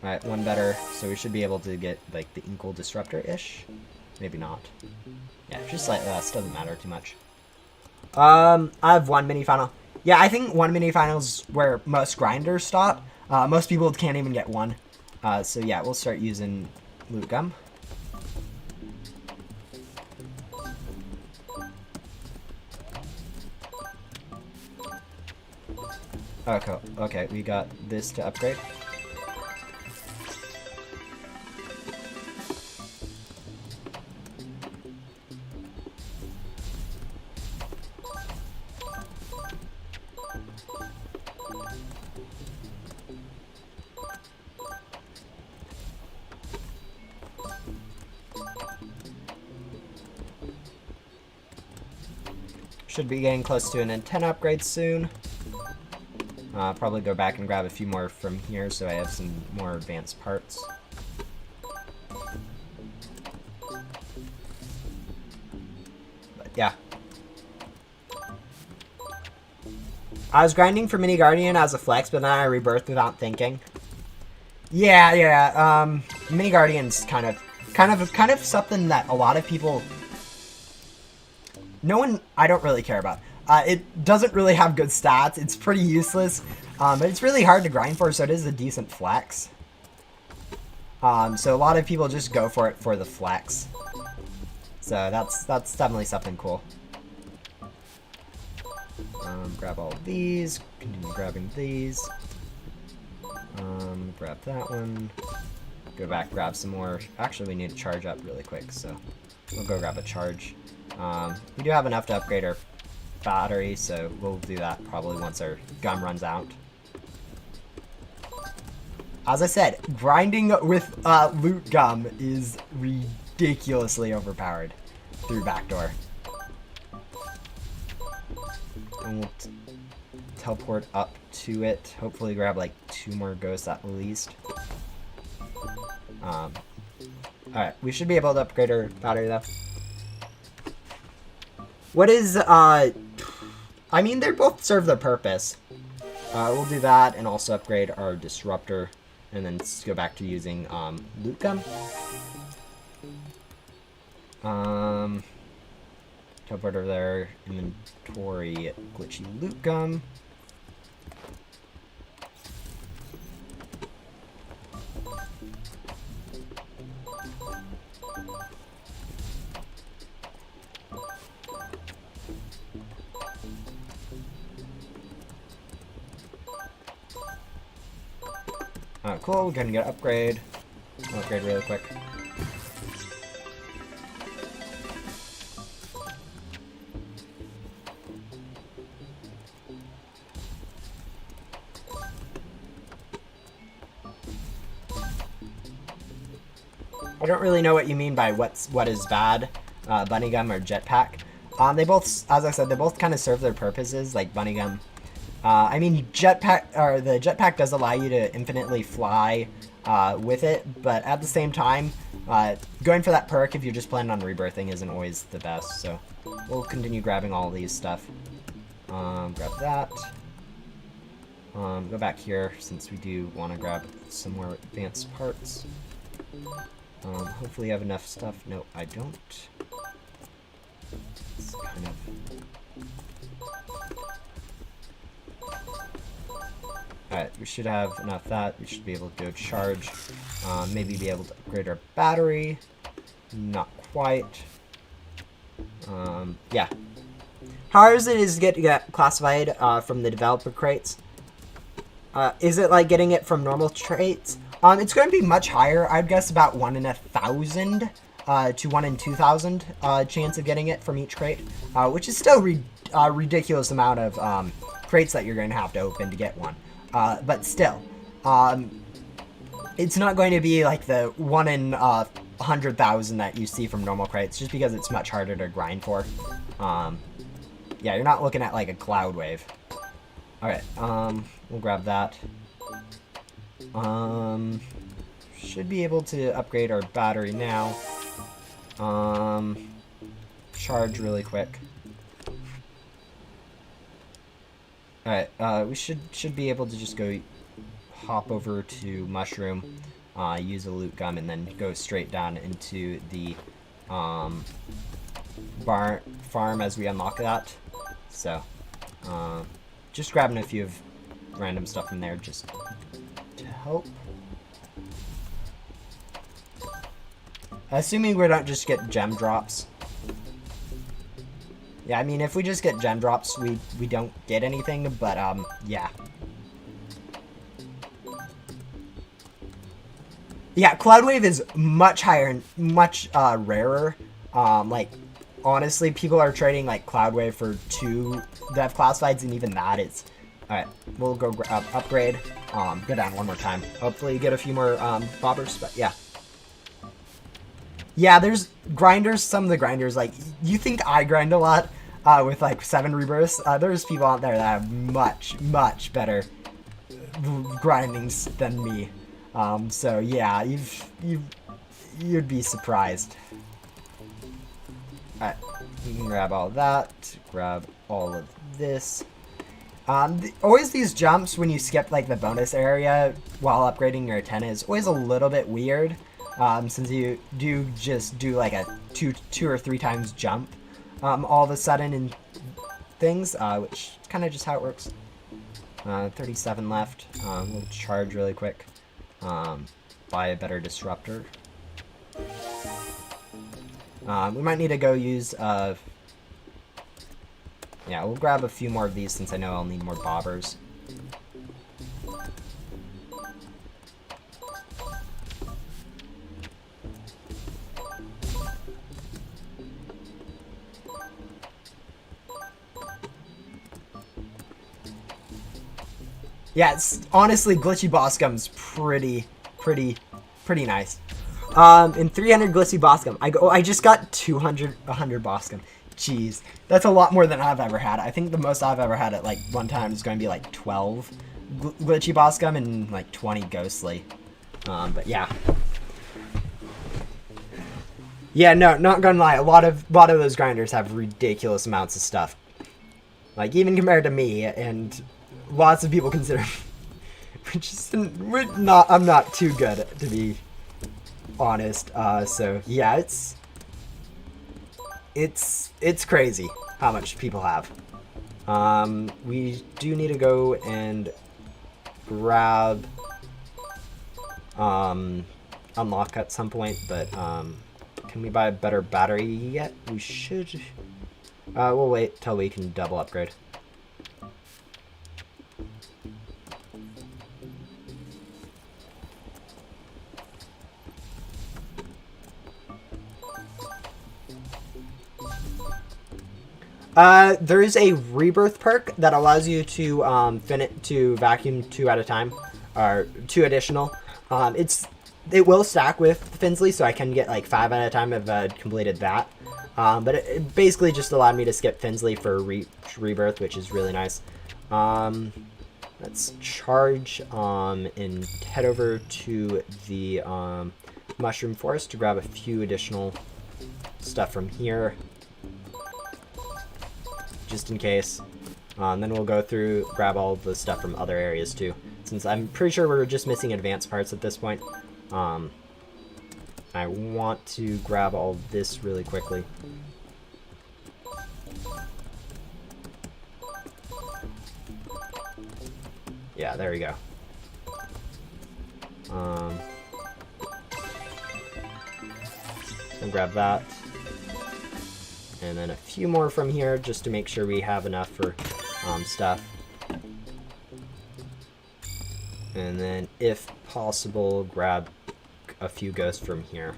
Alright, 1 better. So we should be able to get like the Inkle disruptor-ish. Maybe not. Yeah, just slightly less. Doesn't matter too much. I have 1 mini final. Yeah, I think 1 mini final is where most grinders stop. Most people can't even get 1. So yeah, we'll start using loot gum. Okay, okay, we got this to upgrade. Should be getting close to an antenna upgrade soon. Probably go back and grab a few more from here so I have some more advanced parts. But yeah. I was grinding for Mini Guardian as a flex, but then I rebirthed without thinking. Yeah. Mini Guardian's kind of something that a lot of people. I don't really care about. It doesn't really have good stats. It's pretty useless, but it's really hard to grind for, so it is a decent flex. So a lot of people just go for it for the flex. So that's definitely something cool. Grab all of these. Continue grabbing these. Grab that one. Go back, grab some more. Actually, we need to charge up really quick, so we'll go grab a charge. We do have enough to upgrade our battery, so we'll do that probably once our gum runs out. As I said, grinding with loot gum is ridiculously overpowered through backdoor. And we'll teleport up to it. Hopefully grab like 2 more ghosts at least. Alright, we should be able to upgrade our battery though. What is, I mean, they both serve their purpose. We'll do that and also upgrade our disruptor and then go back to using, loot gum. Teleport over there. Inventory glitchy loot gum. Cool, we're gonna get an upgrade. Upgrade really quick. I don't really know what you mean by what is bad, bunny gum or jetpack. They both, as I said, they both kind of serve their purposes, like bunny gum. I mean, the jetpack does allow you to infinitely fly with it, but at the same time, going for that perk if you're just planning on rebirthing isn't always the best. So we'll continue grabbing all these stuff. Grab that. Go back here since we do want to grab some more advanced parts. Hopefully I have enough stuff. No, I don't. It's kind of... Alright, we should have enough of that. We should be able to go charge. Maybe be able to upgrade our battery. Not quite. Yeah. How hard is it to get classified from the developer crates? Is it like getting it from normal traits? It's going to be much higher. I'd guess about 1 in 1,000 to 1 in 2,000 chance of getting it from each crate, which is still a ridiculous amount of crates that you're going to have to open to get one. But still, it's not going to be like the 1 in 100,000 that you see from normal crates, just because it's much harder to grind for. Yeah, you're not looking at like a cloud wave. Alright, we'll grab that. Should be able to upgrade our battery now. Charge really quick. Alright, we should be able to just go hop over to Mushroom, use a loot gum, and then go straight down into the farm as we unlock that. So, just grabbing a few of random stuff from there just to help. Assuming we don't just get gem drops. Yeah, I mean, if we just get gem drops, we don't get anything, but, yeah. Yeah, Cloud Wave is much higher and much, rarer. Like, honestly, people are trading, like, Cloud Wave for 2 dev classifieds, and even that is... Alright, we'll go upgrade, go down one more time. Hopefully get a few more, bobbers, but yeah. Yeah, there's grinders, some of the grinders, like, you think I grind a lot, with, like, 7 rebirths. There's people out there that have much, much better grindings than me. So yeah, you'd be surprised. Alright, you can grab all that, grab all of this. Always these jumps when you skip, like, the bonus area while upgrading your antenna is always a little bit weird. Since you do just do like a two or 3 times jump, all of a sudden in things, which is kind of just how it works. 37 left. We'll charge really quick. Buy a better disruptor. We might need to go use, yeah, we'll grab a few more of these since I know I'll need more bobbers. Yeah, it's honestly glitchy boss gum's pretty nice. In 300 glitchy boss gum, I just got 100 boss gum. Jeez, that's a lot more than I've ever had. I think the most I've ever had at like one time is going to be like 12 glitchy boss gum and like 20 ghostly. But yeah. Yeah, no, not gonna lie. A lot of those grinders have ridiculous amounts of stuff. Like even compared to me, and lots of people consider, which is I'm not too good, to be honest. So yeah, it's crazy how much people have. We do need to go and grab unlock at some point, but can we buy a better battery yet? We should. We'll wait till we can double upgrade. There is a Rebirth perk that allows you to vacuum 2 at a time, or 2 additional. It will stack with Finsley, so I can get like 5 at a time if I completed that. But it basically just allowed me to skip Finsley for Rebirth, which is really nice. Let's charge and head over to the Mushroom Forest to grab a few additional stuff from here, just in case. Then we'll go through, grab all the stuff from other areas too, since I'm pretty sure we're just missing advanced parts at this point. I want to grab all this really quickly. Yeah, there we go. I'll grab that. And then a few more from here, just to make sure we have enough for stuff. And then, if possible, grab a few ghosts from here.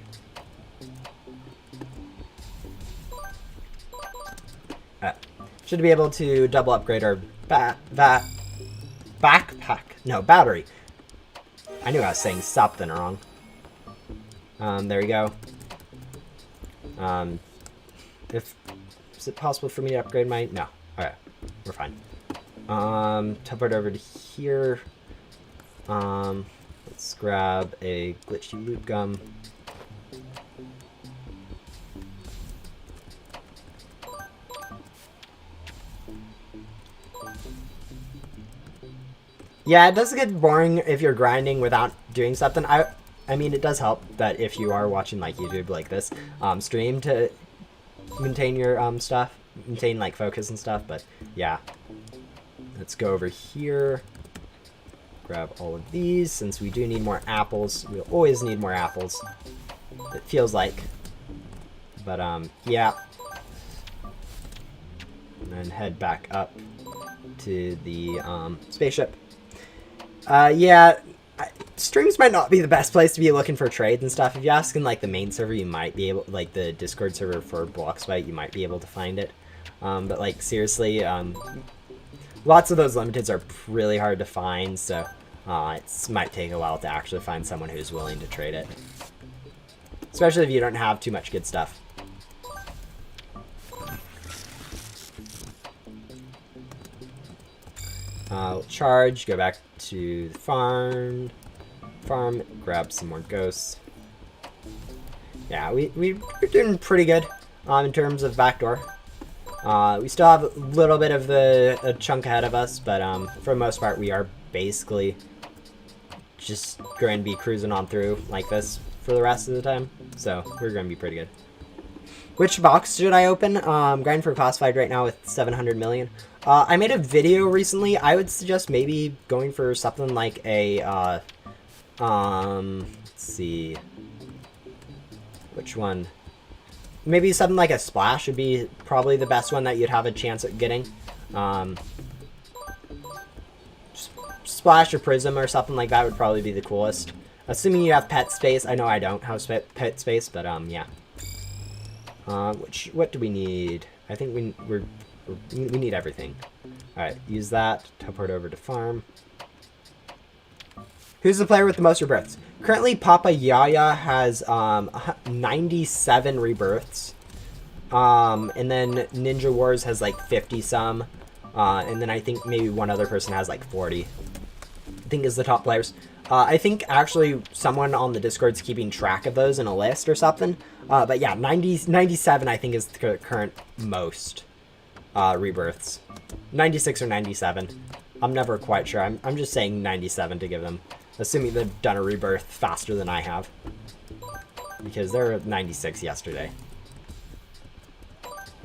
Should be able to double upgrade our backpack. No, battery. I knew I was saying something wrong. There we go. Is it possible for me to upgrade my... No. Alright. We're fine. Teleport over to here. Let's grab a glitchy loot gum. Yeah, it does get boring if you're grinding without doing something. I mean, it does help that if you are watching like YouTube like this, stream to maintain your stuff, maintain like focus and stuff. But yeah, let's go over here, grab all of these since we do need more apples. We'll always need more apples, it feels like. But yeah, and then head back up to the spaceship. Yeah, streams might not be the best place to be looking for trades and stuff. If you ask in like the main server, you might be able, like the Discord server for Bloxfight, you might be able to find it. But like seriously, lots of those limiteds are really hard to find, so it might take a while to actually find someone who's willing to trade it. Especially if you don't have too much good stuff. Charge, go back to the farm, grab some more ghosts. Yeah, we're doing pretty good in terms of backdoor. We still have a little bit of a chunk ahead of us, but for the most part we are basically just going to be cruising on through like this for the rest of the time, so we're going to be pretty good. Which box should I open? Grinding for classified right now with 700 million. I made a video recently. I would suggest maybe going for something like a, let's see, which one? Maybe something like a splash would be probably the best one that you'd have a chance at getting. Splash or prism or something like that would probably be the coolest. Assuming you have pet space. I know I don't have pet space, but yeah. What do we need? I think we need everything. Alright, use that. Teleport over to farm. Who's the player with the most rebirths? Currently, Papa Yaya has 97 rebirths. And then Ninja Wars has like 50 some. And then I think maybe one other person has like 40. I think is the top players. I think actually someone on the Discord's keeping track of those in a list or something. But yeah, 97 I think is the current most rebirths. 96 or 97. I'm never quite sure. I'm just saying 97 to give them. Assuming they've done a rebirth faster than I have. Because they were at 96 yesterday.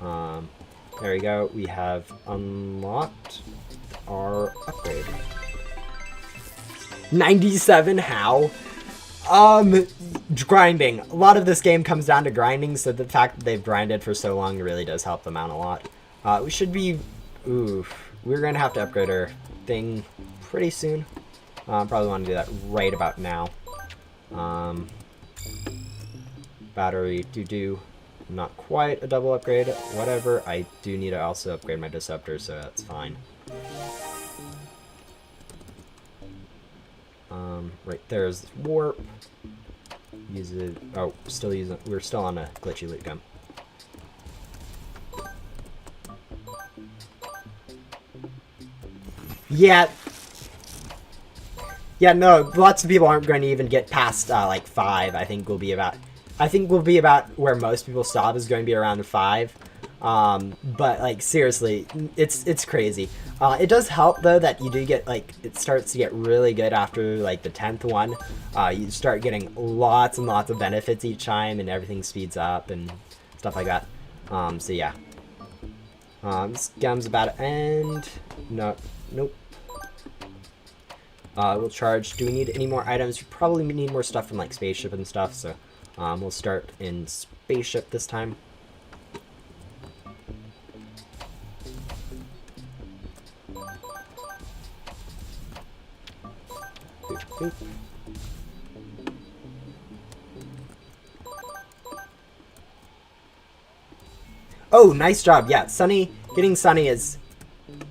There we go. We have unlocked our upgrade. 97, how? Grinding. A lot of this game comes down to grinding, so the fact that they've grinded for so long really does help them out a lot. We should be... Oof. We're going to have to upgrade our thing pretty soon. Probably want to do that right about now. Battery, do. Not quite a double upgrade. Whatever. I do need to also upgrade my disruptor, so that's fine. Right there's warp. Use it. Oh, still using. We're still on a glitchy loot gun. Yeah. Yeah, no, lots of people aren't going to even get past, like, 5. I think we'll be about where most people stop is going to be around 5. But, like, seriously, it's crazy. It does help, though, that you do get, like, it starts to get really good after, like, the 10th one. You start getting lots and lots of benefits each time, and everything speeds up and stuff like that. So, yeah. This game's about to end. No, nope. We'll charge. Do we need any more items? We probably need more stuff from like spaceship and stuff, so we'll start in spaceship this time. Boop, boop. Oh, nice job. Yeah, Sunny, getting Sunny is,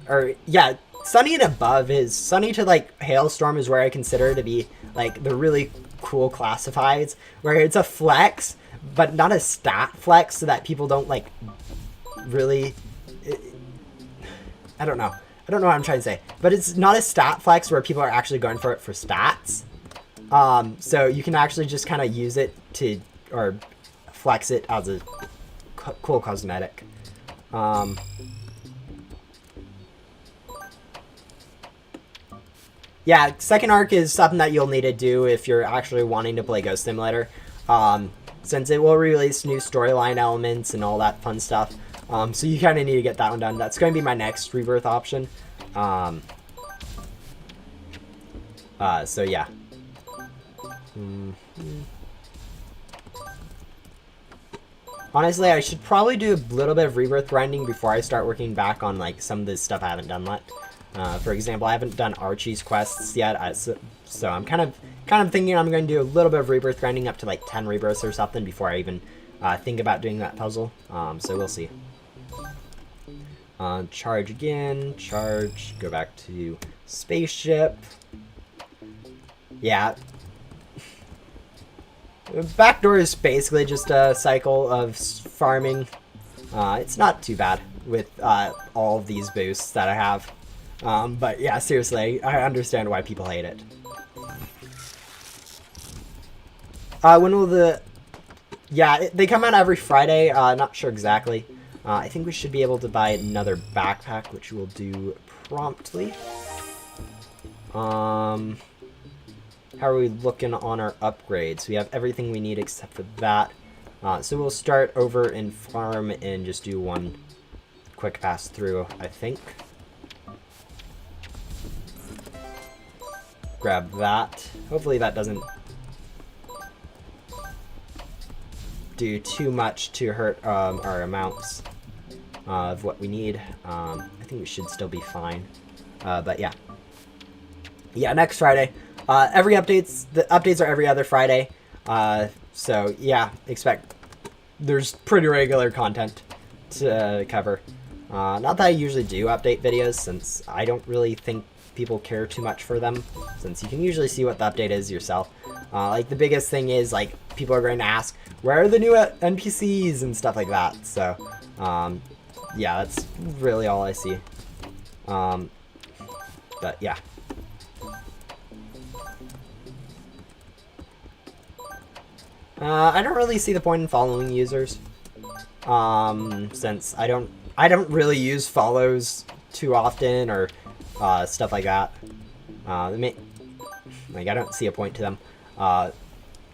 or yeah, Sunny and above is, Sunny to like Hailstorm is where I consider to be like the really cool classifieds, where it's a flex, but not a stat flex, so that people don't like really, I don't know what I'm trying to say, but it's not a stat flex where people are actually going for it for stats. So you can actually just kind of use it to, or flex it as a cool cosmetic. Yeah, second arc is something that you'll need to do if you're actually wanting to play Ghost Simulator, since it will release new storyline elements and all that fun stuff. So you kind of need to get that one done. That's going to be my next Rebirth option. So yeah. Honestly, I should probably do a little bit of Rebirth grinding before I start working back on like some of this stuff I haven't done yet. For example, I haven't done Archie's quests yet, so I'm kind of thinking I'm going to do a little bit of Rebirth grinding up to like 10 Rebirths or something before I even think about doing that puzzle. So we'll see. Charge again, charge, go back to spaceship. Yeah. Backdoor is basically just a cycle of farming. It's not too bad with all of these boosts that I have. But yeah, seriously, I understand why people hate it. When will the... Yeah, they come out every Friday. Not sure exactly. I think we should be able to buy another backpack, which we'll do promptly. How are we looking on our upgrades? We have everything we need except for that. So we'll start over in farm and just do one quick pass through, I think. Grab that. Hopefully that doesn't do too much to hurt our amounts of what we need. I think we should still be fine. But yeah. Yeah, next Friday. The updates are every other Friday. So yeah, there's pretty regular content to cover. Not that I usually do update videos, since I don't really think people care too much for them, since you can usually see what the update is yourself. Like the biggest thing is like people are going to ask, where are the new NPCs and stuff like that. So yeah, that's really all I see. But yeah. I don't really see the point in following users, since I don't really use follows too often or stuff like that. Like I don't see a point to them.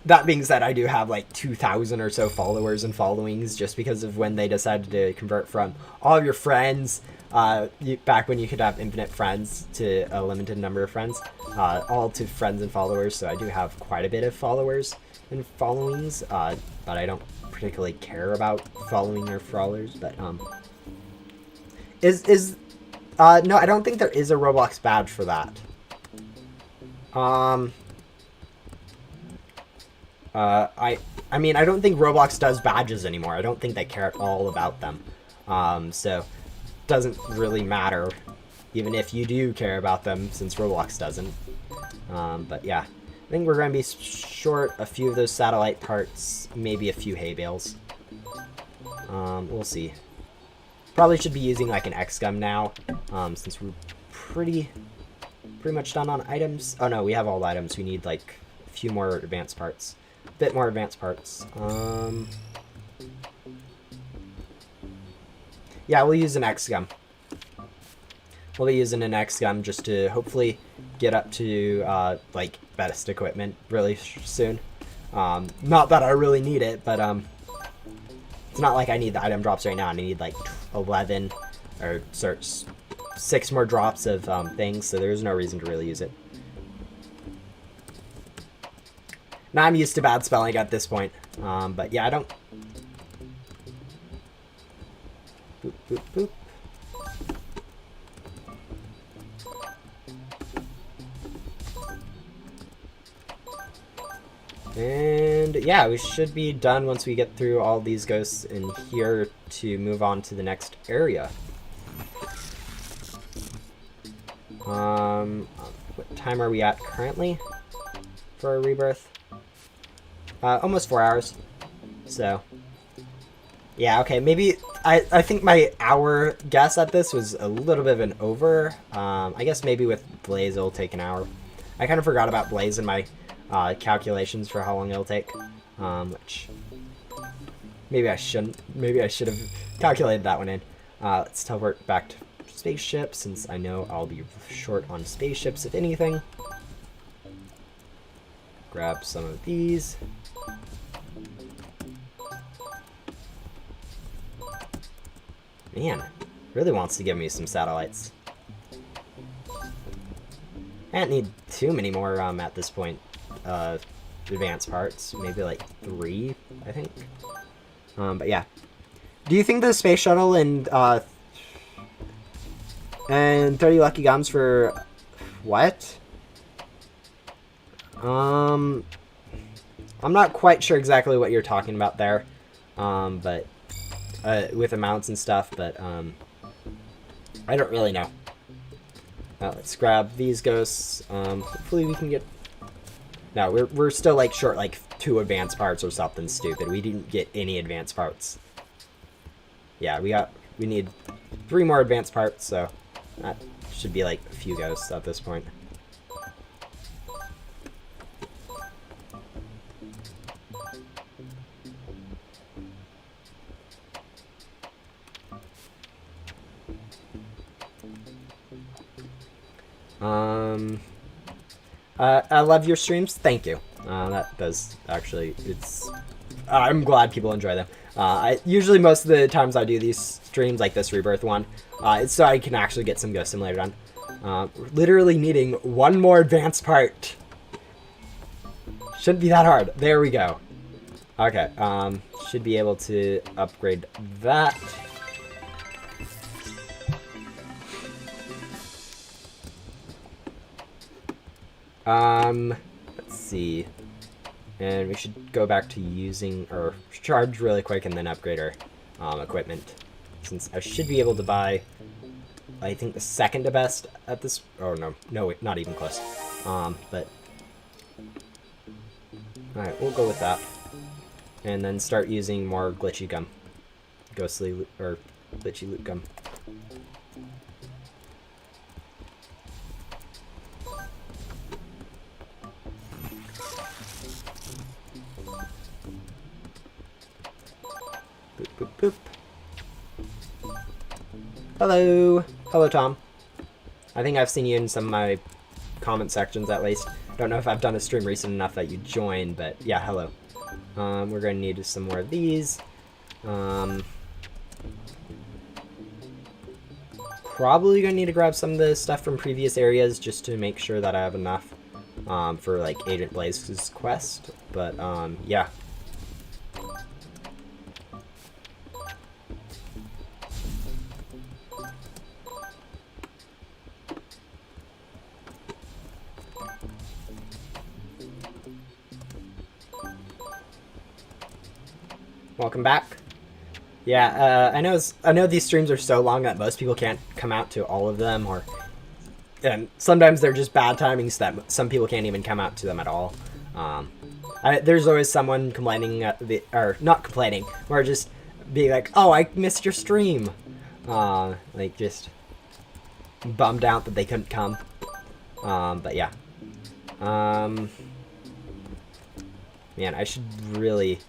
that being said, I do have like 2,000 or so followers and followings just because of when they decided to convert from all of your friends, back when you could have infinite friends to a limited number of friends, all to friends and followers. So I do have quite a bit of followers and followings, but I don't particularly care about following or followers. But no, I don't think there is a Roblox badge for that. I mean, I don't think Roblox does badges anymore. I don't think they care at all about them. So it doesn't really matter, even if you do care about them, since Roblox doesn't. But yeah, I think we're going to be short a few of those satellite parts, maybe a few hay bales. We'll see. Probably should be using like an X-Gum now, since we're pretty much done on items. Oh no, we have all the items. We need like a few more advanced parts. A bit more advanced parts. Yeah, we'll use an X-Gum. We'll be using an X-Gum just to hopefully get up to like best equipment really soon. Not that I really need it, but it's not like I need the item drops right now. I need like 11 or 6 more drops of things, so there's no reason to really use it. Now I'm used to bad spelling at this point, but yeah, I don't... Boop, boop, boop. And yeah, we should be done once we get through all these ghosts in here to move on to the next area. What time are we at currently for our rebirth? Almost 4 hours. So yeah, okay, maybe I think my hour guess at this was a little bit of an over. I guess maybe with Blaze it'll take an hour. I kind of forgot about Blaze in my calculations for how long it'll take, which maybe I shouldn't. Maybe I should have calculated that one in. Let's teleport back to spaceship, since I know I'll be short on spaceships if anything. Grab some of these. Man, really wants to give me some satellites. I don't need too many more at this point. Advanced parts, maybe like 3, I think. But yeah, do you think the space shuttle and 30 lucky gums for what? I'm not quite sure exactly what you're talking about there, but with amounts and stuff, but I don't really know. Let's grab these ghosts. Hopefully we can get... No, we're still like short like 2 advanced parts or something stupid. We didn't get any advanced parts. Yeah, we need 3 more advanced parts, so that should be like a few ghosts at this point. I love your streams. Thank you. That does actually, I'm glad people enjoy them. Usually most of the times I do these streams, like this Rebirth one, it's so I can actually get some Ghost Simulator done. Literally needing 1 more advanced part. Shouldn't be that hard. There we go. Okay, should be able to upgrade that. Let's see. And we should go back to using, or charge really quick and then upgrade our equipment. Since I should be able to buy, I think, the second to best at this, oh no, not even close. But, alright, we'll go with that. And then start using more glitchy gum. Ghostly, or glitchy loot gum. Boop, boop, boop. Hello. Hello, Tom. I think I've seen you in some of my comment sections, at least. Don't know if I've done a stream recent enough that you join, but yeah, hello. We're going to need some more of these. Probably going to need to grab some of the stuff from previous areas just to make sure that I have enough for like Agent Blaze's quest. But yeah. Welcome back. Yeah, I know these streams are so long that most people can't come out to all of them, and sometimes they're just bad timings that some people can't even come out to them at all. There's always someone complaining or not complaining, or just be like, "Oh, I missed your stream," like just bummed out that they couldn't come. But yeah, man, I should really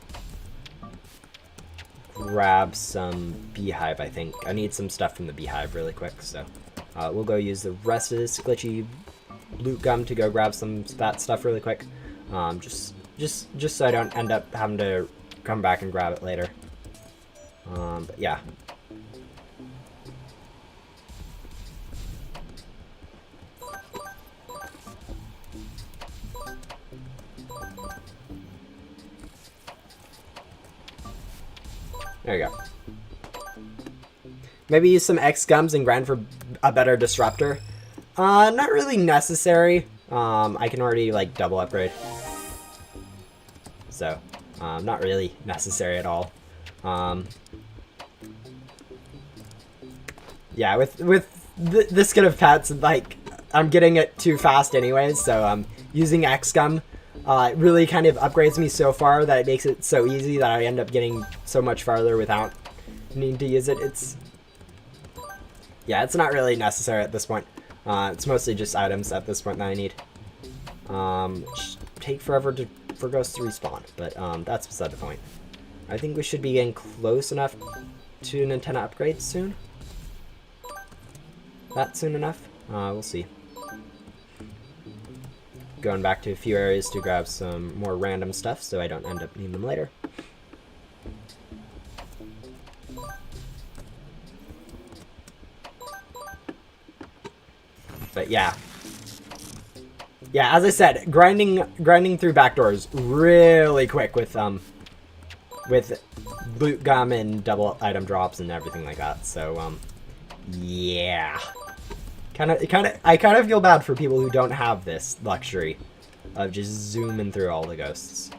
grab some beehive. I think I need some stuff from the beehive really quick, so we'll go use the rest of this glitchy loot gum to go grab some that stuff really quick, just so I don't end up having to come back and grab it later. But yeah. There you go. Maybe use some X gums and grind for a better disruptor. Not really necessary. I can already like double upgrade. So, not really necessary at all. Yeah, with this skin of pets, like, I'm getting it too fast anyways, so using X gum it really kind of upgrades me so far that it makes it so easy that I end up getting so much farther without needing to use it. Yeah, it's not really necessary at this point. It's mostly just items at this point that I need. Take forever for ghosts to respawn, but that's beside the point. I think we should be getting close enough to an antenna upgrade soon. That soon enough? We'll see. Going back to a few areas to grab some more random stuff so I don't end up needing them later. But yeah. Yeah, as I said, grinding through backdoors really quick with loot gum and double item drops and everything like that. So yeah. I kind of feel bad for people who don't have this luxury of just zooming through all the ghosts.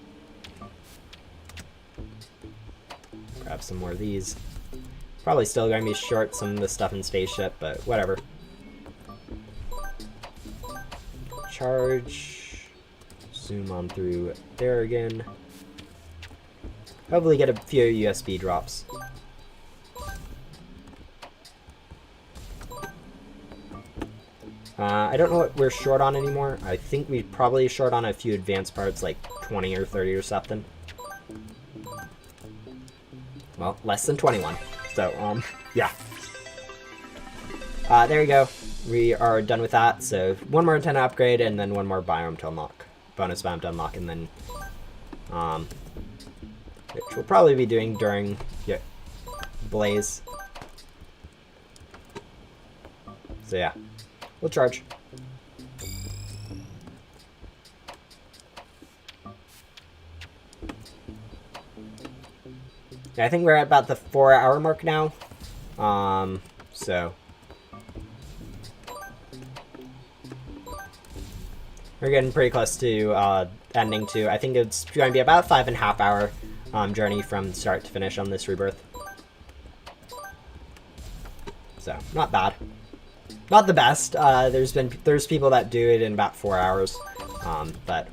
Grab some more of these. Probably still going to be short some of the stuff in spaceship, but whatever. Charge. Zoom on through there again. Hopefully get a few USB drops. I don't know what we're short on anymore. I think we're probably short on a few advanced parts, like 20 or 30 or something. Well, less than 21. So, yeah. There you go. We are done with that. So, one more antenna upgrade, and then one more biome to unlock. Bonus biome to unlock, and then, which we'll probably be doing during Blaze. So, yeah. We'll charge. Yeah, I think we're at about the 4-hour mark now. So we're getting pretty close to ending too. I think it's going to be about a 5.5 hour journey from start to finish on this rebirth. So not bad. Not the best. There's people that do it in about 4 hours, but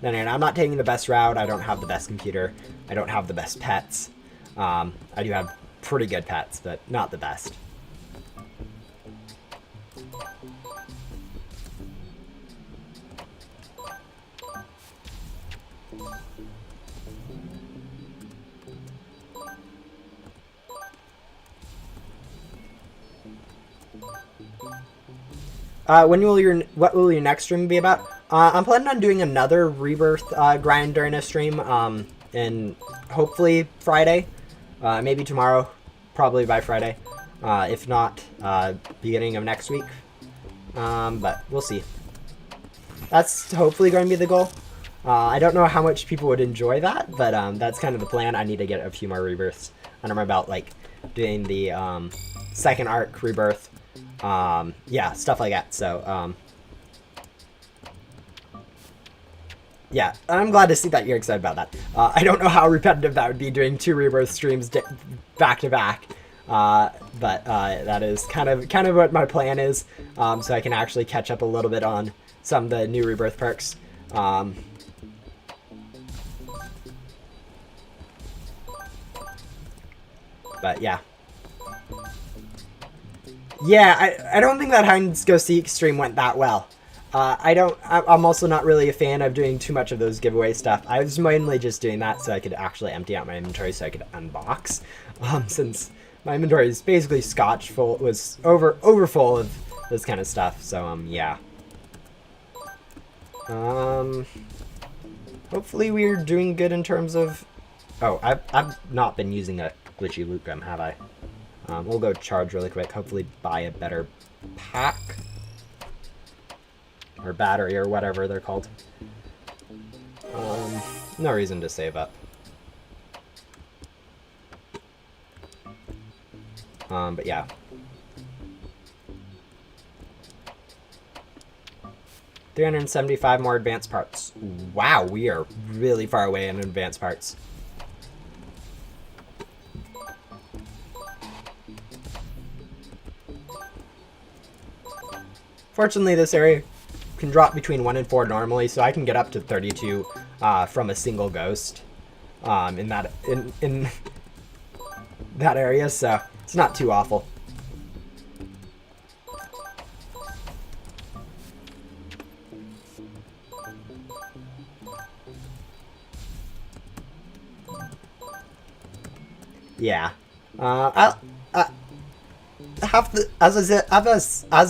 then again, I'm not taking the best route. I don't have the best computer. I don't have the best pets. I do have pretty good pets, but not the best. What will your next stream be about? I'm planning on doing another Rebirth grind during a stream, and hopefully Friday, maybe tomorrow, probably by Friday. If not, beginning of next week. But we'll see. That's hopefully going to be the goal. I don't know how much people would enjoy that, but that's kind of the plan. I need to get a few more Rebirths under my belt, like doing the second arc Rebirth. Yeah, stuff like that. So, yeah, I'm glad to see that you're excited about that. I don't know how repetitive that would be, doing 2 Rebirth streams back to back. But that is kind of what my plan is, so I can actually catch up a little bit on some of the new Rebirth perks. But yeah. Yeah, I don't think that Hide and Go Seek stream went that well. I'm also not really a fan of doing too much of those giveaway stuff. I was mainly just doing that so I could actually empty out my inventory so I could unbox. Since my inventory is basically scotch full, was over full of this kind of stuff. So yeah. Hopefully we're doing good in terms of. Oh, I've not been using a glitchy loot gum, have I? We'll go charge really quick. Hopefully buy a better pack or battery or whatever they're called. No reason to save up. But yeah. $375 more advanced parts. Wow, we are really far away in advanced parts. Fortunately, this area can drop between 1 and 4 normally, so I can get up to 32 from a single ghost in that area, so it's not too awful. Yeah. As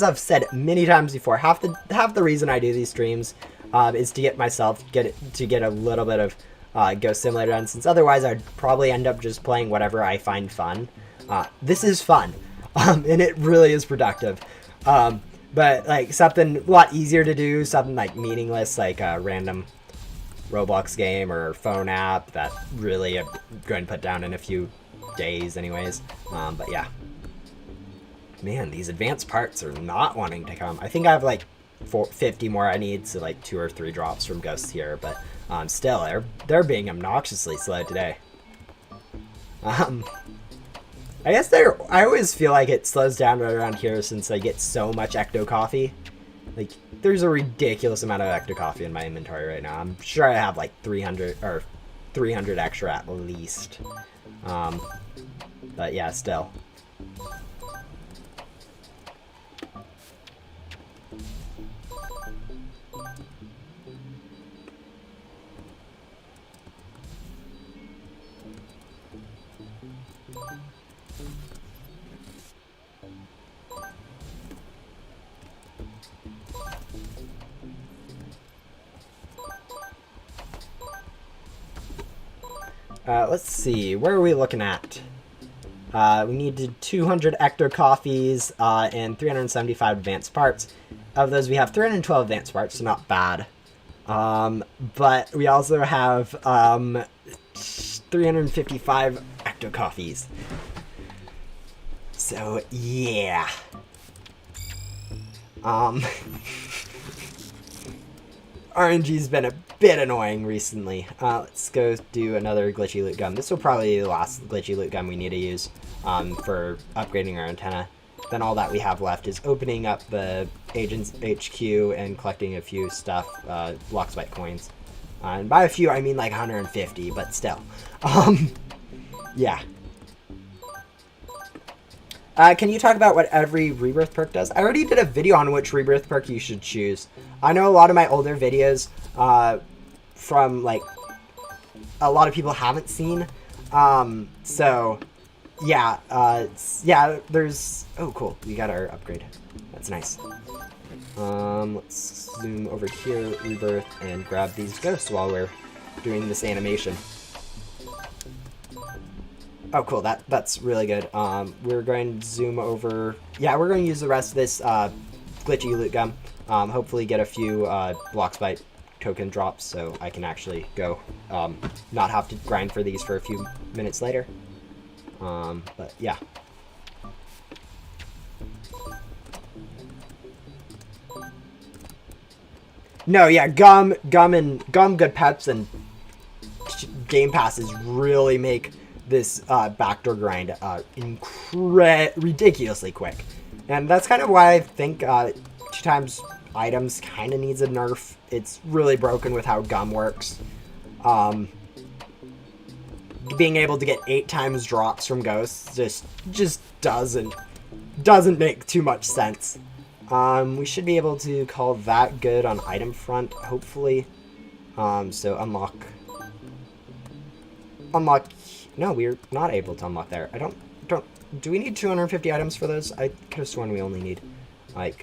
I've said many times before, half the reason I do these streams is to get myself get a little bit of Ghost Simulator done, since otherwise I'd probably end up just playing whatever I find fun. This is fun, and it really is productive. But like something a lot easier to do, something like meaningless, like a random Roblox game or phone app that really I'm going to put down in a few days anyways. But yeah. Man, these advanced parts are not wanting to come. I think I have like 50 more I need, so like 2 or 3 drops from ghosts here, but still, they're being obnoxiously slow today. I guess I always feel like it slows down right around here since I get so much Ecto Coffee. Like, there's a ridiculous amount of Ecto Coffee in my inventory right now. I'm sure I have like 300 extra at least. But yeah, still. Let's see, where are we looking at? We needed 200 Ecto Coffees and 375 advanced parts. Of those, we have 312 advanced parts, so not bad. But we also have 355 Ecto Coffees. So, yeah. RNG's been a bit annoying recently. Let's go do another glitchy loot gun. This will probably be the last glitchy loot gun we need to use for upgrading our antenna. Then all that we have left is opening up the Agent's HQ and collecting a few stuff, Locksmite coins. And by a few, I mean like 150, but still. Yeah. Can you talk about what every Rebirth perk does? I already did a video on which Rebirth perk you should choose. I know a lot of my older videos from, like, a lot of people haven't seen. So, yeah, yeah, there's Oh, cool. We got our upgrade. That's nice. Let's zoom over here, Rebirth, and grab these ghosts while we're doing this animation. Oh, cool. That's really good. We're going to zoom over. Yeah, we're going to use the rest of this glitchy loot gum. Hopefully get a few blocks by token drops so I can actually go not have to grind for these for a few minutes later. But yeah. No, yeah, gum, good pets, and game passes really make this backdoor grind ridiculously quick. And that's kind of why I think 2 times items kind of needs a nerf. It's really broken with how gum works. Being able to get 8 times drops from ghosts just doesn't make too much sense. We should be able to call that good on item front, hopefully. So unlock. No, we're not able to unlock there. Do we need 250 items for those? I could have sworn we only need, like,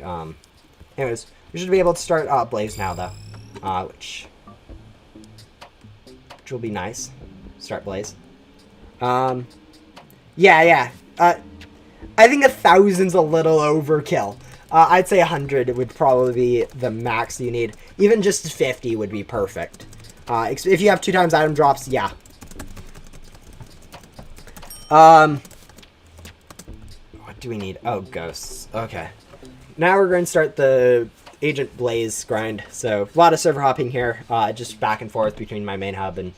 anyways, we should be able to start Blaze now, though, which will be nice. Start Blaze. Yeah. I think 1,000's a little overkill. I'd say 100 would probably be the max you need. Even just 50 would be perfect. If you have 2 times item drops, yeah. What do we need? Oh, ghosts. Okay. Now we're going to start the Agent Blaze grind. So, a lot of server hopping here. Just back and forth between my main hub and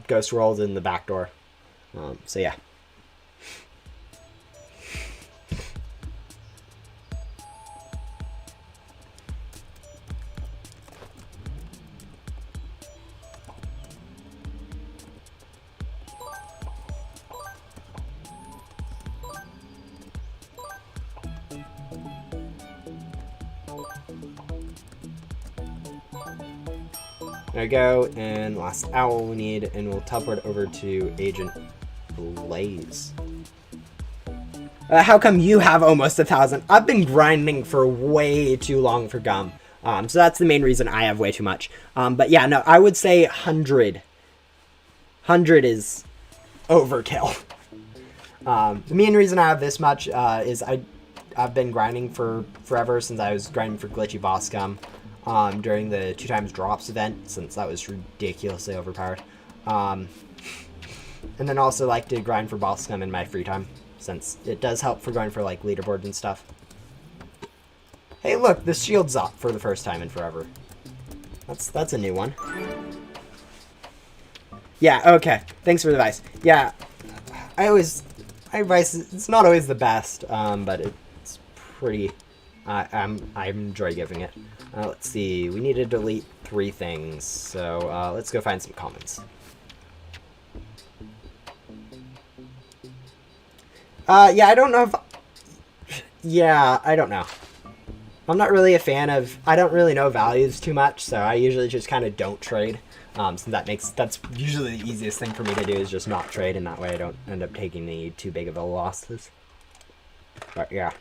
Ghost World, and the back door. So, yeah. There we go, and last owl we need, and we'll teleport over to Agent Blaze. How come you have almost 1,000? I've been grinding for way too long for gum. So that's the main reason I have way too much. But yeah, no, I would say 100. 100 is overkill. The main reason I have this much is I've been grinding for forever, since I was grinding for glitchy boss gum. During the 2 times drops event, since that was ridiculously overpowered. And then also like to grind for boss scum in my free time, since it does help for going for like leaderboard and stuff. Hey look, the shield's up for the first time in forever. That's a new one. Yeah, okay. Thanks for the advice. Yeah, my advice, it's not always the best, but it's pretty, I enjoy giving it. Let's see, we need to delete 3 things, so let's go find some comments. Yeah, I don't know if... Yeah, I don't know. I'm not really a fan of... I don't really know values too much, so I usually just kind of don't trade. So that's usually the easiest thing for me to do, is just not trade, and that way I don't end up taking any too big of a losses. But yeah.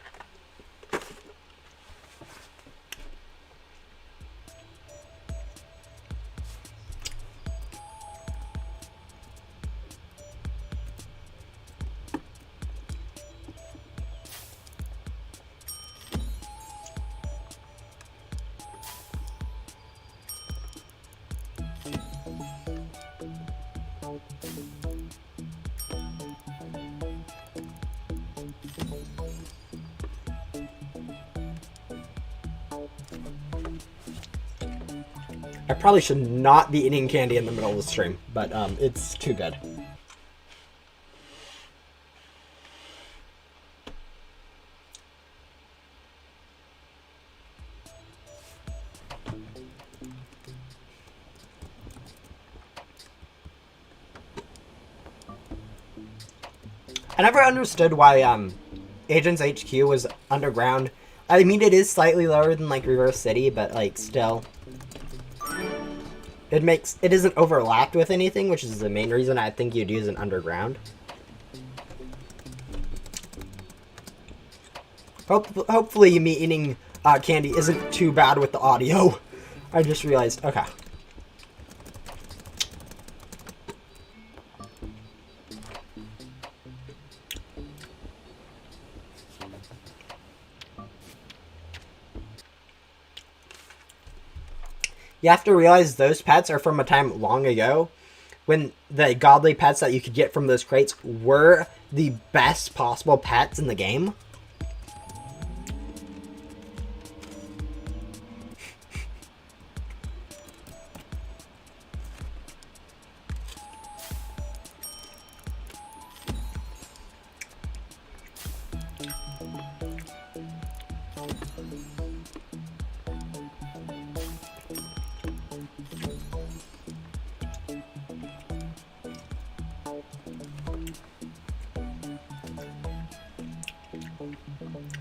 I probably should not be eating candy in the middle of the stream, but it's too good. I never understood why Agents HQ was underground. I mean, it is slightly lower than like Reverse City, but like still, it isn't overlapped with anything, which is the main reason I think you'd use an underground. Hopefully me eating candy isn't too bad with the audio. I just realized. Okay. You have to realize those pets are from a time long ago when the godly pets that you could get from those crates were the best possible pets in the game.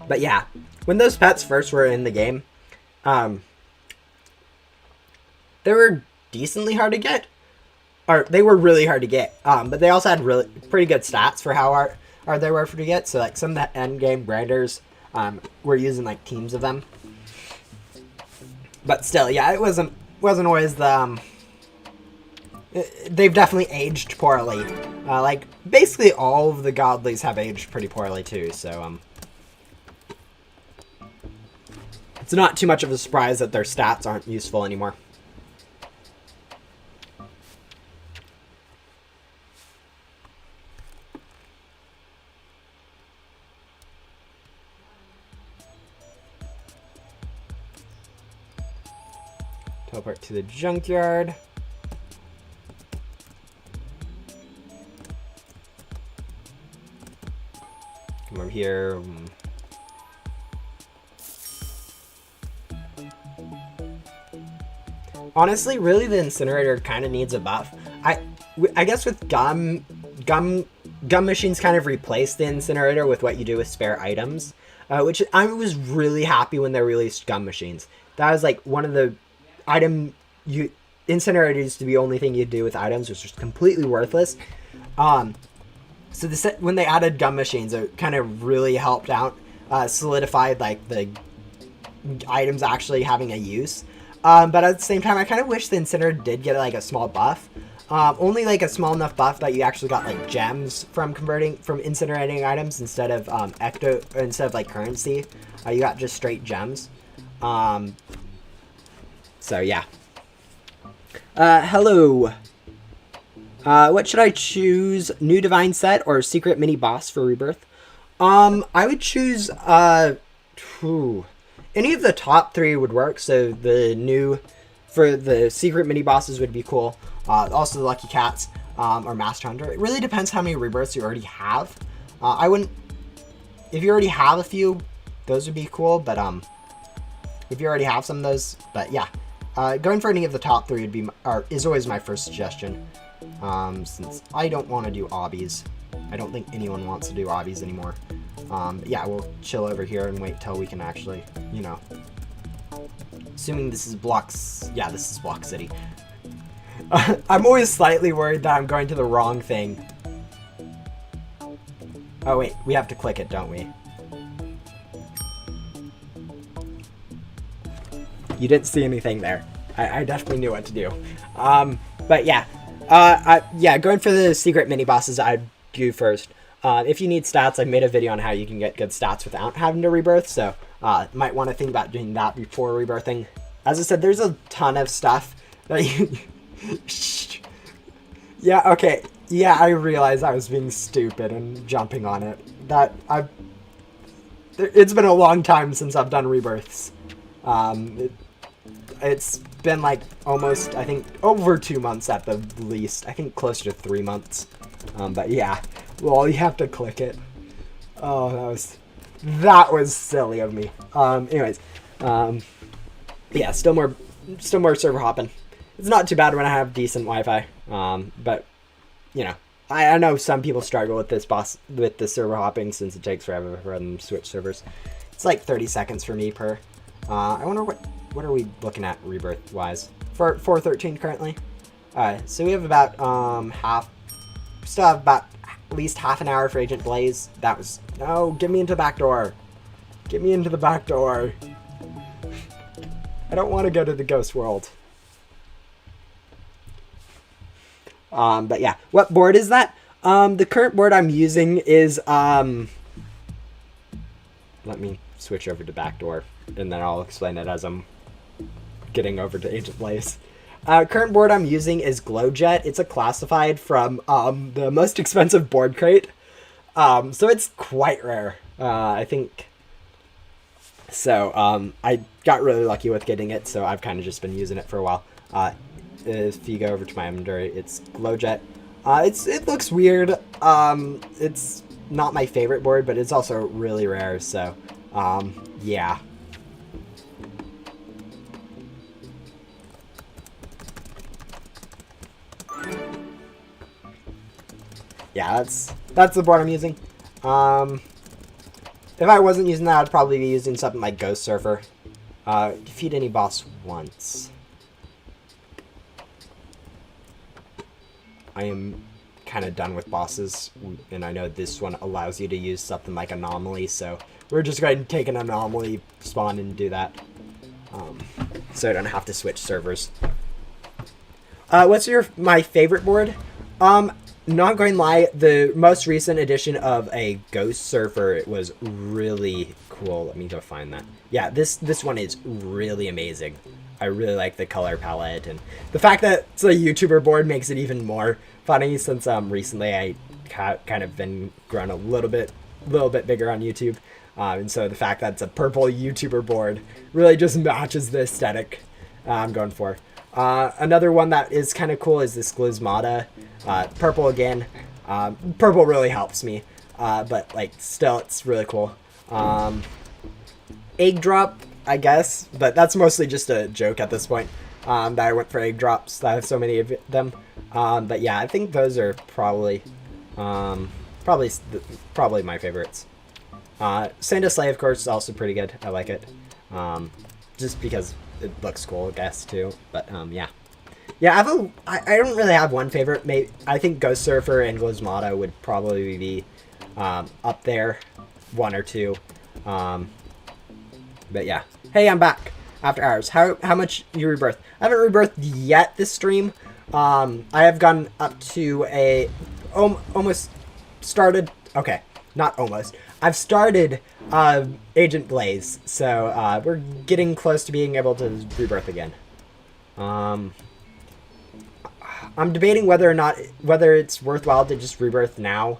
But yeah, when those pets first were in the game, they were decently hard to get. Or they were really hard to get. But they also had really pretty good stats for how hard they were to get. So like some of the end game grinders were using like teams of them. But still, yeah, it wasn't always the. They've definitely aged poorly. Like basically all of the godlies have aged pretty poorly too. So it's not too much of a surprise that their stats aren't useful anymore. Teleport to the junkyard. Come over here. Honestly, really, the incinerator kind of needs a buff. I guess with gum machines kind of replaced the incinerator with what you do with spare items, which I was really happy when they released gum machines. That was like one of the incinerator used to be the only thing you do with items, which was completely worthless. So when they added gum machines, it kind of really helped out, solidified like the items actually having a use. But at the same time, I kind of wish the incinerator did get like a small buff. Only like a small enough buff that you actually got like gems from incinerating items instead of like currency. You got just straight gems. So yeah. Hello. What should I choose? New divine set or secret mini boss for Rebirth? I would choose any of the top three would work. So for the secret mini bosses would be cool. Also the Lucky Cats or Master Hunter. It really depends how many rebirths you already have. If you already have a few, those would be cool. But if you already have some of those, but yeah, going for any of the top three is always my first suggestion. Since I don't want to do obbies. I don't think anyone wants to do obbies anymore. Yeah, we'll chill over here and wait till we can actually, assuming this is blocks. Yeah, this is Block City. I'm always slightly worried that I'm going to the wrong thing. Oh wait, we have to click it, don't we? You didn't see anything there. I definitely knew what to do. But yeah. Yeah, going for the secret mini bosses, I'd do first. If you need stats, I made a video on how you can get good stats without having to rebirth, so might want to think about doing that before rebirthing. As I said, there's a ton of stuff that you... Yeah, okay. Yeah, I realized I was being stupid and jumping on it. It's been a long time since I've done rebirths. It's been like almost, I think, over 2 months at the least. I think closer to 3 months. But yeah, well, you have to click it. Oh, that was silly of me. Anyways, yeah, still more server hopping. It's not too bad when I have decent Wi-Fi. But I know some people struggle with the server hopping since it takes forever for them to switch servers. It's like 30 seconds for me per. I wonder what are we looking at rebirth wise for 413 currently. So we have about still have about at least half an hour for Agent Blaze. No, get me into the back door. Get me into the back door. I don't want to go to the ghost world. But yeah, what board is that? The current board I'm using is, let me switch over to backdoor, and then I'll explain it as I'm getting over to Agent Blaze. Current board I'm using is Glowjet. It's a classified from the most expensive board crate. So it's quite rare, I think. So I got really lucky with getting it, so I've kind of just been using it for a while. If you go over to my inventory, it's Glowjet. It looks weird. It's not my favorite board, but it's also really rare, so yeah. Yeah, that's the board I'm using. If I wasn't using that, I'd probably be using something like Ghost Surfer. Defeat any boss once. I am kind of done with bosses, and I know this one allows you to use something like Anomaly, so we're just going to take an Anomaly spawn and do that. So I don't have to switch servers. What's my favorite board? Not going to lie, the most recent edition of a Ghost Surfer, it was really cool. Let me go find that. Yeah, this one is really amazing. I really like the color palette, and the fact that it's a YouTuber board makes it even more funny, since recently I kind of been grown a little bit bigger on YouTube, and so the fact that it's a purple YouTuber board really just matches the aesthetic I'm going for. Another one that is kind of cool is this Glismata. Purple again. Purple really helps me, but like still it's really cool. Egg drop, I guess, but that's mostly just a joke at this point, that I went for egg drops. I have so many of them. But yeah, I think those are probably my favorites. Santa Slay, of course, is also pretty good. I like it, just because it looks cool, I guess, too. But yeah. Yeah, I don't really have one favorite. I think Ghost Surfer and Glismata would probably be up there, one or two. But yeah. Hey, I'm back after hours. How much you rebirth? I haven't rebirthed yet this stream. I have gone up to a almost started. Okay, not almost. I've started Agent Blaze, so we're getting close to being able to rebirth again. I'm debating whether it's worthwhile to just rebirth now,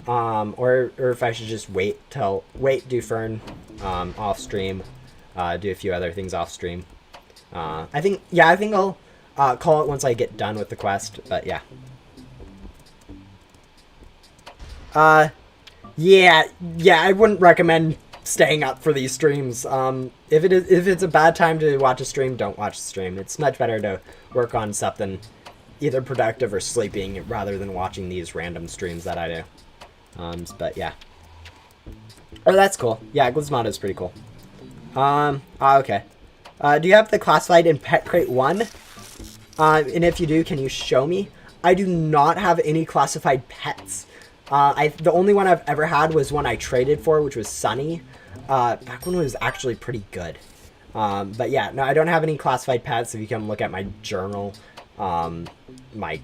or if I should just wait, do Fern off stream, do a few other things off stream. I think I'll call it once I get done with the quest. But yeah. Yeah, I wouldn't recommend staying up for these streams. If it's a bad time to watch a stream, don't watch the stream. It's much better to work on something either productive or sleeping rather than watching these random streams that I do. But yeah. Oh, that's cool. Yeah, Glismata is pretty cool. Okay. Do you have the classified in Pet Crate 1? And if you do, can you show me? I do not have any classified pets. The only one I've ever had was one I traded for, which was Sunny. That one was actually pretty good. But yeah, no, I don't have any classified pets. If you come look at my journal, my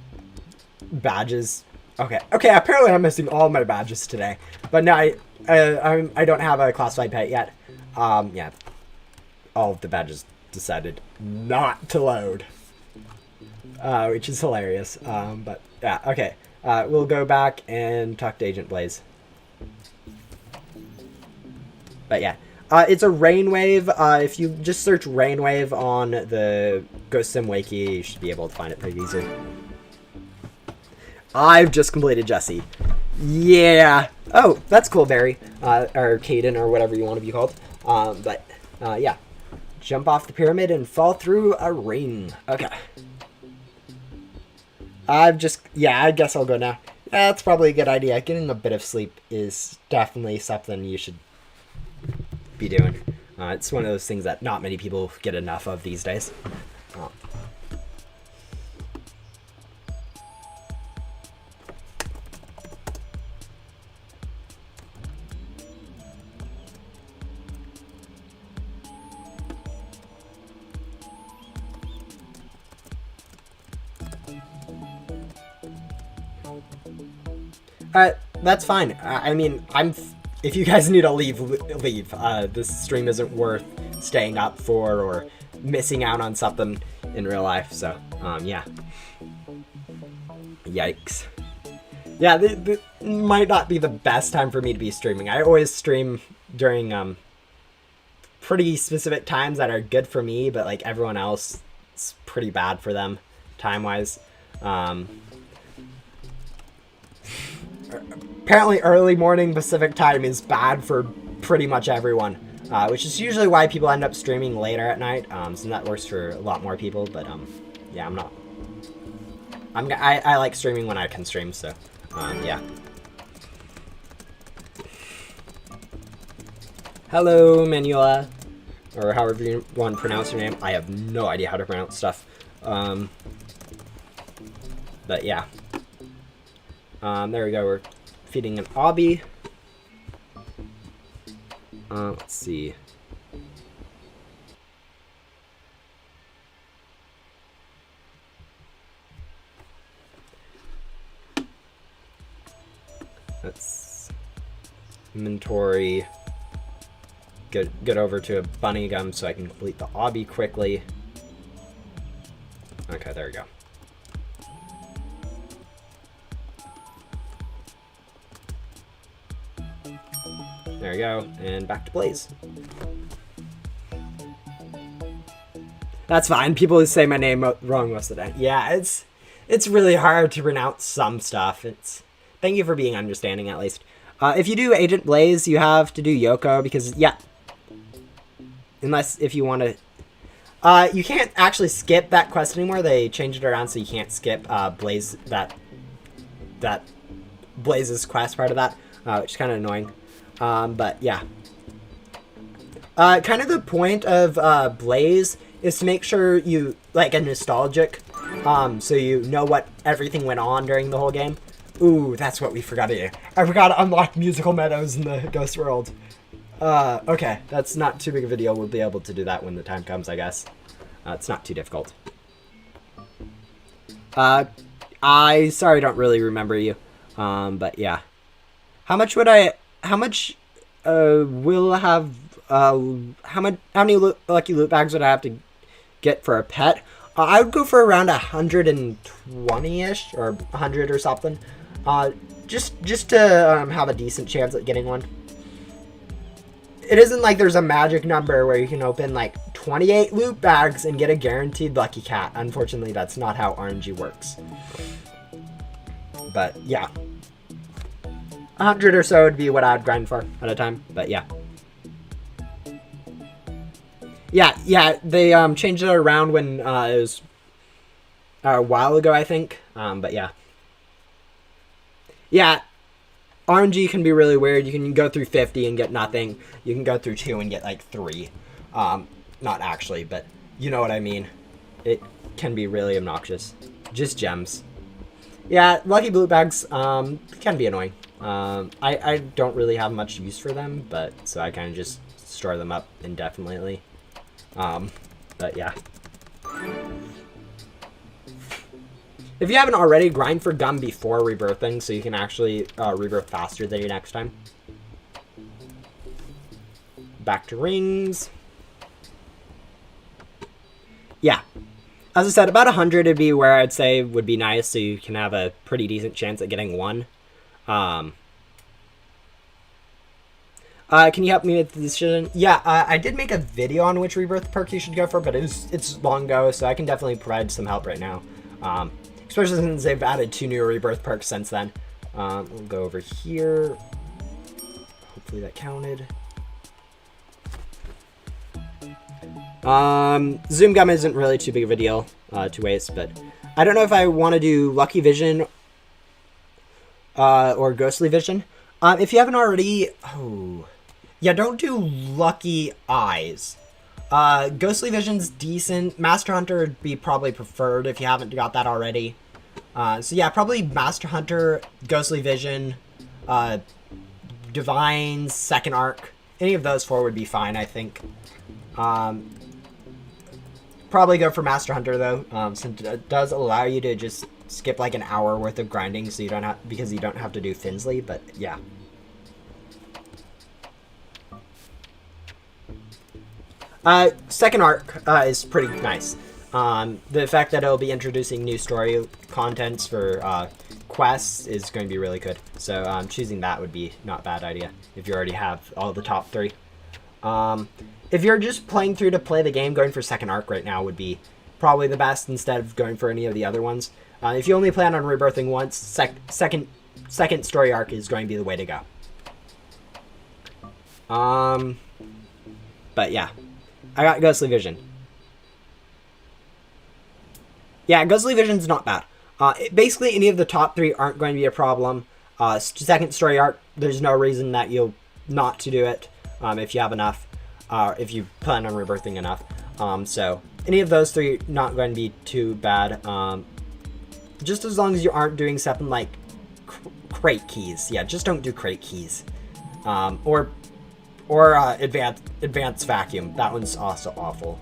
badges. Okay, apparently I'm missing all my badges today. But no, I don't have a classified pet yet. Yeah, all of the badges decided not to load, which is hilarious. But yeah, okay. We'll go back and talk to Agent Blaze. But yeah, it's a Rainwave. If you just search Rainwave on the Ghost Sim Wiki, you should be able to find it pretty easily. I've just completed Jesse. Yeah. Oh, that's cool, Barry. Or Caden, or whatever you want to be called. But yeah. Jump off the pyramid and fall through a ring. Okay. I guess I'll go now. That's probably a good idea. Getting a bit of sleep is definitely something you should be doing. It's one of those things that not many people get enough of these days. That's fine. I mean, if you guys need to leave, leave. This stream isn't worth staying up for or missing out on something in real life. So, yeah. Yikes. Yeah, this might not be the best time for me to be streaming. I always stream during pretty specific times that are good for me, but like everyone else, it's pretty bad for them time-wise. Apparently early morning Pacific time is bad for pretty much everyone, which is usually why people end up streaming later at night. So that works for a lot more people, but yeah, I like streaming when I can stream, so yeah. Hello, Manuela, or however you want to pronounce your name. I have no idea how to pronounce stuff. But yeah. There we go. We're feeding an obby. Let's see. Let's inventory. Get over to a bunny gum so I can complete the obby quickly. Okay, there we go. There we go, and back to Blaze. That's fine. People say my name wrong most of the time. Yeah, it's really hard to pronounce some stuff. Thank you for being understanding at least. If you do Agent Blaze, you have to do Yoko because yeah. Unless if you want to, you can't actually skip that quest anymore. They changed it around so you can't skip Blaze that Blaze's quest part of that, which is kind of annoying. But yeah. Kind of the point of Blaze is to make sure you, like, a nostalgic, so you know what everything went on during the whole game. Ooh, that's what we forgot to do. I forgot to unlock musical meadows in the Ghost World. Okay, that's not too big of a deal. We'll be able to do that when the time comes, I guess. It's not too difficult. Sorry, I don't really remember you. But yeah. How much will I have, how many lucky loot bags would I have to get for a pet? I would go for around 120-ish, or 100 or something. Just to have a decent chance at getting one. It isn't like there's a magic number where you can open like 28 loot bags and get a guaranteed lucky cat. Unfortunately, that's not how RNG works. But yeah. 100 or so would be what I'd grind for at a time, but yeah. Yeah, they changed it around when it was a while ago, I think. But yeah. Yeah, RNG can be really weird. You can go through 50 and get nothing. You can go through 2 and get like 3. Not actually, but you know what I mean. It can be really obnoxious. Just gems. Yeah, lucky loot bags can be annoying. I don't really have much use for them, but so I kind of just store them up indefinitely. But yeah. If you haven't already, grind for gum before rebirthing so you can actually rebirth faster than you next time. Back to rings. Yeah. As I said, about 100 would be where I'd say would be nice so you can have a pretty decent chance at getting one. Can you help me with the decision? Yeah, I did make a video on which rebirth perk you should go for, but it's long ago, so I can definitely provide some help right now. Especially since they've added 2 new rebirth perks since then. We'll go over here. Hopefully that counted. Zoom gum isn't really too big of a deal to waste, but I don't know if I want to do Lucky Vision or Ghostly Vision. If you haven't already... Oh... Yeah, don't do Lucky Eyes. Ghostly Vision's decent. Master Hunter would be probably preferred if you haven't got that already. So yeah, probably Master Hunter, Ghostly Vision, Divine's second arc. Any of those 4 would be fine, I think. Probably go for Master Hunter, though, since it does allow you to just skip like an hour worth of grinding, so you don't have because you don't have to do Finsley. But yeah. Second arc is pretty nice. The fact that it'll be introducing new story contents for quests is going to be really good. So choosing that would be not a bad idea if you already have all the top 3. If you're just playing through to play the game, going for second arc right now would be probably the best instead of going for any of the other ones. If you only plan on rebirthing once, second story arc is going to be the way to go. But yeah, I got Ghostly Vision. Yeah, Ghostly Vision's not bad. Basically, any of the top 3 aren't going to be a problem. Second story arc, there's no reason that you'll not to do it if you have enough, if you plan on rebirthing enough. So any of those 3 not going to be too bad. Just as long as you aren't doing something like crate keys. Yeah, just don't do crate keys. Or advanced vacuum. That one's also awful.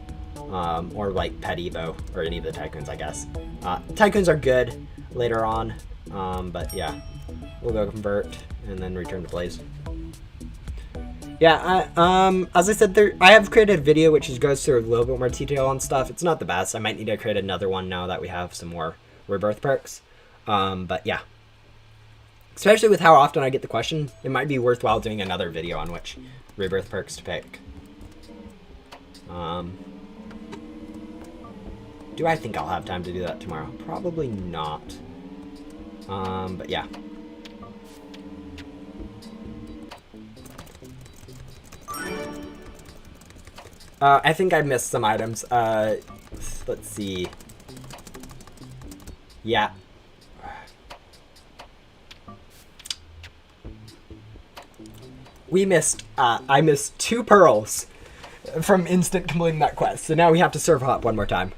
Or like Pet Evo or any of the tycoons, I guess. Tycoons are good later on, but yeah, we'll go convert and then return to Blaze. Yeah, as I said, I have created a video which goes through a little bit more detail on stuff. It's not the best. I might need to create another one now that we have some more Rebirth perks. But yeah, especially with how often I get the question, it might be worthwhile doing another video on which Rebirth perks to pick. Do I think I'll have time to do that tomorrow? Probably not. But yeah. I think I missed some items. Let's see. Yeah. I missed 2 pearls from instant completing that quest. So now we have to serve hop one more time.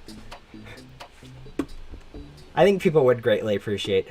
I think people would greatly appreciate.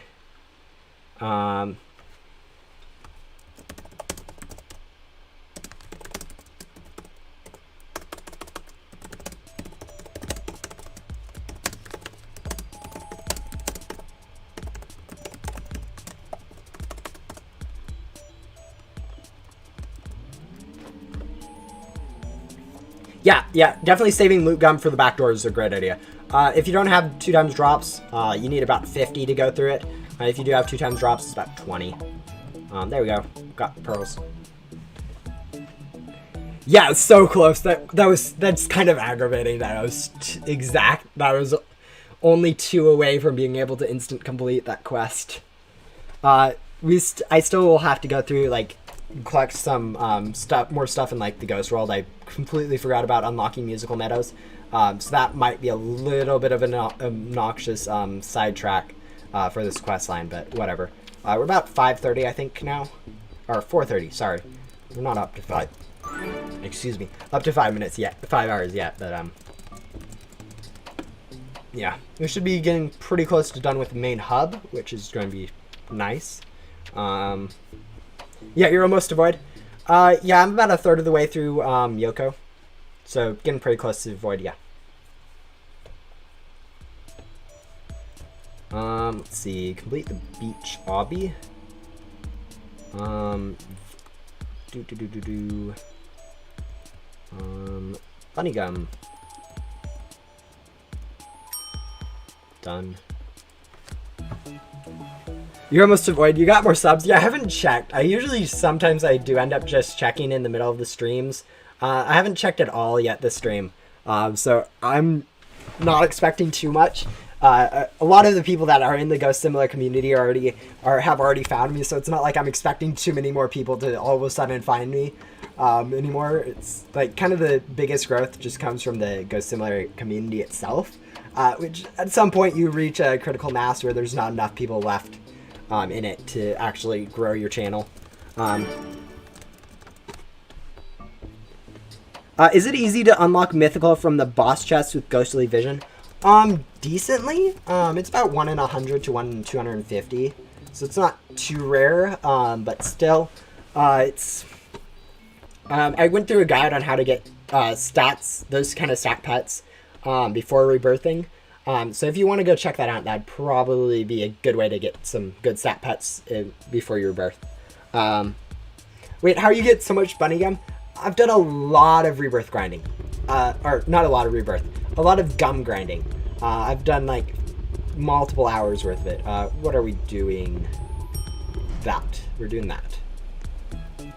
Yeah, definitely saving loot gum for the back door is a great idea. If you don't have 2 times drops, you need about 50 to go through it. If you do have 2 times drops, it's about 20. There we go. Got pearls. Yeah, it's so close. That's kind of aggravating. That I was exact. That was only 2 away from being able to instant complete that quest. I still will have to go through like collect some more stuff in like the Ghost World. I completely forgot about unlocking musical meadows. So that might be a little bit of an obnoxious sidetrack for this quest line, but whatever. We're about 5:30, I think, now. Or 4:30, sorry. We're not up to 5. Excuse me. Up to 5 minutes yet. 5 hours yet, but, yeah. We should be getting pretty close to done with the main hub, which is going to be nice. Yeah, you're almost to Void. Yeah, I'm about a third of the way through Yoko. So, getting pretty close to Void, yeah. Let's see. Complete the beach obby. Bunny gum. Done. You're almost to Void. You got more subs? Yeah, I haven't checked. Sometimes I do end up just checking in the middle of the streams. I haven't checked at all yet this stream. So I'm not expecting too much. A lot of the people that are in the Ghost Similar community have already found me, so it's not like I'm expecting too many more people to all of a sudden find me anymore. It's like kind of the biggest growth just comes from the Ghost Similar community itself, which at some point you reach a critical mass where there's not enough people left in it to actually grow your channel. Is it easy to unlock mythical from the boss chest with Ghostly Vision? Decently. It's about 1 in 100 to 1 in 250, so it's not too rare, but still, it's... I went through a guide on how to get stats, those kind of stat pets, before rebirthing. So if you want to go check that out, that'd probably be a good way to get some good stat pets before your rebirth. Wait, how you get so much bunny gum? I've done a lot of rebirth grinding. Or not a lot of rebirth. A lot of gum grinding. I've done like multiple hours worth of it. What are we doing? That. We're doing that.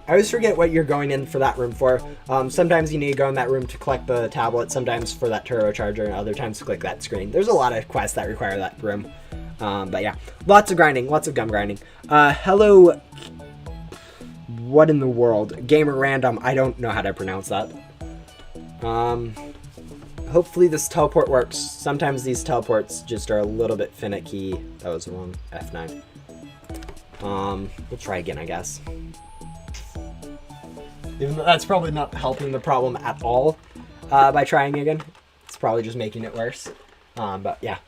I always forget what you're going in for that room for. Sometimes you need to go in that room to collect the tablet, sometimes for that turbocharger, and other times to click that screen. There's a lot of quests that require that room. But yeah, lots of grinding, lots of gum grinding. Hello, what in the world? Gamer Random, I don't know how to pronounce that. Hopefully this teleport works. Sometimes these teleports just are a little bit finicky. That was the wrong F9. We'll try again, I guess. Even though that's probably not helping the problem at all by trying again. It's probably just making it worse. But yeah.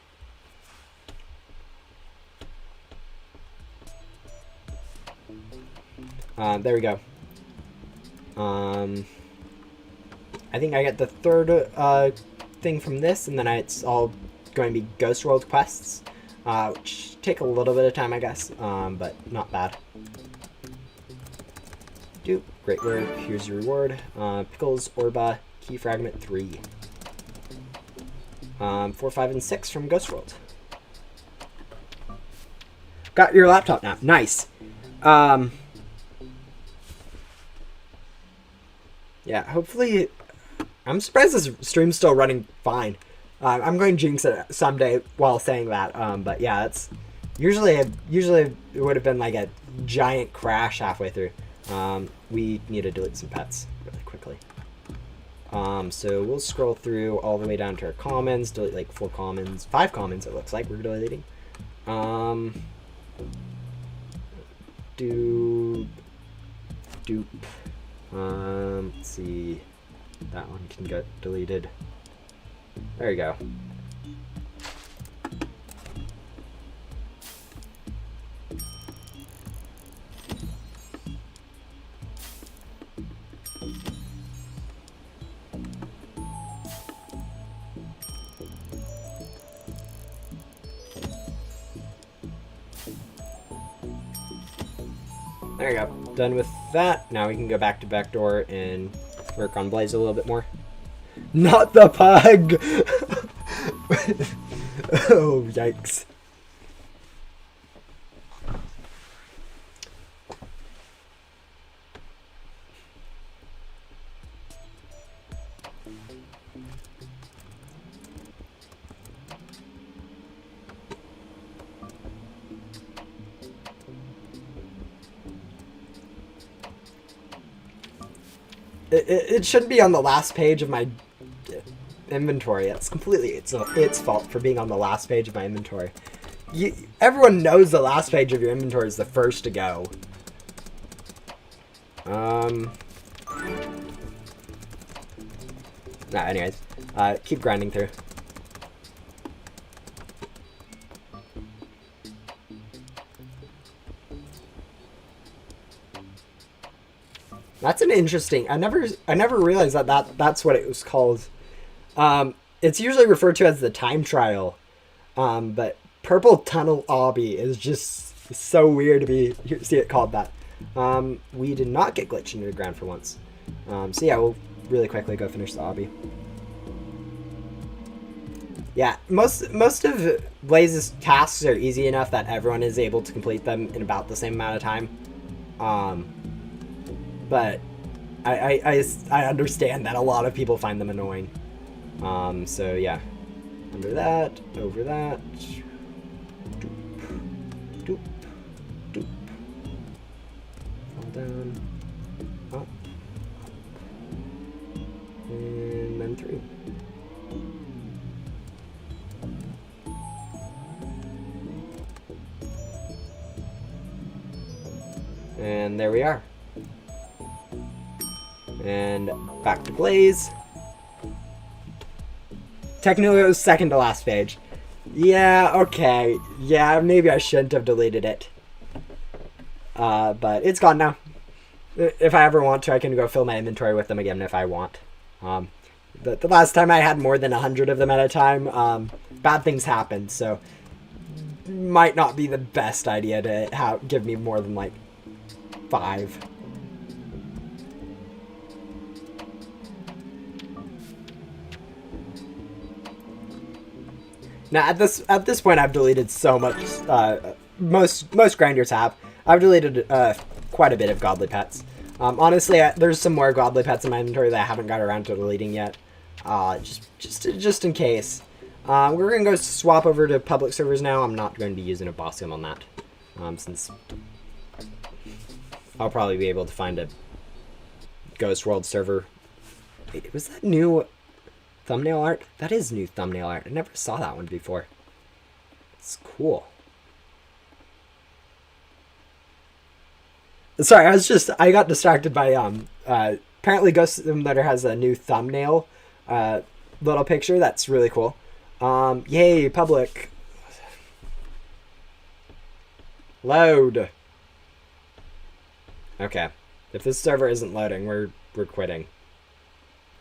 There we go. I think I get the third thing from this, and then it's all going to be Ghost World quests, which take a little bit of time, I guess, but not bad. Great work. Here's your reward. Pickles, Orba, Key Fragment 3. 4, 5, and 6 from Ghost World. Got your laptop now. Nice. Yeah, hopefully... I'm surprised this stream's still running fine. I'm going to jinx it someday while saying that. But yeah, it's... Usually it would have been like a giant crash halfway through. We need to delete some pets really quickly. So we'll scroll through all the way down to our commons, delete like 4 commons, 5 commons it looks like we're deleting. Dupe. Let's see. That one can get deleted. There you go. There you go. Done with that. Now we can go back to backdoor and work on Blaze a little bit more. Not the pug! Oh, yikes. It shouldn't be on the last page of my inventory. It's completely its fault for being on the last page of my inventory. Everyone knows the last page of your inventory is the first to go. Anyways, keep grinding through. That's an interesting. I never realized that's what it was called. It's usually referred to as the time trial, but Purple Tunnel Obby is just so weird to see it called that. We did not get glitched into the ground for once. So yeah, we'll really quickly go finish the obby. Yeah, most of Blaze's tasks are easy enough that everyone is able to complete them in about the same amount of time. But I understand that a lot of people find them annoying. So yeah, under that, over that, doop, doop, doop, fall down, up, and then through. And there we are. And back to Blaze. Technically, it was second to last page. Yeah, okay. Yeah, maybe I shouldn't have deleted it. But it's gone now. If I ever want to, I can go fill my inventory with them again if I want. The last time I had more than 100 of them at a time, bad things happened, so might not be the best idea to give me more than like 5. Now at this point, I've deleted so much. Most grinders have. I've deleted quite a bit of godly pets. Honestly, there's some more godly pets in my inventory that I haven't got around to deleting yet. Just in case. We're gonna go swap over to public servers now. I'm not going to be using a boss sim on that, since I'll probably be able to find a Ghost World server. Wait, was that new thumbnail art? That is new thumbnail art. I never saw that one before. It's cool. Sorry, I got distracted by, apparently Ghost Simulator has a new thumbnail, little picture. That's really cool. Yay, public. Load. Okay. If this server isn't loading, we're quitting.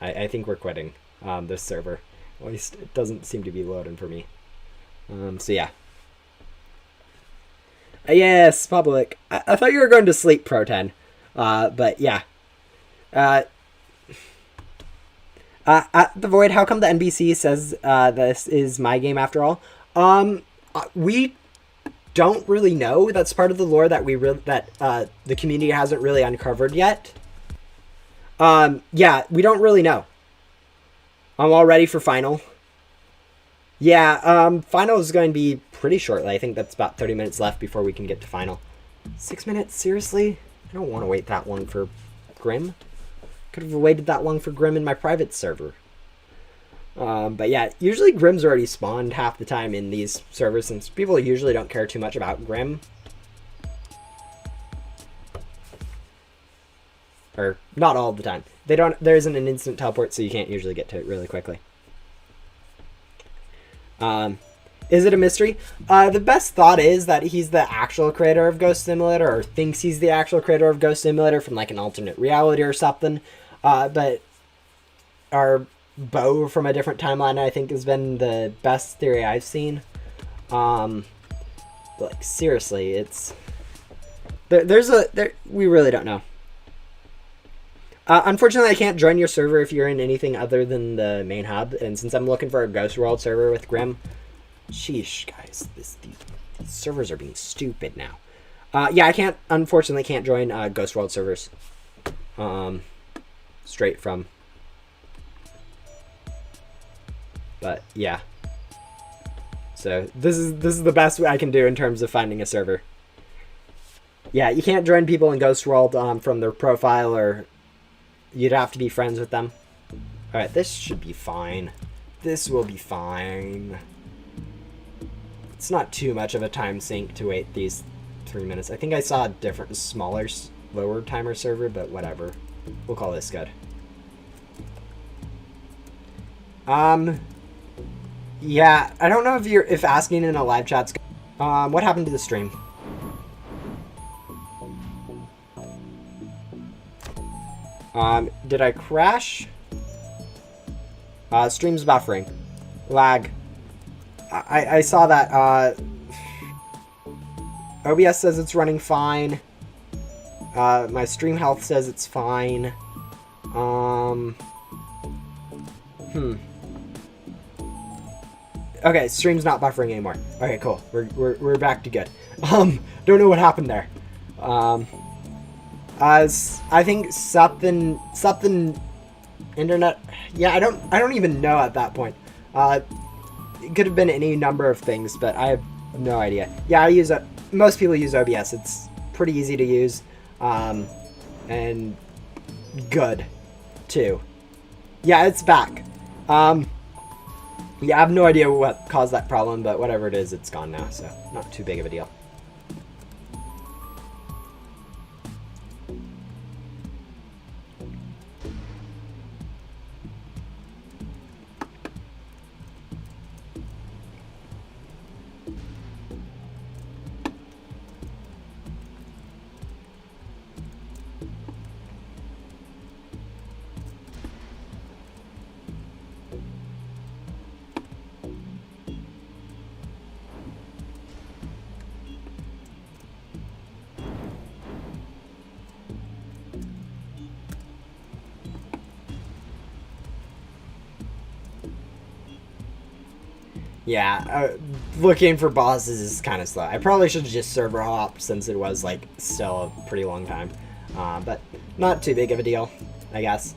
I think we're quitting, this server. At least it doesn't seem to be loading for me. So yeah. Yes, public. I thought you were going to sleep, Pro10. But yeah. At the Void, how come the NBC says this is my game after all? We don't really know. That's part of the lore that the community hasn't really uncovered yet. Yeah, we don't really know. I'm all ready for final. Yeah, final is going to be pretty shortly. I think that's about 30 minutes left before we can get to final. 6 minutes? Seriously? I don't want to wait that long for Grim. Could have waited that long for Grim in my private server. But yeah, usually Grim's already spawned half the time in these servers, since people usually don't care too much about Grim. Or, not all the time. There isn't an instant teleport, so you can't usually get to it really quickly. Is it a mystery? The best thought is that he's the actual creator of Ghost Simulator, or thinks he's the actual creator of Ghost Simulator from like an alternate reality or something. But our Bo from a different timeline, I think, has been the best theory I've seen. Like, seriously, it's... we really don't know. Unfortunately, I can't join your server if you're in anything other than the main hub, and since I'm looking for a Ghost World server with Grim, sheesh, guys, these servers are being stupid now. Yeah, unfortunately can't join Ghost World servers. Straight from. But yeah. So this is the best I can do in terms of finding a server. Yeah, you can't join people in Ghost World from their profile, or you'd have to be friends with them. Alright, this should be fine. This will be fine. It's not too much of a time sink to wait these 3 minutes. I think I saw a different, smaller, lower timer server, but whatever. We'll call this good. Yeah, I don't know if asking in a live chat's good. What happened to the stream? Did I crash? Stream's buffering. Lag. I saw that, OBS says it's running fine. My stream health says it's fine. Okay, stream's not buffering anymore. Okay, cool. We're back to good. Don't know what happened there. I think something internet. Yeah, I don't even know at that point. It could have been any number of things, but I have no idea. Yeah, most people use OBS. It's pretty easy to use, and good too. Yeah, it's back. Yeah, I have no idea what caused that problem, but whatever it is, it's gone now, so not too big of a deal. Yeah, looking for bosses is kind of slow. I probably should have just server hopped since it was like still a pretty long time, but not too big of a deal, I guess.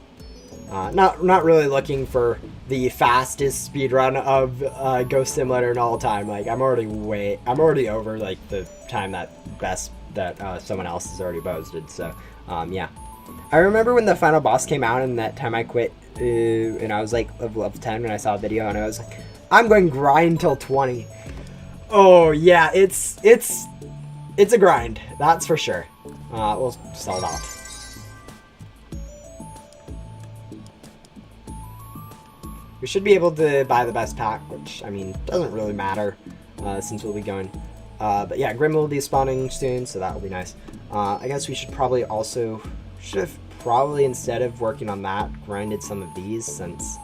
Not really looking for the fastest speedrun of Ghost Simulator in all time. Like I'm already over like the time that someone else has already posted. So yeah, I remember when the final boss came out and that time I quit, and I was like level 10 when I saw a video and I was like, I'm going grind till 20. Oh yeah, it's a grind, that's for sure. We'll sell it off. We should be able to buy the best pack, which, I mean, doesn't really matter, since we'll be going. But yeah, Grim will be spawning soon, so that will be nice. I guess we should probably also, instead of working on that, grinded some of these, since,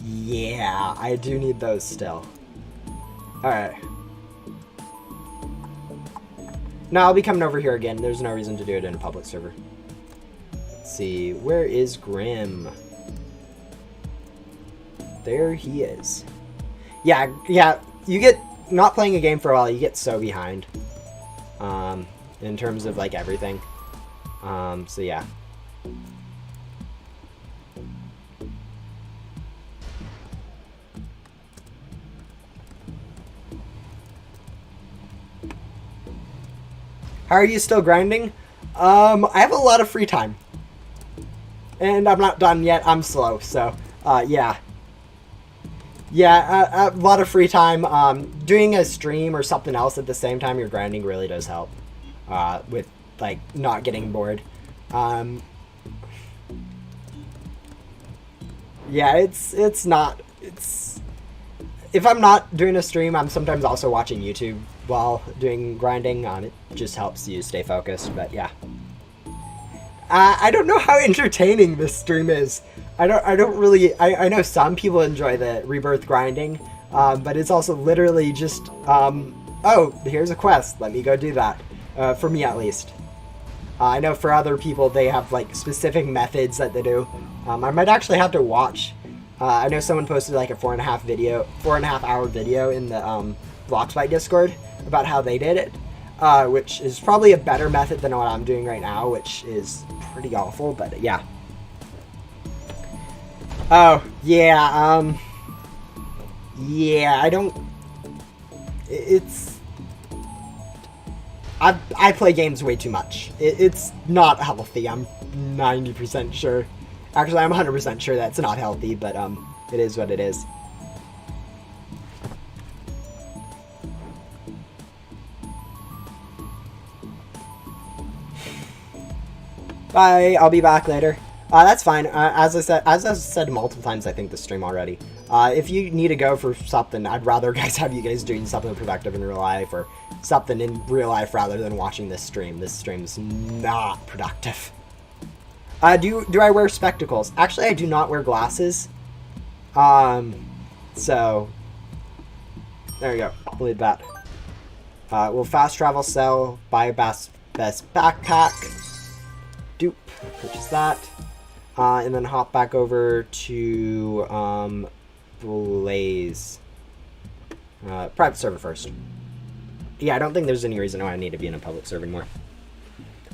yeah, I do need those still. Alright. No, I'll be coming over here again. There's no reason to do it in a public server. Let's see, where is Grim? There he is. Yeah, you get, not playing a game for a while, you get so behind. In terms of, like, everything. So yeah. How are you still grinding? I have a lot of free time. And I'm not done yet, I'm slow, so, yeah. Yeah, a lot of free time. Doing a stream or something else at the same time you're grinding really does help. With, like, not getting bored. Yeah, it's not... If I'm not doing a stream, I'm sometimes also watching YouTube while doing grinding. It just helps you stay focused, but yeah. I don't know how entertaining this stream is. I don't really... I know some people enjoy the Rebirth grinding, but it's also literally just, oh, here's a quest. Let me go do that. For me, at least. I know for other people, they have, like, specific methods that they do. I might actually have to watch. I know someone posted, like, a 4.5 hour video in the, Bloxbyte Discord about how they did it, which is probably a better method than what I'm doing right now, which is pretty awful, but yeah. Oh, yeah, yeah, I don't... I play games way too much. It's not healthy, I'm 90% sure. Actually, I'm 100% sure that's not healthy, but, it is what it is. Bye, I'll be back later. That's fine. As I said multiple times, I think this stream already. If you need to go for something, I'd rather have you guys doing something productive in real life or something in real life rather than watching this stream. This stream's not productive. Do I wear spectacles? Actually, I do not wear glasses. So there you go. Believe that. We'll fast travel, sell, buy best backpack. Dupe. Purchase that. And then hop back over to Blaze. Private server first. Yeah, I don't think there's any reason why I need to be in a public server anymore.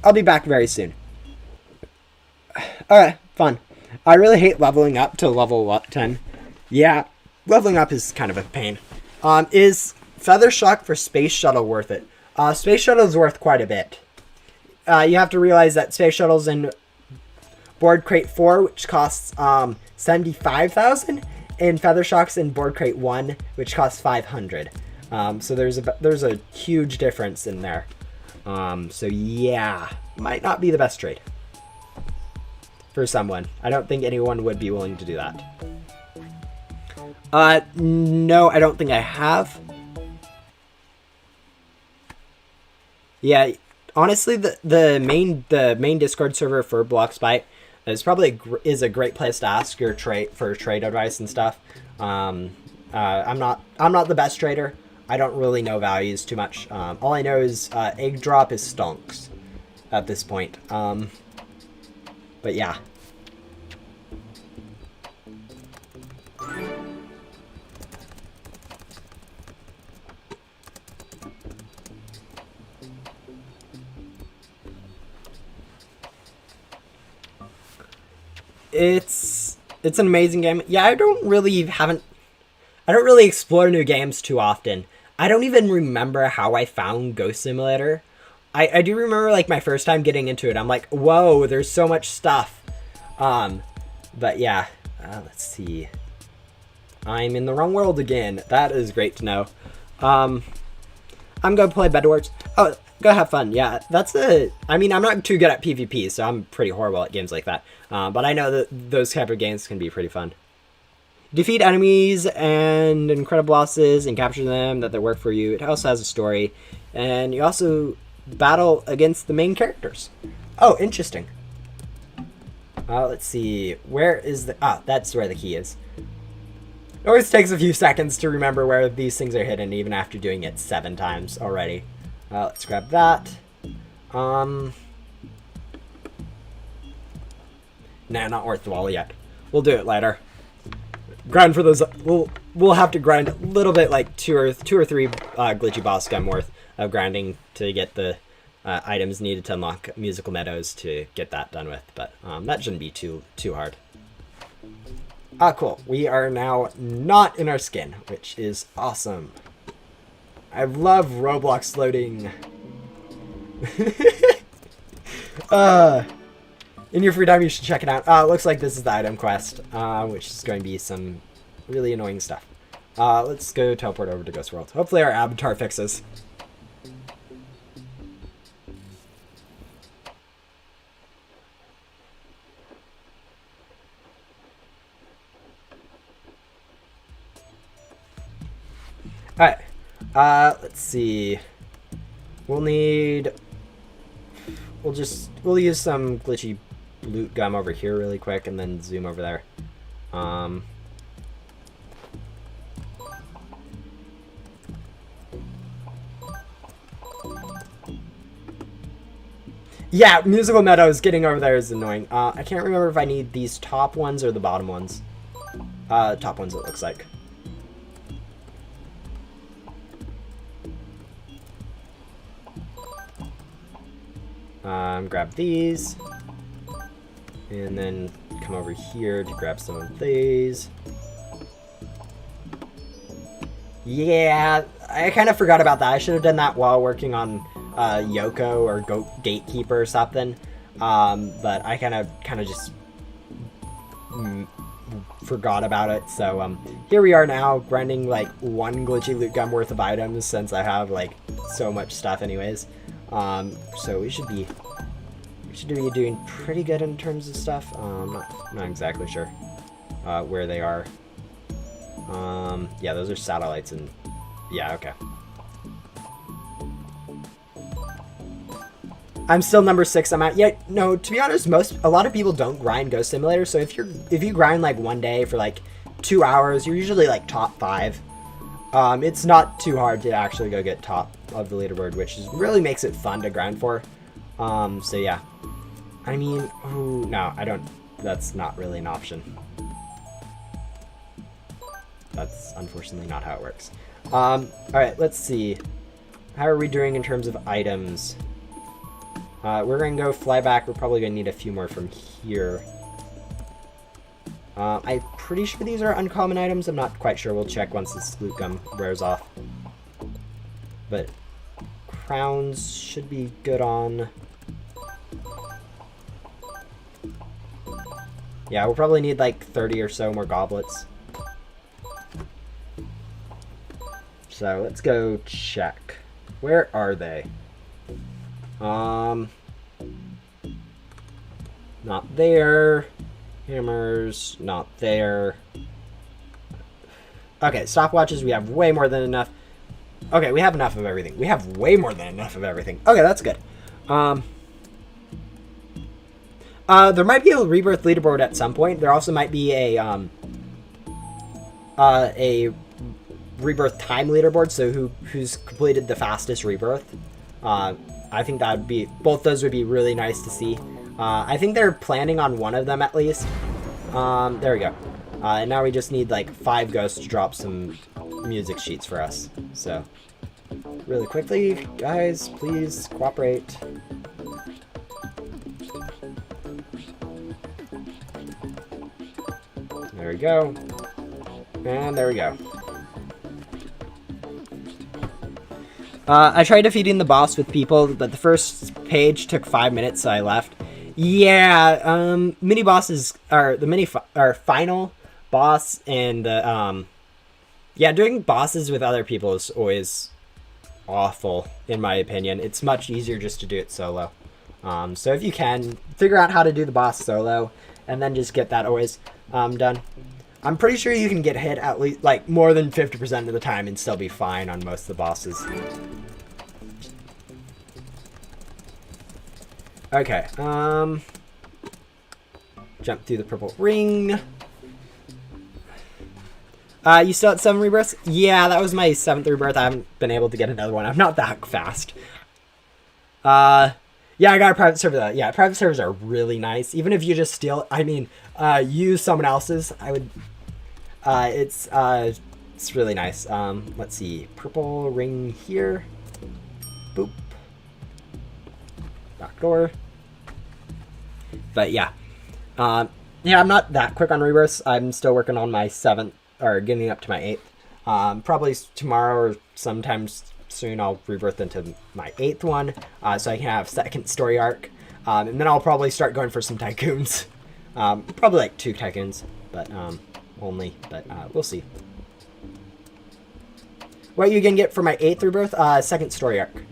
I'll be back very soon. Alright, fun. I really hate leveling up to level 10. Yeah, leveling up is kind of a pain. Is Feather Shock for Space Shuttle worth it? Space Shuttle is worth quite a bit. You have to realize that Space Shuttle's in Board Crate 4, which costs 75,000, and Feather Shock's in Board Crate 1, which costs 500. So there's a huge difference in there. So yeah, might not be the best trade for someone. I don't think anyone would be willing to do that. No, I don't think I have. Yeah, honestly, the main Discord server for Bloxbyte is probably a great place to ask your trade advice and stuff. I'm not the best trader. I don't really know values too much. All I know is egg drop is stonks at this point. But yeah. It's an amazing game. Yeah, I don't really explore new games too often. I don't even remember how I found Ghost Simulator. I do remember like my first time getting into it. I'm like, whoa, there's so much stuff. But yeah, let's see. I'm in the wrong world again. That is great to know. I'm gonna play Bed Wars. Oh, go have fun. Yeah, I mean, I'm not too good at PvP, so I'm pretty horrible at games like that. But I know that those type of games can be pretty fun. Defeat enemies and incredible bosses and capture them that they work for you. It also has a story, and you also battle against the main characters. Oh, interesting. Let's see. Where is the... Ah, that's where the key is. It always takes a few seconds to remember where these things are hidden, even after doing it 7 times already. Let's grab that. Nah, not worth the wall yet. We'll do it later. Grind for those. We'll have to grind a little bit, like two or three glitchy boss gun worth of grinding to get the items needed to unlock musical meadows to get that done with. But that shouldn't be too hard. Cool. We are now not in our skin, which is awesome. I love Roblox loading. In your free time, you should check it out. Looks like this is the item quest, which is going to be some really annoying stuff. Let's go teleport over to Ghost World. Hopefully our avatar fixes. Alright. Let's see. We'll use some glitchy loot gum over here really quick and then zoom over there. Yeah, musical meadows getting over there is annoying. I can't remember if I need these top ones or the bottom ones. Top ones, it looks like. Grab these. And then come over here to grab some of these. Yeah, I kind of forgot about that. I should have done that while working on Yoko or Gatekeeper or something. But I kind of just forgot about it. So here we are now, grinding like 1 glitchy loot gum worth of items since I have like so much stuff anyways. So we should be doing pretty good in terms of stuff. Not exactly sure where they are. Yeah, those are satellites, and yeah, okay. I'm still number 6. I'm at, yeah, no, to be honest, a lot of people don't grind Ghost Simulator. So if you grind like one day for like 2 hours, you're usually like top 5. It's not too hard to actually go get top of the leaderboard, which really makes it fun to grind for. So yeah. I mean, ooh, no, I don't. That's not really an option. That's unfortunately not how it works. Alright, let's see. How are we doing in terms of items? We're going to go fly back. We're probably going to need a few more from here. I'm pretty sure these are uncommon items. I'm not quite sure. We'll check once this loot gum wears off. But crowns should be good on. Yeah, we'll probably need like 30 or so more goblets. So let's go check. Where are they? Not there. Hammers, not there. Okay, stopwatches, we have way more than enough. Okay, we have enough of everything. We have way more than enough of everything. Okay, that's good. There might be a Rebirth leaderboard at some point. There also might be a Rebirth time leaderboard, so who's completed the fastest Rebirth. I think that would be, both those would be really nice to see. I think they're planning on one of them at least. There we go. And now we just need like 5 ghosts to drop some music sheets for us. So, really quickly, guys, please cooperate. There we go. And there we go. I tried defeating the boss with people, but the first page took 5 minutes, so I left. Yeah, mini bosses are the final boss, and yeah, doing bosses with other people is always awful, in my opinion. It's much easier just to do it solo. So if you can, figure out how to do the boss solo, and then just get that always done. I'm pretty sure you can get hit at least, like, more than 50% of the time and still be fine on most of the bosses. Okay, jump through the purple ring. You still at 7 rebirths? Yeah, that was my 7th rebirth. I haven't been able to get another one. I'm not that fast. Yeah, I got a private server though. Yeah, private servers are really nice. Even if you just steal, use someone else's, I would, it's really nice. Let's see, purple ring here. Boop. Back door. But yeah. Yeah, I'm not that quick on rebirths. I'm still working on my 7th, or getting up to my 8th. Probably tomorrow or sometimes soon I'll rebirth into my 8th one, so I can have 2nd story arc. And then I'll probably start going for some tycoons. Probably like 2 tycoons, but only. But we'll see. What are you gonna get for my 8th rebirth? 2nd story arc.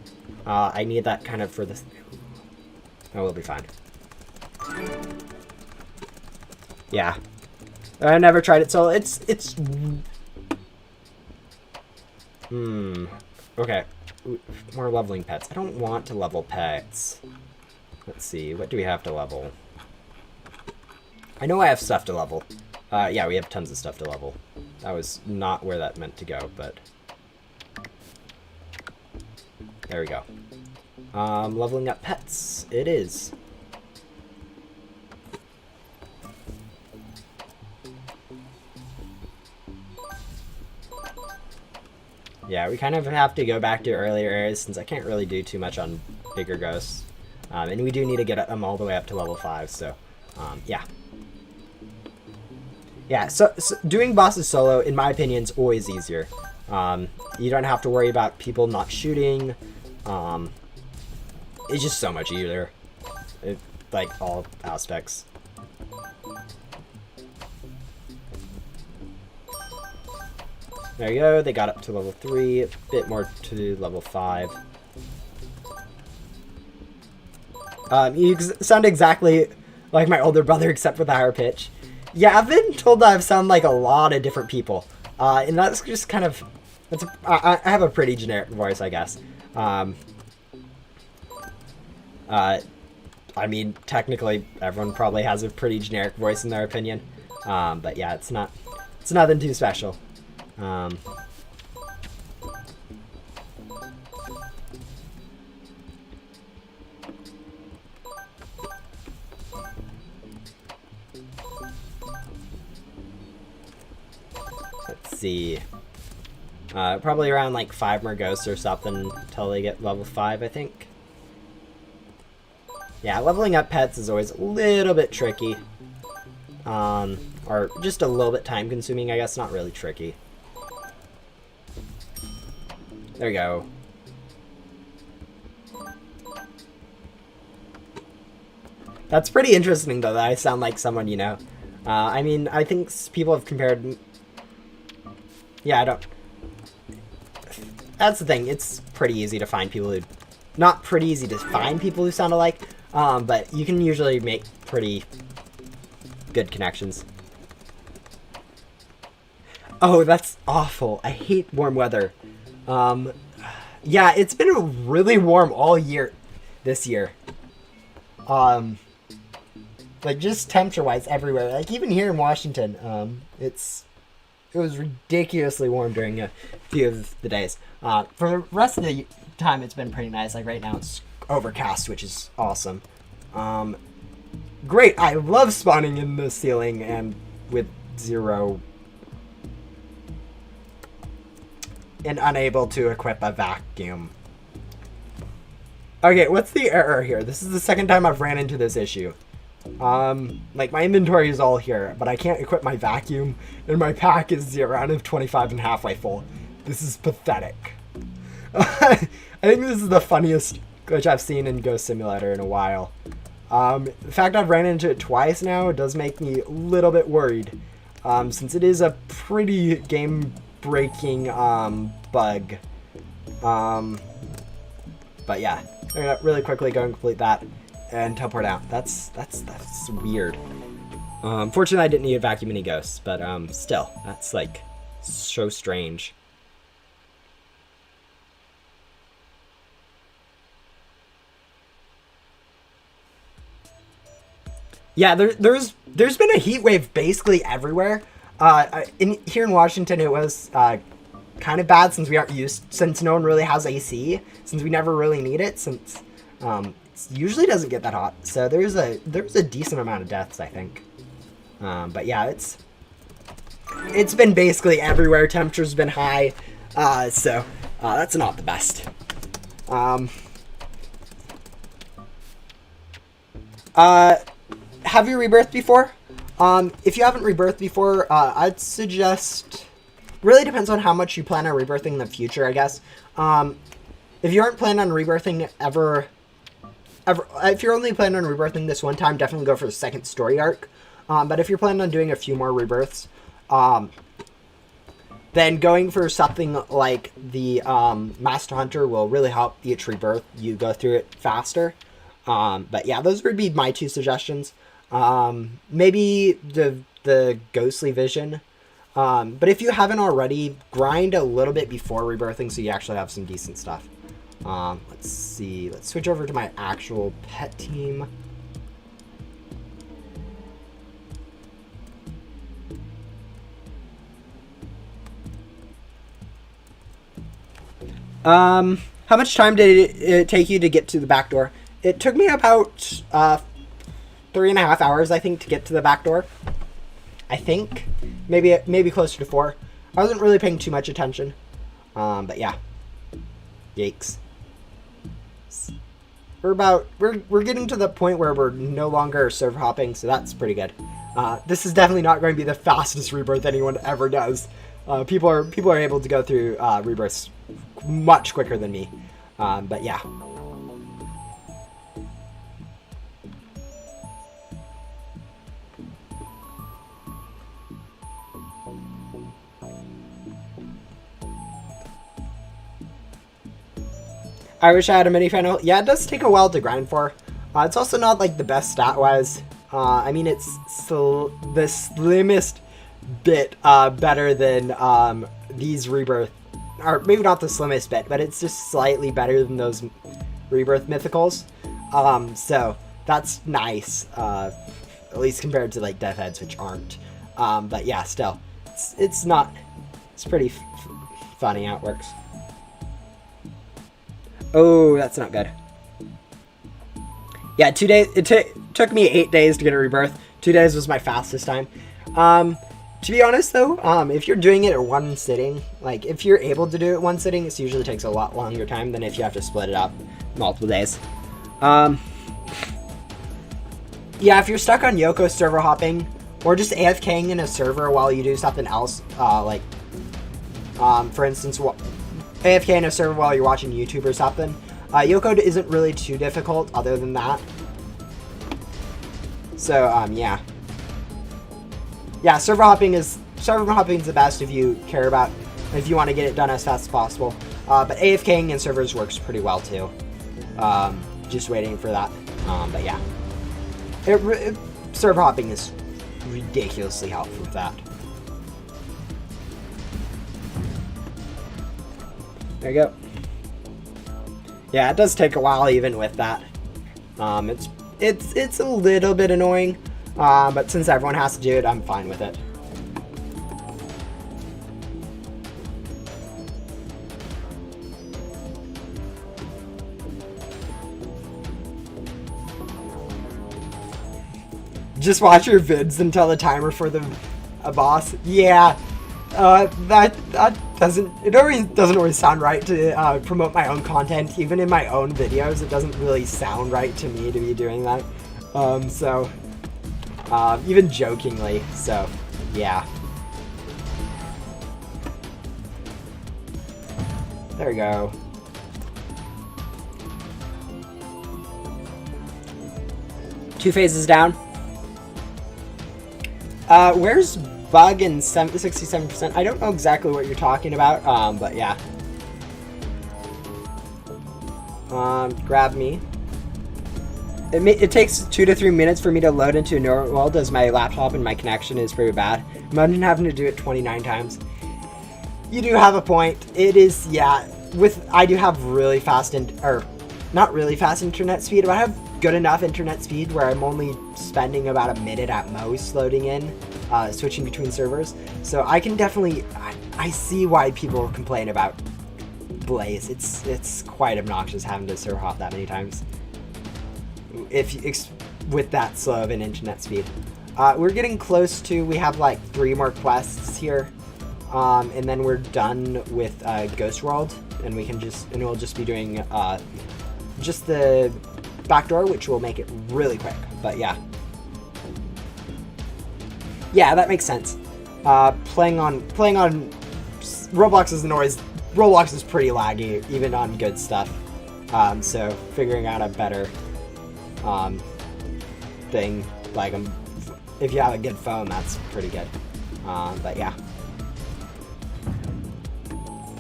I need that kind of for this. Oh, we'll be fine. Yeah. I never tried it, so it's okay. More leveling pets. I don't want to level pets. Let's see, what do we have to level? I know I have stuff to level. Yeah, we have tons of stuff to level. That was not where that meant to go, but there we go. Leveling up pets. It is. Yeah, we kind of have to go back to earlier areas since I can't really do too much on bigger ghosts. And we do need to get them all the way up to level 5, so yeah. Yeah, so doing bosses solo, in my opinion, is always easier. You don't have to worry about people not shooting. It's just so much easier. Like, all aspects. There you go, they got up to level 3, a bit more to level 5. You sound exactly like my older brother, except for the higher pitch. Yeah, I've been told that I sound like a lot of different people. And that's just kind of... I have a pretty generic voice, I guess. I mean, technically, everyone probably has a pretty generic voice in their opinion. But yeah, it's nothing too special. Let's see. Probably around like 5 more ghosts or something until they get level 5, I think. Yeah, leveling up pets is always a little bit tricky. Or just a little bit time consuming, I guess. Not really tricky. There we go. That's pretty interesting, though, that I sound like someone you know. I mean, I think people have compared... Yeah, I don't... That's the thing. It's pretty easy to find people who... Not pretty easy to find people who sound alike, but you can usually make pretty good connections. Oh, that's awful. I hate warm weather. Yeah, it's been really warm all year, this year. Like, just temperature-wise everywhere. Like, even here in Washington, it was ridiculously warm during a few of the days. For the rest of the time, it's been pretty nice. Like, right now, it's overcast, which is awesome. Great, I love spawning in the ceiling and with 0... and unable to equip a vacuum. Okay, what's the error here? This is the second time I've ran into this issue. Like, my inventory is all here, but I can't equip my vacuum, and my pack is around 25 and halfway full. This is pathetic. I think this is the funniest glitch I've seen in Ghost Simulator in a while. The fact I've ran into it twice now does make me a little bit worried, since it is a pretty game-breaking bug. But yeah, I'm gonna really quickly go and complete that and teleport out. That's weird. Fortunately, I didn't need a vacuum any ghosts, but still, that's like so strange. Yeah, there's been a heat wave basically everywhere. Here in Washington, it was kind of bad since since no one really has AC, since we never really need it, since it usually doesn't get that hot. So there's a decent amount of deaths, I think. But yeah, it's been basically everywhere. Temperature's been high, so that's not the best. Have you rebirthed before? If you haven't rebirthed before, I'd suggest... Really depends on how much you plan on rebirthing in the future, I guess. If you aren't planning on rebirthing ever... If you're only planning on rebirthing this one time, definitely go for the second story arc. But if you're planning on doing a few more rebirths, then going for something like the Master Hunter will really help each rebirth. You go through it faster. But yeah, those would be my two suggestions. Maybe the Ghostly Vision. But if you haven't already, grind a little bit before rebirthing so you actually have some decent stuff. Let's see. Let's switch over to my actual pet team. How much time did it take you to get to the back door? It took me about 3.5 hours, I think, to get to the back door. I think maybe closer to 4. I wasn't really paying too much attention, but yeah. Yikes. We're getting to the point where we're no longer server hopping, so that's pretty good. This is definitely not going to be the fastest rebirth anyone ever does. People are able to go through rebirths much quicker than me, but yeah. I wish I had a mini final. Yeah, it does take a while to grind for. It's also not like the best stat-wise. I mean, it's the slimmest bit better than these rebirth, or maybe not the slimmest bit, but it's just slightly better than those rebirth mythicals. So that's nice, at least compared to like death heads, which aren't. But yeah, still, it's pretty funny how it works. Oh, that's not good. Yeah, 2 days. It took me 8 days to get a rebirth. 2 days was my fastest time. To be honest, though, if you're doing it at one sitting, like if you're able to do it one sitting, it usually takes a lot longer time than if you have to split it up multiple days. Yeah, if you're stuck on Yoko server hopping or just AFKing in a server while you do something else, for instance, AFK in a server while you're watching YouTube or something. Yoko isn't really too difficult other than that. So, yeah. Yeah, server hopping is the best if you care about, if you want to get it done as fast as possible. But AFKing in servers works pretty well too. Just waiting for that. But yeah. Server hopping is ridiculously helpful with that. There you go. Yeah, it does take a while even with that. It's a little bit annoying, but since everyone has to do it, I'm fine with it. Just watch your vids until the timer for a boss. Yeah. That doesn't always sound right to promote my own content. Even in my own videos, it doesn't really sound right to me to be doing that. So even jokingly. So, yeah. There we go. Two phases down. Where's bug and 67%? I don't know exactly what you're talking about, but yeah. Grab me. It takes 2 to 3 minutes for me to load into a new world as my laptop and my connection is pretty bad. Imagine having to do it 29 times. You do have a point. It is, yeah. I do have really fast, or not really fast internet speed, but I have good enough internet speed where I'm only spending about a minute at most loading in, switching between servers. So I can definitely, I see why people complain about Blaze. It's quite obnoxious having to server hop that many times. With that slow of an internet speed. We're getting close to, we have like 3 more quests here. And then we're done with Ghost World, and we'll just be doing just the backdoor, which will make it really quick. But yeah, that makes sense. Playing on Roblox is pretty laggy, even on good stuff. So figuring out a better thing, like if you have a good phone, that's pretty good. But yeah.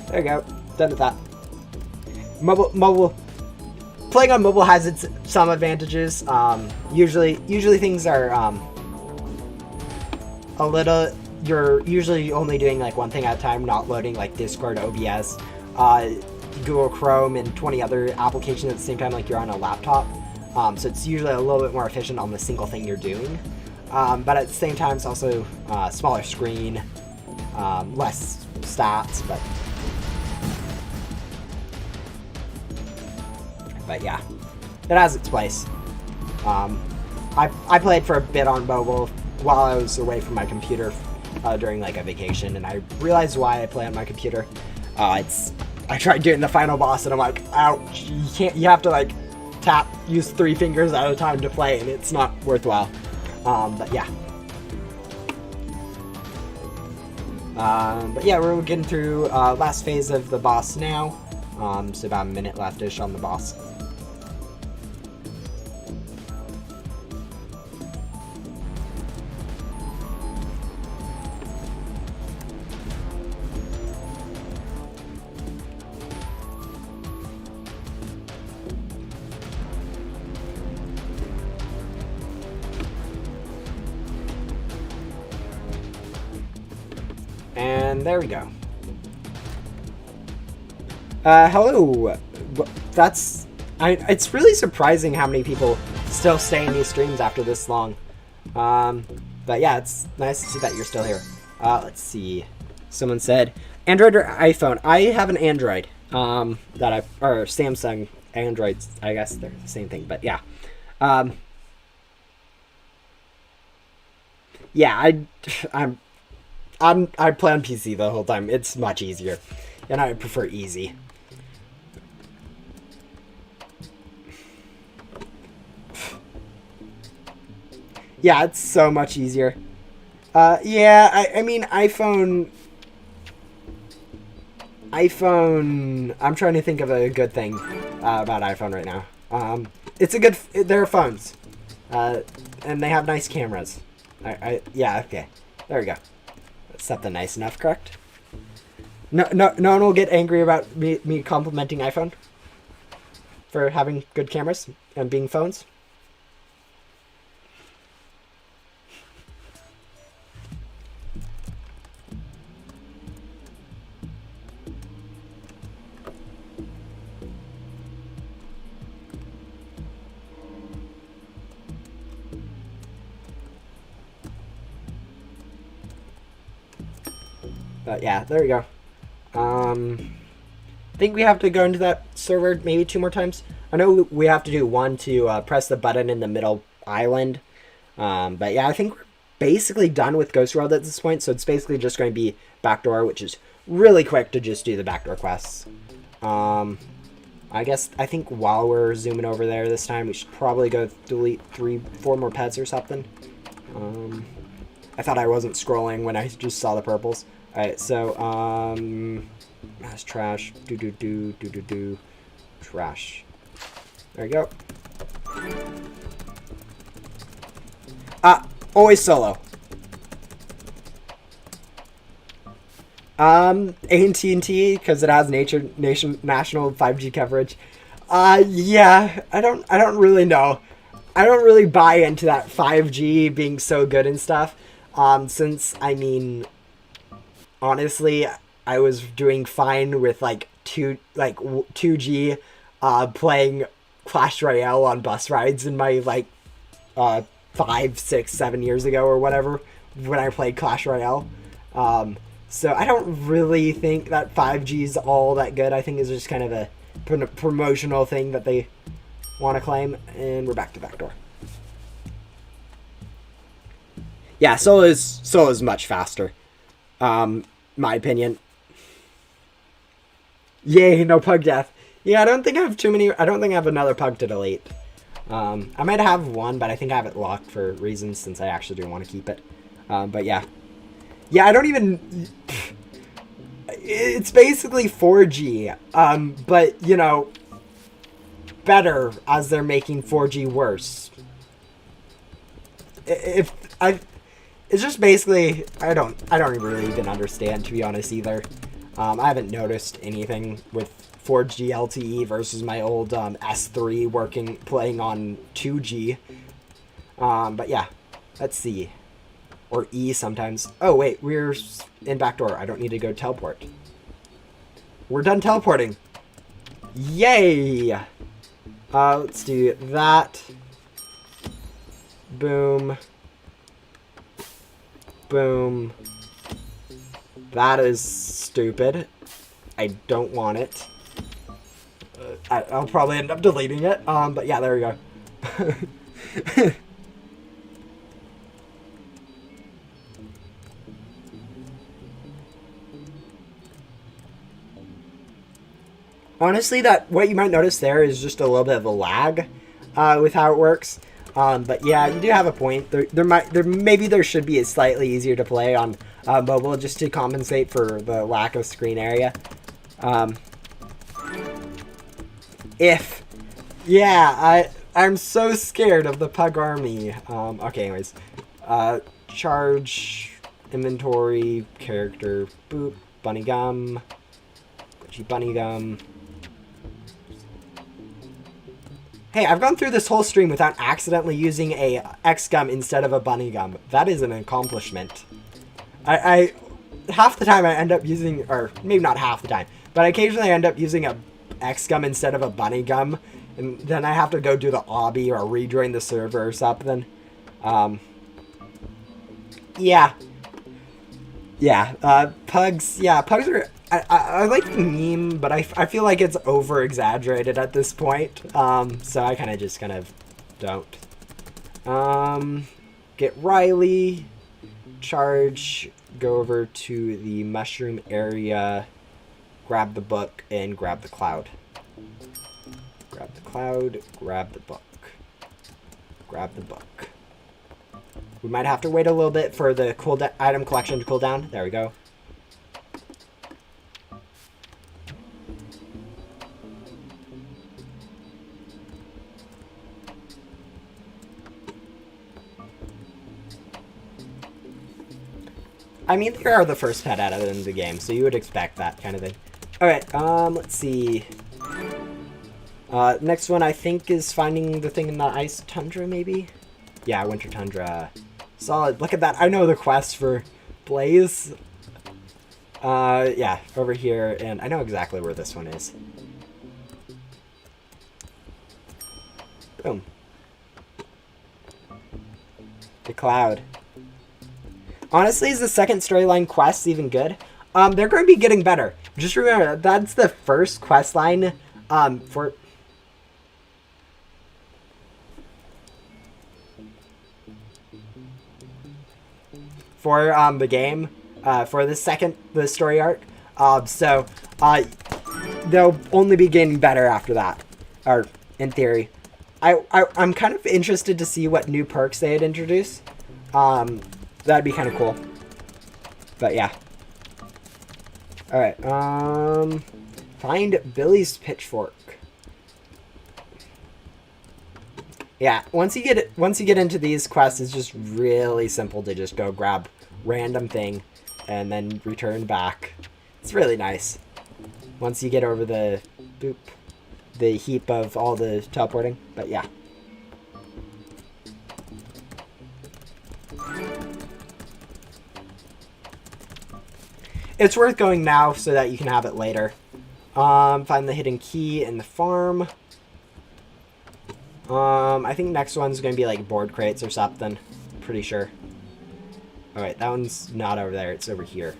There you go. Done with that. Playing on mobile has some advantages. Usually things are a little. You're usually only doing like one thing at a time, not loading like Discord, OBS, Google Chrome, and 20 other applications at the same time, like you're on a laptop. So it's usually a little bit more efficient on the single thing you're doing. But at the same time, it's also smaller screen, less stats, but yeah, it has its place. I played for a bit on mobile while I was away from my computer during like a vacation, and I realized why I play on my computer. I tried doing the final boss, and I'm like, ouch! You have to like use 3 fingers at a time to play, and it's not worthwhile. But yeah. But yeah, we're getting through last phase of the boss now. So about a minute left-ish on the boss. And there we go. Hello. It's really surprising how many people still stay in these streams after this long. But yeah, it's nice to see that you're still here. Let's see. Someone said Android or iPhone. I have an Android. Or Samsung Androids. I guess they're the same thing. But yeah. Yeah, I play on PC the whole time. It's much easier, and I prefer easy. Yeah, it's so much easier. Yeah, I mean iPhone. I'm trying to think of a good thing about iPhone right now. It's a good. They're phones, and they have nice cameras. Yeah, okay. There we go. Something nice enough, correct? No one will get angry about me complimenting iPhone for having good cameras and being phones. But yeah, there we go. I think we have to go into that server maybe 2 more times. I know we have to do 1 to press the button in the middle island. But yeah, I think we're basically done with Ghost World at this point. So it's basically just going to be backdoor, which is really quick to just do the backdoor quests. I think while we're zooming over there this time, we should probably go delete 3-4 more pets or something. I thought I wasn't scrolling when I just saw the purples. Alright, so, that's trash. Trash. There we go. Always solo. AT&T, because it has national 5G coverage. Yeah, I don't really know. I don't really buy into that 5G being so good and stuff. Since, I mean, honestly, I was doing fine with, like, 2G, playing Clash Royale on bus rides in my, like, 5, 6, 7 years ago or whatever, when I played Clash Royale. So I don't really think that 5G is all that good. I think it's just kind of a promotional thing that they want to claim. And we're back to backdoor. Yeah, solo is much faster. My opinion. Yay, no pug death. Yeah, I don't think I have another pug to delete. I might have one, but I think I have it locked for reasons since I actually do want to keep it. But yeah. Yeah, I don't even... It's basically 4G, but, you know, better as they're making 4G worse. It's just basically... I don't really even understand, to be honest, either. I haven't noticed anything with 4G LTE versus my old S3 playing on 2G. But yeah, let's see. Or E sometimes. Oh wait, we're in backdoor. I don't need to go teleport. We're done teleporting. Yay! Let's do that. Boom. Boom. That is stupid. I don't want it. I'll probably end up deleting it. But yeah, there we go. Honestly, what you might notice there is just a little bit of a lag with how it works. But yeah, you do have a point. Maybe there should be a slightly easier to play on mobile just to compensate for the lack of screen area. I'm so scared of the pug army. Okay, anyways. Charge, inventory, character, boop, bunny gum, glitchy bunny gum. Hey, I've gone through this whole stream without accidentally using a X gum instead of a bunny gum. That is an accomplishment. I half the time I end up using, or maybe not half the time, but occasionally I end up using a X gum instead of a bunny gum, and then I have to go do the obby or rejoin the server or something. Yeah. Pugs are... I like the meme, but I feel like it's over-exaggerated at this point. So I kind of don't. Get Riley. Charge. Go over to the mushroom area. Grab the book and grab the cloud. Grab the cloud. Grab the book. Grab the book. We might have to wait a little bit for the item collection to cool down. There we go. I mean, they are the first pet out of the game, so you would expect that kind of thing. Alright, let's see. Next one, I think, is finding the thing in the ice tundra, maybe? Yeah, winter tundra. Solid. Look at that. I know the quest for Blaze. Yeah, over here, and I know exactly where this one is. Boom. The cloud. Honestly, is the second storyline quest even good? They're going to be getting better. Just remember, that's the first quest line for... the game, for the story arc. So they'll only be getting better after that, or in theory. I'm kind of interested to see what new perks they'd introduce. That'd be kind of cool. But yeah. Alright, find Billy's pitchfork. Yeah, once you get into these quests, it's just really simple to just go grab random thing and then return back. It's really nice. Once you get over the heap of all the teleporting. But yeah. It's worth going now so that you can have it later. Find the hidden key in the farm. I think next one's going to be like board crates or something. Pretty sure. Alright, that one's not over there. It's over here.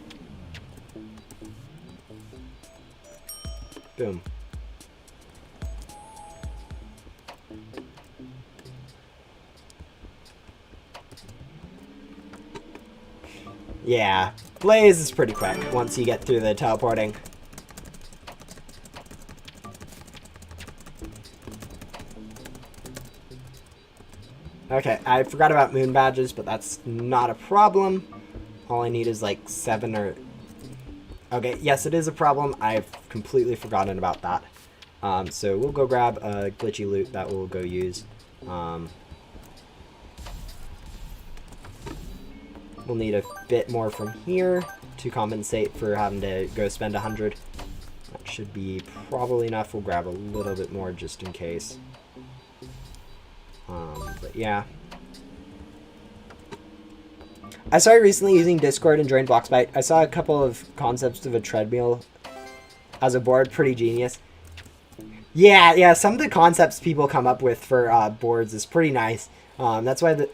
Boom. Yeah, Blaze is pretty quick once you get through the teleporting. Okay, I forgot about moon badges, but that's not a problem. All I need is like 7 or... Okay, yes, it is a problem. I've completely forgotten about that. So we'll go grab a glitchy loot that we'll go use. We'll need a bit more from here to compensate for having to go spend 100. That should be probably enough. We'll grab a little bit more just in case. But yeah. I started recently using Discord and joined Bloxbyte. I saw a couple of concepts of a treadmill as a board. Pretty genius. Yeah, some of the concepts people come up with for boards is pretty nice. That's why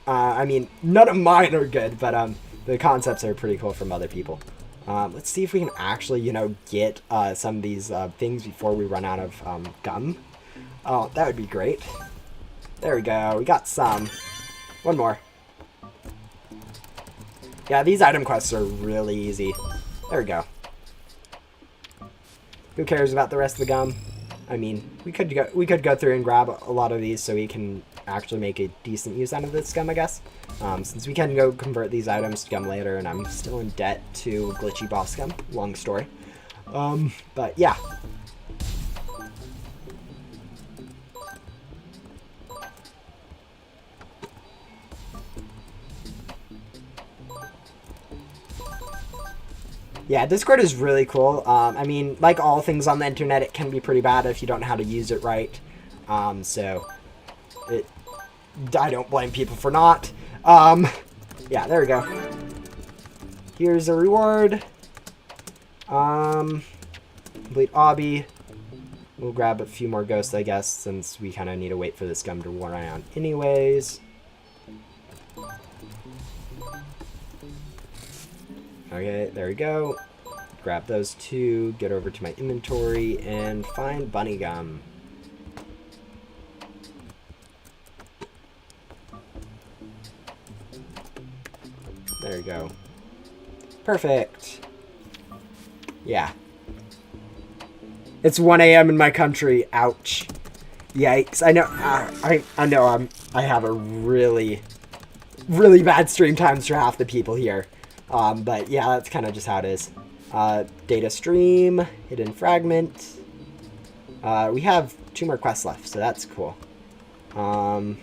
I mean, none of mine are good, but the concepts are pretty cool from other people. Let's see if we can actually, get some of these things before we run out of gum. Oh, that would be great. There we go. We got some. One more. Yeah, these item quests are really easy. There we go. Who cares about the rest of the gum? I mean, we could go through and grab a lot of these so we can actually make a decent use out of this gum, I guess. Since we can go convert these items to gum later, and I'm still in debt to glitchy boss gum. Long story. But yeah. Yeah, Discord is really cool. I mean, like all things on the internet, it can be pretty bad if you don't know how to use it right. So, I don't blame people for not. Yeah, there we go. Here's a reward. Complete obby. We'll grab a few more ghosts, I guess, since we kind of need to wait for this gum to run around anyways. Okay, there we go. Grab those two, get over to my inventory, and find bunny gum. There we go. Perfect. Yeah. It's 1 a.m. in my country. Ouch. Yikes. I know. I know. I have a really bad stream times for half the people here. But yeah, that's kind of just how it is. Data stream, hidden fragment. We have 2 more quests left, so that's cool. There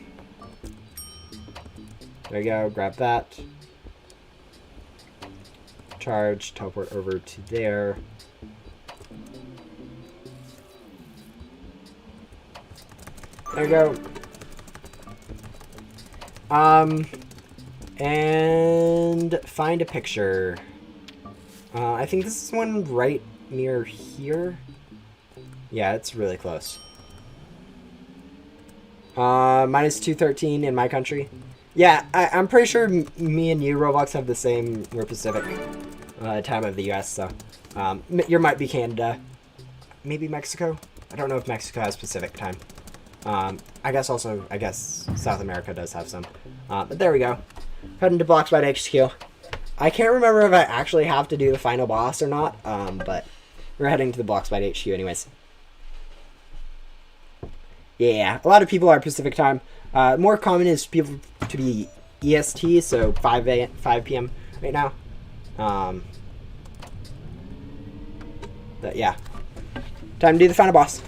you go, grab that. Charge, teleport over to there. There you go. And find a picture. I think this is one right near here. Yeah, it's really close. Minus 213 in my country. Yeah, I'm pretty sure me and you, Roblox, have the same, we're Pacific time of the US, so. You might be Canada. Maybe Mexico? I don't know if Mexico has Pacific time. I guess South America does have some. But there we go. Heading to Bloxbyte HQ. I can't remember if I actually have to do the final boss or not, but we're heading to the Bloxbyte HQ anyways. Yeah, a lot of people are Pacific time. More common is people to be EST, so 5 p.m. right now. But yeah, time to do the final boss.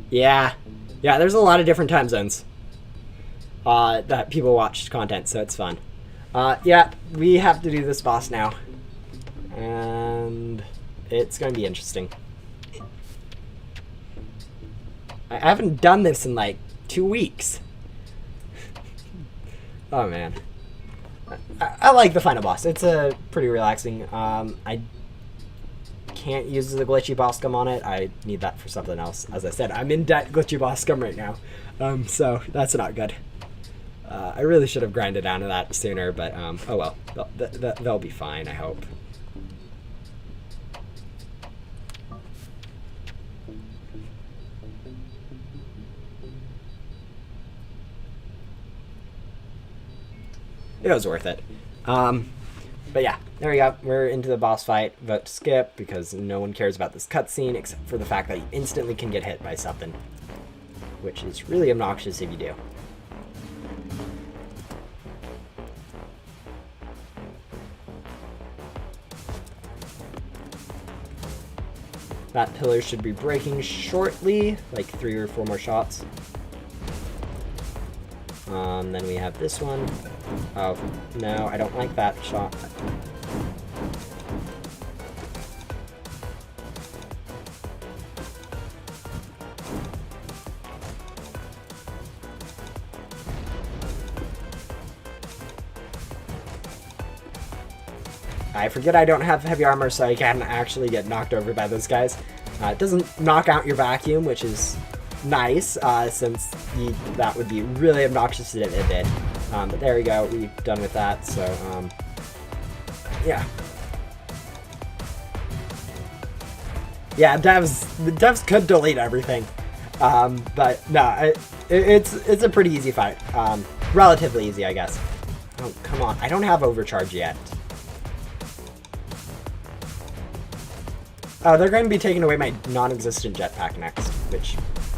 Yeah, there's a lot of different time zones that people watch content, so it's fun. Yeah, we have to do this boss now, and it's going to be interesting. I haven't done this in like 2 weeks. Oh man. I like the final boss. It's pretty relaxing. I can't use the glitchy boss gum on it. I need that for something else. As I said, I'm in debt glitchy boss gum right now. So that's not good. I really should have grinded down to that sooner, but oh well. They'll be fine, I hope. It was worth it. But yeah, there we go. We're into the boss fight. Vote to skip because no one cares about this cutscene except for the fact that you instantly can get hit by something, which is really obnoxious if you do. That pillar should be breaking shortly, like 3 or 4 more shots. Then we have this one. Oh, no, I don't like that shot. I forget I don't have heavy armor, so I can actually get knocked over by those guys. It doesn't knock out your vacuum, which is nice, since that would be really obnoxious if it did. But there we go, we're done with that, so, yeah. Yeah, the devs could delete everything. But no, it's a pretty easy fight. Relatively easy, I guess. Oh, come on, I don't have overcharge yet. Oh, they're going to be taking away my non-existent jetpack next, which,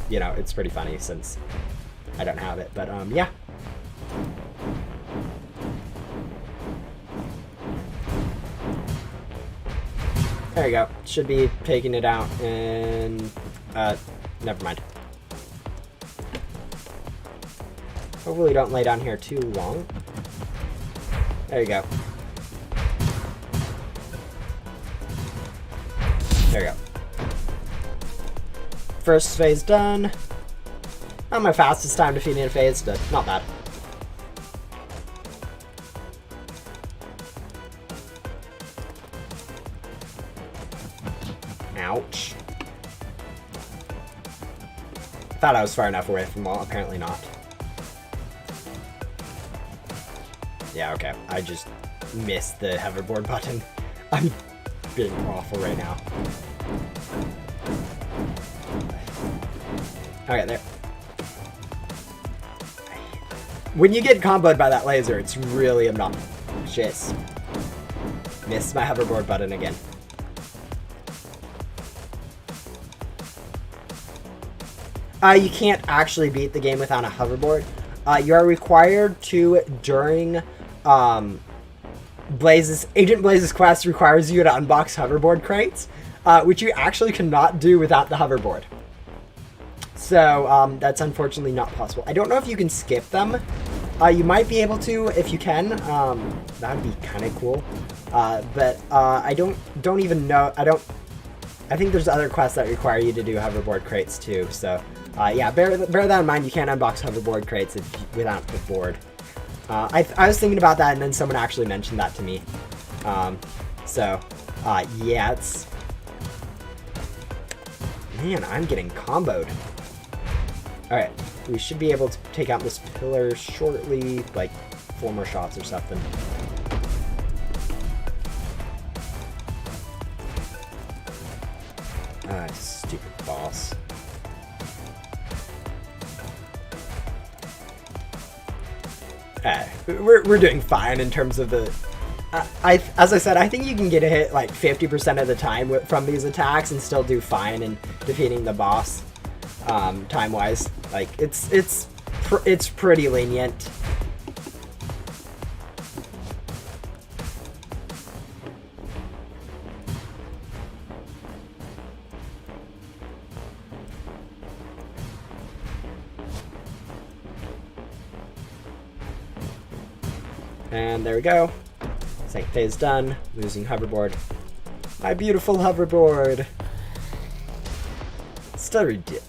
you know, it's pretty funny since I don't have it, but, yeah. There you go. Should be taking it out, and, never mind. Hopefully don't lay down here too long. There you go. There you go. First phase done. Not my fastest time defeating a phase, but not bad. Ouch. Thought I was far enough away from the wall, apparently not. Yeah, okay. I just missed the hoverboard button. I'm being awful right now. Okay, there. When you get comboed by that laser, it's really obnoxious. Missed my hoverboard button again. You can't actually beat the game without a hoverboard. You are required to, during Agent Blaze's quest requires you to unbox hoverboard crates, which you actually cannot do without the hoverboard. So that's unfortunately not possible. I don't know if you can skip them. You might be able to if you can. That would be kind of cool. But I don't even know. I think there's other quests that require you to do hoverboard crates too. So yeah, bear that in mind. You can't unbox hoverboard crates without the board. I was thinking about that, and then someone actually mentioned that to me. Yeah, it's... Man, I'm getting comboed. Alright, we should be able to take out this pillar shortly, like 4 more shots or something. Stupid boss. We're doing fine in terms of the... as I said, I think you can get a hit like 50% of the time from these attacks and still do fine in defeating the boss. time-wise. Like, it's pretty lenient. And there we go. Second phase done. Losing hoverboard. My beautiful hoverboard. Still ridiculous.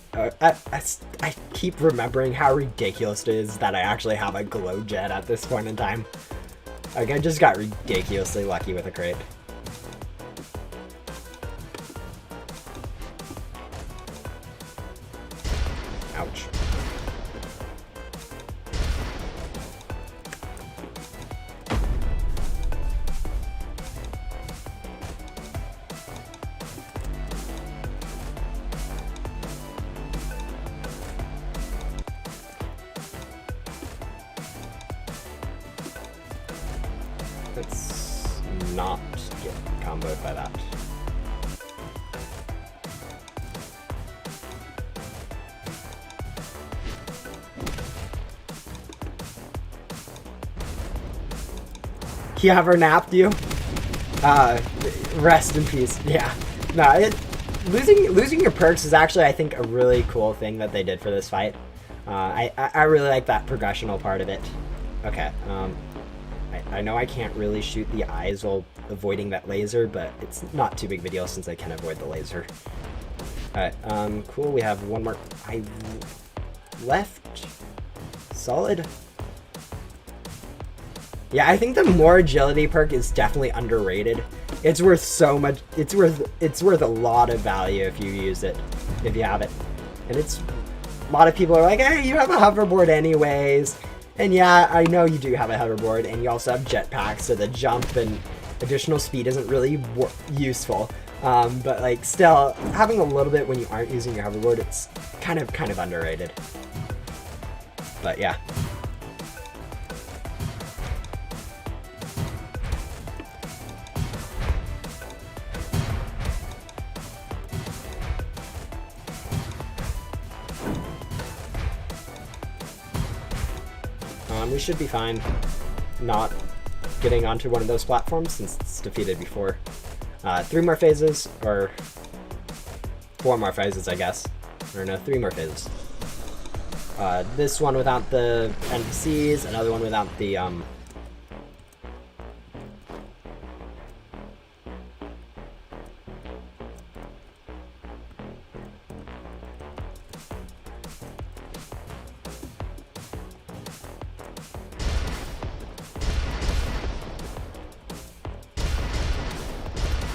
I keep remembering how ridiculous it is that I actually have a glow jet at this point in time. Like, I just got ridiculously lucky with a crate. Ouch. Let's not get comboed by that. Kiaver napped you? Rest in peace. Yeah. No, losing your perks is actually, I think, a really cool thing that they did for this fight. I really like that progressional part of it. Okay, I know I can't really shoot the eyes while avoiding that laser, but it's not too big of a deal since I can avoid the laser. Alright, cool, we have one more eye left. Solid. Yeah, I think the more agility perk is definitely underrated. It's worth so much, it's worth a lot of value if you use it, if you have it. And it's, a lot of people are like, hey, you have a hoverboard anyways. And yeah, I know you do have a hoverboard, and you also have jetpacks, so the jump and additional speed isn't really useful. But like, still, having a little bit when you aren't using your hoverboard, it's kind of underrated. But yeah. We should be fine not getting onto one of those platforms since it's defeated before. 3 more phases, or 4 more phases, I guess. Or no, 3 more phases. This one without the NPCs, another one without the,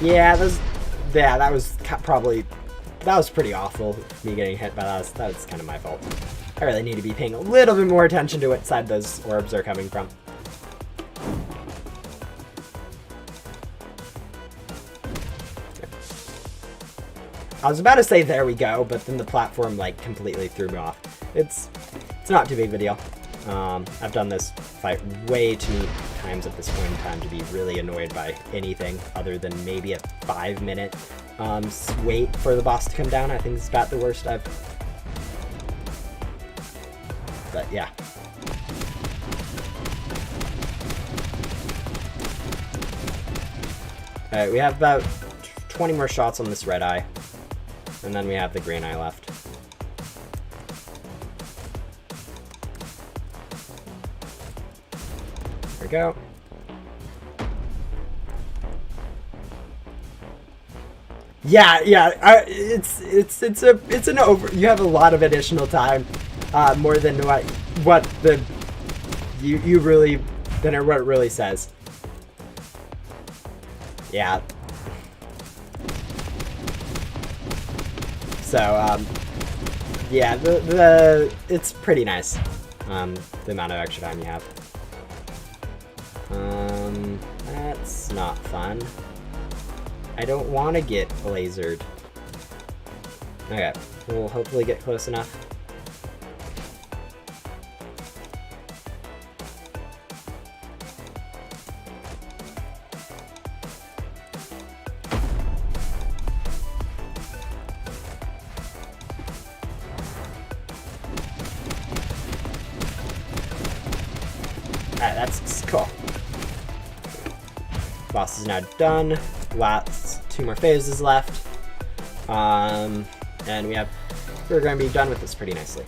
Yeah, that was pretty awful, me getting hit by that. That was kind of my fault. I really need to be paying a little bit more attention to what side those orbs are coming from. I was about to say there we go, but then the platform like completely threw me off. It's not too big of a deal. I've done this fight way too many times at this point in time to be really annoyed by anything other than maybe a 5-minute wait for the boss to come down. I think it's about the worst I've... But yeah. Alright, we have about 20 more shots on this red eye. And then we have the green eye left. There we go. Yeah, it's an over. You have a lot of additional time, more than what the you really than what it really says. Yeah. So yeah, it's pretty nice. The amount of extra time you have. That's not fun. I don't want to get lasered. Okay, we'll hopefully get close enough. that's cool. Boss is now done. Last 2 more phases left. And we're going to be done with this pretty nicely.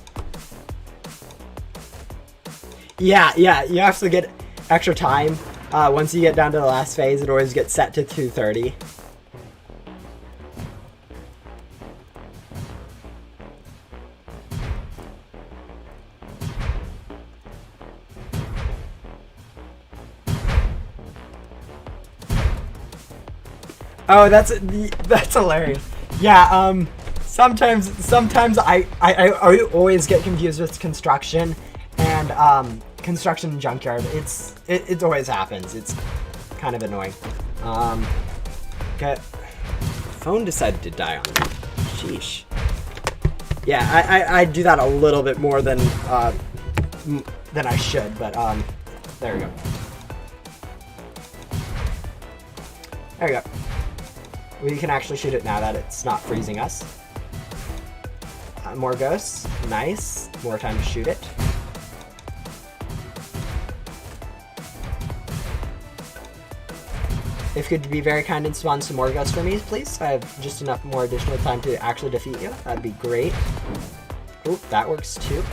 Yeah, you have to get extra time. Once you get down to the last phase, it always gets set to 2:30. Oh, that's hilarious. Yeah, sometimes I always get confused with construction and construction junkyard. It always happens. It's kind of annoying. Okay. Phone decided to die on me. Sheesh. Yeah, I do that a little bit more than I should, but there we go. There we go. We can actually shoot it now that it's not freezing us. More ghosts. Nice. More time to shoot it. If you could be very kind and spawn some more ghosts for me, please. I have just enough more additional time to actually defeat you. That'd be great. Oop, that works too.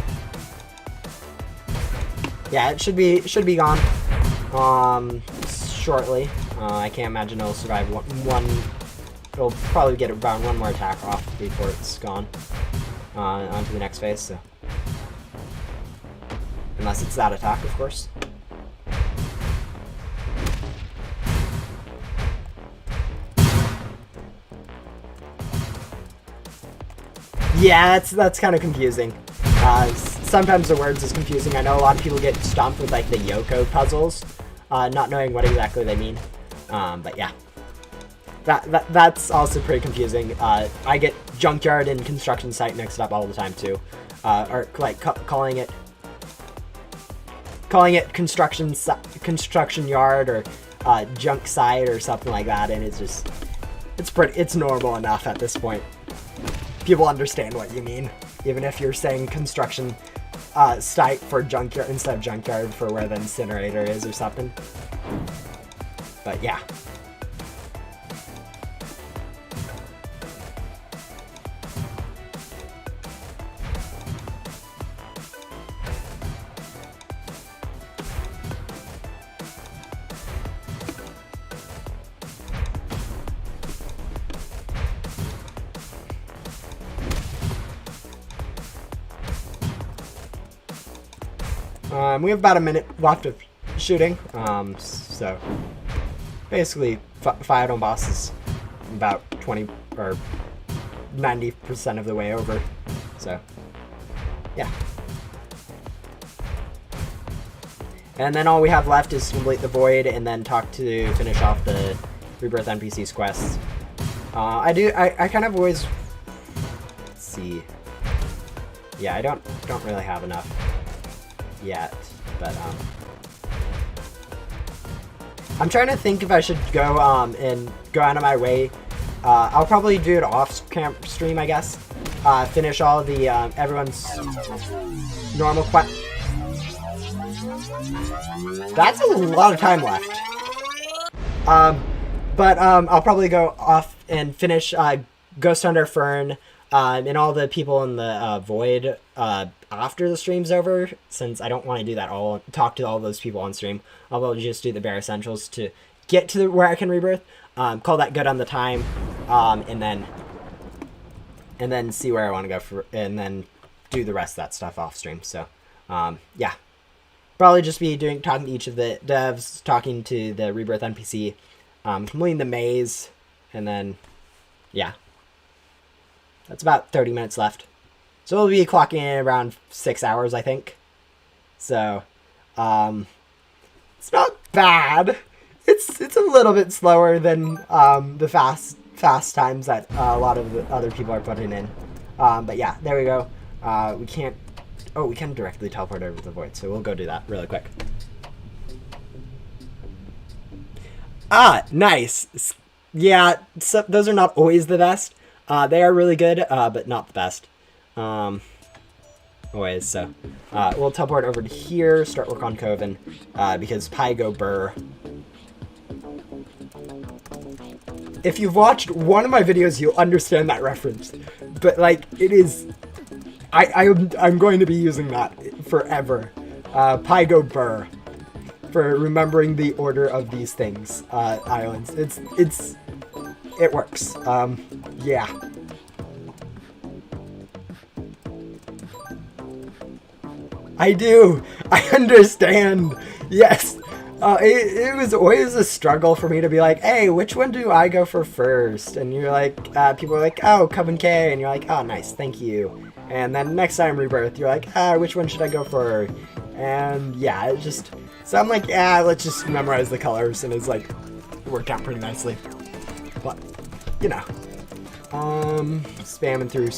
Yeah, it should be gone shortly. I can't imagine it'll survive one. It'll probably get around 1 more attack off before it's gone onto the next phase. So, unless it's that attack, of course. Yeah, that's kind of confusing. Sometimes the words is confusing. I know a lot of people get stomped with like the Yoko puzzles, not knowing what exactly they mean. But yeah. That's also pretty confusing. I get junkyard and construction site mixed up all the time too, or like calling it construction yard or junk site or something like that, and it's normal enough at this point. People understand what you mean, even if you're saying construction site for junkyard instead of junkyard for where the incinerator is or something. But yeah. We have about a minute left of shooting, so basically fight on boss is about 20 or 90% of the way over, so yeah. And then all we have left is to complete the void and then finish off the Rebirth NPC's quests. I kind of always, let's see, yeah, I don't really have enough yet, but I'm trying to think if I should go and go out of my way. I'll probably do it off stream, I guess. Finish all of the everyone's normal quest. That's a lot of time left. But I'll probably go off and finish Ghost Hunter Fern and all the people in the void after the stream's over, since I don't want to do that talk to all those people on stream. I'll probably just do the bare essentials to get to where I can rebirth, call that good on the time, and then see where I want to go and then do the rest of that stuff off stream. So yeah, probably just be talking to each of the devs, talking to the Rebirth NPC, completing the maze, and then yeah, that's about 30 minutes left. So we'll be clocking in around 6 hours, I think. So, it's not bad. It's a little bit slower than the fast times that a lot of the other people are putting in. But yeah, there we go. We can directly teleport over to the void, so we'll go do that really quick. Ah, nice. Yeah, so those are not always the best. They are really good, but not the best. always. So we'll teleport over to here, start work on Coven, because Pi go burr. If you've watched one of my videos, you'll understand that reference. But like, it is, I'm going to be using that forever. Pi go burr, for remembering the order of these things, islands. It works. Yeah. I do. I understand. Yes. It was always a struggle for me to be like, hey, which one do I go for first? And you're like, people are like, oh, Coven K, and you're like, oh, nice, thank you. And then next time Rebirth, you're like, which one should I go for? And yeah, it just, so I'm like, yeah, let's just memorize the colors, and it's like, it worked out pretty nicely. But, you know, spamming through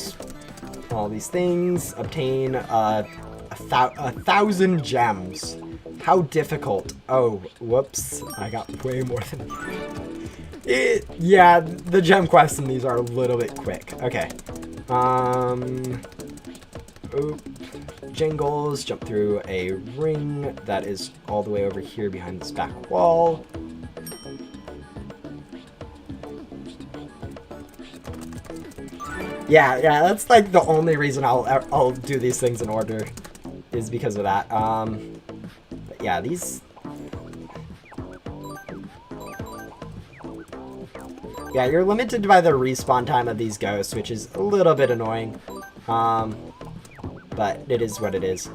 all these things, obtain a 1,000 gems. How difficult? Oh, whoops, I got way more than yeah, the gem quests in these are a little bit quick. Okay. Jingles, jump through a ring that is all the way over here behind this back wall. Yeah, that's like the only reason I'll do these things in order, is because of that. But yeah, these. Yeah, you're limited by the respawn time of these ghosts, which is a little bit annoying. But it is what it is.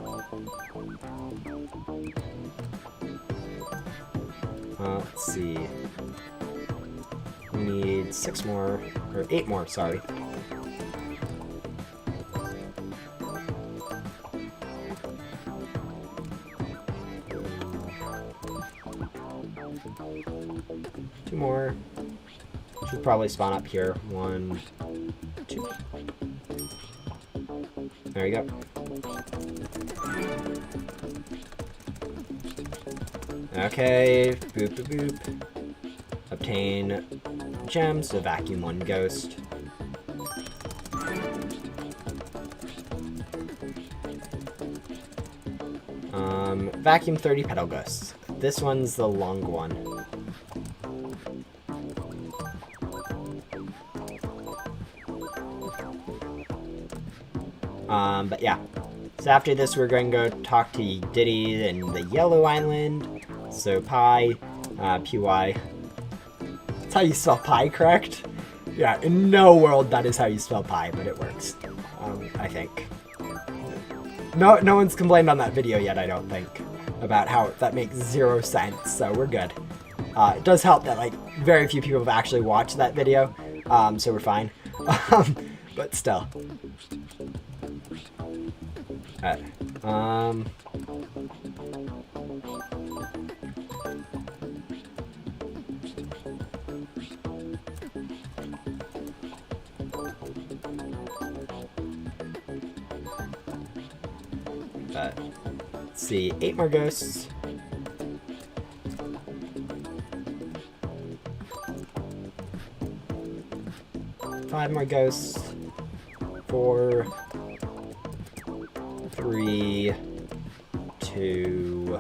Let's see. We need 6 more, or 8 more, sorry. Two more. Should probably spawn up here. 1, 2. There we go. Okay, boop boop boop. Obtain gems to vacuum 1 ghost. Vacuum 30 petal ghosts. This one's the long one. But yeah. So after this, we're going to go talk to Diddy in the Yellow Island. So Pi, PY. That's how you spell Pi, correct? Yeah, in no world that is how you spell Pi, but it works. I think. No one's complained on that video yet, I don't think, about how that makes 0 sense, so we're good. It does help that, like, very few people have actually watched that video, so we're fine. But still. Alright. Let's see, 8 more ghosts. Five more ghosts. 4, 3, 2,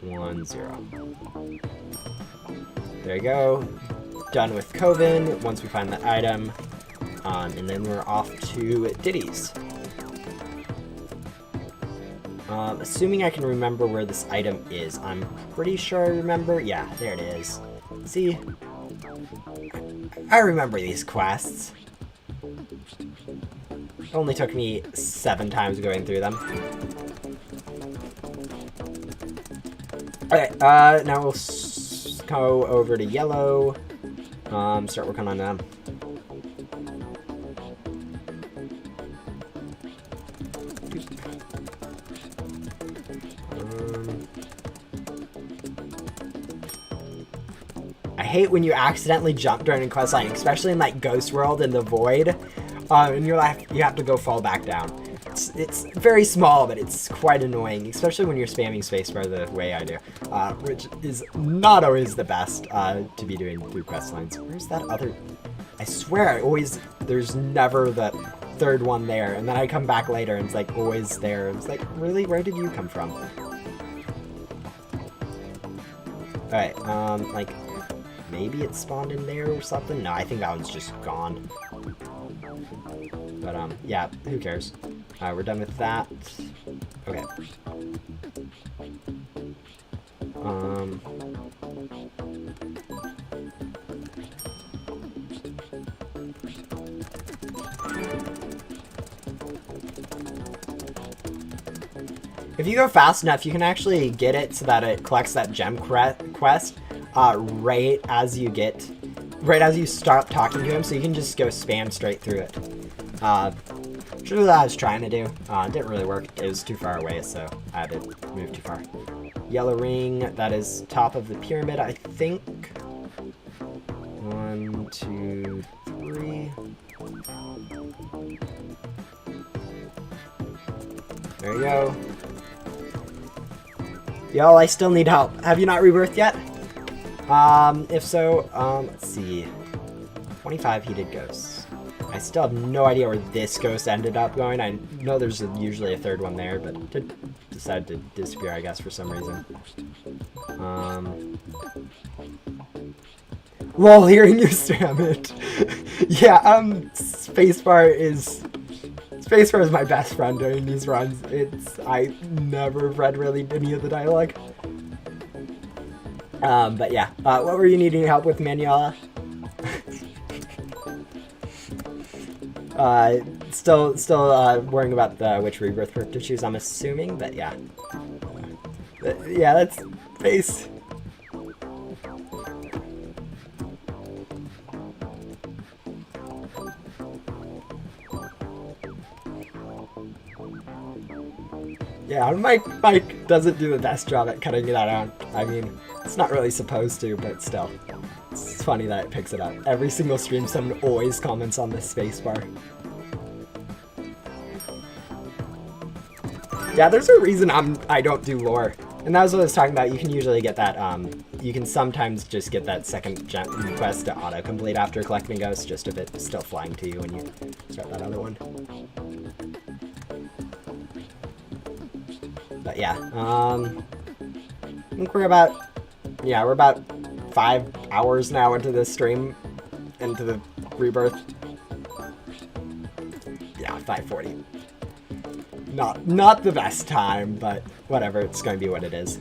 1, 0. There you go. Done with Coven, once we find that item. And then we're off to Diddy's. Assuming I can remember where this item is. I'm pretty sure I remember. Yeah, there it is. See? I remember these quests. It only took me 7 times going through them. Okay, now we'll go over to Yellow. Start working on them. I hate when you accidentally jump during a questline, especially in like Ghost World in the Void, and you have to go fall back down. It's very small, but it's quite annoying, especially when you're spamming spacebar the way I do, which is not always the best to be doing through questlines. Where's that other? I swear, there's never the third one there, and then I come back later and it's like always there. It's like, really, where did you come from? Alright, like, maybe it spawned in there or something? No, I think that one's just gone. But, yeah, who cares? Alright, we're done with that. Okay. If you go fast enough, you can actually get it so that it collects that gem quest right as you start talking to him, so you can just go spam straight through it. Which is what I was trying to do. It didn't really work. It was too far away, so I had to move too far. Yellow ring, that is top of the pyramid, I think. 1, 2, 3. There you go. Y'all, I still need help. Have you not rebirthed yet? If so, let's see. 25 heated ghosts. I still have no idea where this ghost ended up going. I know there's usually a third one there, but it decided to disappear, I guess, for some reason. Lol, hearing you spam it. Yeah, spacebar is my best friend during these runs. I never read really any of the dialogue. But yeah, what were you needing help with, Manuela? Still worrying about which rebirth perk to choose, I'm assuming, but yeah. Yeah, that's face. Yeah, Mike doesn't do the best job at cutting that out. I mean, it's not really supposed to, but still. It's funny that it picks it up. Every single stream, someone always comments on this spacebar. Yeah, there's a reason I don't do lore. And that was what I was talking about. You can usually get that, you can sometimes just get that second gem quest to auto-complete after collecting ghosts, just if it's still flying to you when you start that other one. But yeah, I think we're about 5 hours now into this stream, into the rebirth. Yeah, 5:40. Not the best time, but whatever, it's going to be what it is.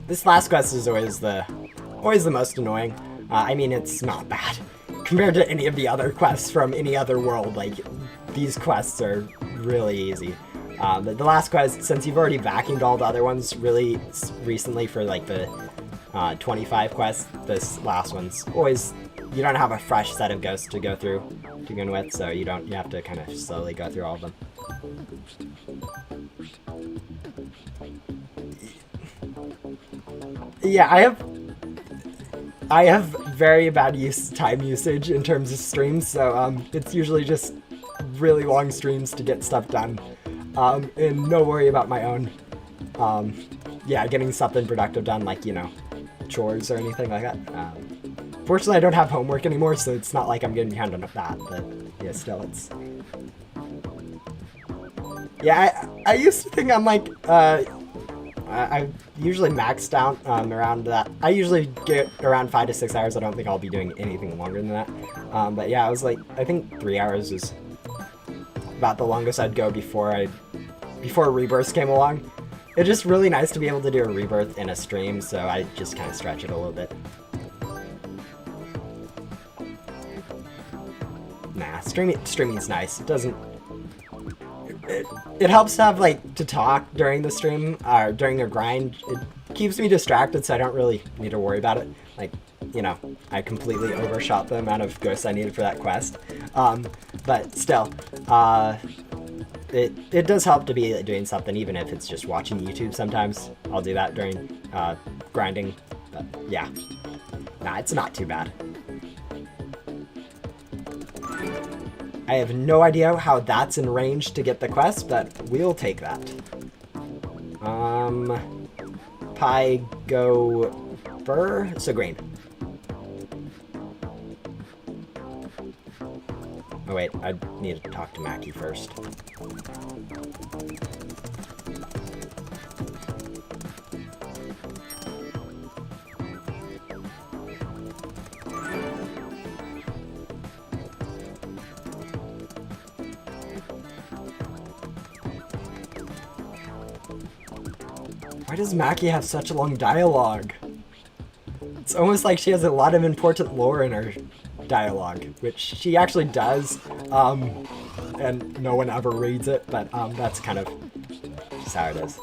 This last quest is always the most annoying. I mean, it's not bad compared to any of the other quests from any other world. Like, these quests are really easy. But the last quest, since you've already vacuumed all the other ones really recently for like the 25 quests, this last one's always, you don't have a fresh set of ghosts to go through to begin with, so you have to kind of slowly go through all of them. Yeah, I have very bad time usage in terms of streams, so it's usually just really long streams to get stuff done, and no worry about my own, yeah, getting something productive done, like, you know, chores or anything like that. Fortunately, I don't have homework anymore, so it's not like I'm getting behind on that, but yeah, still, it's... Yeah, I used to think I'm like, I usually maxed out around that. I usually get around 5 to 6 hours. I don't think I'll be doing anything longer than that. But yeah, I was like, I think 3 hours is about the longest I'd go before Rebirth came along. It's just really nice to be able to do a Rebirth in a stream, so I just kind of stretch it a little bit. Nah, streaming's nice. It doesn't... It helps to have, like, to talk during the stream, or during a grind. It keeps me distracted, so I don't really need to worry about it. Like, you know, I completely overshot the amount of ghosts I needed for that quest. But still, it does help to be doing something, even if it's just watching YouTube sometimes. I'll do that during grinding, but yeah. Nah, it's not too bad. I have no idea how that's in range to get the quest, but we'll take that. Pie, go, fur, so green. Oh wait, I need to talk to Mackie first. Why does Mackie have such a long dialogue? It's almost like she has a lot of important lore in her dialogue, which she actually does, and no one ever reads it, but that's kind of just how it is.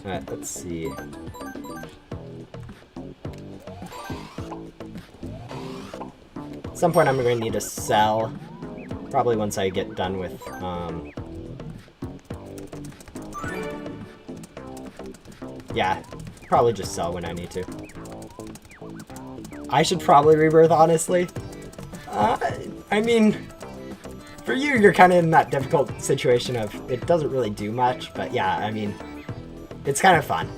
Alright, let's see. At some point I'm going to need to sell, probably once I get done with, yeah, probably just sell when I need to. I should probably rebirth, honestly. I mean, for you, you're kind of in that difficult situation of it doesn't really do much, but yeah, I mean, it's kind of fun.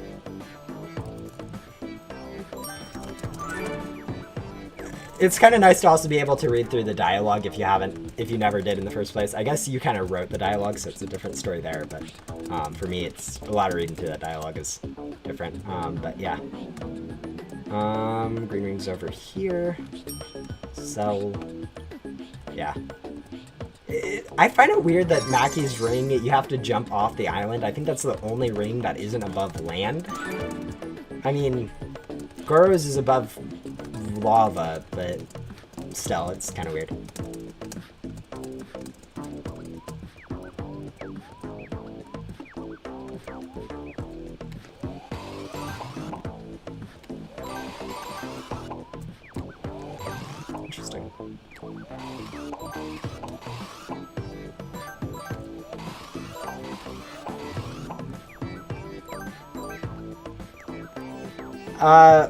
It's kind of nice to also be able to read through the dialogue if you never did in the first place. I guess you kind of wrote the dialogue, so it's a different story there, but for me, it's a lot of reading through that dialogue is different. But yeah. Green ring's over here. Sell. Yeah. I find it weird that Mackie's ring, you have to jump off the island. I think that's the only ring that isn't above land. I mean, Goro's is above lava, but still, it's kind of weird. Interesting.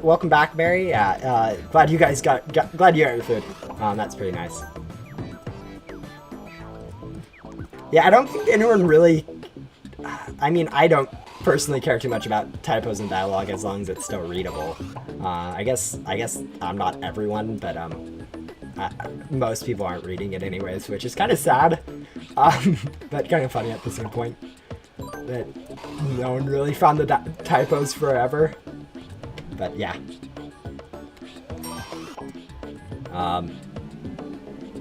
Welcome back, Barry. Yeah, glad you guys glad you got your food. That's pretty nice. Yeah, I don't think anyone really, I mean, I don't personally care too much about typos and dialogue as long as it's still readable. I guess I'm not everyone, but most people aren't reading it anyways, which is kind of sad, but kind of funny at the same point that no one really found the typos forever. But yeah.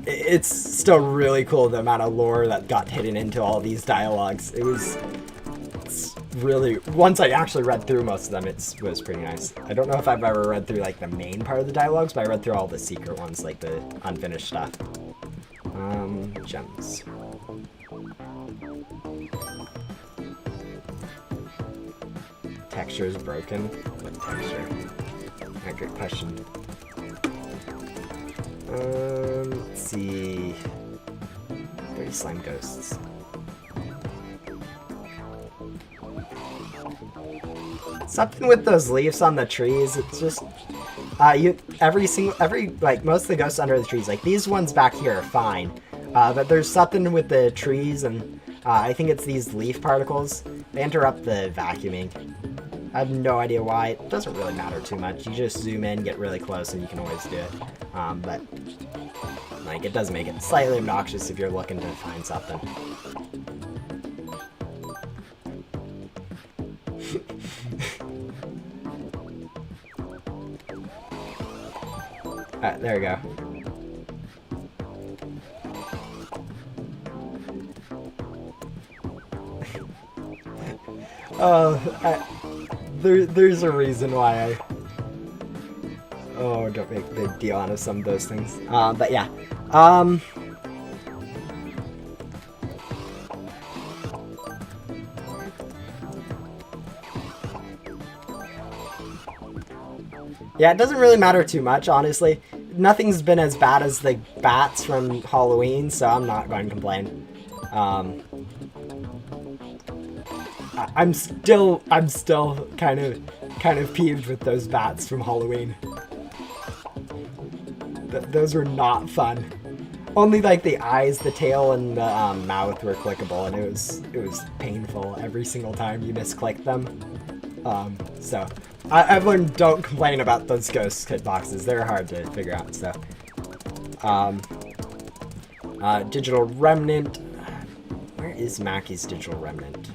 It's still really cool the amount of lore that got hidden into all these dialogues. It's really, once I actually read through most of them, it was pretty nice. I don't know if I've ever read through like the main part of the dialogues, but I read through all the secret ones, like the unfinished stuff. Gems. Texture is broken. What texture? Alright, good question. Let's see. 30 slime ghosts. Something with those leaves on the trees. It's just most of the ghosts under the trees, like these ones back here are fine, but there's something with the trees, and I think it's these leaf particles. They interrupt the vacuuming. I have no idea why. It doesn't really matter too much. You just zoom in, get really close, and you can always do it. But like, it does make it slightly obnoxious if you're looking to find something. Alright, there we go. There's a reason why I... Oh, don't make a big deal out of some of those things. But yeah. Yeah, it doesn't really matter too much, honestly. Nothing's been as bad as the bats from Halloween, so I'm not going to complain. I'm still kind of peeved with those bats from Halloween. Those were not fun. Only like the eyes, the tail, and the mouth were clickable, and it was painful every single time you misclicked them. So I've learned don't complain about those ghost hitboxes. They're hard to figure out. So digital remnant. Where is Mackey's digital remnant?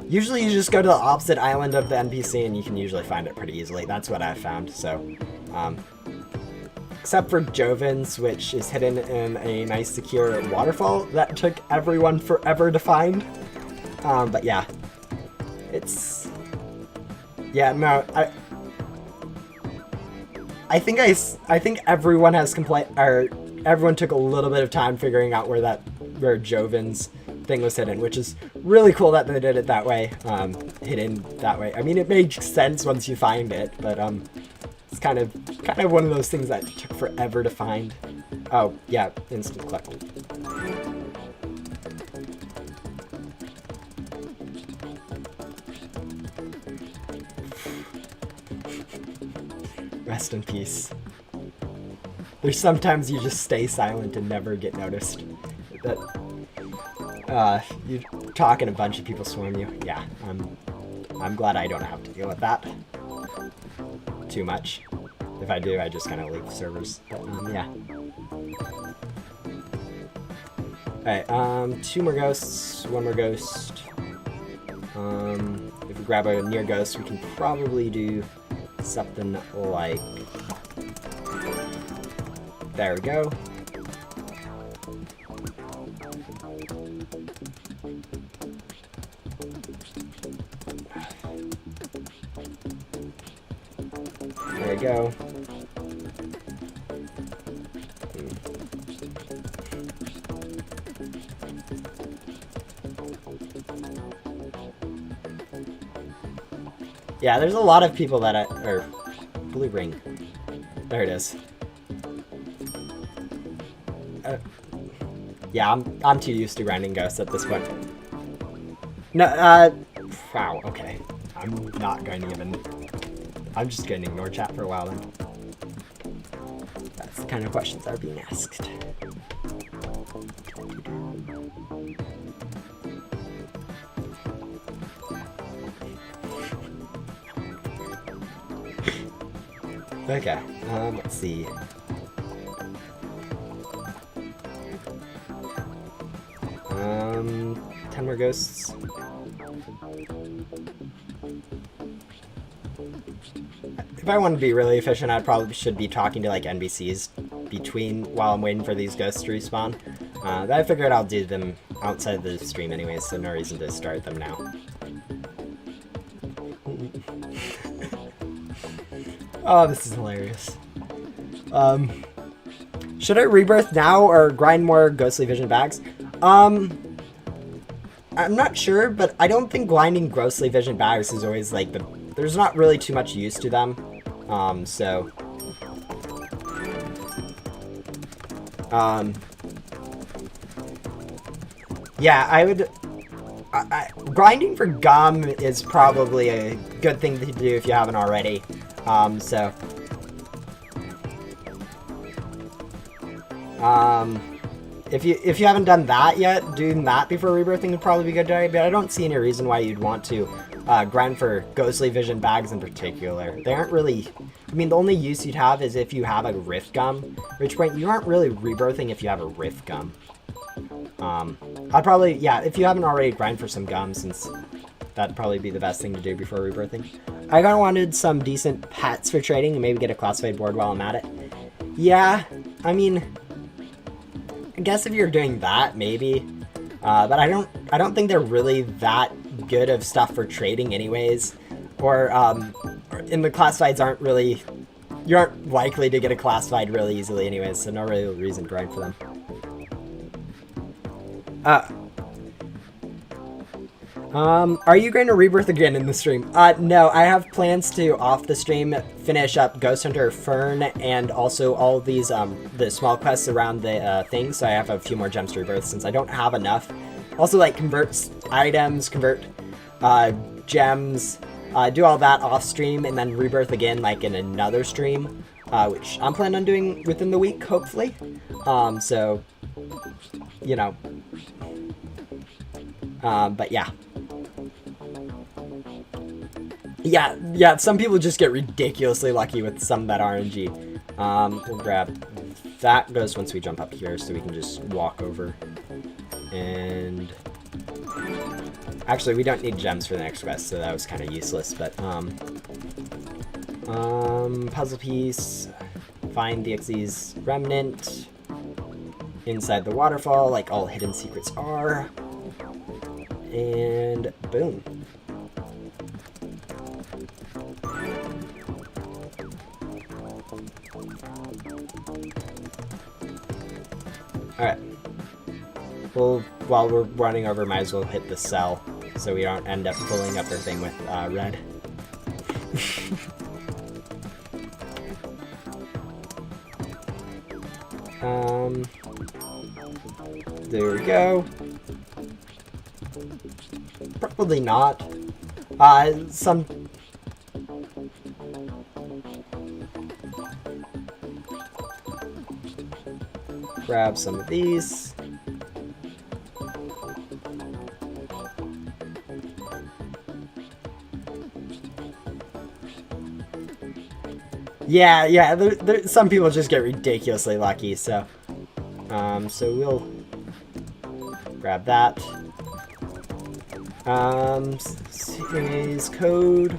Usually you just go to the opposite island of the NPC and you can usually find it pretty easily. That's what I've found. So except for Joven's, which is hidden in a nice secure waterfall that took everyone forever to find. But yeah, it's, yeah, no, I think everyone has everyone took a little bit of time figuring out where Joven's thing was hidden, which is really cool that they did it that way, hidden that way. I mean, it makes sense once you find it, but it's kind of one of those things that took forever to find. Oh yeah, instant collect. Rest in peace. There's sometimes you just stay silent and never get noticed. That you talk and a bunch of people swarm you. Yeah, I'm glad I don't have to deal with that too much. If I do, I just kind of leave servers. But, yeah. Alright, 2 more ghosts, 1 more ghost. If we grab a near ghost, we can probably do something like... There we go. There we go. Yeah, there's a lot of people that or blue ring. There it is. Yeah, I'm too used to grinding ghosts at this point. No, wow, okay. I'm not going to even... I'm just going to ignore chat for a while then. That's the kind of questions that are being asked. Okay, let's see. Um, 10 more ghosts. If I want to be really efficient, I probably should be talking to like NPCs while I'm waiting for these ghosts to respawn. But I figured I'll do them outside of the stream anyways, so no reason to start them now. Oh, this is hilarious. Should I rebirth now or grind more ghostly vision bags? I'm not sure, but I don't think grinding ghostly vision bags is always like there's not really too much use to them. So yeah, I would grinding for gum is probably a good thing to do if you haven't already. So if you haven't done that yet, doing that before rebirthing would probably be a good idea, but I don't see any reason why you'd want to grind for ghostly vision bags in particular. They aren't really... I mean, the only use you'd have is if you have a rift gum, which point you aren't really rebirthing if you have a rift gum. I'd probably... Yeah, if you haven't already, grind for some gum, since that'd probably be the best thing to do before rebirthing. I kind of wanted some decent pets for trading and maybe get a classified board while I'm at it. Yeah, I mean... I guess if you're doing that, maybe. But I don't think they're really that good of stuff for trading anyways. Or, and the classifieds aren't really... You aren't likely to get a classified really easily anyways, so no real reason to grind for them. Are you going to rebirth again in the stream? No, I have plans to, off the stream, finish up Ghost Hunter Fern and also all of these, the small quests around the, thing, so I have a few more gems to rebirth since I don't have enough. Also, like, convert items, convert, gems, do all that off stream, and then Rebirth again, like in another stream, which I'm planning on doing within the week, hopefully. So, you know, but yeah. Yeah, some people just get ridiculously lucky with some of that RNG. We'll grab that ghost once we jump up here so we can just walk over. And actually, we don't need gems for the next quest, so that was kind of useless, but puzzle piece, find the Xyz's remnant inside the waterfall, like all hidden secrets are, and boom. Alright. Well, while we're running over, might as well hit the cell so we don't end up pulling up everything with red. There we go. Probably not. Some... Grab some of these. Yeah, some people just get ridiculously lucky, so... so we'll grab that. Series code.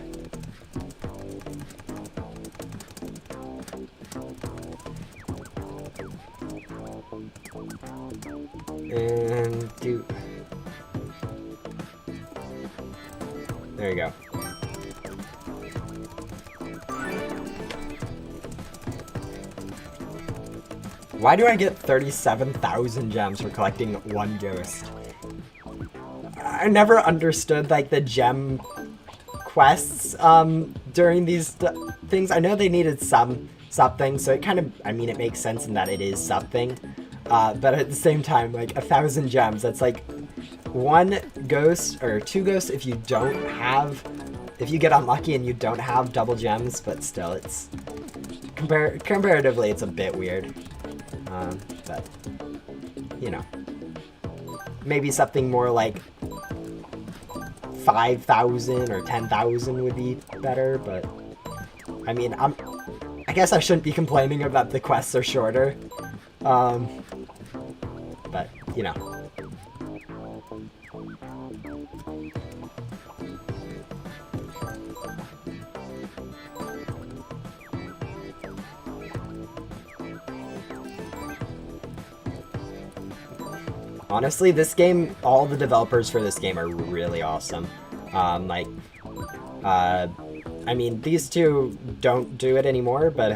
And do... There you go. Why do I get 37,000 gems for collecting one ghost? I never understood, like, the gem quests, during these things. I know they needed something, so it kind of, I mean, it makes sense in that it is something. But at the same time, like, 1,000 gems, that's like one ghost, or two ghosts if you don't have, if you get unlucky and you don't have double gems, but still, it's, comparatively, it's a bit weird. But, you know, maybe something more like 5,000 or 10,000 would be better, but, I mean, I guess I shouldn't be complaining about the quests are shorter, but, you know. Honestly, this game, all the developers for this game are really awesome. I mean, these two don't do it anymore, but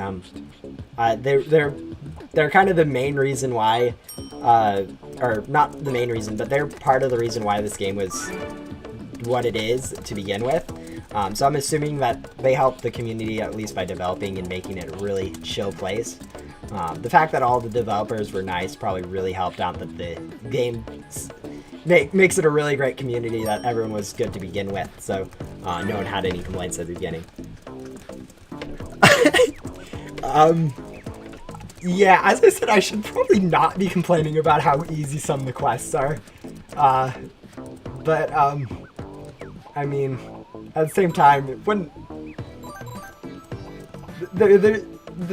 they're kind of the main reason why, or not the main reason, but they're part of the reason why this game was what it is to begin with. So I'm assuming that they helped the community at least by developing and making it a really chill place. The fact that all the developers were nice probably really helped out that the game makes it a really great community, that everyone was good to begin with, so no one had any complaints at the beginning. Yeah, as I said, I should probably not be complaining about how easy some of the quests are. But, I mean, at the same time, when the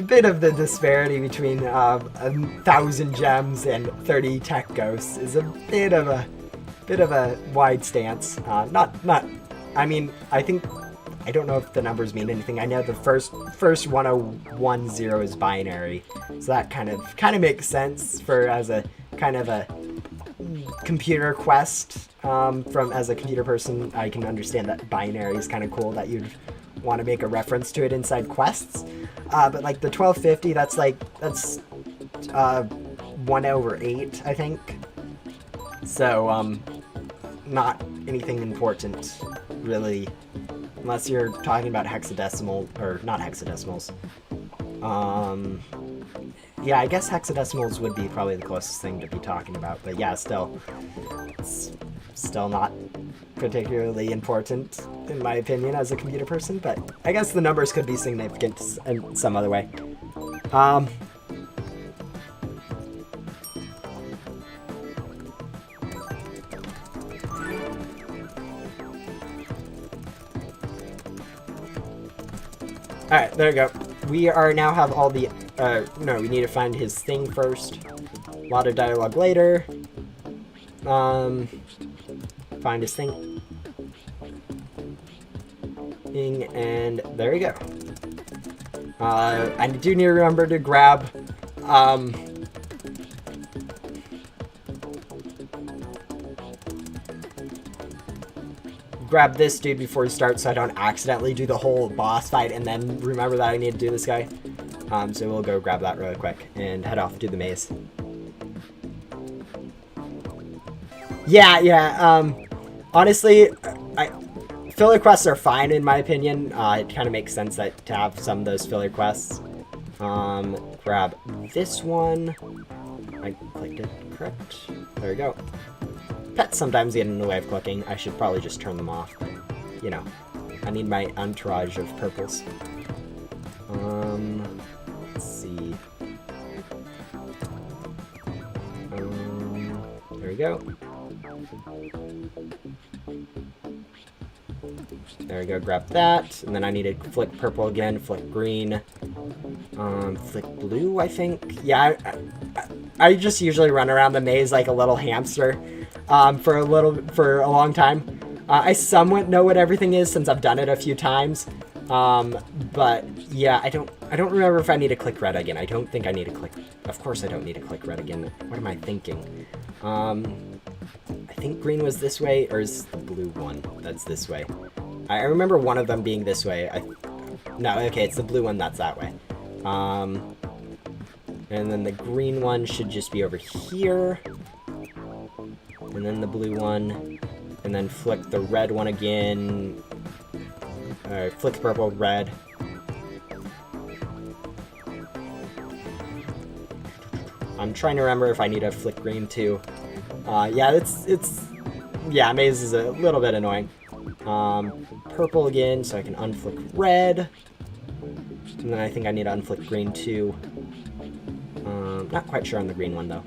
bit of the disparity between 1,000 gems and 30 tech ghosts is a bit of a wide stance. I mean, I don't know if the numbers mean anything. I know the first 1010 is binary, so that kind of makes sense for as a kind of a computer quest. As a computer person, I can understand that binary is kind of cool, that you'd want to make a reference to it inside quests. But like the 1250, that's 1/8, I think. So, not anything important, really, unless you're talking about hexadecimal, or not hexadecimals. Yeah, I guess hexadecimals would be probably the closest thing to be talking about, but yeah, still, it's still not particularly important, in my opinion, as a computer person, but I guess the numbers could be significant in some other way. Alright, there we go. We are now have all the, no, we need to find his thing first. A lot of dialogue later. Find his thing. And there we go. I do need to remember to grab, grab this dude before he starts so I don't accidentally do the whole boss fight and then remember that I need to do this guy. So we'll go grab that really quick and head off to the maze. Yeah, honestly, filler quests are fine in my opinion. It kind of makes sense that to have some of those filler quests. Grab this one. I clicked it correct. There we go. Pets sometimes get in the way of clicking. I should probably just turn them off, but, you know, I need my entourage of purples. Let's see. There we go. There we go, grab that, and then I need to flick purple again, flick green, flick blue, I think. Yeah, I just usually run around the maze like a little hamster for a long time. I somewhat know what everything is since I've done it a few times, but yeah, I don't remember if I need to click red again. I don't think I need to click. Of course, I don't need to click red again. What am I thinking? I think green was this way, or is the blue one that's this way? I remember one of them being this way. No, okay, it's the blue one that's that way. And then the green one should just be over here. And then the blue one. And then flick the red one again. Alright, flick the purple, red. I'm trying to remember if I need to flick green too. Yeah, yeah, maze is a little bit annoying. Purple again, so I can unflick red. And then I think I need to unflick green too. Not quite sure on the green one though.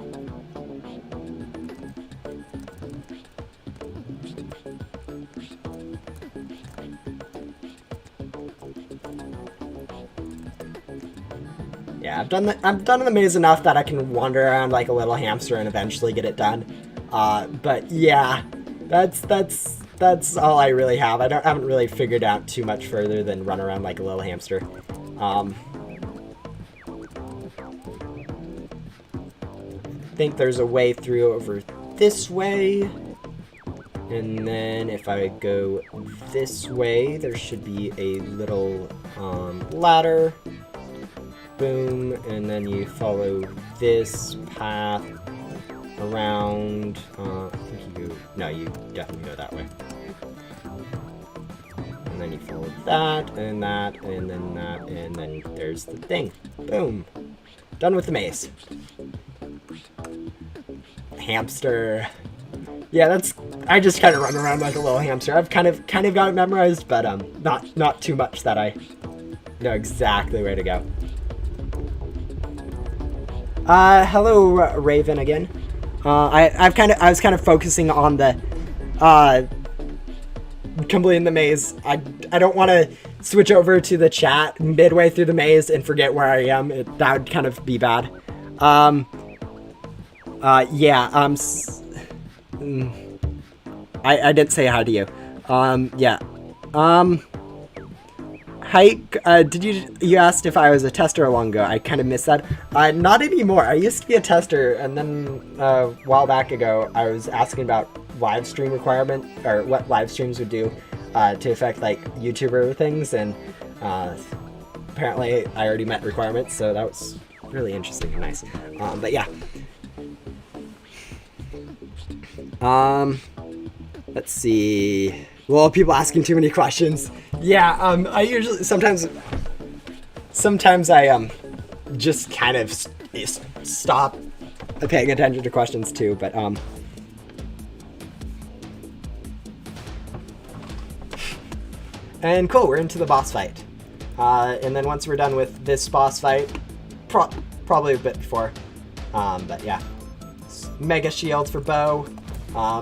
Yeah, I've done the maze enough that I can wander around like a little hamster and eventually get it done. But yeah, that's all I really have. I haven't really figured out too much further than run around like a little hamster. I think there's a way through over this way. And then if I go this way, there should be a little ladder. Boom, and then you follow this path around. I think you go. No, you definitely go that way. And then you follow that, and that, and then that, and then there's the thing. Boom. Done with the maze. Hamster. Yeah, I just kind of run around like a little hamster. I've kind of got it memorized, but not too much that I know exactly where to go. Hello, Raven again. I was kind of focusing on the completing the maze. I don't want to switch over to the chat midway through the maze and forget where I am. That would kind of be bad. Yeah. I didn't say hi to you. Yeah. Hi, did you asked if I was a tester long ago. I kind of missed that. Not anymore. I used to be a tester, and then a while back ago, I was asking about live stream requirement, or what live streams would do to affect like YouTuber things, and apparently I already met requirements, so that was really interesting and nice. But yeah. Let's see. Well, people asking too many questions. Yeah, I usually sometimes I just kind of stop paying attention to questions too, but And cool, we're into the boss fight. And then once we're done with this boss fight, probably a bit before, but yeah. Mega shield for Bo,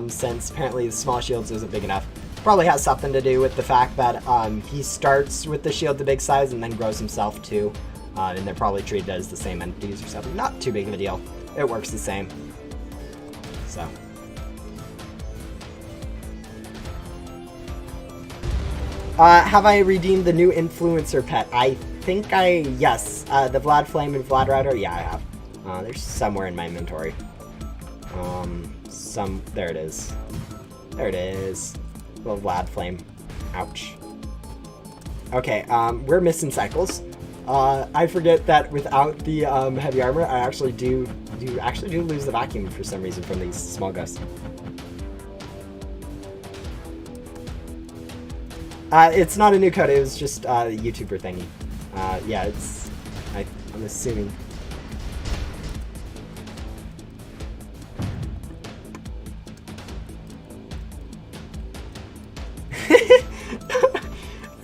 since apparently the small shields isn't big enough. Probably has something to do with the fact that he starts with the shield the big size and then grows himself too. And they're probably treated as the same entities or something. Not too big of a deal. It works the same. So. Have I redeemed the new influencer pet? I think yes. The Vlad Flame and Vlad Rider, yeah, I have. They're somewhere in my inventory. There it is. There it is. Little Vlad Flame. Ouch. Okay, we're missing cycles. I forget that without the heavy armor, I actually do lose the vacuum for some reason from these small ghosts. It's not a new code, it was just a YouTuber thingy. Yeah, I'm assuming.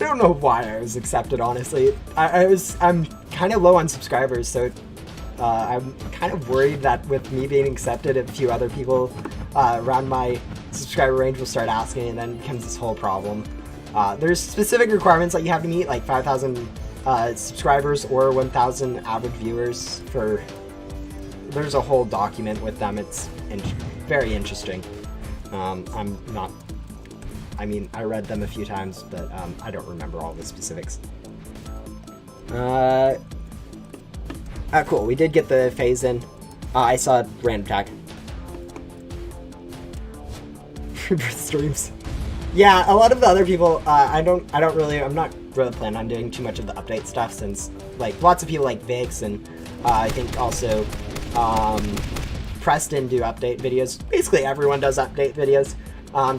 I don't know why I was accepted, honestly. I'm kind of low on subscribers, so I'm kind of worried that with me being accepted, a few other people around my subscriber range will start asking, and then it becomes this whole problem. There's specific requirements that you have to meet, like 5,000 subscribers or 1,000 average viewers. There's a whole document with them. It's very interesting. I mean, I read them a few times, but I don't remember all the specifics. Cool. We did get the phase in. I saw a random tag. Streams. Yeah, a lot of the other people, I'm not really planning on doing too much of the update stuff, since like lots of people like Vix and I think also Preston do update videos. Basically everyone does update videos.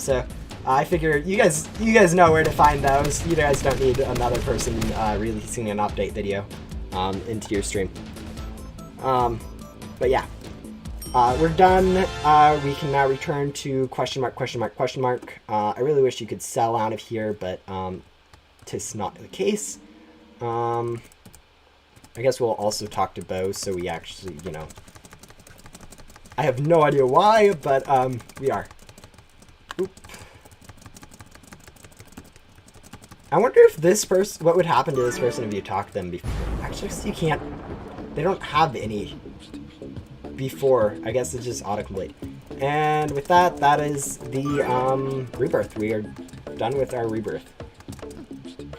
So I figure you guys know where to find those. You guys don't need another person releasing an update video into your stream. But yeah. We're done. We can now return to question mark. I really wish you could sell out of here, but it's not the case. I guess we'll also talk to Bo, so we actually, I have no idea why, but we are. Oop. I wonder if this person, what would happen to this person if you talk to them before? Actually, you can't. They don't have any before. I guess it's just autocomplete. And with that, that is the rebirth. We are done with our rebirth.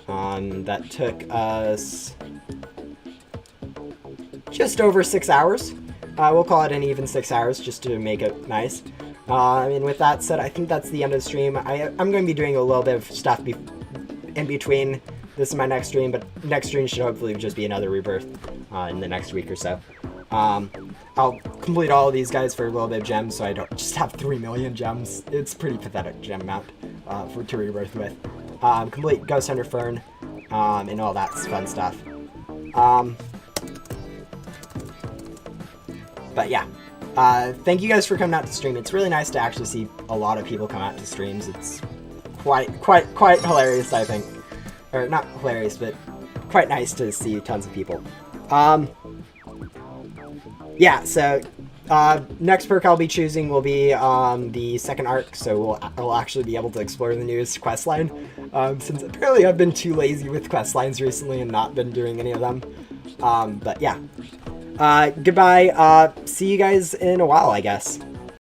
That took us just over 6 hours. We'll call it an even 6 hours just to make it nice. And with that said, I think that's the end of the stream. I'm going to be doing a little bit of stuff in between. This is my next stream, but next stream should hopefully just be another rebirth in the next week or so. I'll complete all of these guys for a little bit of gems, so I don't just have 3 million gems. It's pretty pathetic gem amount to rebirth with. Complete Ghost Hunter Fern, and all that fun stuff. But yeah, thank you guys for coming out to stream. It's really nice to actually see a lot of people come out to streams. It's quite hilarious, I think. Or not hilarious, but quite nice to see tons of people. Yeah, so next perk I'll be choosing will be the second arc, so I'll actually be able to explore the newest questline, since apparently I've been too lazy with questlines recently and not been doing any of them. But yeah. Goodbye. See you guys in a while, I guess.